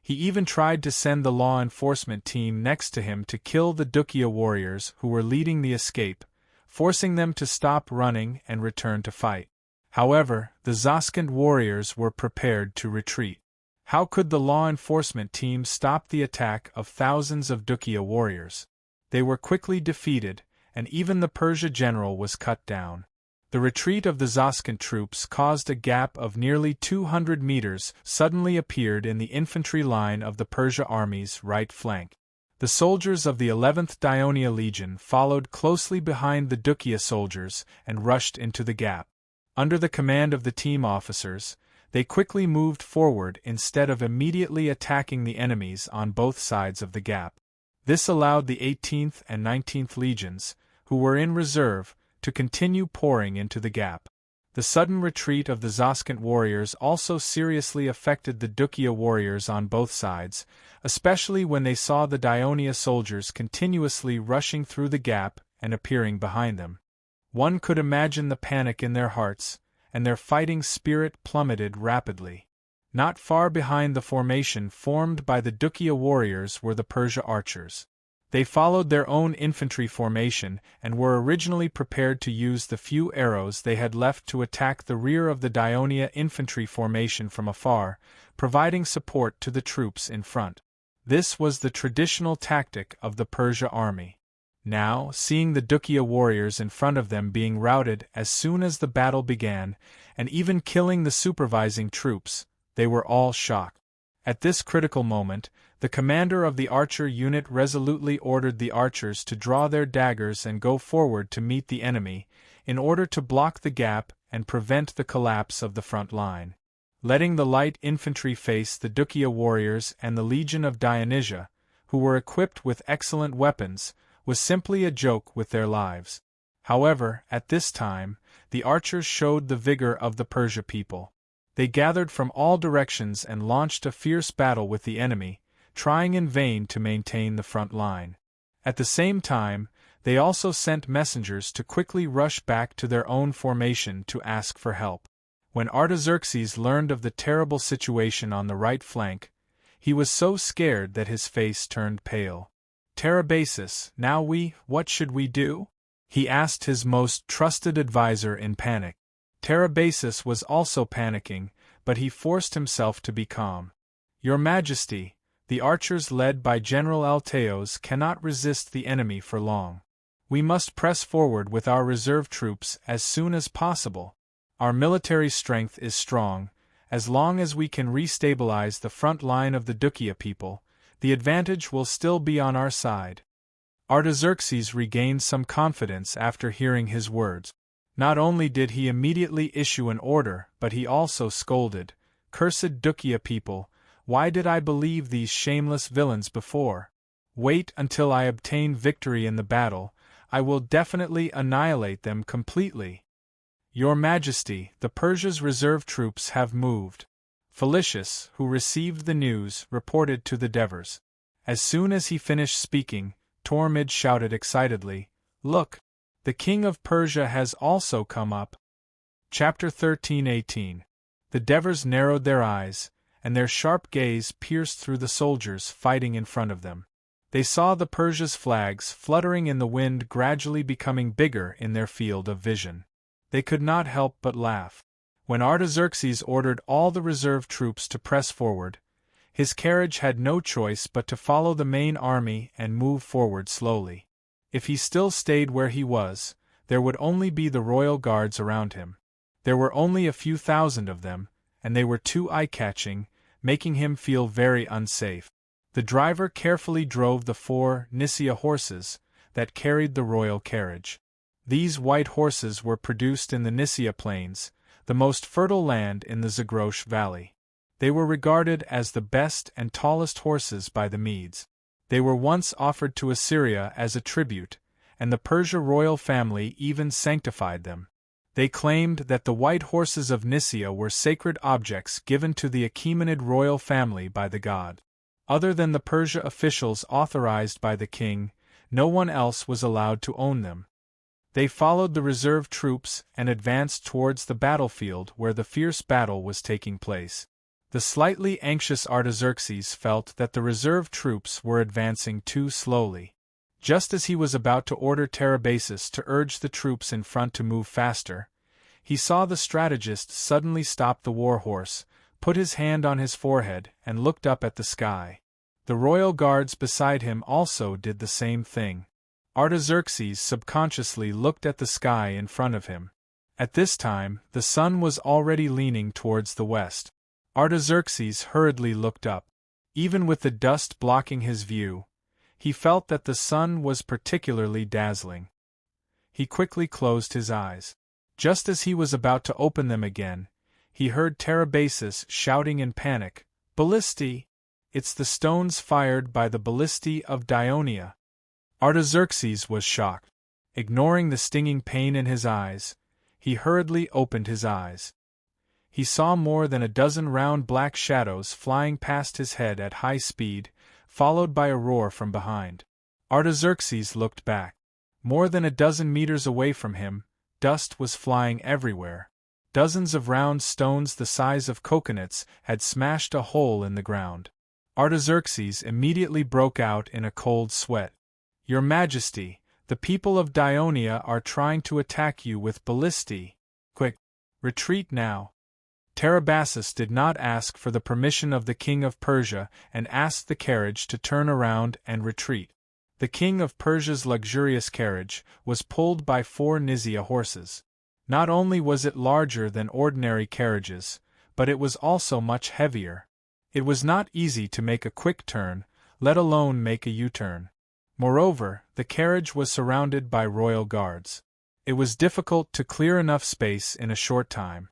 He even tried to send the law enforcement team next to him to kill the Dukia warriors who were leading the escape, forcing them to stop running and return to fight. However, the Zaskand warriors were prepared to retreat. How could the law enforcement team stop the attack of thousands of Dukia warriors? They were quickly defeated, and even the Persia general was cut down. The retreat of the Zaskand troops caused a gap of nearly 200 meters suddenly appeared in the infantry line of the Persia army's right flank. The soldiers of the 11th Daionia Legion followed closely behind the Dukia soldiers and rushed into the gap. Under the command of the team officers, they quickly moved forward instead of immediately attacking the enemies on both sides of the gap. This allowed the 18th and 19th Legions, who were in reserve, to continue pouring into the gap. The sudden retreat of the Zaskand warriors also seriously affected the Dukia warriors on both sides, especially when they saw the Daionia soldiers continuously rushing through the gap and appearing behind them. One could imagine the panic in their hearts, and their fighting spirit plummeted rapidly. Not far behind the formation formed by the Dukia warriors were the Persia archers. They followed their own infantry formation and were originally prepared to use the few arrows they had left to attack the rear of the Daionia infantry formation from afar, providing support to the troops in front. This was the traditional tactic of the Persia army. Now, seeing the Dukia warriors in front of them being routed as soon as the battle began, and even killing the supervising troops, they were all shocked. At this critical moment, the commander of the archer unit resolutely ordered the archers to draw their daggers and go forward to meet the enemy, in order to block the gap and prevent the collapse of the front line. Letting the light infantry face the Dukia warriors and the Legion of Dionysia, who were equipped with excellent weapons, was simply a joke with their lives. However, at this time, the archers showed the vigor of the Persia people. They gathered from all directions and launched a fierce battle with the enemy, trying in vain to maintain the front line. At the same time, they also sent messengers to quickly rush back to their own formation to ask for help. When Artaxerxes learned of the terrible situation on the right flank, he was so scared that his face turned pale. "Tarabasis, now what should we do?" he asked his most trusted advisor in panic. Tarabasis was also panicking, but he forced himself to be calm. "Your Majesty, the archers led by General Alteos cannot resist the enemy for long. We must press forward with our reserve troops as soon as possible. Our military strength is strong. As long as we can restabilize the front line of the Dukia people, the advantage will still be on our side." Artaxerxes regained some confidence after hearing his words. Not only did he immediately issue an order, but he also scolded, "Cursed Dukia people, why did I believe these shameless villains before? Wait until I obtain victory in the battle, I will definitely annihilate them completely." "Your Majesty, the Persia's reserve troops have moved." Felicius, who received the news, reported to the Devers. As soon as he finished speaking, Tormid shouted excitedly, "Look! The king of Persia has also come up." Chapter 13:18. The Devers narrowed their eyes, and their sharp gaze pierced through the soldiers fighting in front of them. They saw the Persia's flags fluttering in the wind gradually becoming bigger in their field of vision. They could not help but laugh. When Artaxerxes ordered all the reserve troops to press forward, his carriage had no choice but to follow the main army and move forward slowly. If he still stayed where he was, there would only be the royal guards around him. There were only a few thousand of them, and they were too eye-catching, making him feel very unsafe. The driver carefully drove the 4 Nisaea horses that carried the royal carriage. These white horses were produced in the Nisaea plains, the most fertile land in the Zagros Valley. They were regarded as the best and tallest horses by the Medes. They were once offered to Assyria as a tribute, and the Persia royal family even sanctified them. They claimed that the white horses of Nisaea were sacred objects given to the Achaemenid royal family by the god. Other than the Persia officials authorized by the king, no one else was allowed to own them. They followed the reserve troops and advanced towards the battlefield where the fierce battle was taking place. The slightly anxious Artaxerxes felt that the reserve troops were advancing too slowly. Just as he was about to order Tarabasis to urge the troops in front to move faster, he saw the strategist suddenly stop the war horse, put his hand on his forehead, and looked up at the sky. The royal guards beside him also did the same thing. Artaxerxes subconsciously looked at the sky in front of him. At this time, the sun was already leaning towards the west. Artaxerxes hurriedly looked up. Even with the dust blocking his view, he felt that the sun was particularly dazzling. He quickly closed his eyes. Just as he was about to open them again, he heard Tarabasis shouting in panic, "Ballistae! It's the stones fired by the ballistae of Dionia." Artaxerxes was shocked. Ignoring the stinging pain in his eyes, he hurriedly opened his eyes. He saw more than a dozen round black shadows flying past his head at high speed, followed by a roar from behind. Artaxerxes looked back. More than a dozen meters away from him, dust was flying everywhere. Dozens of round stones the size of coconuts had smashed a hole in the ground. Artaxerxes immediately broke out in a cold sweat. "Your Majesty, the people of Dionia are trying to attack you with ballistae. Quick! Retreat now!" Tarabasis did not ask for the permission of the king of Persia and asked the carriage to turn around and retreat. The king of Persia's luxurious carriage was pulled by 4 Nisaea horses. Not only was it larger than ordinary carriages, but it was also much heavier. It was not easy to make a quick turn, let alone make a U-turn. Moreover, the carriage was surrounded by royal guards. It was difficult to clear enough space in a short time.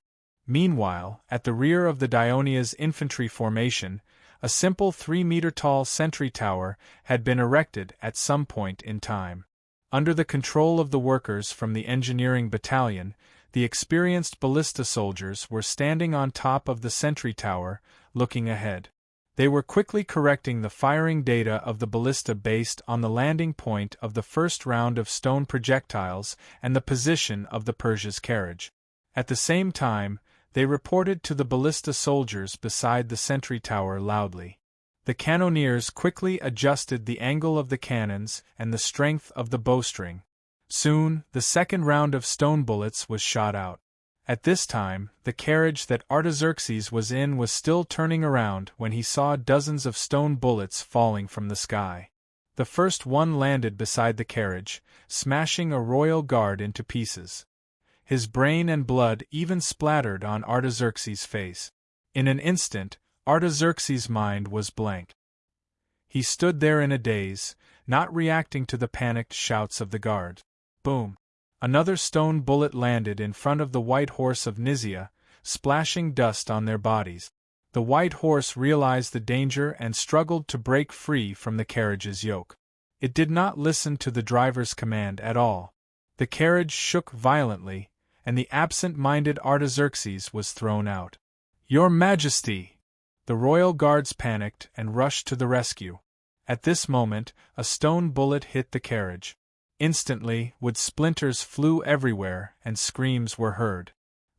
Meanwhile, at the rear of the Dionia's infantry formation, a simple 3-meter-tall sentry tower had been erected at some point in time. Under the control of the workers from the engineering battalion, the experienced ballista soldiers were standing on top of the sentry tower, looking ahead. They were quickly correcting the firing data of the ballista based on the landing point of the first round of stone projectiles and the position of the Persia's carriage. At the same time, they reported to the ballista soldiers beside the sentry tower loudly. The cannoneers quickly adjusted the angle of the cannons and the strength of the bowstring. Soon, the second round of stone bullets was shot out. At this time, the carriage that Artaxerxes was in was still turning around when he saw dozens of stone bullets falling from the sky. The first one landed beside the carriage, smashing a royal guard into pieces. His brain and blood even splattered on Artaxerxes' face. In an instant, Artaxerxes' mind was blank. He stood there in a daze, not reacting to the panicked shouts of the guard. Boom! Another stone bullet landed in front of the white horse of Nizia, splashing dust on their bodies. The white horse realized the danger and struggled to break free from the carriage's yoke. It did not listen to the driver's command at all. The carriage shook violently, and the absent-minded Artaxerxes was thrown out. "Your Majesty!" The royal guards panicked and rushed to the rescue. At this moment, a stone bullet hit the carriage. Instantly, wood splinters flew everywhere and screams were heard.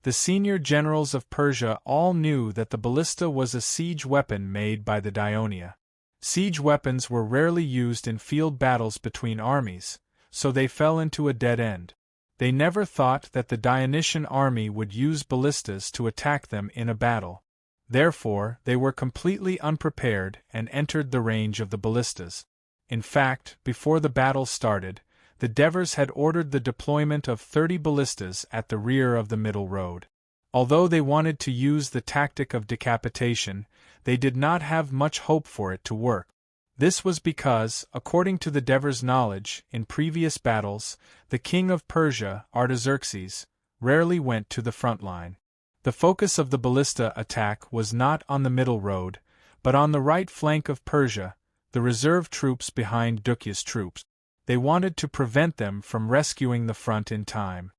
The senior generals of Persia all knew that the ballista was a siege weapon made by the Dionia. Siege weapons were rarely used in field battles between armies, so they fell into a dead end. They never thought that the Dionysian army would use ballistas to attack them in a battle. Therefore, they were completely unprepared and entered the range of the ballistas. In fact, before the battle started, the Devers had ordered the deployment of 30 ballistas at the rear of the middle road. Although they wanted to use the tactic of decapitation, they did not have much hope for it to work. This was because, according to the Devers' knowledge, in previous battles, the king of Persia, Artaxerxes, rarely went to the front line. The focus of the ballista attack was not on the middle road, but on the right flank of Persia, the reserve troops behind Dukia's troops. They wanted to prevent them from rescuing the front in time.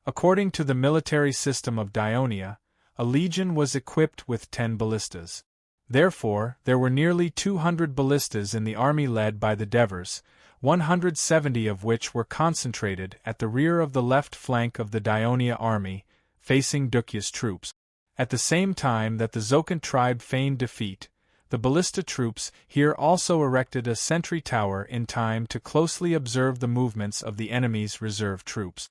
According to the military system of Dionia, a legion was equipped with 10 ballistas. Therefore, there were nearly 200 ballistas in the army led by the Devers, 170 of which were concentrated at the rear of the left flank of the Dionia army, facing Dukia's troops. At the same time that the Zocan tribe feigned defeat, the ballista troops here also erected a sentry tower in time to closely observe the movements of the enemy's reserve troops.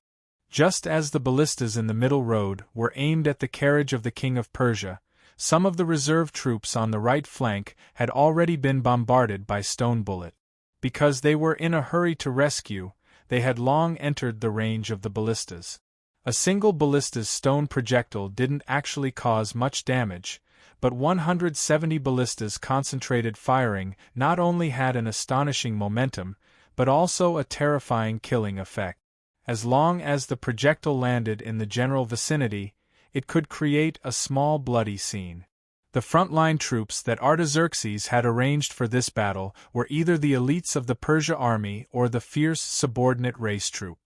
Just as the ballistas in the middle road were aimed at the carriage of the king of Persia, some of the reserve troops on the right flank had already been bombarded by stone bullet. Because they were in a hurry to rescue, they had long entered the range of the ballistas. A single ballista's stone projectile didn't actually cause much damage, but 170 ballistas concentrated firing not only had an astonishing momentum, but also a terrifying killing effect. As long as the projectile landed in the general vicinity, it could create a small bloody scene. The frontline troops that Artaxerxes had arranged for this battle were either the elites of the Persia army or the fierce subordinate race troop.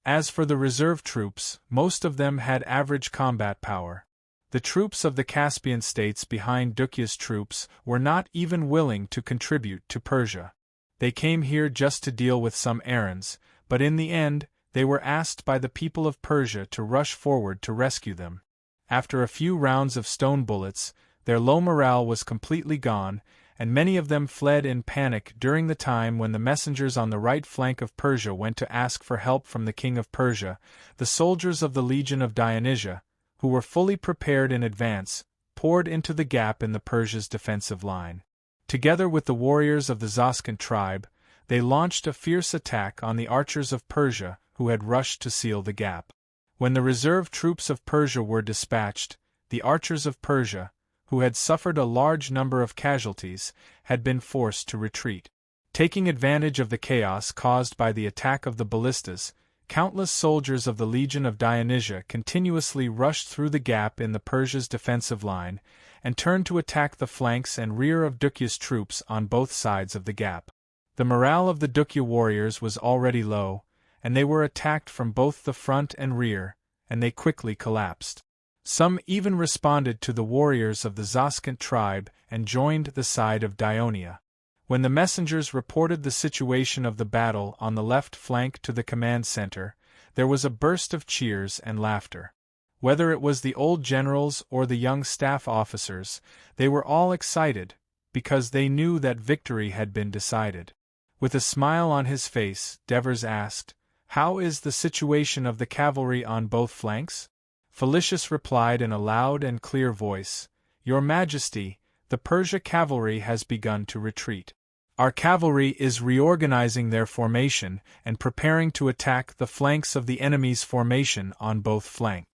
As for the reserve troops, most of them had average combat power. The troops of the Caspian states behind Dukia's troops were not even willing to contribute to Persia. They came here just to deal with some errands, but in the end, they were asked by the people of Persia to rush forward to rescue them. After a few rounds of stone bullets, their low morale was completely gone, and many of them fled in panic during the time when the messengers on the right flank of Persia went to ask for help from the king of Persia. The soldiers of the Legion of Dionysia, who were fully prepared in advance, poured into the gap in the Persia's defensive line. Together with the warriors of the Zoscan tribe, they launched a fierce attack on the archers of Persia, who had rushed to seal the gap. When the reserve troops of Persia were dispatched, the archers of Persia, who had suffered a large number of casualties, had been forced to retreat. Taking advantage of the chaos caused by the attack of the ballistas, countless soldiers of the Legion of Dionysia continuously rushed through the gap in the Persia's defensive line, and turned to attack the flanks and rear of Dukia's troops on both sides of the gap. The morale of the Dukia warriors was already low, and they were attacked from both the front and rear, and they quickly collapsed. Some even responded to the warriors of the Zoscan tribe and joined the side of Dionia. When the messengers reported the situation of the battle on the left flank to the command center, there was a burst of cheers and laughter. Whether it was the old generals or the young staff officers, they were all excited, because they knew that victory had been decided. With a smile on his face, Devers asked, "How is the situation of the cavalry on both flanks?" Felicius replied in a loud and clear voice, "Your Majesty, the Persia cavalry has begun to retreat. Our cavalry is reorganizing their formation and preparing to attack the flanks of the enemy's formation on both flanks."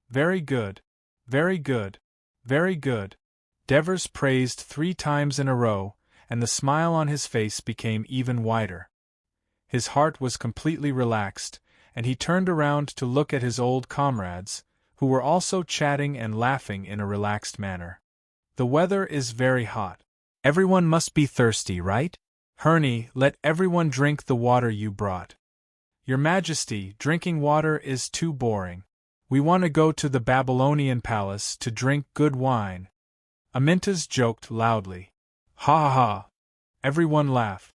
"Very good. Very good. Very good." Devers praised 3 times in a row, and the smile on his face became even wider. His heart was completely relaxed, and he turned around to look at his old comrades, who were also chatting and laughing in a relaxed manner. The weather is very hot. Everyone must be thirsty, right? Herney, let everyone drink the water you brought. Your Majesty, drinking water is too boring. We want to go to the Babylonian palace to drink good wine. Amyntas joked loudly. Ha ha ha! Everyone laughed.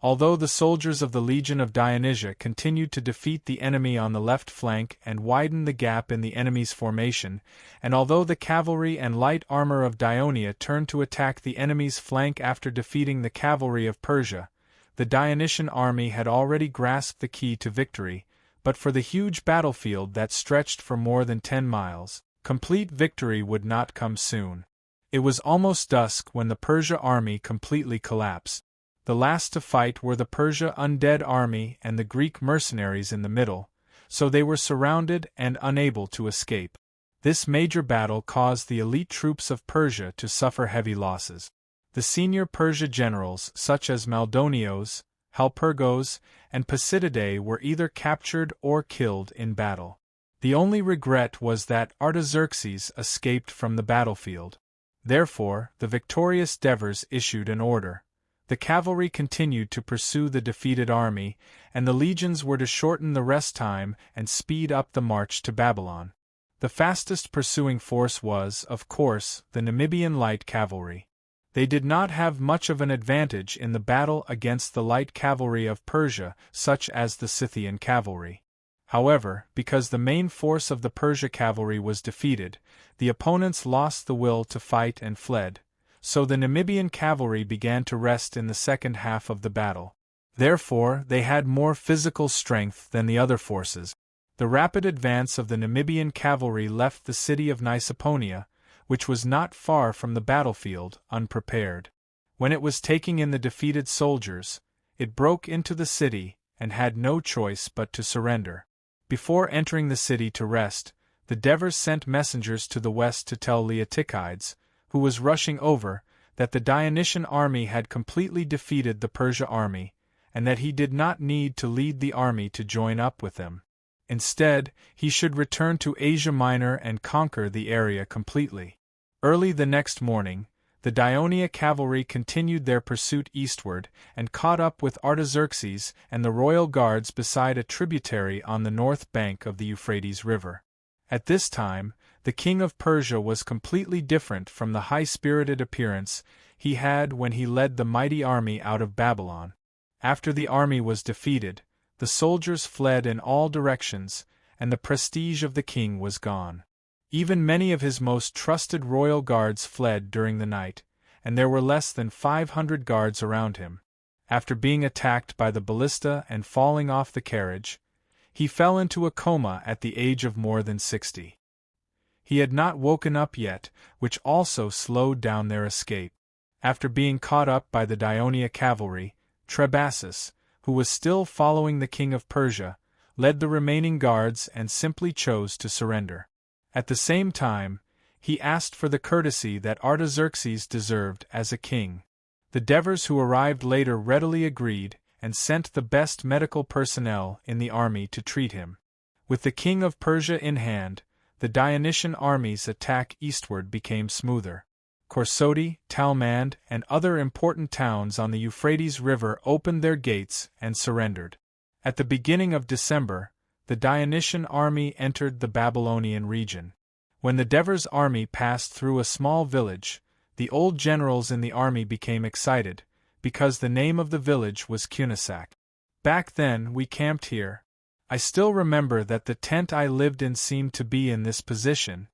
Although the soldiers of the Legion of Dionysia continued to defeat the enemy on the left flank and widen the gap in the enemy's formation, and although the cavalry and light armor of Dionia turned to attack the enemy's flank after defeating the cavalry of Persia, the Dionysian army had already grasped the key to victory, but for the huge battlefield that stretched for more than 10 miles, complete victory would not come soon. It was almost dusk when the Persia army completely collapsed. The last to fight were the Persia undead army and the Greek mercenaries in the middle, so they were surrounded and unable to escape. This major battle caused the elite troops of Persia to suffer heavy losses. The senior Persia generals such as Maldonios, Halpergos, and Pisididae were either captured or killed in battle. The only regret was that Artaxerxes escaped from the battlefield. Therefore, the victorious Devers issued an order. The cavalry continued to pursue the defeated army, and the legions were to shorten the rest time and speed up the march to Babylon. The fastest pursuing force was, of course, the Namibian light cavalry. They did not have much of an advantage in the battle against the light cavalry of Persia, such as the Scythian cavalry. However, because the main force of the Persia cavalry was defeated, the opponents lost the will to fight and fled. So the Namibian cavalry began to rest in the second half of the battle. Therefore, they had more physical strength than the other forces. The rapid advance of the Namibian cavalry left the city of Nicoponia, which was not far from the battlefield, unprepared. When it was taking in the defeated soldiers, it broke into the city and had no choice but to surrender. Before entering the city to rest, the Devers sent messengers to the west to tell Leotychides, who was rushing over, that the Dionysian army had completely defeated the Persia army, and that he did not need to lead the army to join up with them. Instead, he should return to Asia Minor and conquer the area completely. Early the next morning, the Dionia cavalry continued their pursuit eastward and caught up with Artaxerxes and the royal guards beside a tributary on the north bank of the Euphrates River. At this time, the king of Persia was completely different from the high-spirited appearance he had when he led the mighty army out of Babylon. After the army was defeated, the soldiers fled in all directions, and the prestige of the king was gone. Even many of his most trusted royal guards fled during the night, and there were less than 500 guards around him. After being attacked by the ballista and falling off the carriage, he fell into a coma at the age of more than 60. He had not woken up yet, which also slowed down their escape. After being caught up by the Dionia cavalry, Trebasus, who was still following the king of Persia, led the remaining guards and simply chose to surrender. At the same time, he asked for the courtesy that Artaxerxes deserved as a king. The Devers who arrived later readily agreed and sent the best medical personnel in the army to treat him. With the king of Persia in hand, the Dionysian army's attack eastward became smoother. Korsodi, Talmand, and other important towns on the Euphrates River opened their gates and surrendered. At the beginning of December, the Dionysian army entered the Babylonian region. When the Devers' army passed through a small village, the old generals in the army became excited, because the name of the village was Cunasac. Back then we camped here. I still remember that the tent I lived in seemed to be in this position.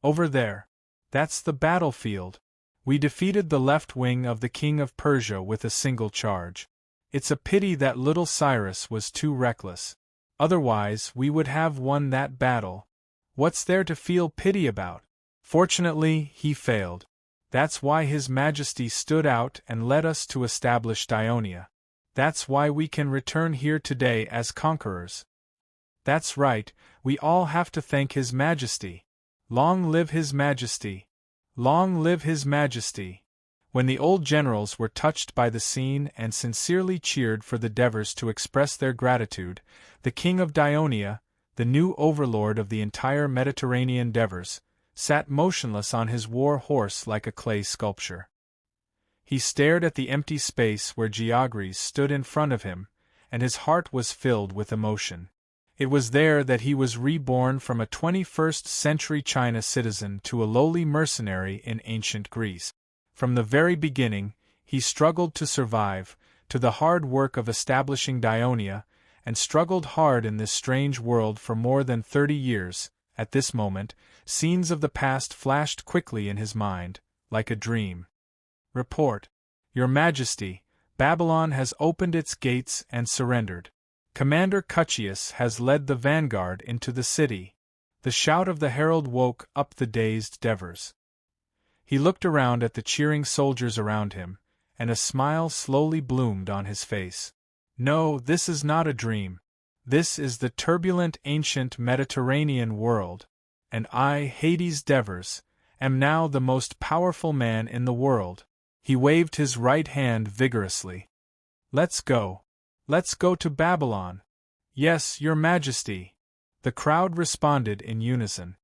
Over there. That's the battlefield. We defeated the left wing of the king of Persia with a single charge. It's a pity that little Cyrus was too reckless. Otherwise, we would have won that battle. What's there to feel pity about? Fortunately, he failed. That's why His Majesty stood out and led us to establish Dionia. That's why we can return here today as conquerors. That's right, we all have to thank His Majesty. Long live His Majesty! Long live His Majesty! When the old generals were touched by the scene and sincerely cheered for the Devers to express their gratitude, the king of Dionia, the new overlord of the entire Mediterranean Devers, sat motionless on his war horse like a clay sculpture. He stared at the empty space where Geogres stood in front of him, and his heart was filled with emotion. It was there that he was reborn from a 21st-century China citizen to a lowly mercenary in ancient Greece. From the very beginning, he struggled to survive, to the hard work of establishing Dionia, and struggled hard in this strange world for more than 30 years. At this moment, scenes of the past flashed quickly in his mind, like a dream. Report, Your Majesty, Babylon has opened its gates and surrendered. Commander Cuttius has led the vanguard into the city. The shout of the herald woke up the dazed Devers. He looked around at the cheering soldiers around him, and a smile slowly bloomed on his face. No, this is not a dream. This is the turbulent ancient Mediterranean world, and I, Hades Devers, am now the most powerful man in the world. He waved his right hand vigorously. Let's go. Let's go to Babylon. Yes, Your Majesty. The crowd responded in unison.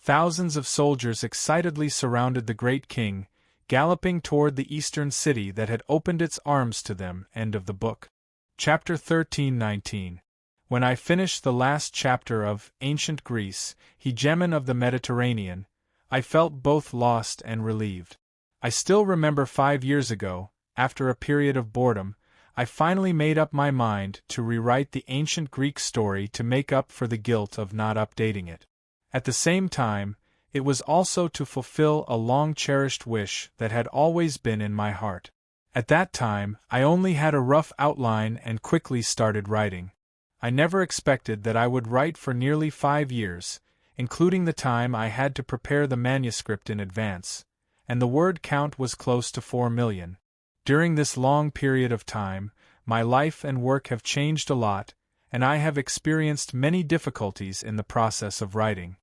Thousands of soldiers excitedly surrounded the great king, galloping toward the eastern city that had opened its arms to them. End of the book. Chapter 13:19. When I finished the last chapter of Ancient Greece, Hegemon of the Mediterranean, I felt both lost and relieved. I still remember 5 years ago, after a period of boredom, I finally made up my mind to rewrite the ancient Greek story to make up for the guilt of not updating it. At the same time, it was also to fulfill a long-cherished wish that had always been in my heart. At that time, I only had a rough outline and quickly started writing. I never expected that I would write for nearly 5 years, including the time I had to prepare the manuscript in advance, and the word count was close to 4 million. During this long period of time, my life and work have changed a lot, and I have experienced many difficulties in the process of writing.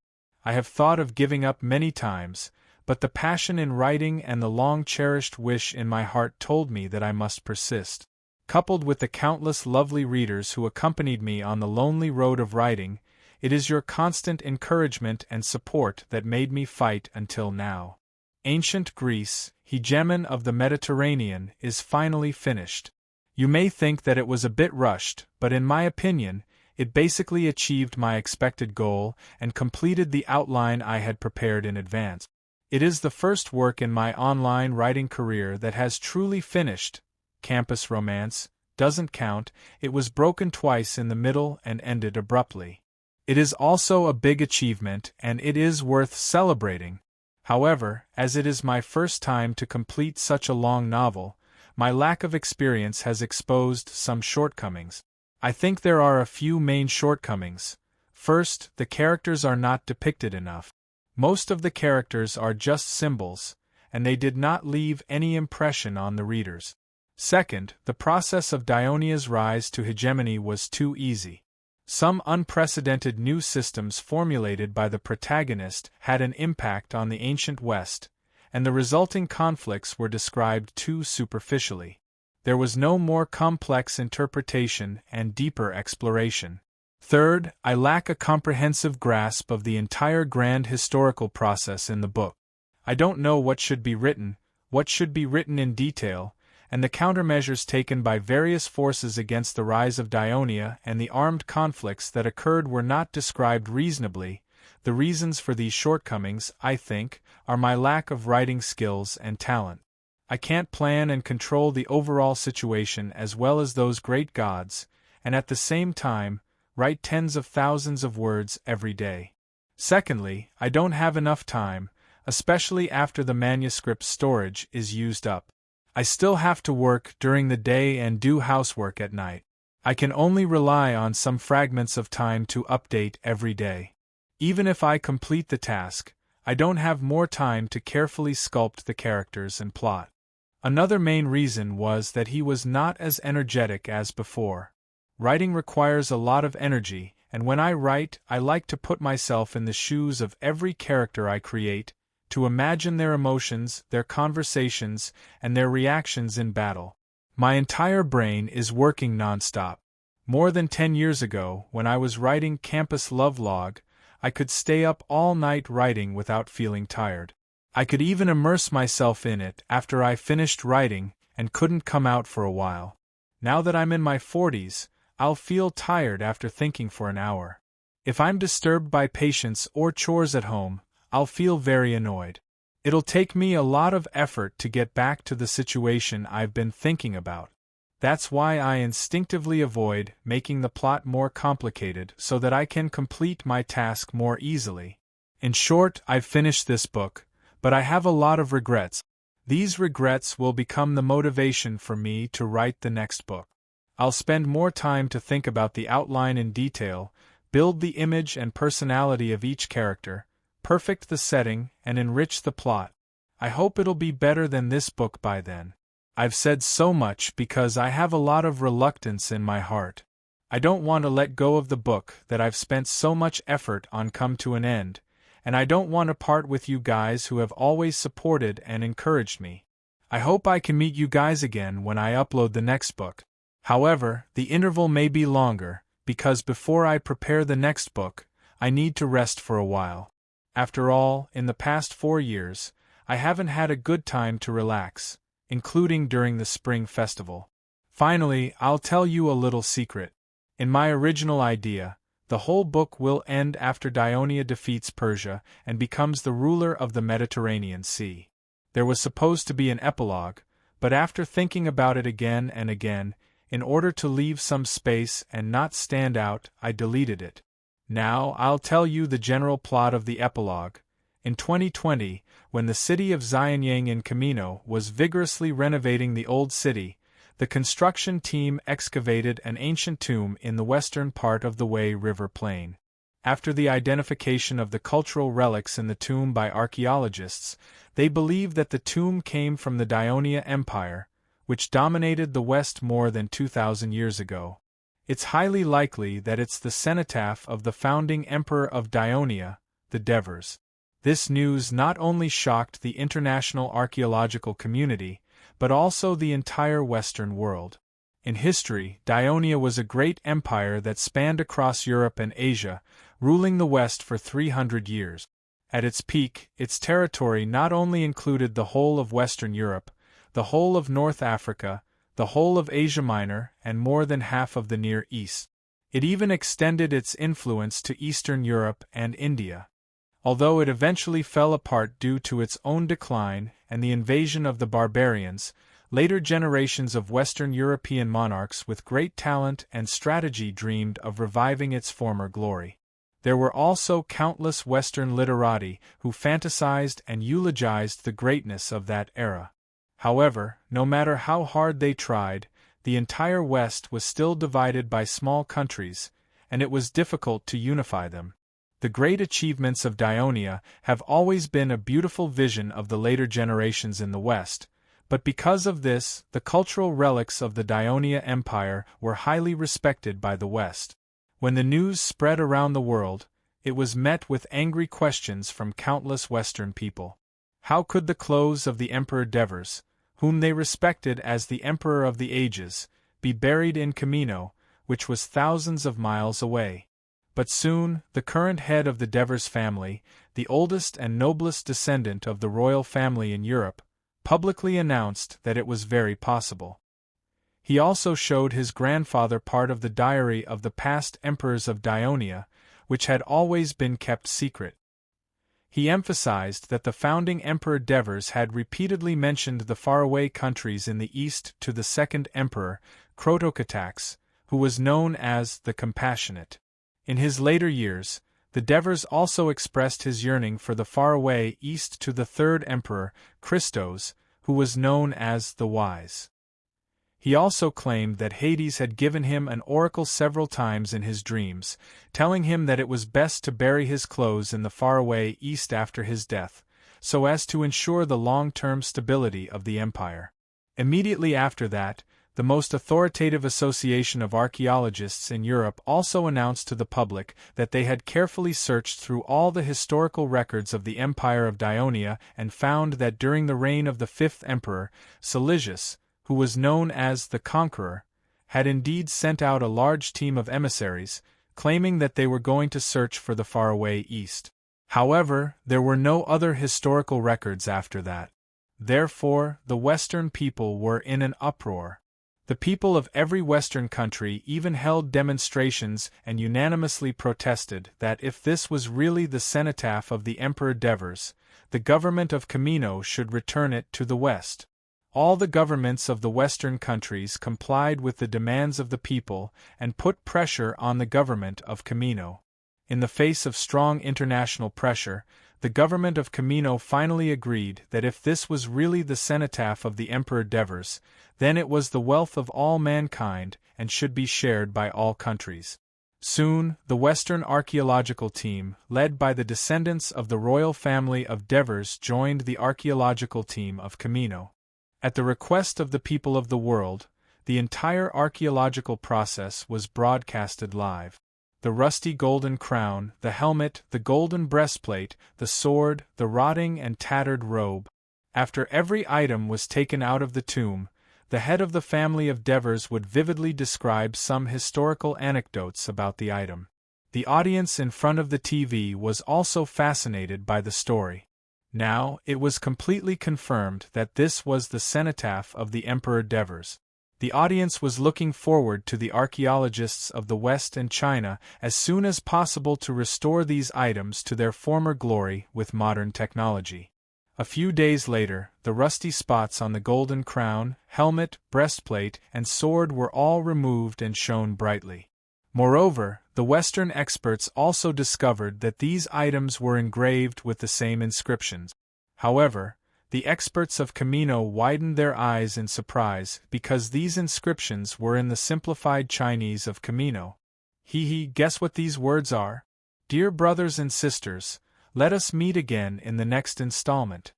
I have thought of giving up many times, but the passion in writing and the long-cherished wish in my heart told me that I must persist. Coupled with the countless lovely readers who accompanied me on the lonely road of writing, it is your constant encouragement and support that made me fight until now. Ancient Greece, Hegemon of the Mediterranean, is finally finished. You may think that it was a bit rushed, but in my opinion, it basically achieved my expected goal and completed the outline I had prepared in advance. It is the first work in my online writing career that has truly finished. Campus romance doesn't count, it was broken twice in the middle and ended abruptly. It is also a big achievement and it is worth celebrating. However, as it is my first time to complete such a long novel, my lack of experience has exposed some shortcomings. I think there are a few main shortcomings. First, the characters are not depicted enough. Most of the characters are just symbols, and they did not leave any impression on the readers. Second, the process of Dionia's rise to hegemony was too easy. Some unprecedented new systems formulated by the protagonist had an impact on the ancient West, and the resulting conflicts were described too superficially. There was no more complex interpretation and deeper exploration. Third, I lack a comprehensive grasp of the entire grand historical process in the book. I don't know what should be written in detail, and the countermeasures taken by various forces against the rise of Dionia and the armed conflicts that occurred were not described reasonably. The reasons for these shortcomings, I think, are my lack of writing skills and talent. I can't plan and control the overall situation as well as those great gods, and at the same time, write tens of thousands of words every day. Secondly, I don't have enough time, especially after the manuscript storage is used up. I still have to work during the day and do housework at night. I can only rely on some fragments of time to update every day. Even if I complete the task, I don't have more time to carefully sculpt the characters and plot. Another main reason was that he was not as energetic as before. Writing requires a lot of energy, and when I write, I like to put myself in the shoes of every character I create, to imagine their emotions, their conversations, and their reactions in battle. My entire brain is working nonstop. More than 10 years ago, when I was writing Campus Love Log, I could stay up all night writing without feeling tired. I could even immerse myself in it after I finished writing and couldn't come out for a while. Now that I'm in my 40s, I'll feel tired after thinking for an hour. If I'm disturbed by patients or chores at home, I'll feel very annoyed. It'll take me a lot of effort to get back to the situation I've been thinking about. That's why I instinctively avoid making the plot more complicated so that I can complete my task more easily. In short, I've finished this book, but I have a lot of regrets. These regrets will become the motivation for me to write the next book. I'll spend more time to think about the outline in detail, build the image and personality of each character, perfect the setting, and enrich the plot. I hope it'll be better than this book by then. I've said so much because I have a lot of reluctance in my heart. I don't want to let go of the book that I've spent so much effort on come to an end, and I don't want to part with you guys who have always supported and encouraged me. I hope I can meet you guys again when I upload the next book. However, the interval may be longer, because before I prepare the next book, I need to rest for a while. After all, in the past 4 years, I haven't had a good time to relax, including during the Spring Festival. Finally, I'll tell you a little secret. In my original idea, the whole book will end after Dionia defeats Persia and becomes the ruler of the Mediterranean Sea. There was supposed to be an epilogue, but after thinking about it again and again, in order to leave some space and not stand out, I deleted it. Now, I'll tell you the general plot of the epilogue. In 2020, when the city of Xianyang in Camino was vigorously renovating the old city, the construction team excavated an ancient tomb in the western part of the Wei River Plain. After the identification of the cultural relics in the tomb by archaeologists, they believe that the tomb came from the Dionia Empire, which dominated the West more than 2,000 years ago. It's highly likely that it's the cenotaph of the founding emperor of Dionia, the Devers. This news not only shocked the international archaeological community, but also the entire Western world. In history, Dionia was a great empire that spanned across Europe and Asia, ruling the West for 300 years. At its peak, its territory not only included the whole of Western Europe, the whole of North Africa, the whole of Asia Minor, and more than half of the Near East. It even extended its influence to Eastern Europe and India. Although it eventually fell apart due to its own decline and the invasion of the barbarians, later generations of Western European monarchs with great talent and strategy dreamed of reviving its former glory. There were also countless Western literati who fantasized and eulogized the greatness of that era. However, no matter how hard they tried, the entire West was still divided by small countries, and it was difficult to unify them. The great achievements of Dionia have always been a beautiful vision of the later generations in the West, but because of this, the cultural relics of the Dionia Empire were highly respected by the West. When the news spread around the world, it was met with angry questions from countless Western people. How could the clothes of the Emperor Devers, whom they respected as the Emperor of the Ages, be buried in Camino, which was thousands of miles away? But soon, the current head of the Devers family, the oldest and noblest descendant of the royal family in Europe, publicly announced that it was very possible. He also showed his grandfather part of the diary of the past emperors of Dionia, which had always been kept secret. He emphasized that the founding Emperor Devers had repeatedly mentioned the faraway countries in the east to the second emperor, Crotocatax, who was known as the Compassionate. In his later years, the Devers also expressed his yearning for the faraway east to the third emperor, Christos, who was known as the Wise. He also claimed that Hades had given him an oracle several times in his dreams, telling him that it was best to bury his clothes in the faraway east after his death, so as to ensure the long-term stability of the empire. Immediately after that, The most authoritative association of archaeologists in Europe also announced to the public that they had carefully searched through all the historical records of the Empire of Dionia and found that during the reign of the fifth emperor, Silesius, who was known as the Conqueror, had indeed sent out a large team of emissaries, claiming that they were going to search for the faraway East. However, there were no other historical records after that. Therefore, the Western people were in an uproar. The people of every Western country even held demonstrations and unanimously protested that if this was really the cenotaph of the Emperor Devers, the government of Camino should return it to the West. All the governments of the Western countries complied with the demands of the people and put pressure on the government of Camino. In the face of strong international pressure, the government of Camino finally agreed that if this was really the cenotaph of the Emperor Devers, then it was the wealth of all mankind and should be shared by all countries. Soon, the Western archaeological team, led by the descendants of the royal family of Devers, joined the archaeological team of Camino. At the request of the people of the world, the entire archaeological process was broadcasted live. The rusty golden crown, the helmet, the golden breastplate, the sword, the rotting and tattered robe. After every item was taken out of the tomb, the head of the family of Devers would vividly describe some historical anecdotes about the item. The audience in front of the TV was also fascinated by the story. Now, it was completely confirmed that this was the cenotaph of the Emperor Devers. The audience was looking forward to the archaeologists of the West and China as soon as possible to restore these items to their former glory with modern technology. A few days later, the rusty spots on the golden crown, helmet, breastplate, and sword were all removed and shone brightly. Moreover, the Western experts also discovered that these items were engraved with the same inscriptions. However, the experts of Camino widened their eyes in surprise because these inscriptions were in the simplified Chinese of Camino. Guess what these words are? Dear brothers and sisters, let us meet again in the next installment.